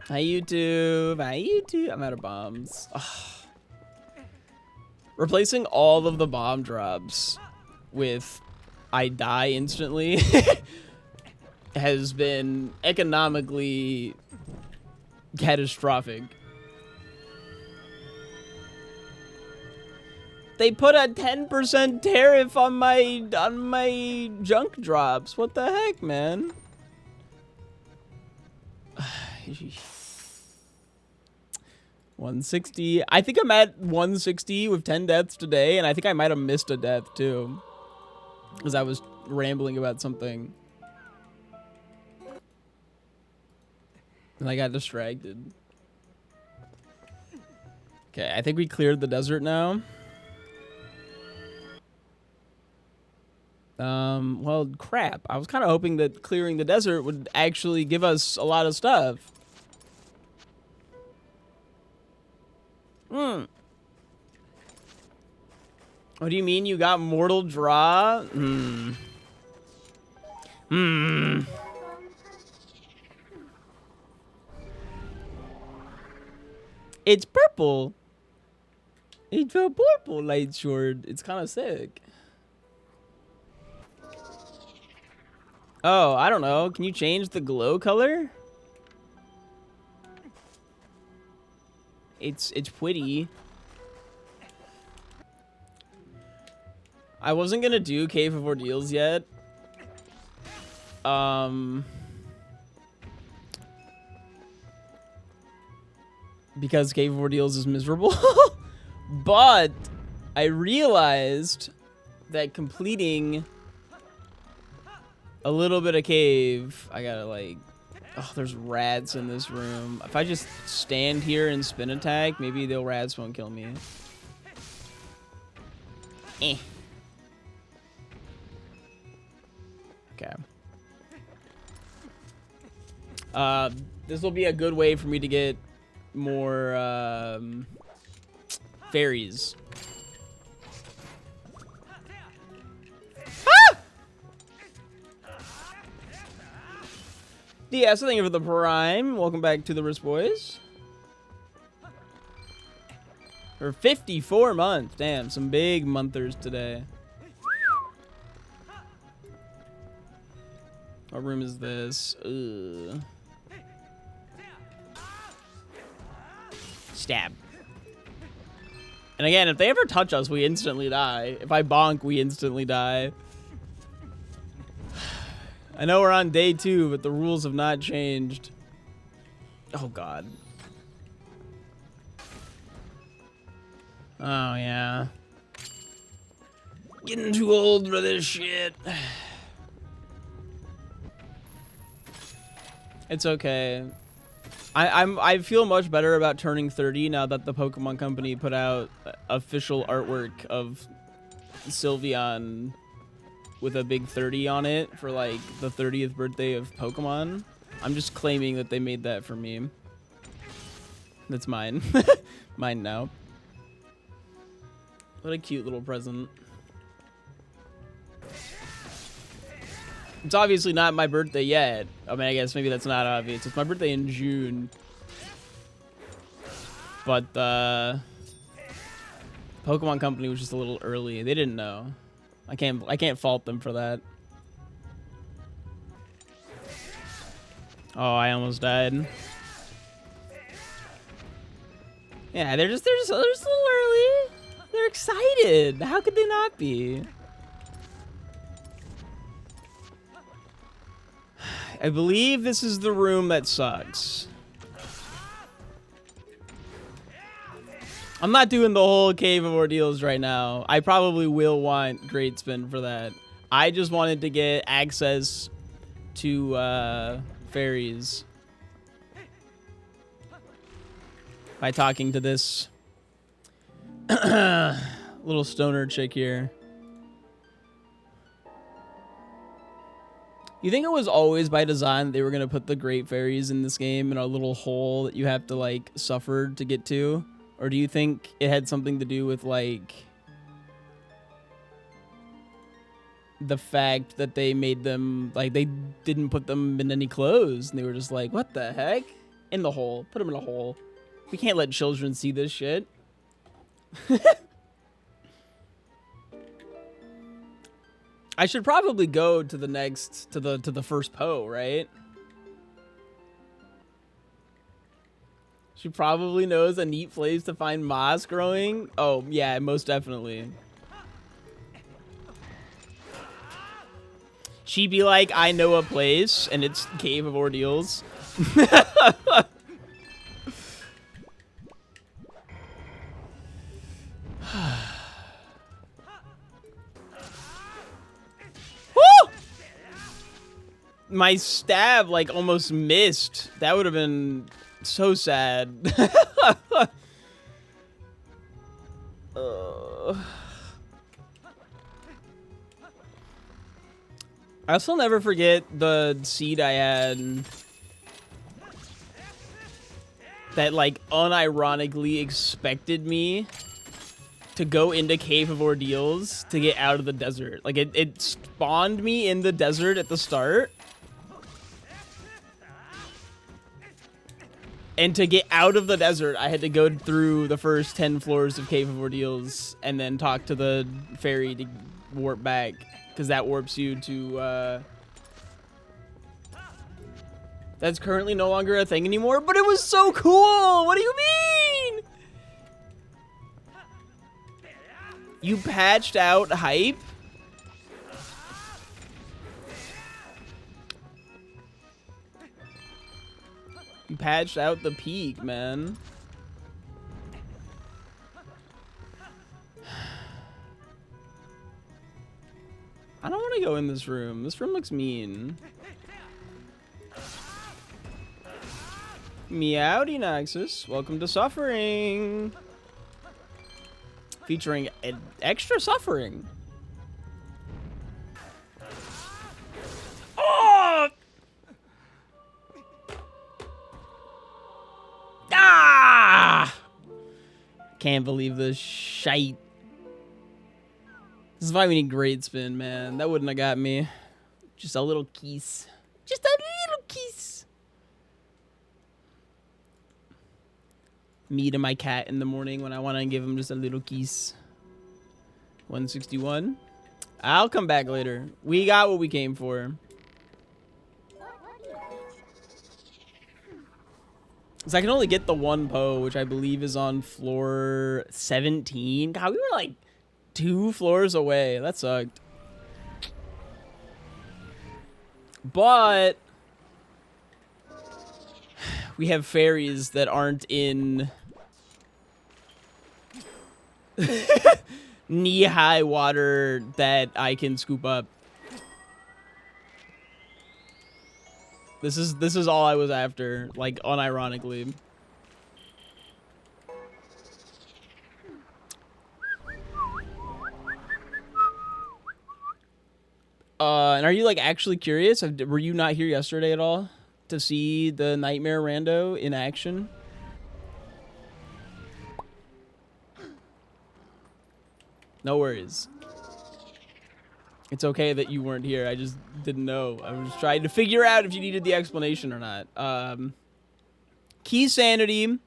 Hi, YouTube. Hi, YouTube. I'm out of bombs. Ugh. Replacing all of the bomb drops with I die instantly has been economically catastrophic. They put a 10% tariff on my junk drops. What the heck, man? 160. I think I'm at 160 with 10 deaths today, and I think I might have missed a death too, because I was rambling about something and I got distracted. Okay, I think we cleared the desert now. Well, crap. I was kind of hoping that clearing the desert would actually give us a lot of stuff. What do you mean you got Mortal Draw? It's purple. It's a purple light short. It's kind of sick. Oh, I don't know. Can you change the glow color? It's pretty. I wasn't gonna do Cave of Ordeals yet. Because Cave of Ordeals is miserable. But I realized that completing a little bit of cave, I gotta like, oh, there's rats in this room. If I just stand here and spin attack, maybe the rats won't kill me. Eh. Okay. This will be a good way for me to get more fairies. Ah! Yeah, so thank you for the prime. Welcome back to the Wrist Boys. For 54 months. Damn, some big monthers today. What room is this? Ugh. Stab. And again, if they ever touch us, we instantly die. If I bonk, we instantly die. I know we're on day 2, but the rules have not changed. Oh, God. Oh, yeah. Getting too old for this shit. It's okay. I feel much better about turning 30 now that the Pokemon Company put out official artwork of Sylveon with a big 30 on it for like the 30th birthday of Pokemon. I'm just claiming that they made that for me. That's mine. Mine now. What a cute little present. It's obviously not my birthday yet. I mean, I guess maybe that's not obvious. It's my birthday in June. But the Pokemon Company was just a little early. They didn't know. I can't fault them for that. Oh, I almost died. Yeah, they're just a little early. They're excited. How could they not be? I believe this is the room that sucks. I'm not doing the whole Cave of Ordeals right now. I probably will want Great Spin for that. I just wanted to get access to fairies by talking to this little stoner chick here. You think it was always by design that they were going to put the great fairies in this game in a little hole that you have to, like, suffer to get to? Or do you think it had something to do with, like, the fact that they made them, like, they didn't put them in any clothes, and they were just like, what the heck? In the hole. Put them in a hole. We can't let children see this shit. I should probably go to the next, to the first Poe, right? She probably knows a neat place to find moss growing. Oh, yeah, most definitely. She'd be like, I know a place, and it's Cave of Ordeals. My stab, like, almost missed. That would have been so sad. I still never forget the seed I had that, like, unironically expected me to go into Cave of Ordeals to get out of the desert. Like, it spawned me in the desert at the start. And to get out of the desert, I had to go through the first 10 floors of Cave of Ordeals and then talk to the fairy to warp back. Because that warps you to That's currently no longer a thing anymore, but it was so cool. What do you mean? You patched out hype? You patched out the peak, man. I don't want to go in this room. This room looks mean. Meowdy Noxus, welcome to Suffering. Featuring extra suffering. Oh! Ah! Can't believe this shite. This is why we need great spin, man. That wouldn't have got me. Just a little kiss. Just a little kiss. Me to my cat in the morning when I want to give him just a little kiss. 161. I'll come back later. We got what we came for. So I can only get the one Poe, which I believe is on floor 17. God, we were like 2 floors away. That sucked. But we have fairies that aren't in knee-high water that I can scoop up. This is all I was after, like, unironically. And are you, like, actually curious? Were you not here yesterday at all to see the Nightmare Rando in action? No worries. It's okay that you weren't here. I just didn't know. I was trying to figure out if you needed the explanation or not. Key sanity.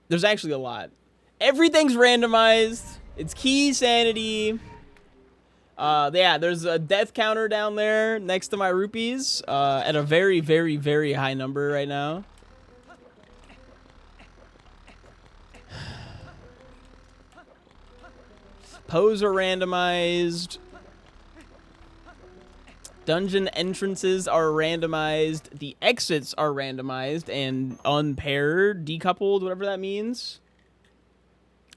There's actually a lot. Everything's randomized. It's key sanity. Yeah, there's a death counter down there next to my rupees at a very, very, very high number right now. Poes are randomized. Dungeon entrances are randomized. The exits are randomized and unpaired, decoupled, whatever that means.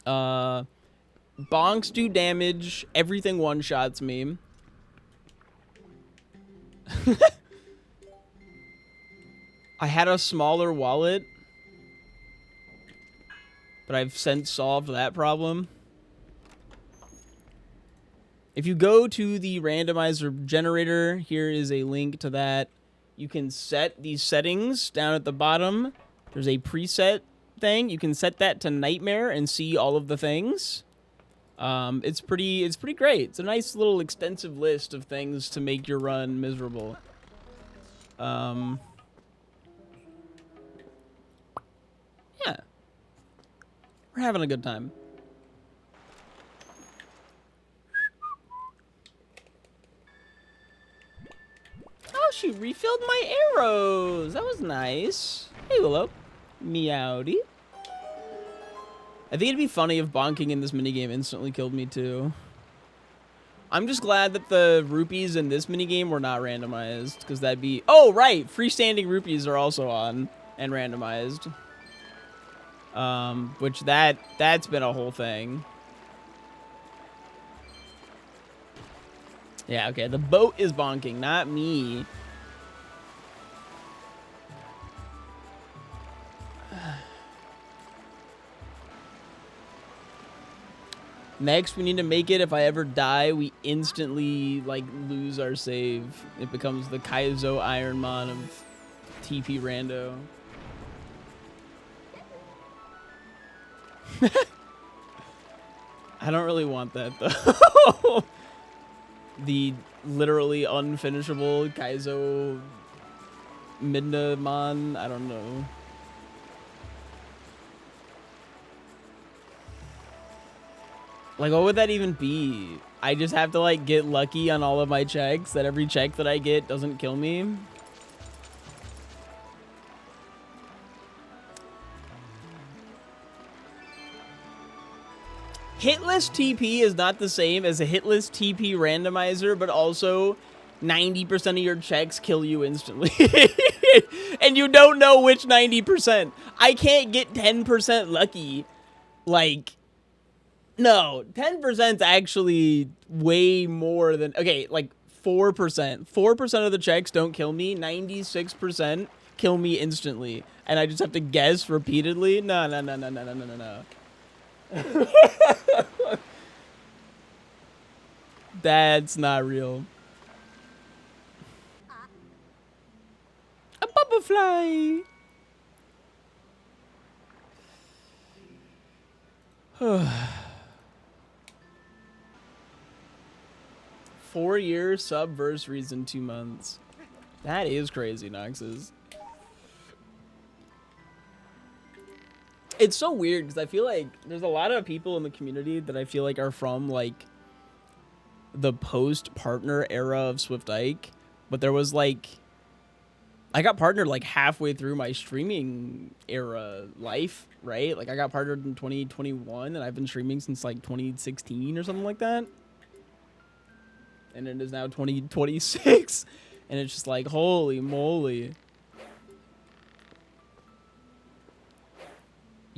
Bonks do damage. Everything one-shots me. I had a smaller wallet, but I've since solved that problem. If you go to the randomizer generator, here is a link to that. You can set these settings down at the bottom. There's a preset thing. You can set that to nightmare and see all of the things. It's pretty great. It's a nice little extensive list of things to make your run miserable. Yeah. We're having a good time. Oh, she refilled my arrows. That was nice. Hey, Willow. Meowdy. I think it'd be funny if bonking in this minigame instantly killed me, too. I'm just glad that the rupees in this minigame were not randomized, because that'd be... Oh, right! Freestanding rupees are also on and randomized. Which that's been a whole thing. Yeah, okay, the boat is bonking, not me. Next, we need to make it, if I ever die, we instantly, like, lose our save. It becomes the Kaizo Ironmon of TP Rando. I don't really want that, though. The literally unfinishable Kaizo Midnamon, I don't know. Like, what would that even be? I just have to, like, get lucky on all of my checks, that every check that I get doesn't kill me? Hitless TP is not the same as a hitless TP randomizer, but also 90% of your checks kill you instantly. And you don't know which 90%. I can't get 10% lucky. Like, no, 10% is actually way more than, okay, like 4%. 4% of the checks don't kill me. 96% kill me instantly. And I just have to guess repeatedly. No, no, no, no, no, no, no, no, no. That's not real. A butterfly. 4 years, subversaries in 2 months. That is crazy, Noxus. It's so weird because I feel like there's a lot of people in the community that I feel like are from like the post-partner era of SwiftIke, but there was like, I got partnered like halfway through my streaming era life, right? Like I got partnered in 2021 and I've been streaming since like 2016 or something like that. And it is now 2026 and it's just like, holy moly.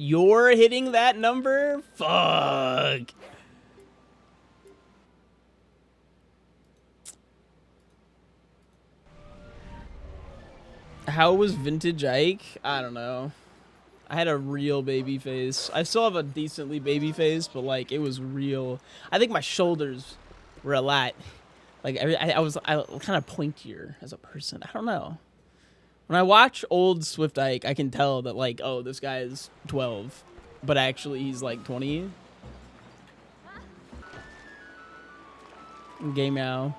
You're hitting that number? Fuck. How was vintage Ike? I don't know. I had a real baby face. I still have a decently baby face, but like it was real. I think my shoulders were a lot. Like I was kind of pointier as a person. I don't know. When I watch old SwiftIke, I can tell that like, oh, this guy is 12, but actually he's like 20. Gay meow.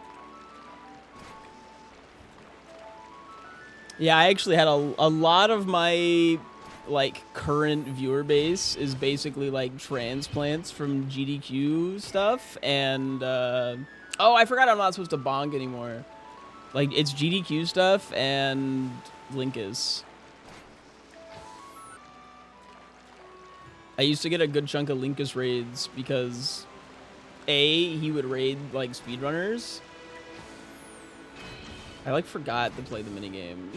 Yeah, I actually had a lot of my like current viewer base is basically like transplants from GDQ stuff, and oh, I forgot I'm not supposed to bonk anymore. Like it's GDQ stuff and Linkus. I used to get a good chunk of Linkus raids because A, he would raid like speedrunners. I like forgot to play the minigame.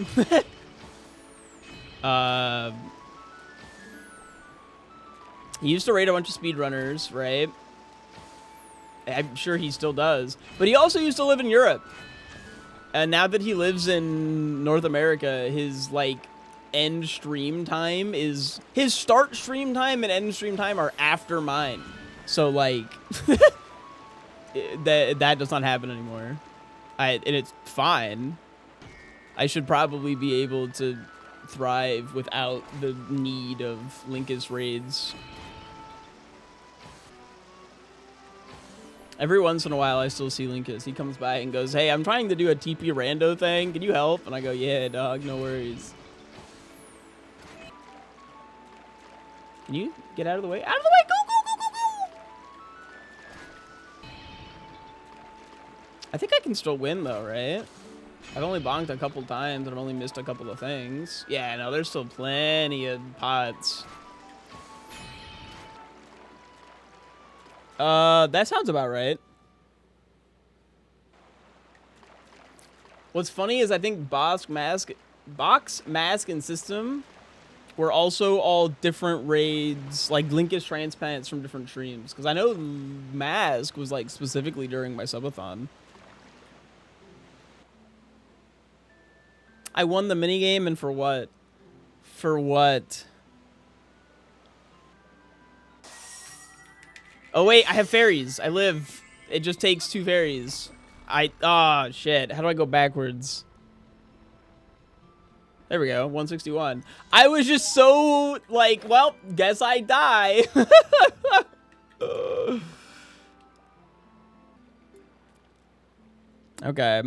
He used to raid a bunch of speedrunners, right? I'm sure he still does. But he also used to live in Europe. And now that he lives in North America, his like end stream time is, his start stream time and end stream time are after mine. So like that does not happen anymore. And it's fine. I should probably be able to thrive without the need of Linkus raids. Every once in a while, I still see Linkus. He comes by and goes, hey, I'm trying to do a TP rando thing. Can you help? And I go, yeah, dog, no worries. Can you get out of the way? Out of the way! Go, go, go, go, go! I think I can still win, though, right? I've only bonked a couple times, and I've only missed a couple of things. Yeah, no, there's still plenty of pots. That sounds about right. What's funny is I think Box, Mask, and System were also all different raids, like Linkus transplants from different streams. Because I know Mask was like specifically during my subathon. I won the minigame, and for what? For what? Oh wait, I have fairies. I live. It just takes 2 fairies. Oh shit. How do I go backwards? There we go, 161. I was just so like, well, guess I die. Okay.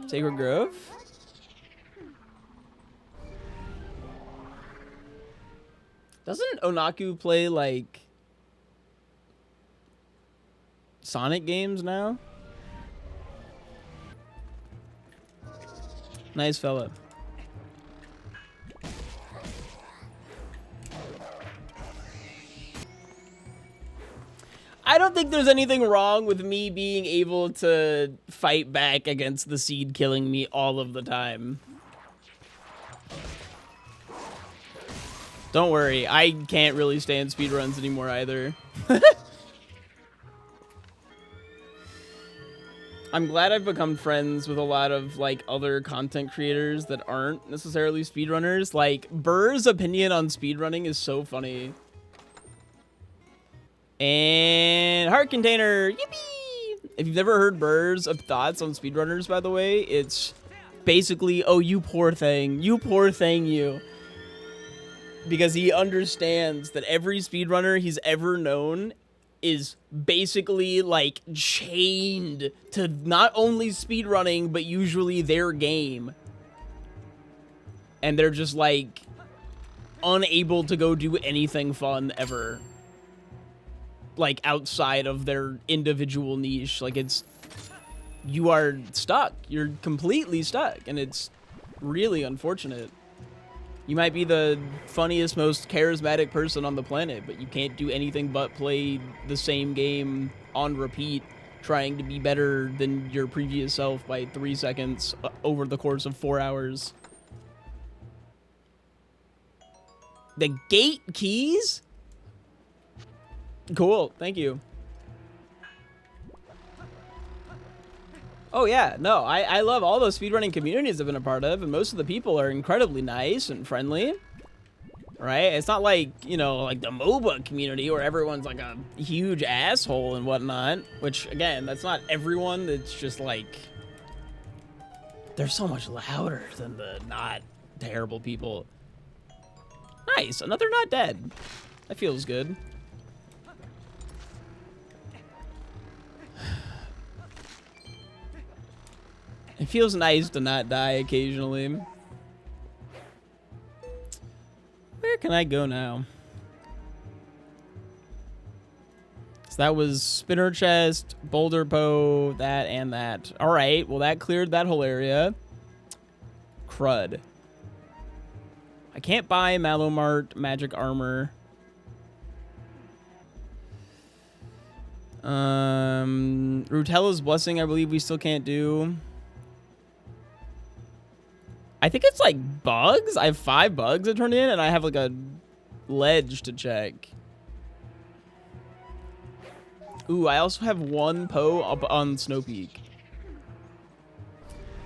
Sacred Grove. Doesn't Onaku play like Sonic games now? Nice fella. I don't think there's anything wrong with me being able to fight back against the seed killing me all of the time. Don't worry, I can't really stand speedruns anymore either. I'm glad I've become friends with a lot of, like, other content creators that aren't necessarily speedrunners. Like, Burr's opinion on speedrunning is so funny. And heart container, yippee! If you've never heard Burr's thoughts on speedrunners, by the way, it's basically, oh, you poor thing, you. Because he understands that every speedrunner he's ever known is basically, like, chained to not only speedrunning, but usually their game. And they're just, like, unable to go do anything fun ever. Like, outside of their individual niche. Like, it's... You are stuck. You're completely stuck. And it's really unfortunate. You might be the funniest, most charismatic person on the planet, but you can't do anything but play the same game on repeat, trying to be better than your previous self by 3 seconds over the course of 4 hours. The gate keys? Cool, thank you. Oh yeah, no, I love all those speedrunning communities I've been a part of, and most of the people are incredibly nice and friendly, right? It's not like, you know, like the MOBA community where everyone's like a huge asshole and whatnot, which, again, that's not everyone. It's just like, they're so much louder than the not terrible people. Nice, another not dead. That feels good. It feels nice to not die occasionally. Where can I go now? So that was Spinner Chest, Boulder Poe, that and that. All right, well, that cleared that whole area. Crud. I can't buy Malomart magic armor. Rutella's Blessing, I believe we still can't do. I think it's like bugs. I have 5 bugs I turned in, and I have like a ledge to check. Ooh, I also have 1 Poe up on Snow Peak.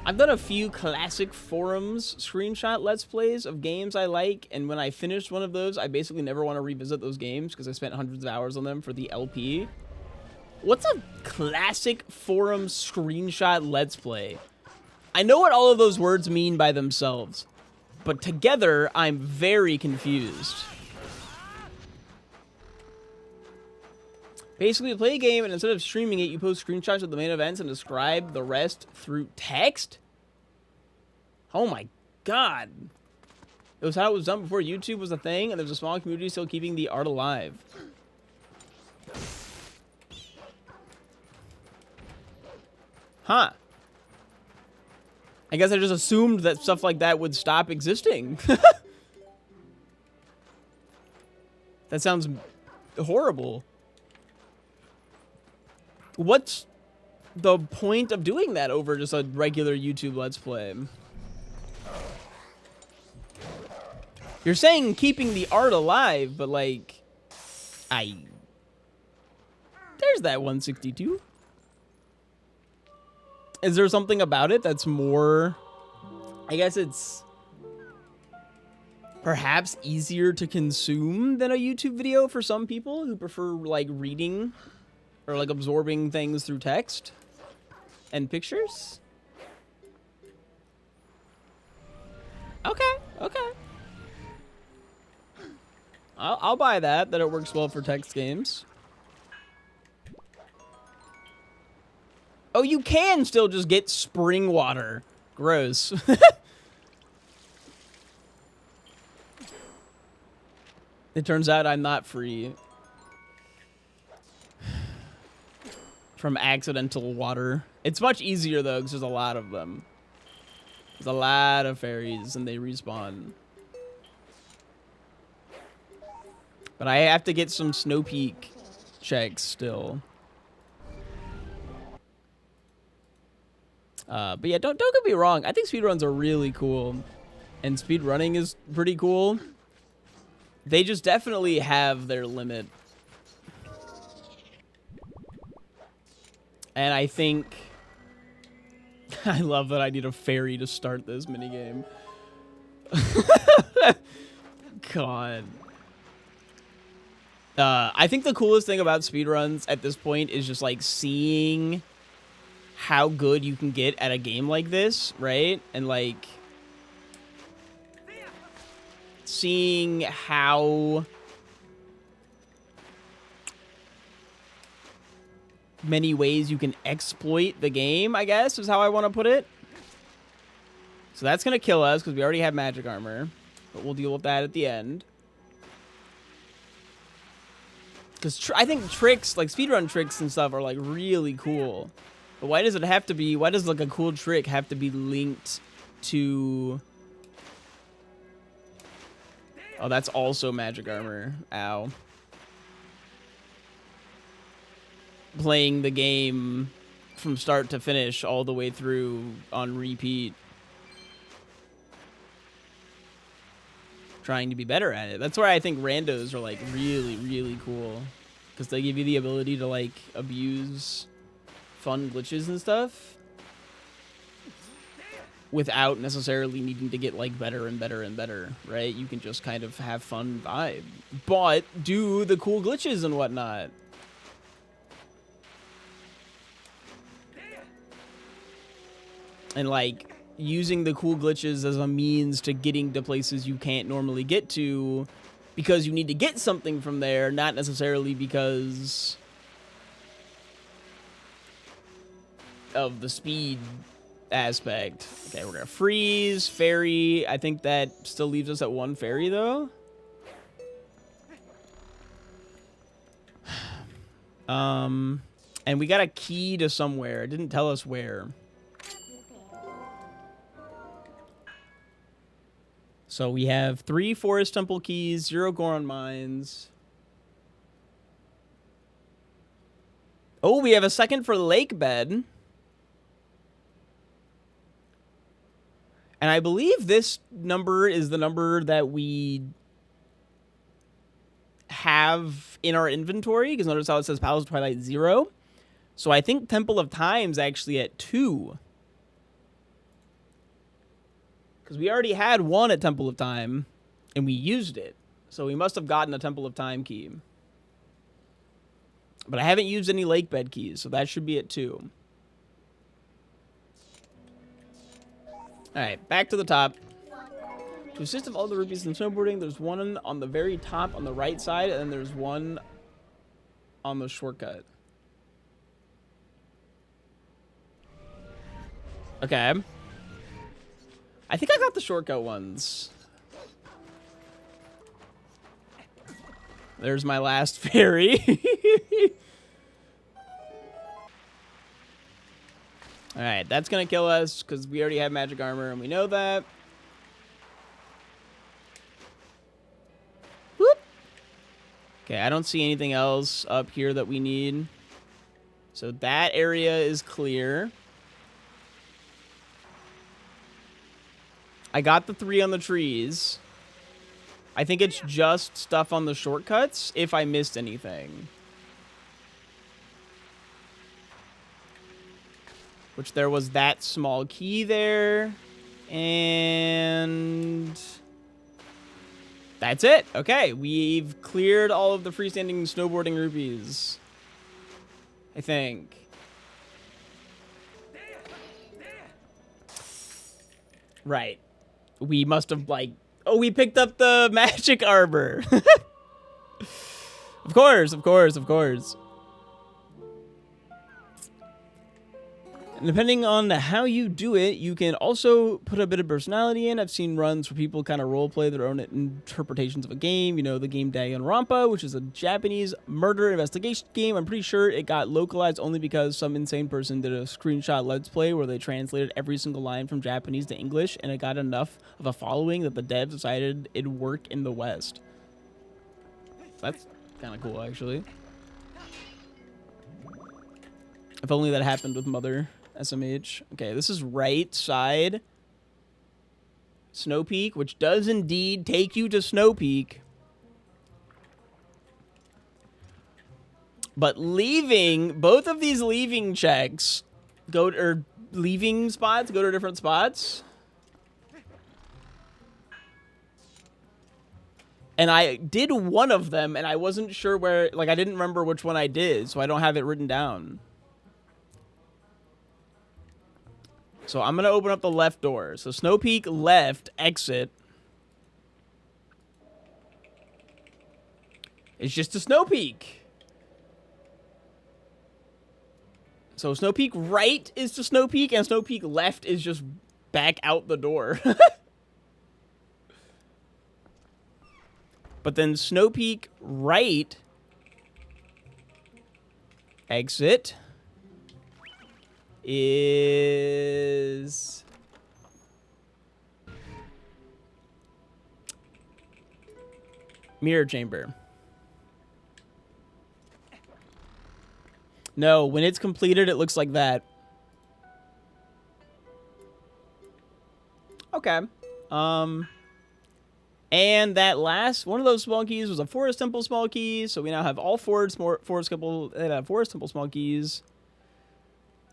I've done a few classic forums screenshot Let's Plays of games I like, and when I finished one of those, I basically never want to revisit those games because I spent hundreds of hours on them for the LP. What's a classic forum screenshot Let's Play? I know what all of those words mean by themselves, but together, I'm very confused. Basically, you play a game, and instead of streaming it, you post screenshots of the main events and describe the rest through text? Oh my god. It was how it was done before YouTube was a thing, and there's a small community still keeping the art alive. Huh. I guess I just assumed that stuff like that would stop existing. That sounds horrible. What's the point of doing that over just a regular YouTube Let's Play? You're saying keeping the art alive, but like, there's that 162. Is there something about it that's more, I guess it's perhaps easier to consume than a YouTube video for some people who prefer like reading or like absorbing things through text and pictures? Okay, okay. I'll buy that it works well for text games. Oh, you can still just get spring water. Gross. It turns out I'm not free from accidental water. It's much easier, though, because there's a lot of them. There's a lot of fairies, and they respawn. But I have to get some Snow Peak checks still. But yeah, don't get me wrong. I think speedruns are really cool, and speedrunning is pretty cool. They just definitely have their limit. And I think I love that I need a fairy to start this minigame. God. I think the coolest thing about speedruns at this point is just like seeing how good you can get at a game like this, right? And like seeing how many ways you can exploit the game, I guess, is how I want to put it. So that's going to kill us because we already have magic armor, but we'll deal with that at the end. Because I think tricks, like speedrun tricks and stuff, are like really cool. But why does it have to be, why does like a cool trick have to be linked to... Oh, that's also magic armor. Ow. Playing the game from start to finish all the way through on repeat. Trying to be better at it. That's why I think randos are like really, really cool. Because they give you the ability to like abuse fun glitches and stuff without necessarily needing to get like better and better and better, right? You can just kind of have fun vibe, but do the cool glitches and whatnot. And like using the cool glitches as a means to getting to places you can't normally get to because you need to get something from there, not necessarily because of the speed aspect. Okay, we're gonna freeze, fairy. I think that still leaves us at one fairy though. And we got a key to somewhere. It didn't tell us where. So we have 3 Forest Temple keys, 0 Goron mines. Oh, we have a second for Lake Bed. And I believe this number is the number that we have in our inventory. Because notice how it says Palace of Twilight 0. So I think Temple of Time's actually at 2. Because we already had 1 at Temple of Time, and we used it. So we must have gotten a Temple of Time key. But I haven't used any Lake Bed keys, so that should be at 2. Alright, back to the top. To assist of all the rupees in snowboarding, there's one on the very top on the right side, and then there's one on the shortcut. Okay. I think I got the shortcut ones. There's my last fairy. Alright, that's gonna kill us because we already have magic armor and we know that. Whoop. Okay, I don't see anything else up here that we need. So that area is clear. I got the 3 on the trees. I think it's just stuff on the shortcuts if I missed anything. Which there was that small key there. And that's it. Okay, we've cleared all of the freestanding snowboarding rupees. I think. Right. We must have, like... Oh, we picked up the magic armor. Of course, of course, of course. And depending on how you do it, you can also put a bit of personality in. I've seen runs where people kind of roleplay their own interpretations of a game. You know, the game Danganronpa, which is a Japanese murder investigation game. I'm pretty sure it got localized only because some insane person did a screenshot let's play where they translated every single line from Japanese to English, and it got enough of a following that the devs decided it'd work in the West. That's kind of cool, actually. If only that happened with Mother SMH. Okay, this is right side. Snow Peak, which does indeed take you to Snow Peak. But leaving, both of these leaving checks leaving spots go to different spots. And I did one of them, and I wasn't sure where, like, I didn't remember which one I did, so I don't have it written down. So I'm going to open up the left door. So Snow Peak left, exit. It's just a Snow Peak. So Snow Peak right is to Snow Peak, and Snow Peak left is just back out the door. But then Snow Peak right, exit, is Mirror Chamber. No, when it's completed, it looks like that. Okay. And that last one of those small keys was a Forest Temple small key, so we now have all Forest Temple small keys.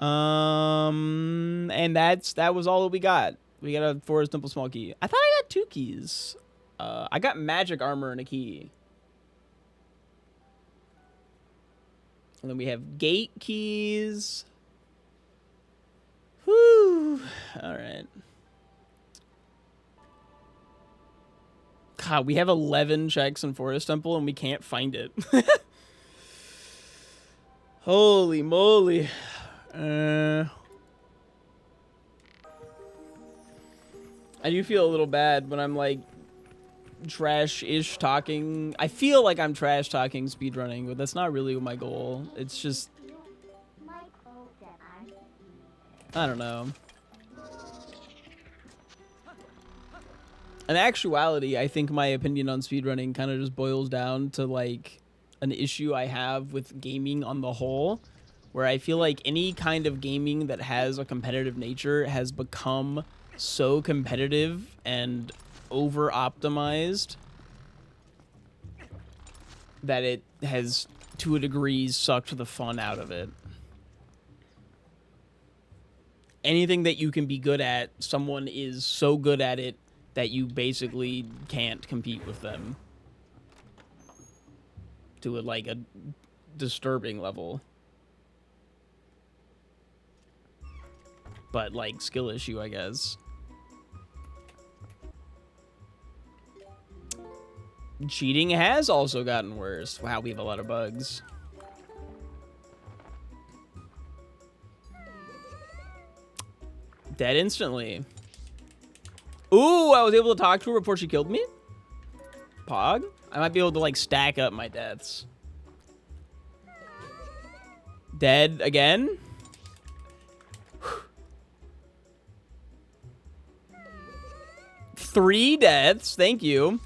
And that was all that we got. We got a Forest Temple small key. I thought I got 2 keys. I got magic armor and a key. And then we have gate keys. Whew. All right. God, we have 11 checks in Forest Temple and we can't find it. Holy moly. I do feel a little bad when I'm like trash-ish talking. I feel like I'm trash talking speedrunning, but that's not really my goal. It's just, I don't know. In actuality, I think my opinion on speedrunning kind of just boils down to like an issue I have with gaming on the whole, where I feel like any kind of gaming that has a competitive nature has become so competitive and over-optimized that it has, to a degree, sucked the fun out of it. Anything that you can be good at, someone is so good at it that you basically can't compete with them to like a disturbing level. But like skill issue, I guess. Cheating has also gotten worse. Wow, we have a lot of bugs. Dead instantly. Ooh, I was able to talk to her before she killed me? Pog? I might be able to, like, stack up my deaths. Dead again? 3 deaths, thank you.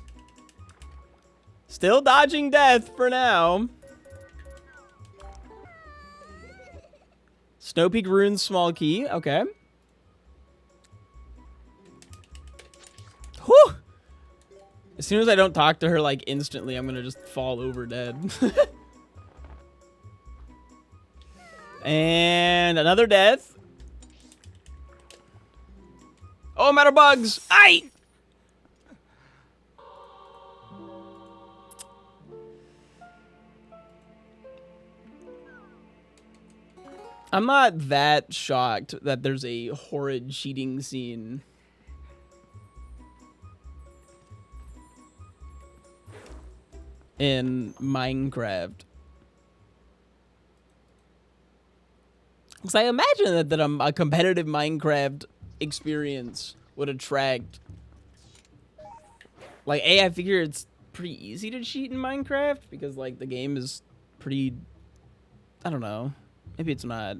Still dodging death for now. Snow Peak Runes small key, okay. Whew! As soon as I don't talk to her, like, instantly, I'm gonna just fall over dead. And another death. Oh, I'm out of bugs! Aye! I'm not that shocked that there's a horrid cheating scene. In Minecraft. Because I imagine that a competitive Minecraft experience would attract... Like, I figure it's pretty easy to cheat in Minecraft because, like, the game is pretty... I don't know. Maybe it's not.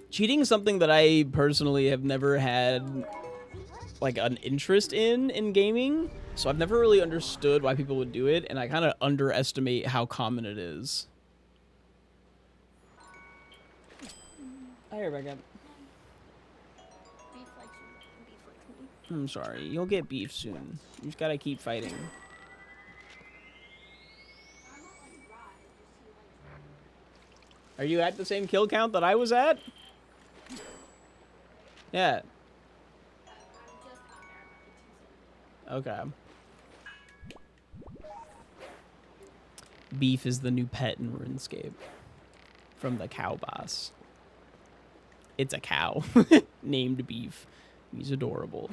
Cheating is something that I personally have never had, like, an interest in gaming. So I've never really understood why people would do it, and I kind of underestimate how common it is. Hi, Rebecca. Beef likes you. Beef likes me. I'm sorry. You'll get beef soon. You just gotta keep fighting. Are you at the same kill count that I was at? Yeah. Okay. Beef is the new pet in RuneScape. From the cow boss. It's a cow. Named Beef. He's adorable.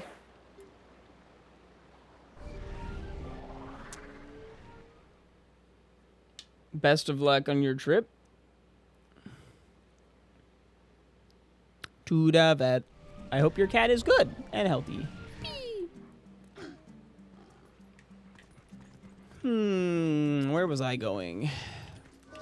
Best of luck on your trip. To the vet. I hope your cat is good and healthy. Where was I going?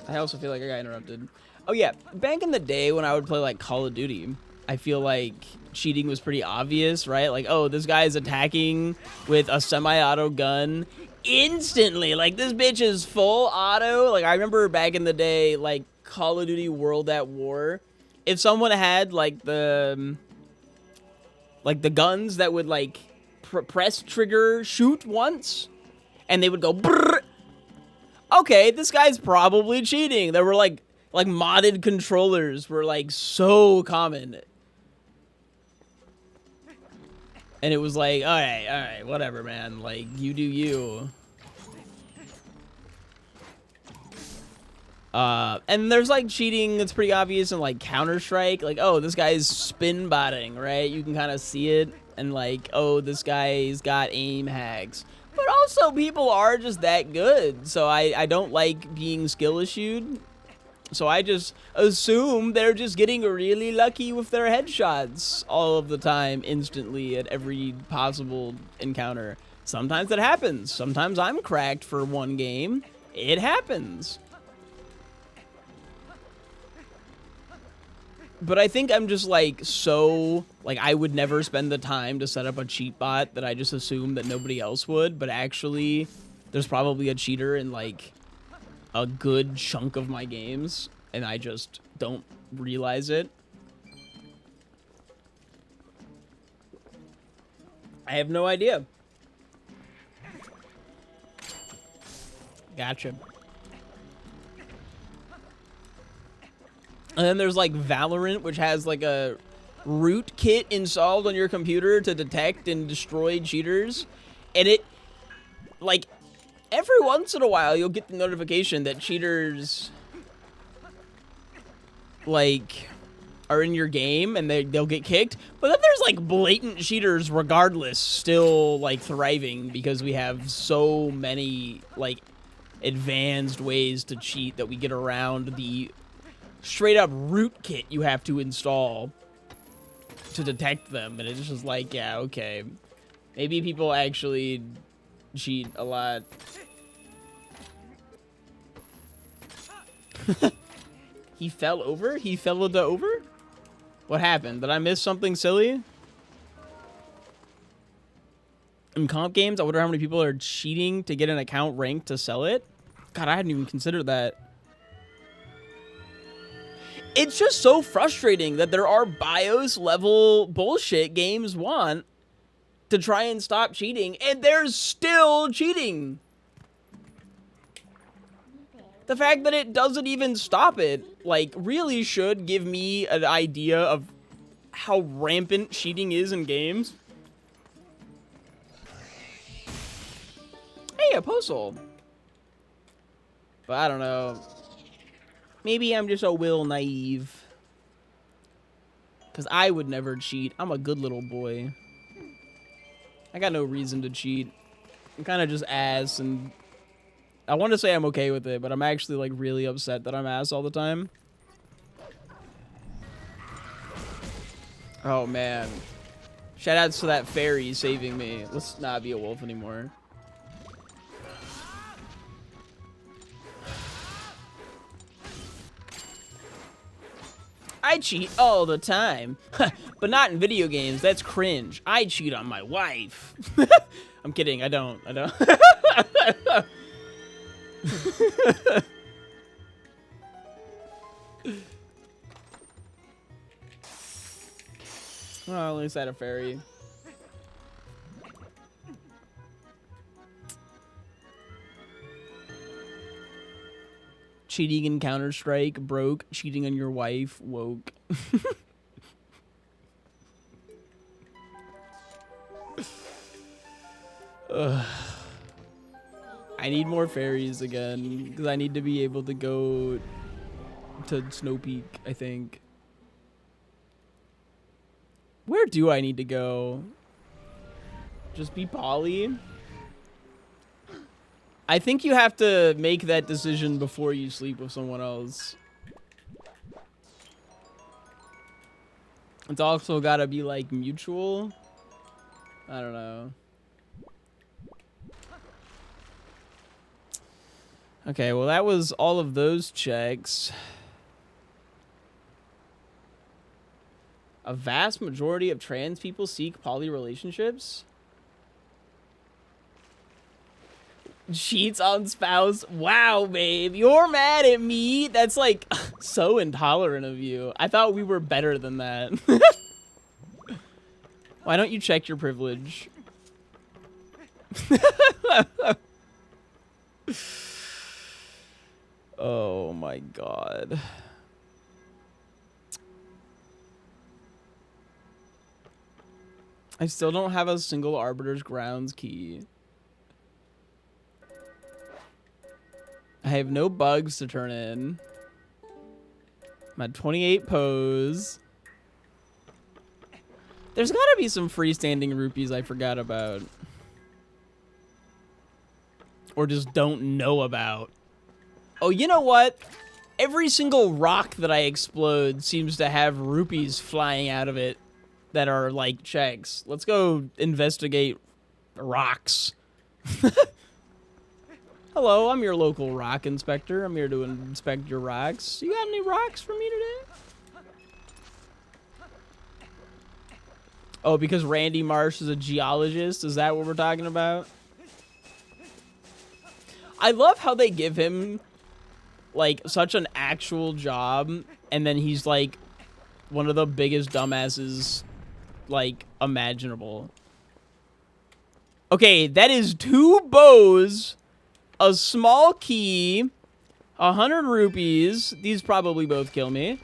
I also feel like I got interrupted. Oh yeah, back in the day when I would play like Call of Duty, I feel like cheating was pretty obvious, right? Like, oh, this guy's attacking with a semi-auto gun instantly. Like, this bitch is full auto. Like, I remember back in the day, like Call of Duty World at War, if someone had like the guns that would like press trigger shoot once, and they would go brrr. Okay, this guy's probably cheating. There were like modded controllers were like so common. And it was like, all right, whatever, man. Like, you do you. And there's like cheating that's pretty obvious in like Counter-Strike. Like, oh, this guy's spin botting, right? You can kind of see it. And like, oh, this guy's got aim hacks. But also, people are just that good. So I don't like being skill issued. So I just assume they're just getting really lucky with their headshots all of the time, instantly, at every possible encounter. Sometimes that happens. Sometimes I'm cracked for one game. It happens. But I think I'm just like so, like, I would never spend the time to set up a cheat bot that I just assume that nobody else would. But actually, there's probably a cheater in like a good chunk of my games, and I just don't realize it. I have no idea. Gotcha. And then there's like Valorant, which has like a root kit installed on your computer to detect and destroy cheaters. And it, like, every once in a while, you'll get the notification that cheaters, like, are in your game and they'll get kicked. But then there's, like, blatant cheaters regardless still, like, thriving because we have so many, like, advanced ways to cheat that we get around the straight-up root kit you have to install to detect them. And it's just like, yeah, okay. Maybe people actually cheat a lot. He fell over? He fell over? What happened? Did I miss something silly? In comp games, I wonder how many people are cheating to get an account ranked to sell it. God, I hadn't even considered that. It's just so frustrating that there are BIOS level bullshit games want to try and stop cheating, and they're still cheating. The fact that it doesn't even stop it, like, really should give me an idea of how rampant cheating is in games. Hey, Apostle. But I don't know. Maybe I'm just a little naive. Because I would never cheat. I'm a good little boy. I got no reason to cheat. I'm kind of just ass, and I want to say I'm okay with it, but I'm actually, like, really upset that I'm ass all the time. Oh, man. Shoutouts to that fairy saving me. Let's not be a wolf anymore. I cheat all the time. But not in video games. That's cringe. I cheat on my wife. I'm kidding. I don't. Well, at least I had a fairy. Cheating in Counter-Strike, broke. Cheating on your wife, woke. Ugh. I need more fairies again, because I need to be able to go to Snow Peak, I think. Where do I need to go? Just be Polly? I think you have to make that decision before you sleep with someone else. It's also gotta be, like, mutual. I don't know. Okay, well, that was all of those checks. A vast majority of trans people seek poly relationships. Cheats on spouse. Wow, babe. You're mad at me? That's, like, so intolerant of you. I thought we were better than that. Why don't you check your privilege? Oh, my God. I still don't have a single Arbiter's Grounds key. I have no bugs to turn in. I'm at 28 pose. There's gotta be some freestanding rupees I forgot about. Or just don't know about. Oh, you know what? Every single rock that I explode seems to have rupees flying out of it that are like checks. Let's go investigate rocks. Hello, I'm your local rock inspector. I'm here to inspect your rocks. You got any rocks for me today? Oh, because Randy Marsh is a geologist? Is that what we're talking about? I love how they give him, like, such an actual job, and then he's, like, one of the biggest dumbasses, like, imaginable. Okay, that is 2 bows, a small key, 100 rupees. These probably both kill me.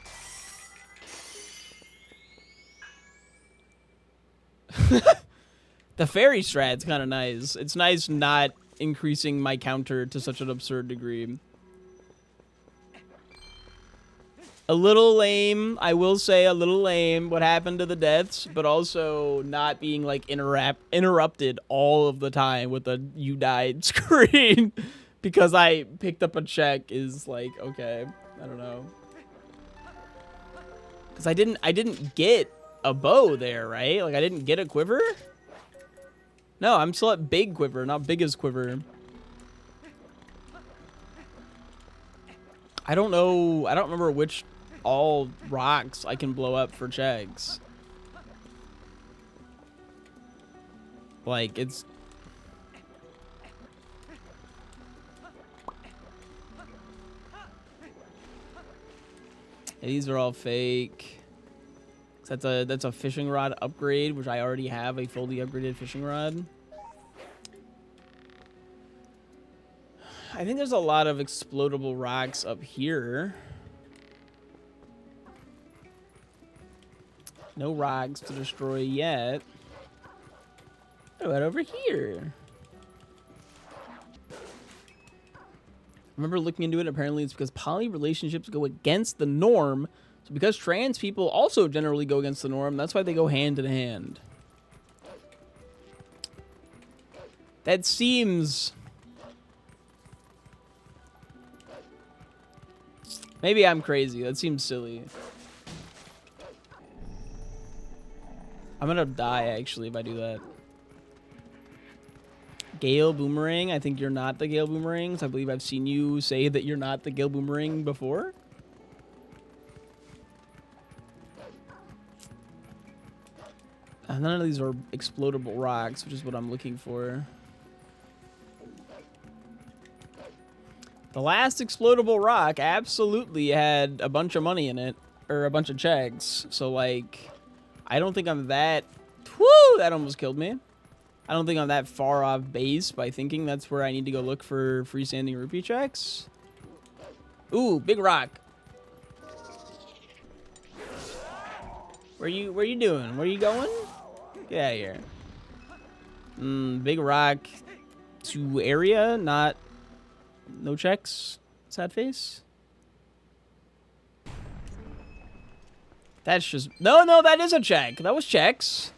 The fairy strat's kind of nice. It's nice not increasing my counter to such an absurd degree. A little lame, I will say, a little lame what happened to the deaths, but also not being, like, interrupted all of the time with a "you died" screen because I picked up a check is, like, okay, I don't know. Because I didn't get a bow there, right? Like, I didn't get a quiver? No, I'm still at big quiver, not biggest quiver. I don't know. I don't remember which all rocks I can blow up for checks. Like, it's... Yeah, these are all fake. That's a fishing rod upgrade, which I already have a fully upgraded fishing rod. I think there's a lot of explodable rocks up here. No rocks to destroy yet. What about over here? I remember looking into it. Apparently it's because poly relationships go against the norm. So because trans people also generally go against the norm, that's why they go hand in hand. That seems... Maybe I'm crazy. That seems silly. I'm gonna die, actually, if I do that. Gale Boomerang. I think you're not the Gale Boomerangs. I believe I've seen you say that you're not the Gale Boomerang before. None of these are explodable rocks, which is what I'm looking for. The last explodable rock absolutely had a bunch of money in it, or a bunch of checks. So, like, I don't think I'm that... Whoo! That almost killed me. I don't think I'm that far off base by thinking that's where I need to go look for freestanding rupee checks. Ooh, big rock. Where you doing? Where you going? Get out of here. Big rock to area, not... No checks. Sad face. That's just... No, that is a check. That was checks.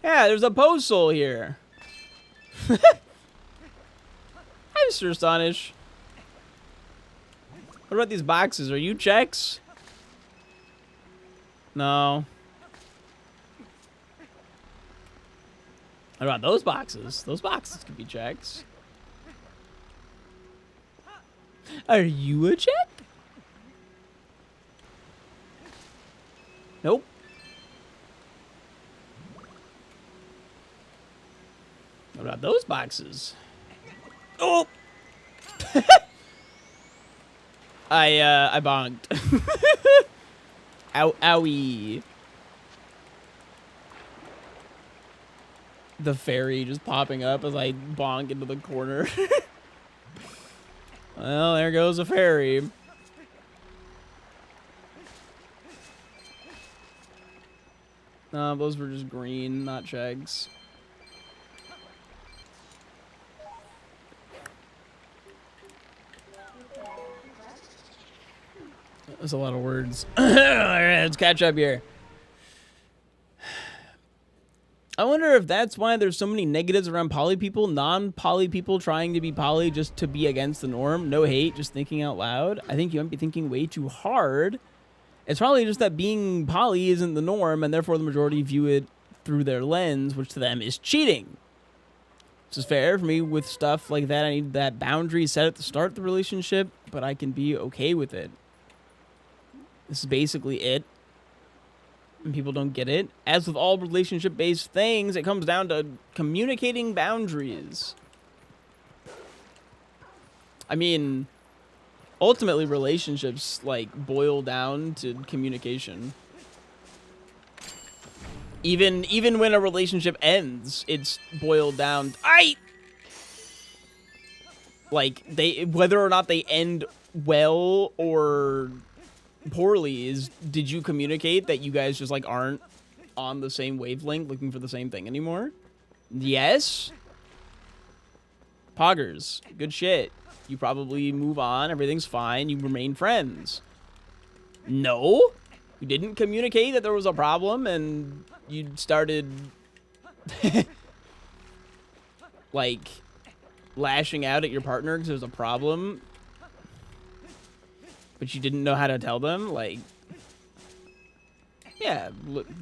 Yeah, there's a postal here. Hi, Mr. Astonish. What about these boxes? Are you checks? No. What about those boxes? Those boxes could be checks. Are you a check? Nope. What about those boxes? Oh! I bonked. Ow, owie. The fairy just popping up as I bonk into the corner. Well, there goes a fairy. No, those were just green, not checks. That's a lot of words. Alright, let's catch up here. I wonder if that's why there's so many negatives around poly people, non-poly people trying to be poly just to be against the norm. No hate, just thinking out loud. I think you might be thinking way too hard. It's probably just that being poly isn't the norm, and therefore the majority view it through their lens, which to them is cheating. This is fair for me with stuff like that. I need that boundary set at the start of the relationship, but I can be okay with it. This is basically it. And people don't get it. As with all relationship-based things, it comes down to communicating boundaries. I mean, ultimately relationships, like, boil down to communication. Even when a relationship ends, it's boiled down... Like, whether or not they end well or... poorly is, did you communicate that you guys just like aren't on the same wavelength looking for the same thing anymore? Yes. Poggers, good shit. You probably move on, everything's fine, you remain friends. No, you didn't communicate that there was a problem and you started like lashing out at your partner because there's a problem. But you didn't know how to tell them, like, yeah,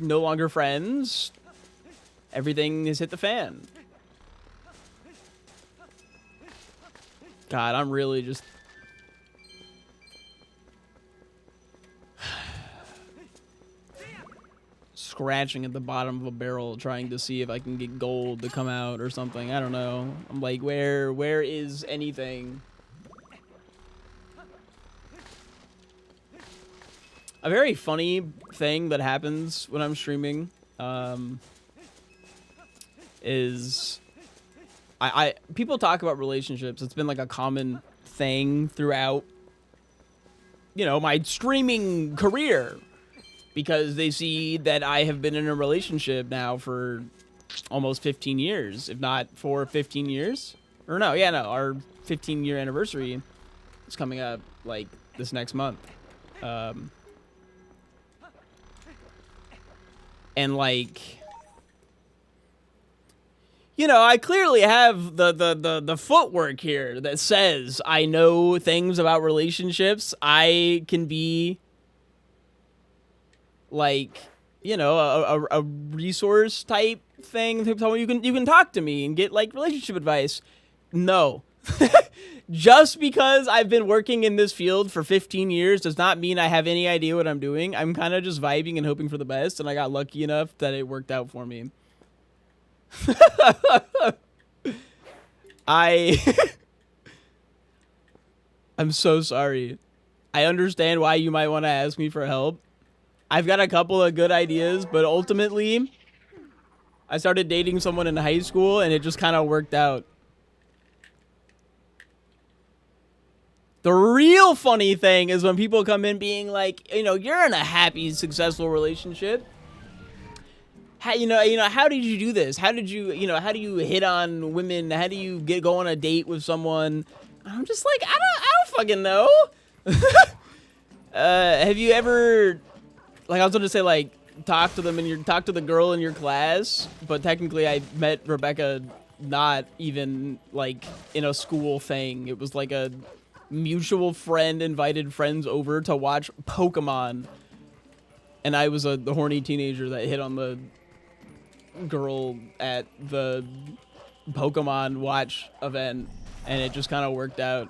no longer friends. Everything has hit the fan. God, I'm really just... scratching at the bottom of a barrel trying to see if I can get gold to come out or something. I don't know. I'm like, where is anything? A very funny thing that happens when I'm streaming is people talk about relationships. It's been like a common thing throughout, you know, my streaming career because they see that I have been in a relationship now for almost 15 years, if not for 15 years. Or no, yeah, no, our 15-year anniversary is coming up like this next month. And like, you know, I clearly have the footwork here that says I know things about relationships. I can be like, you know, a resource type thing. You can talk to me and get like relationship advice. No. Just because I've been working in this field for 15 years does not mean I have any idea what I'm doing. I'm kind of just vibing and hoping for the best, and I got lucky enough that it worked out for me. I'm so sorry. I understand why you might want to ask me for help. I've got a couple of good ideas, but ultimately, I started dating someone in high school, and it just kind of worked out. The real funny thing is when people come in being like, you know, you're in a happy, successful relationship. How, how did you do this? How did you, how do you hit on women? How do you go on a date with someone? I'm just like, I don't fucking know. Have you ever, like, I was going to say, like, talk to the girl in your class, but technically I met Rebecca not even, like, in a school thing. It was like a mutual friend invited friends over to watch Pokemon, and I was the horny teenager that hit on the girl at the Pokemon watch event, and it just kind of worked out.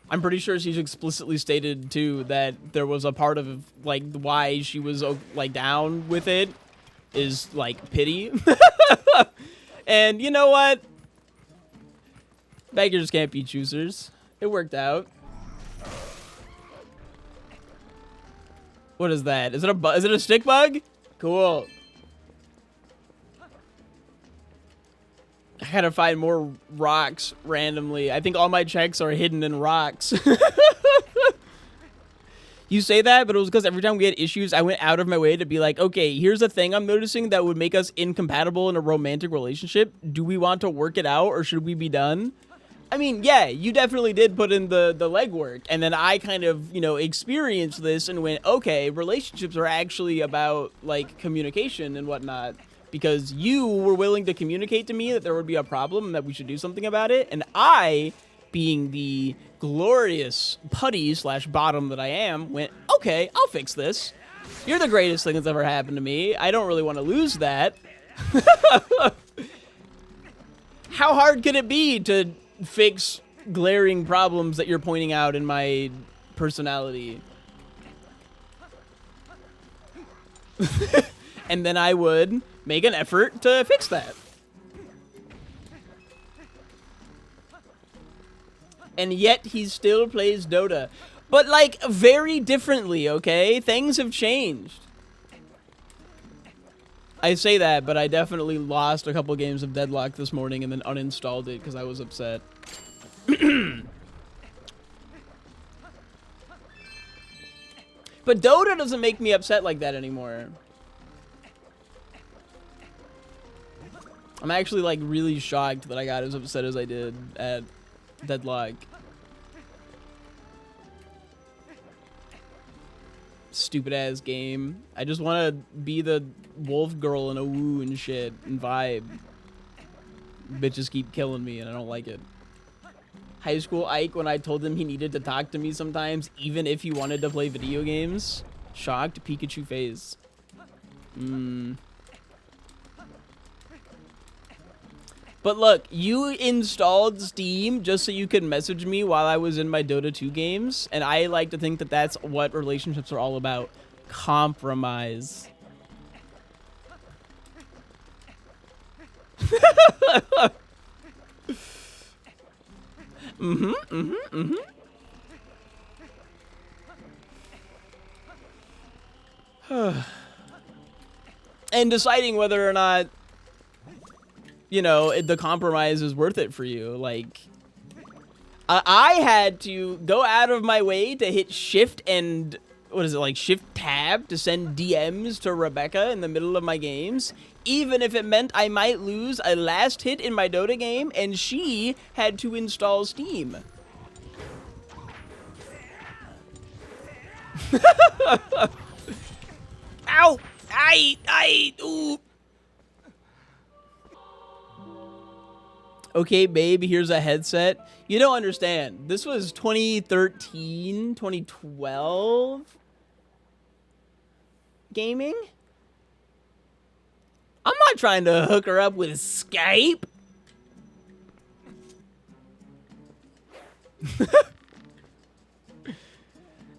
I'm pretty sure she's explicitly stated too that there was a part of like why she was like down with it is like pity. And you know what? Beggars can't be choosers. It worked out. What is that? Is it a stick bug? Cool. I gotta find more rocks randomly. I think all my checks are hidden in rocks. You say that, but it was because every time we had issues, I went out of my way to be like, okay, here's a thing I'm noticing that would make us incompatible in a romantic relationship. Do we want to work it out, or should we be done? I mean, yeah, you definitely did put in the legwork, and then I kind of, experienced this and went, okay, relationships are actually about, like, communication and whatnot, because you were willing to communicate to me that there would be a problem and that we should do something about it, and I, being the glorious putty/bottom that I am, went, okay, I'll fix this. You're the greatest thing that's ever happened to me. I don't really want to lose that. How hard could it be to fix glaring problems that you're pointing out in my personality? And then I would make an effort to fix that. And yet he still plays Dota. But, like, very differently, okay? Things have changed. I say that, but I definitely lost a couple games of Deadlock this morning and then uninstalled it because I was upset. But Dota doesn't make me upset like that anymore. I'm actually, like, really shocked that I got as upset as I did at Deadlock. Stupid ass game. I just want to be the wolf girl in a woo and shit and vibe. Bitches keep killing me and I don't like it. High school Ike, when I told him he needed to talk to me sometimes, even if he wanted to play video games. Shocked Pikachu face. But look, you installed Steam just so you could message me while I was in my Dota 2 games, and I like to think that that's what relationships are all about. Compromise. And deciding whether or not, the compromise is worth it for you. Like, I had to go out of my way to hit shift and, shift tab to send DMs to Rebecca in the middle of my games, even if it meant I might lose a last hit in my Dota game and she had to install Steam. Ow! Ooh. Okay, babe, here's a headset. You don't understand. This was 2013, 2012 gaming. I'm not trying to hook her up with Skype.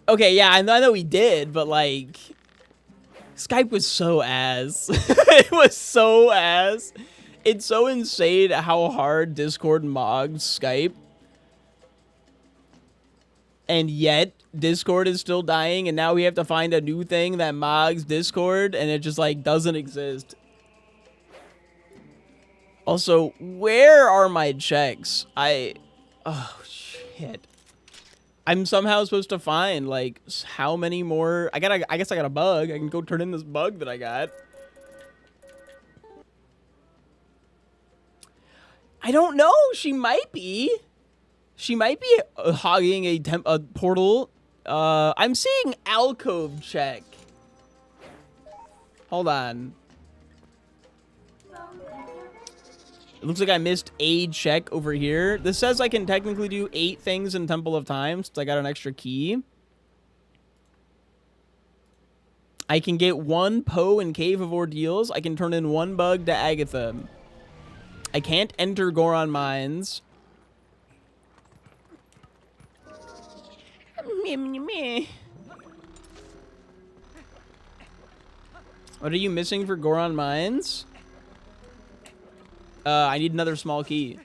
Okay, yeah, I know we did, but like, Skype was so ass. It was so ass. It's so insane how hard Discord mogs Skype. and yet Discord is still dying, and now we have to find a new thing that mogs Discord, and it just like doesn't exist. Also, where are my checks? Oh shit. I'm somehow supposed to find like how many more. I guess I got a bug. I can go turn in this bug that I got. I don't know. She might be. She might be hogging a portal. I'm seeing alcove check. Hold on. It looks like I missed a check over here. This says I can technically do 8 things in Temple of Time since I got an extra key. I can get 1 Poe in Cave of Ordeals. I can turn in 1 bug to Agatha. I can't enter Goron Mines. What are you missing for Goron Mines? I need another small key.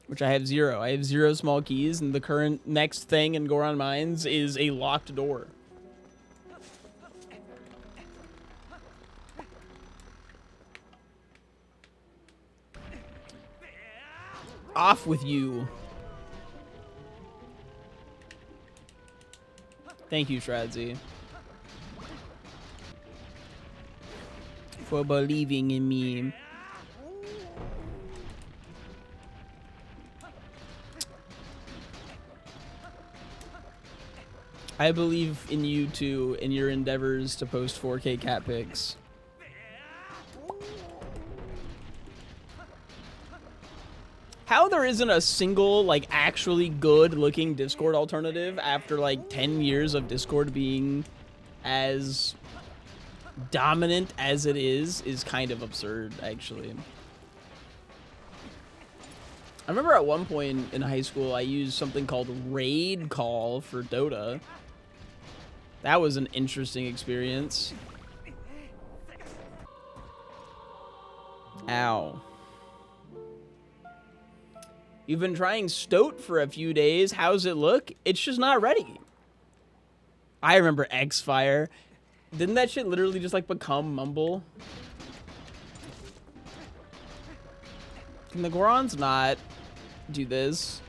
Which I have 0. I have 0 small keys, and the current next thing in Goron Mines is a locked door. Off with you. Thank you, Shradzi, for believing in me. I believe in you too, in your endeavors to post 4K cat pics. How there isn't a single, like, actually good-looking Discord alternative after, like, 10 years of Discord being as dominant as it is kind of absurd, actually. I remember at one point in high school, I used something called Raid Call for Dota. That was an interesting experience. Ow. You've been trying Stoat for a few days. How's it look? It's just not ready. I remember X-Fire. Didn't that shit literally just like become Mumble? Can the Gorons not do this?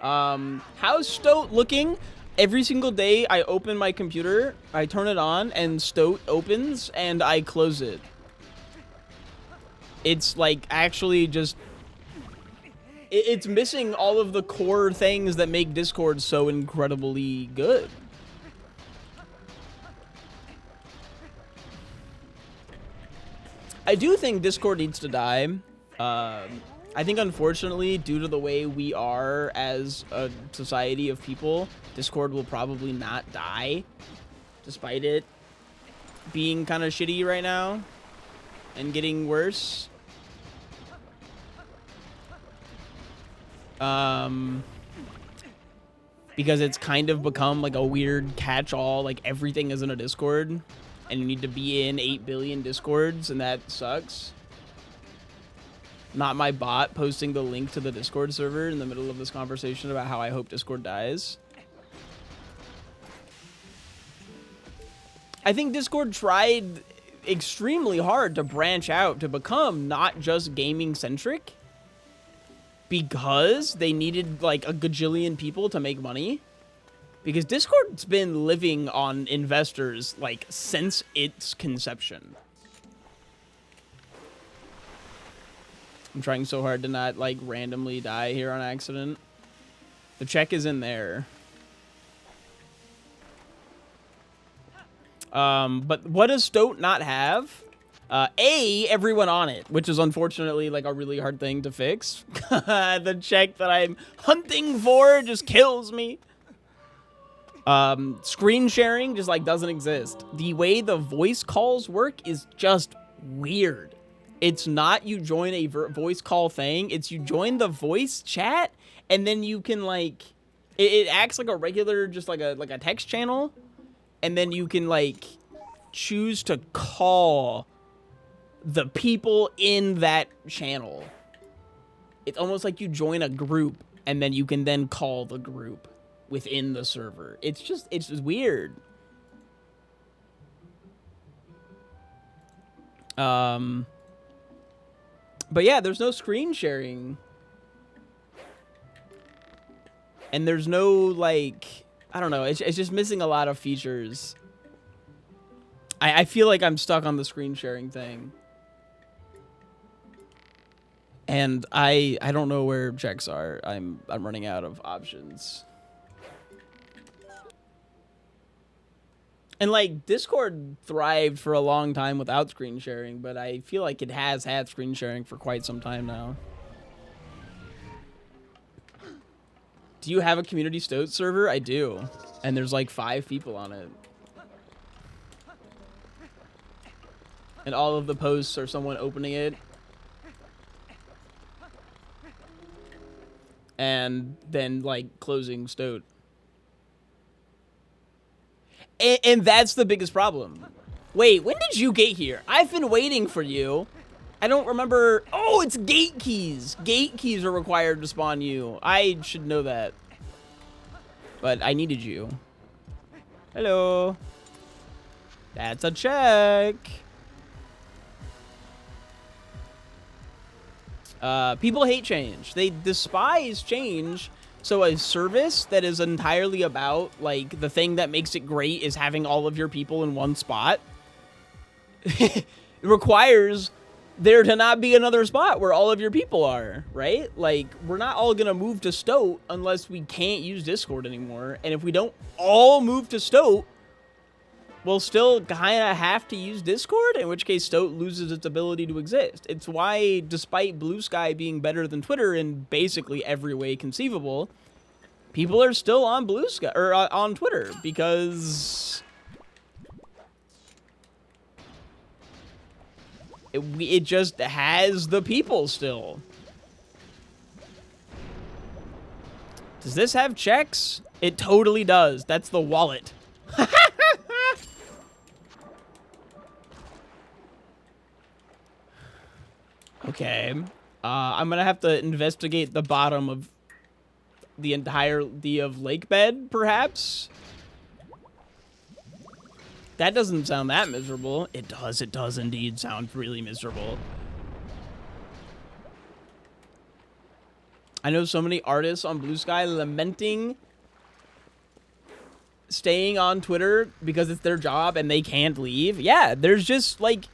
How's Stoat looking? Every single day I open my computer, I turn it on, and Stoat opens, and I close it. It's like actually just... It's missing all of the core things that make Discord so incredibly good. I do think Discord needs to die. I think, unfortunately, due to the way we are as a society of people, Discord will probably not die, despite it being kind of shitty right now and getting worse. Because it's kind of become like a weird catch-all, like everything is in a Discord, and you need to be in 8 billion Discords, and that sucks. Not my bot posting the link to the Discord server in the middle of this conversation about how I hope Discord dies. I think Discord tried extremely hard to branch out to become not just gaming centric because they needed like a gajillion people to make money. Because Discord's been living on investors like since its conception. I'm trying so hard to not like randomly die here on accident. The check is in there. But what does Stoat not have? Everyone on it, which is unfortunately like a really hard thing to fix. The check that I'm hunting for just kills me. Screen sharing just like doesn't exist. The way the voice calls work is just weird. It's not you join a voice call thing. It's you join the voice chat and then you can like, it acts like a regular, just like a text channel. And then you can like choose to call the people in that channel. It's almost like you join a group and then you can then call the group within the server. It's just weird. But yeah, there's no screen sharing. And there's no, like, I don't know. It's just missing a lot of features. I feel like I'm stuck on the screen sharing thing. And I don't know where checks are. I'm running out of options. And like Discord thrived for a long time without screen sharing, but I feel like it has had screen sharing for quite some time now. Do you have a community Stoat server? I do. And there's like 5 people on it. And all of the posts are someone opening it. And then like closing Stoat. And that's the biggest problem. Wait, when did you get here? I've been waiting for you. I don't remember. Oh, it's gate keys. Gate keys are required to spawn you. I should know that. But I needed you. Hello. That's a check. People hate change. They despise change. So a service that is entirely about, like, the thing that makes it great is having all of your people in one spot. It requires there to not be another spot where all of your people are, right? Like, we're not all going to move to Stoat unless we can't use Discord anymore. And if we don't all move to Stoat, we'll still kind of have to use Discord, in which case Stoat loses its ability to exist. It's why, despite Blue Sky being better than Twitter in basically every way conceivable, people are still on Blue Sky, or on Twitter, because it just has the people still. Does this have checks? It totally does. That's the wallet. Okay. I'm gonna have to investigate the bottom of the entirety of lake bed, perhaps? That doesn't sound that miserable. It does indeed sound really miserable. I know so many artists on Blue Sky lamenting staying on Twitter because it's their job and they can't leave. Yeah, there's just, like,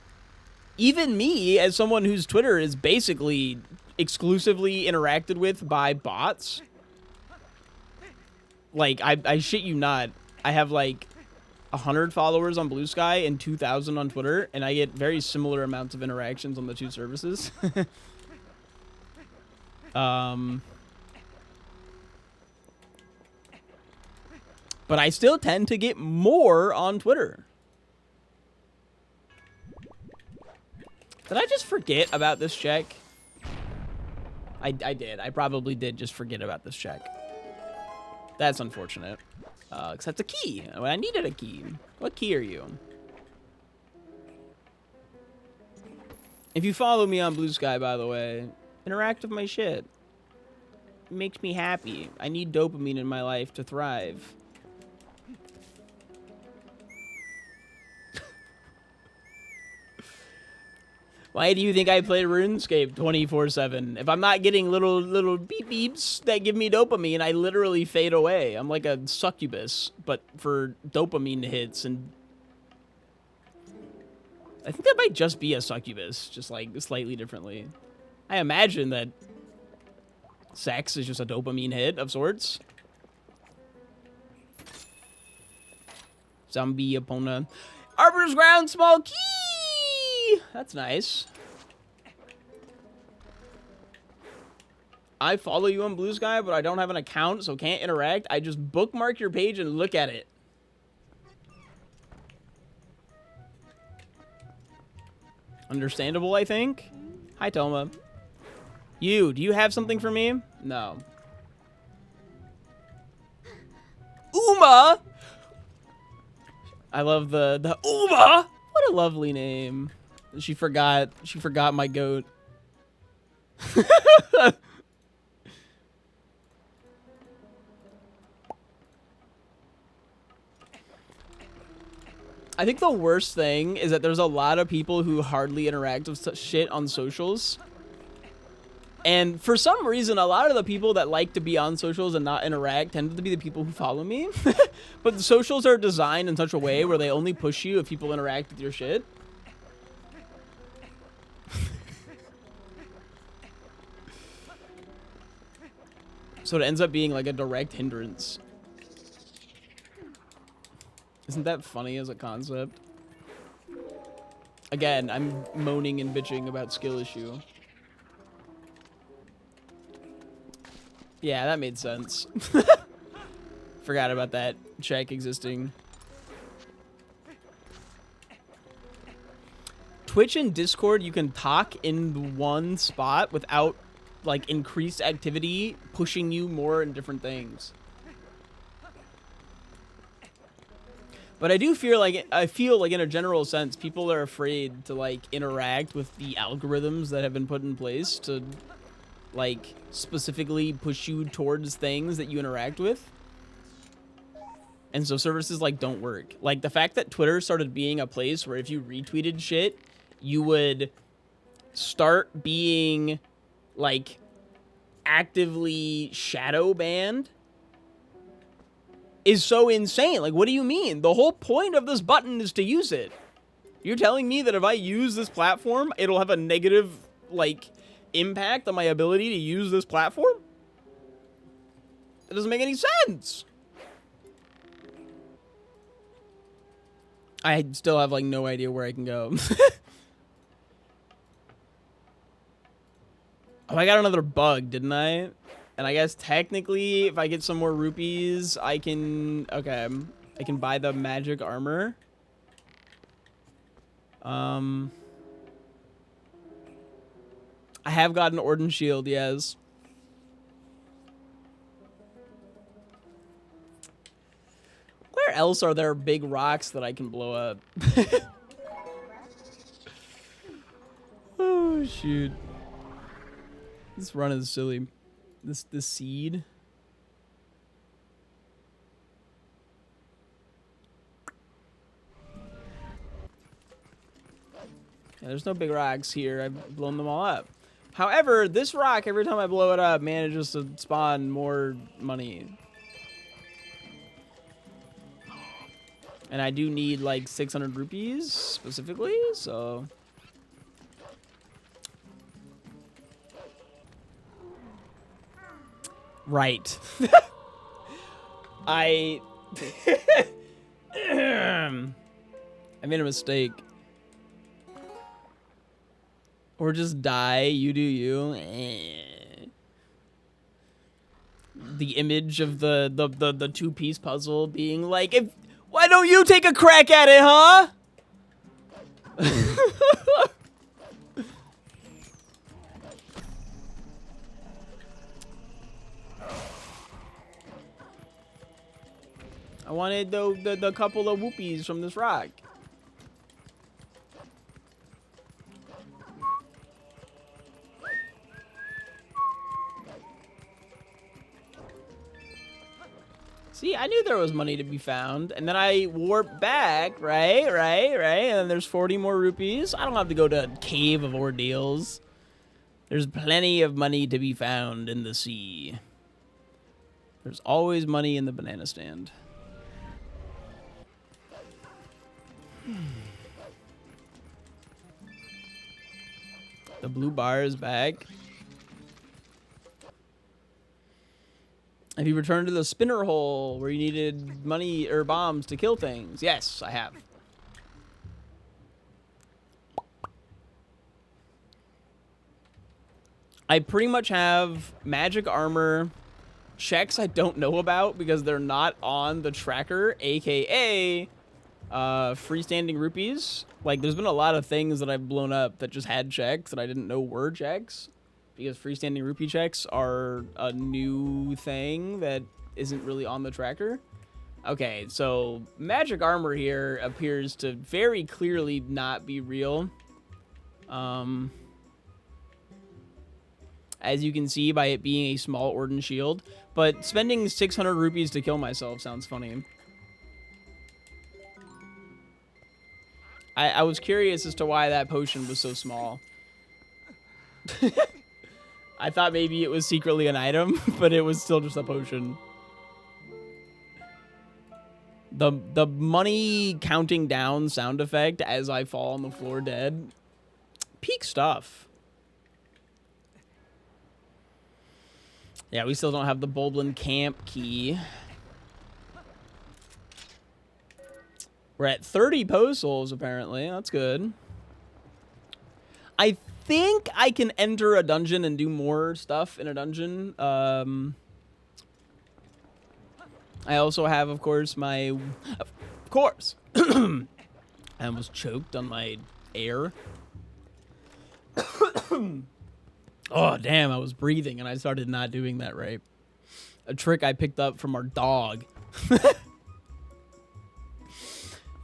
even me, as someone whose Twitter is basically exclusively interacted with by bots, like, I shit you not, I have, like, 100 followers on Blue Sky and 2,000 on Twitter, and I get very similar amounts of interactions on the two services. But I still tend to get more on Twitter. Did I just forget about this check? I did. I probably did just forget about this check. That's unfortunate. Because that's a key. I needed a key. What key are you? If you follow me on Blue Sky, by the way, interact with my shit. It makes me happy. I need dopamine in my life to thrive. Why do you think I play RuneScape 24/7? If I'm not getting little beep beeps that give me dopamine, I literally fade away. I'm like a succubus, but for dopamine hits, and I think that might just be a succubus, just like slightly differently. I imagine that sex is just a dopamine hit of sorts. Zombie opponent. Arbiter's Ground, small key! That's nice. I follow you on Blue Sky, but I don't have an account, so can't interact. I just bookmark your page and look at it. Understandable, I think. Hi, Toma. Do you have something for me? No. Uma! I love the Uma! What a lovely name. She forgot my goat. I think the worst thing is that there's a lot of people who hardly interact with such shit on socials. And for some reason, a lot of the people that like to be on socials and not interact tend to be the people who follow me. But the socials are designed in such a way where they only push you if people interact with your shit. So it ends up being like a direct hindrance. Isn't that funny as a concept? Again, I'm moaning and bitching about skill issue. Yeah, that made sense. Forgot about that check existing. Twitch and Discord, you can talk in one spot without like increased activity pushing you more in different things. But I do feel like in a general sense, people are afraid to like interact with the algorithms that have been put in place to like specifically push you towards things that you interact with. And so services like don't work. Like the fact that Twitter started being a place where if you retweeted shit, you would start being like actively shadow banned is so insane. Like, what do you mean? The whole point of this button is to use it. You're telling me that if I use this platform, it'll have a negative, like, impact on my ability to use this platform? It doesn't make any sense. I still have, like, no idea where I can go. Oh, I got another bug, didn't I? And I guess technically, if I get some more rupees, I can... Okay, I can buy the magic armor. I have got an Orden shield, yes. Where else are there big rocks that I can blow up? Oh, shoot. This run is silly. This seed. Yeah, there's no big rocks here. I've blown them all up. However, this rock, every time I blow it up, manages to spawn more money. And I do need like 600 rupees specifically, so... Right. I made a mistake. Or just die, you do you. The image of the two-piece puzzle being like, why don't you take a crack at it, huh? I wanted the couple of whoopies from this rock. See, I knew there was money to be found. And then I warped back, right? And then there's 40 more rupees. I don't have to go to a cave of ordeals. There's plenty of money to be found in the sea. There's always money in the banana stand. The blue bar is back. Have you returned to the spinner hole where you needed money or bombs to kill things? Yes, I have. I pretty much have magic armor, checks I don't know about because they're not on the tracker, aka freestanding rupees. Like, there's been a lot of things that I've blown up that just had checks that I didn't know were checks. Because freestanding rupee checks are a new thing that isn't really on the tracker. Okay, so magic armor here appears to very clearly not be real. As you can see by it being a small Orden shield. But spending 600 rupees to kill myself sounds funny. I was curious as to why that potion was so small. I thought maybe it was secretly an item, but it was still just a potion. The money counting down sound effect as I fall on the floor dead. Peak stuff. Yeah, we still don't have the Bulblin camp key. We're at 30 post souls, apparently. That's good. I think I can enter a dungeon and do more stuff in a dungeon. I also have, of course, my... Of course! I almost choked on my air. Oh, damn, I was breathing, and I started not doing that right. A trick I picked up from our dog.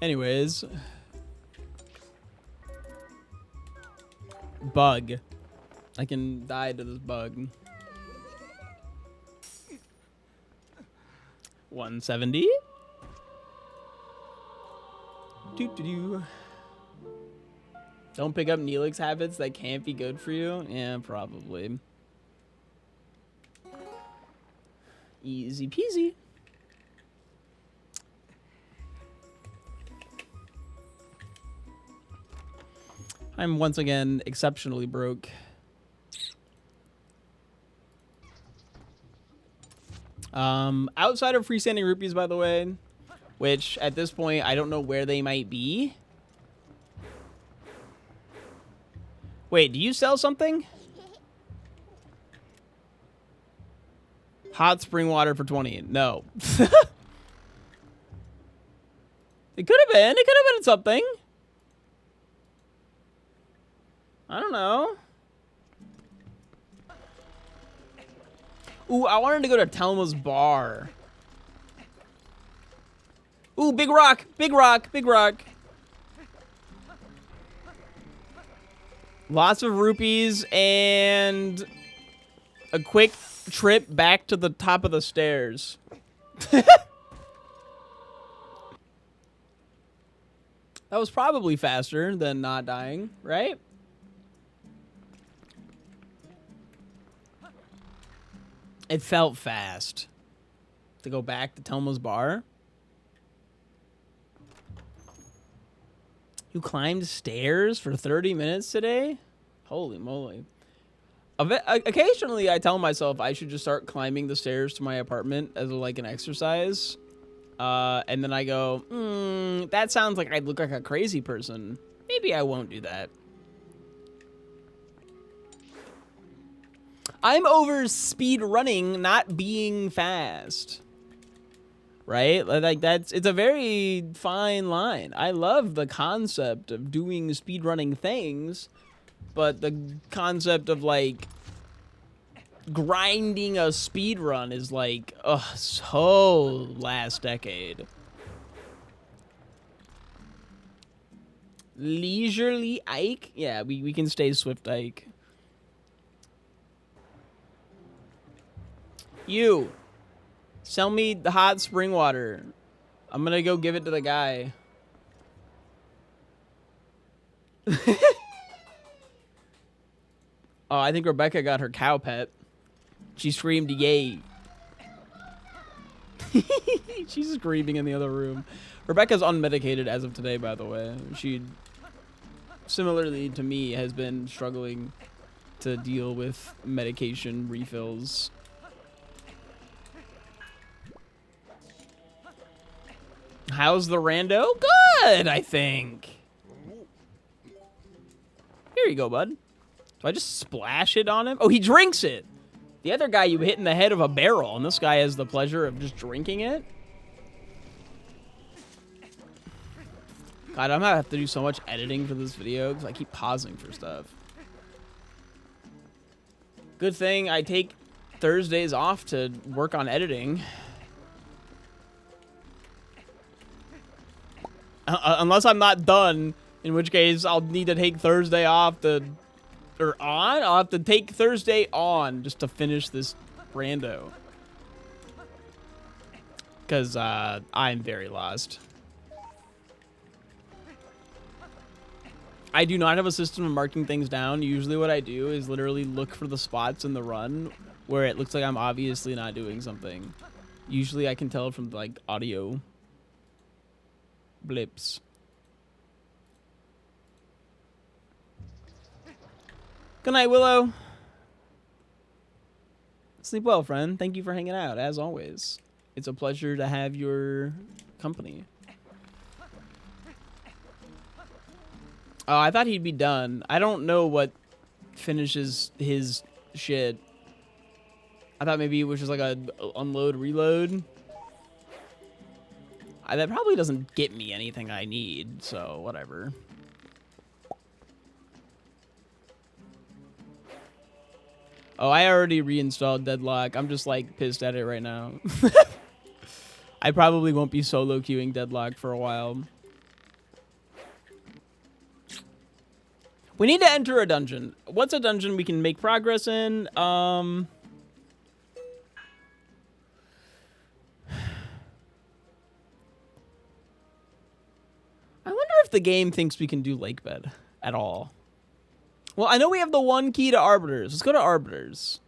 Anyways. Bug. I can die to this bug. 170. Doo-doo-doo. Don't pick up Neelix habits that can't be good for you? Yeah, probably. Easy peasy. I'm once again exceptionally broke. Outside of freestanding rupees, by the way, which at this point I don't know where they might be. Wait, do you sell something? Hot spring water for 20. No. It could have been. It could have been something. I don't know. Ooh, I wanted to go to Telma's bar. Ooh, big rock, big rock, big rock. Lots of rupees and a quick trip back to the top of the stairs. That was probably faster than not dying, right? It felt fast to go back to Telma's bar. You climbed stairs for 30 minutes today? Holy moly. Occasionally, I tell myself I should just start climbing the stairs to my apartment as like an exercise. And then I go, that sounds like I'd look like a crazy person. Maybe I won't do that. I'm over speed running, not being fast. Right? Like it's a very fine line. I love the concept of doing speed running things, but the concept of like grinding a speed run is like, so last decade. Leisurely Ike? Yeah, we can stay SwiftIke. You. Sell me the hot spring water. I'm gonna go give it to the guy. Oh, I think Rebecca got her cow pet. She screamed, yay. She's screaming in the other room. Rebecca's unmedicated as of today, by the way. She, similarly to me, has been struggling to deal with medication refills. How's the rando? Good, I think. Here you go, bud. Do I just splash it on him? Oh, he drinks it. The other guy you hit in the head of a barrel, and this guy has the pleasure of just drinking it. God, I'm gonna have to do so much editing for this video because I keep pausing for stuff. Good thing I take Thursdays off to work on editing. Unless I'm not done, in which case I'll need to take Thursday off to... Or on? I'll have to take Thursday on just to finish this rando. Because I'm very lost. I do not have a system of marking things down. Usually what I do is literally look for the spots in the run where it looks like I'm obviously not doing something. Usually I can tell from like audio blips. Good night, Willow. Sleep well, friend. Thank you for hanging out, as always. It's a pleasure to have your company. Oh, I thought he'd be done. I don't know what finishes his shit. I thought maybe it was just like a unload, reload. That probably doesn't get me anything I need, so whatever. Oh, I already reinstalled Deadlock. I'm just like pissed at it right now. I probably won't be solo queuing Deadlock for a while. We need to enter a dungeon. What's a dungeon we can make progress in? I wonder if the game thinks we can do lake bed at all. Well, I know we have the one key to Arbiters. Let's go to Arbiters.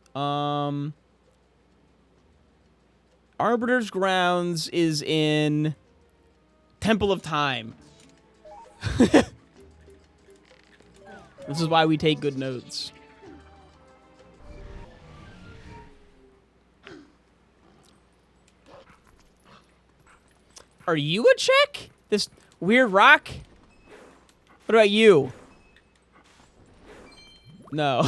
Arbiters Grounds is in Temple of Time. This is why we take good notes. Are you a chick? This weird rock? What about you? No.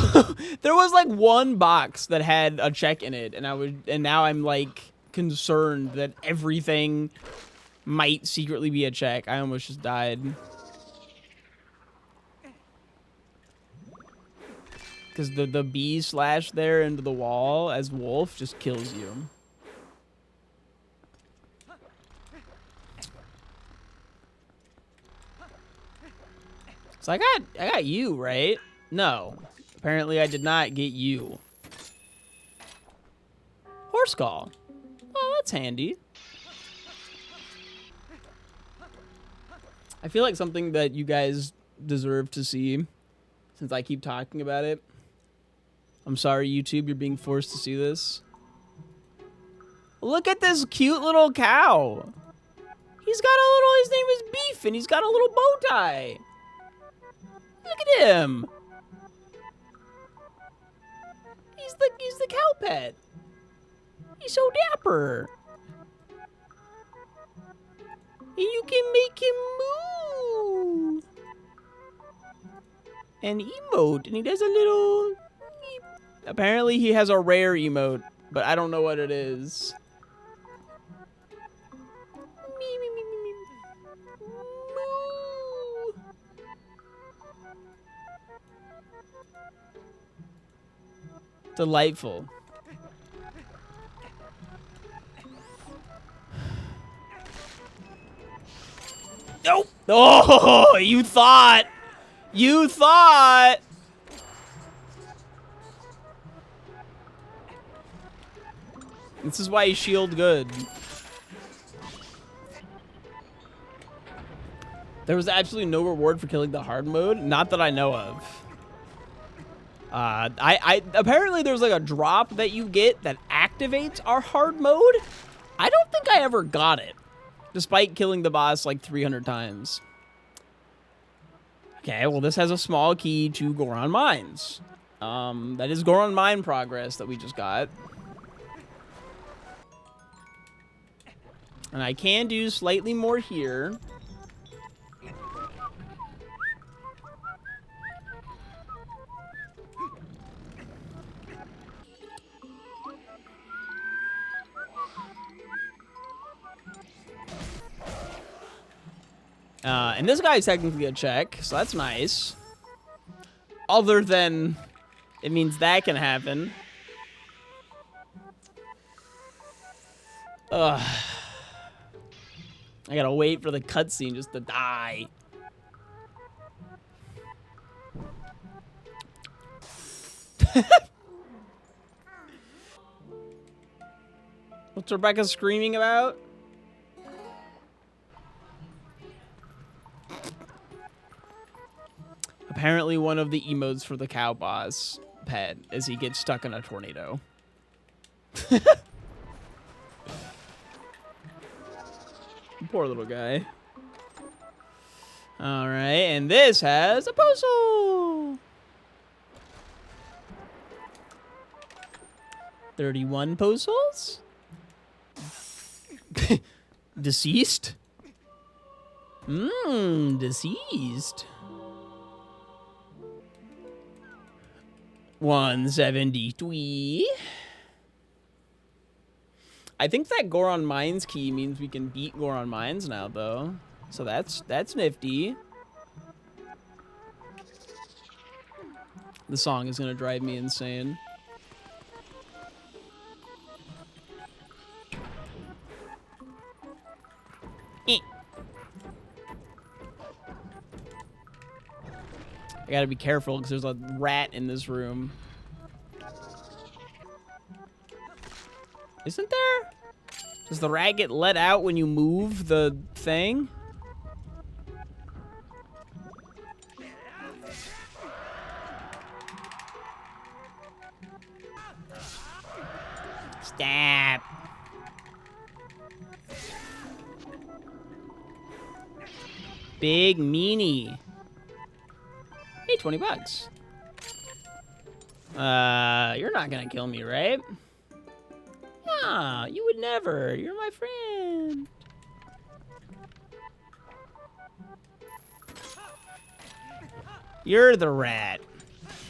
There was like one box that had a check in it, and now I'm like concerned that everything might secretly be a check. I almost just died. Because the bee slash there into the wall as wolf just kills you. So I got you, right? No. Apparently I did not get you. Horse call. Oh, that's handy. I feel like something that you guys deserve to see, since I keep talking about it. I'm sorry, YouTube, you're being forced to see this. Look at this cute little cow. He's got a little, his name is Beef, and he's got a little bow tie. Look at him. He's the cow pet. He's so dapper. And you can make him move. And emote, and he does a little... Apparently he has a rare emote, but I don't know what it is. Delightful. Nope. Oh, you thought. You thought. This is why you shield good. There was absolutely no reward for killing the hard mode. Not that I know of. Apparently there's like a drop that you get that activates our hard mode. I don't think I ever got it, despite killing the boss like 300 times. Okay, well this has a small key to Goron Mines. That is Goron Mine progress that we just got. And I can do slightly more here. And this guy is technically a check, so that's nice. Other than it means that can happen. Ugh. I gotta wait for the cutscene just to die. What's Rebecca screaming about? apparently one of the emotes for the cow boss pet as he gets stuck in a tornado. Poor little guy. All right, and this has a puzzle. 31 puzzles? Deceased? Deceased. 173. I think that Goron Mines key means we can beat Goron Mines now, though. So that's nifty. The song is gonna drive me insane. I gotta be careful because there's a rat in this room. Isn't there? Does the rat get let out when you move the thing? Stop. Big meanie. Hey, 20 bucks. You're not gonna kill me, right? Nah, you would never. You're my friend. You're the rat.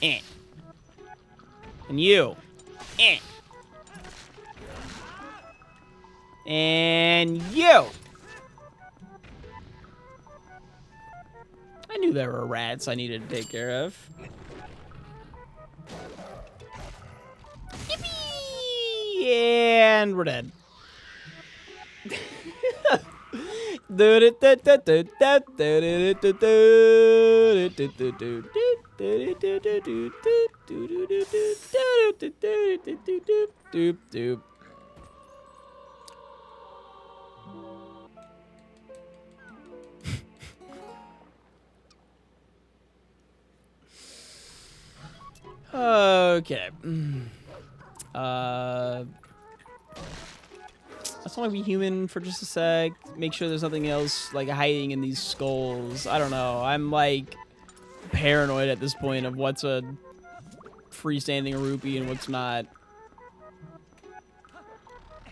Eh. And you. Eh. And you. I knew there were rats I needed to take care of. Yippee! And we're dead. Okay. I just want to be human for just a sec. Make sure there's nothing else like hiding in these skulls. I don't know. I'm like paranoid at this point of what's a freestanding rupee and what's not.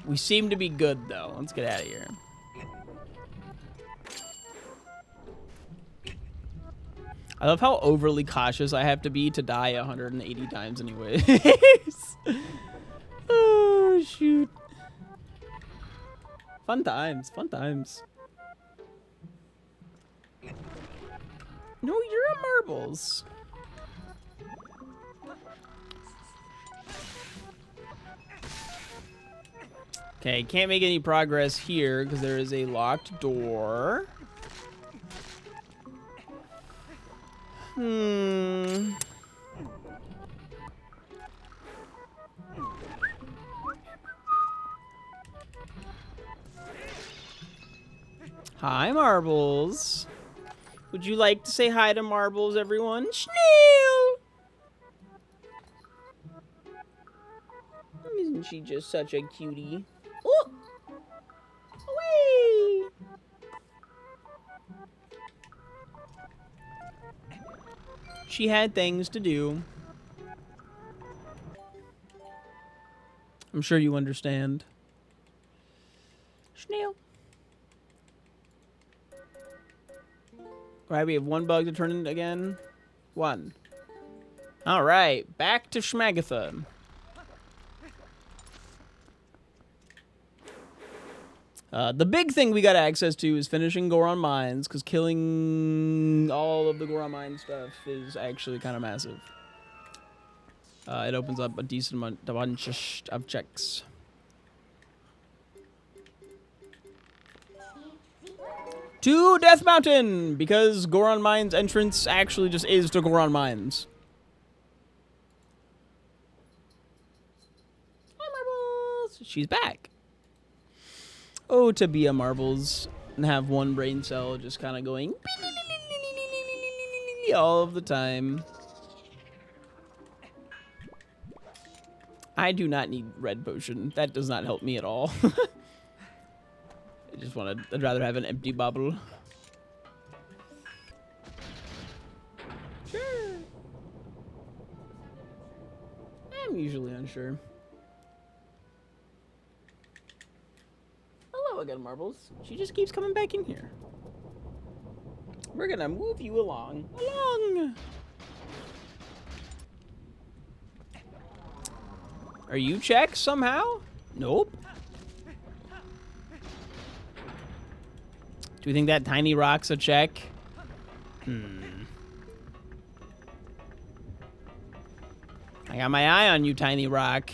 We seem to be good though. Let's get out of here. I love how overly cautious I have to be to die 180 times anyways. Oh, shoot. Fun times, fun times. No, you're a marbles. Okay, can't make any progress here because there is a locked door. Hi, Marbles. Would you like to say hi to Marbles, everyone? Snail! Isn't she just such a cutie? Oh! Away! She had things to do. I'm sure you understand. Snail. Right, we have one bug to turn in again. One. All right, back to Schmagatha. The big thing we got access to is finishing Goron Mines, because killing all of the Goron Mine stuff is actually kind of massive. It opens up a decent bunch of checks. To Death Mountain, because Goron Mines entrance actually just is to Goron Mines. Hi, Marbles. She's back. Oh, to be a Marbles and have one brain cell just kind of going. all of the time. I do not need red potion. That does not help me at all. I'd rather have an empty bottle. Sure. I'm usually unsure. Hello again, Marbles. She just keeps coming back in here. We're gonna move you along. Are you checked somehow? Nope. Do we think that tiny rock's a check? I got my eye on you, tiny rock.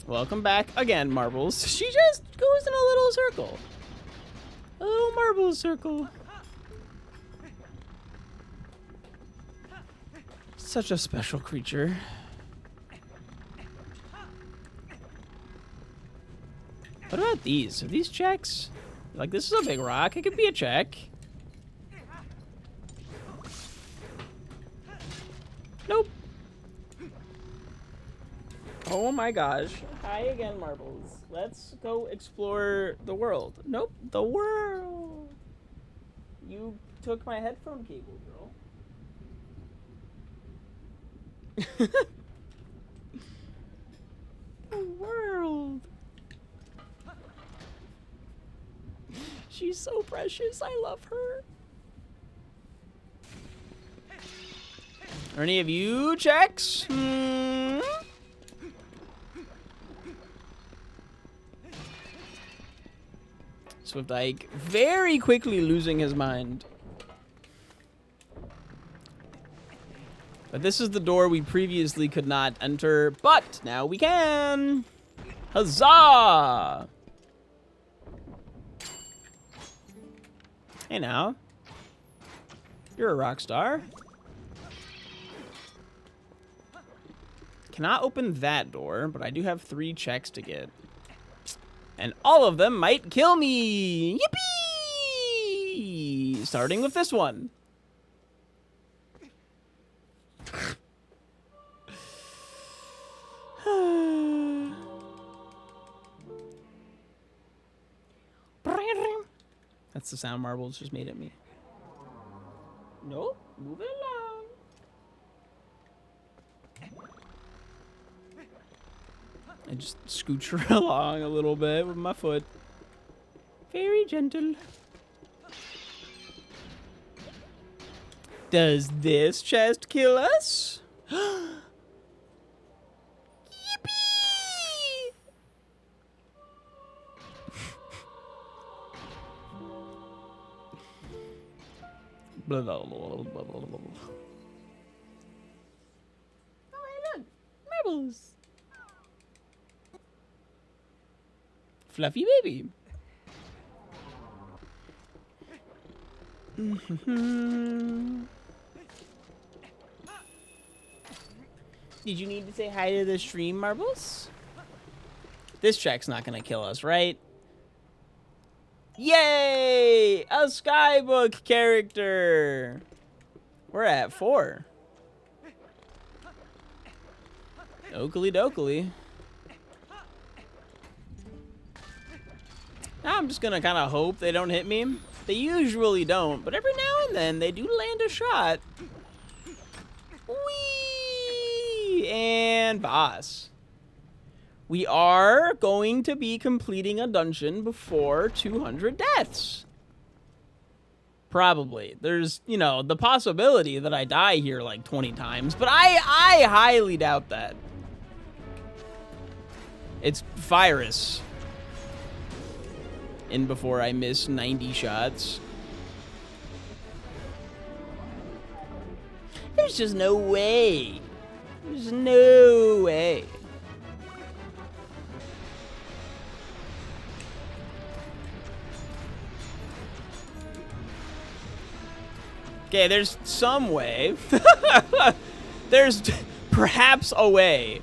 Welcome back again, Marbles. She just goes in a little circle. A little marble circle. Such a special creature. What about these? Are these checks? Like, this is a big rock. It could be a check. Nope. Oh my gosh. Hi again, Marbles. Let's go explore the world. Nope. The world. You took my headphone cable, girl. The world. She's so precious. I love her. Are any of you checks? SwiftIke very quickly losing his mind. But this is the door we previously could not enter, but now we can. Huzzah! Hey now. You're a rock star. Cannot open that door, but I do have 3 checks to get. And all of them might kill me! Yippee! Starting with this one. That's the sound Marbles just made at me. Nope, move it along. I just scooch her along a little bit with my foot. Very gentle. Does this chest kill us? Yippee! Blah, blah, blah, blah, blah, blah. Oh, hey, look. Marbles. Fluffy baby. Did you need to say hi to the stream, Marbles? This check's not gonna kill us, right? Yay! A Skybook character! We're at 4. Oakley dokley. Now I'm just gonna kind of hope they don't hit me. They usually don't, but every now and then they do land a shot. Whee! And boss. We are going to be completing a dungeon before 200 deaths. Probably. There's, you know, the possibility that I die here like 20 times, but I highly doubt that. It's virus. In before I miss 90 shots. There's just no way. There's no way. Okay, there's some way. There's perhaps a way.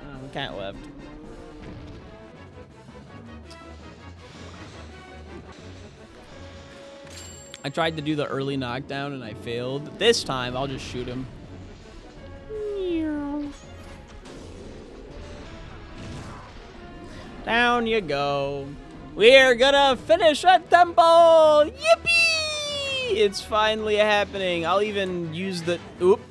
Oh, cat left. I tried to do the early knockdown and I failed. This time, I'll just shoot him. Down you go. We're gonna finish a temple! Yippee! It's finally happening. I'll even use the... Oop.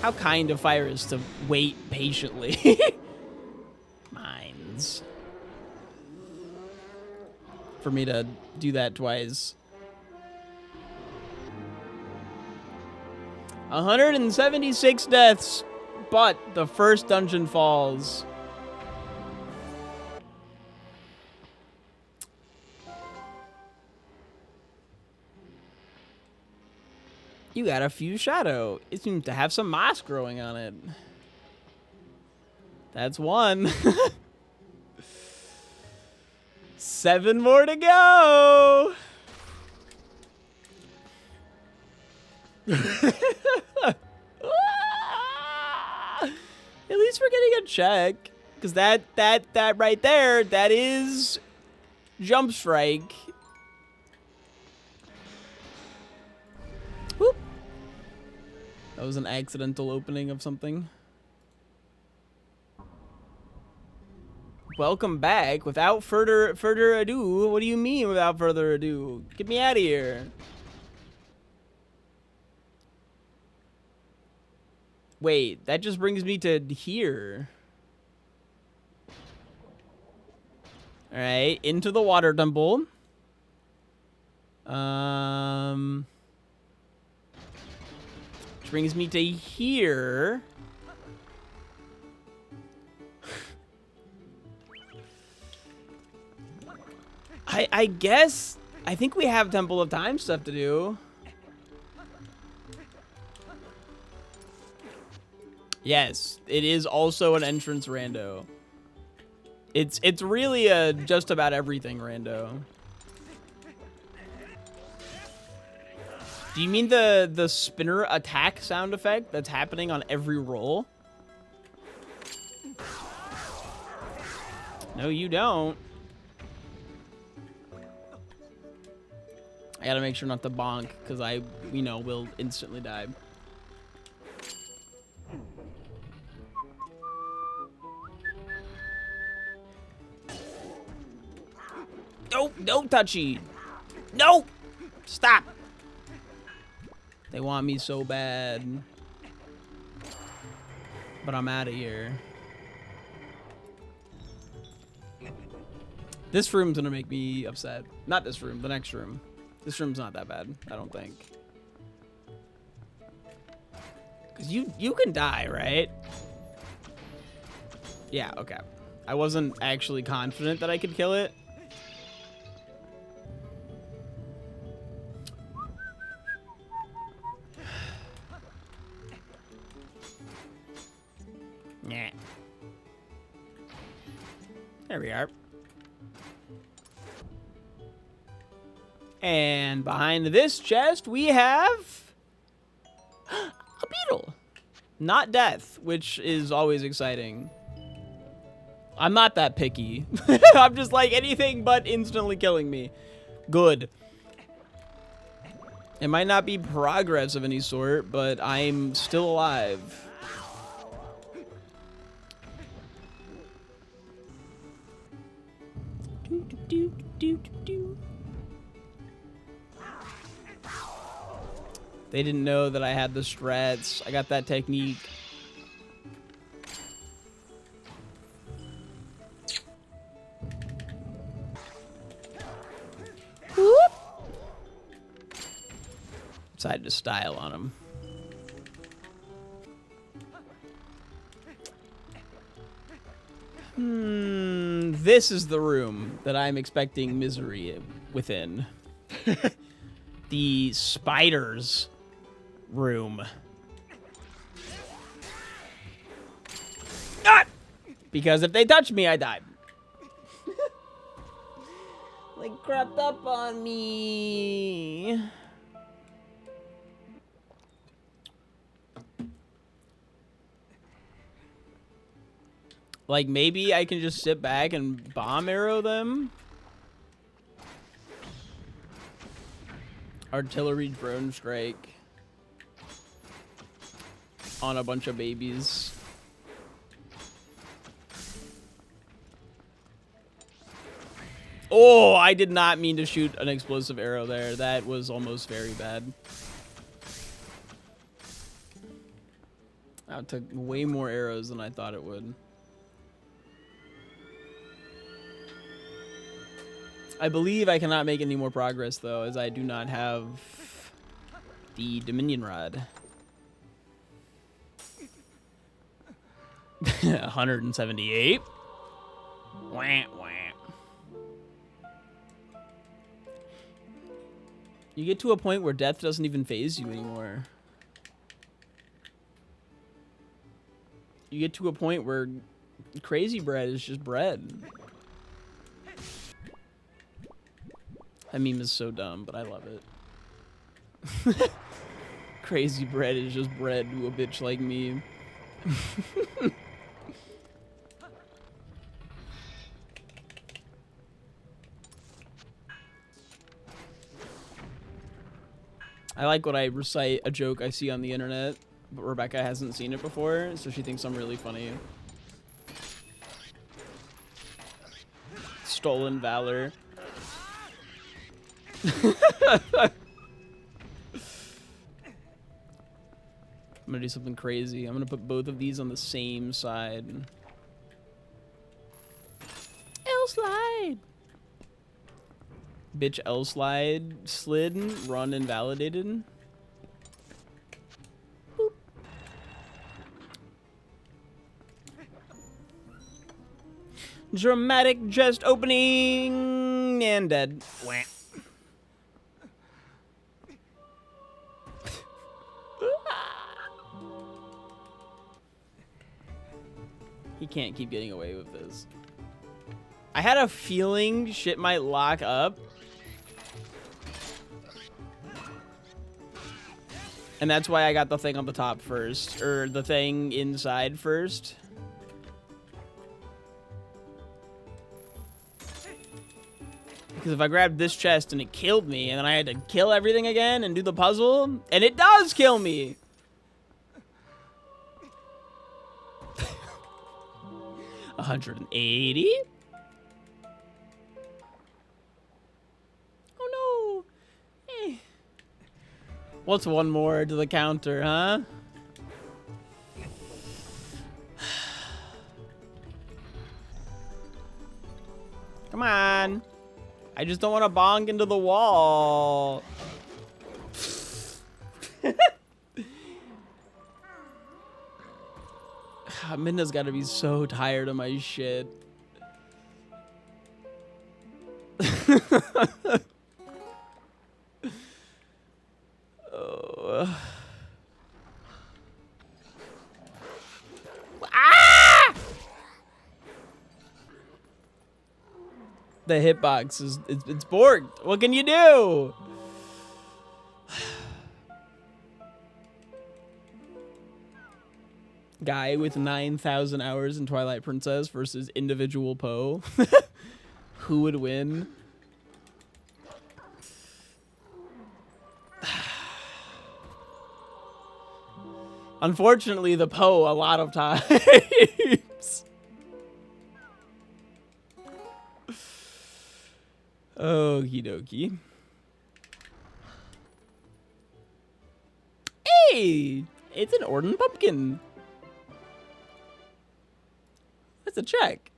How kind of fire is to wait patiently. Mines. For me to do that twice. 176 deaths, but the first dungeon falls. You got a few shadow. It seems to have some moss growing on it. That's one. 7 more to go. At least we're getting a check. Because that right there, that is jump strike. Whoop. That was an accidental opening of something. Welcome back. Without further ado. What do you mean without further ado? Get me out of here. Wait, that just brings me to here. All right, into the water temple. Which brings me to here. I guess, I think we have Temple of Time stuff to do. Yes, it is also an entrance rando. It's really a just about everything rando. Do you mean the spinner attack sound effect that's happening on every roll? No, you don't. I gotta make sure not to bonk, because will instantly die. Nope, no touchy. Nope! Stop! They want me so bad. But I'm out of here. This room's gonna make me upset. Not this room, the next room. This room's not that bad, I don't think. Cause you can die, right? Yeah, okay. I wasn't actually confident that I could kill it. Yeah. There we are. And behind this chest, we have a beetle. Not death, which is always exciting. I'm not that picky. I'm just like anything but instantly killing me. Good. It might not be progress of any sort, but I'm still alive. They didn't know that I had the strats. I got that technique. Whoop. Decided to style on him. This is the room that I'm expecting misery within. The spiders room. Ah! Because if they touch me, I die. Like, crept up on me. Like, maybe I can just sit back and bomb arrow them. artillery drone strike on a bunch of babies. Oh, I did not mean to shoot an explosive arrow there. That was almost very bad. That took way more arrows than I thought it would. I believe I cannot make any more progress, though, as I do not have the Dominion Rod. 178. Wah, wah. You get to a point where death doesn't even faze you anymore. You get to a point where crazy bread is just bread. That meme is so dumb, but I love it. Crazy bread is just bread to a bitch like me. I like when I recite a joke I see on the internet, but Rebecca hasn't seen it before, so she thinks I'm really funny. Stolen valor. I'm gonna do something crazy. I'm gonna put both of these on the same side. L-slide! Bitch L-slide slid, run invalidated. Boop. Dramatic chest opening and dead. Wah. He can't keep getting away with this. I had a feeling shit might lock up. And that's why I got the thing on the top first, or the thing inside first. Because if I grabbed this chest and it killed me, and then I had to kill everything again and do the puzzle, and it does kill me. 180. Oh no. Eh. What's one more to the counter, huh? Come on. I just don't want to bonk into the wall. Minda's got to be so tired of my shit. Oh. Ah! The hitbox is it's borked. What can you do? Guy with 9,000 hours in Twilight Princess versus individual Poe. Who would win? Unfortunately, the Poe a lot of times. Okie dokie. Hey! It's an Orden pumpkin. That's a check.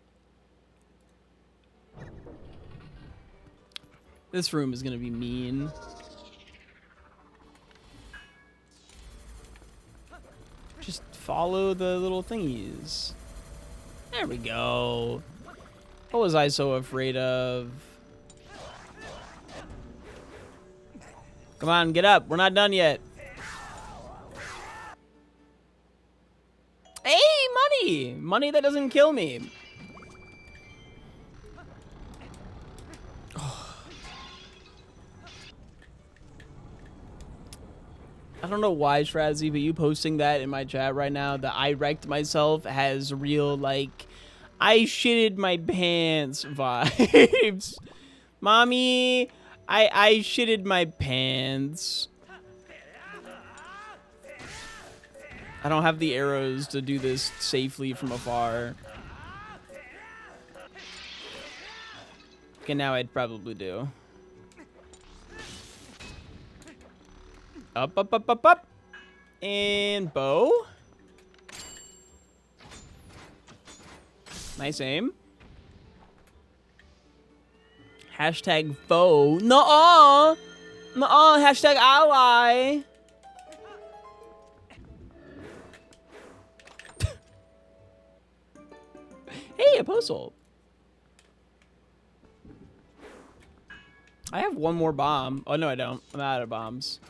This room is gonna be mean. Just follow the little thingies. There we go. What was I so afraid of? Come on, get up. We're not done yet. Hey, money! Money that doesn't kill me. I don't know why, Shrazzy, but you posting that in my chat right now, that I wrecked myself, has real, like, I shitted my pants vibes. Mommy, I shitted my pants. I don't have the arrows to do this safely from afar. Okay, now I'd probably do. Up, up, up, up, up. And bow. Nice aim. Hashtag foe. Nuh-uh. Nuh-uh. Hashtag ally. Hey, a postal. I have one more bomb. Oh, no, I don't. I'm out of bombs.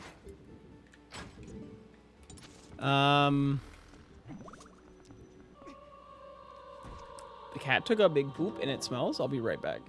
The cat took a big poop and it smells. I'll be right back.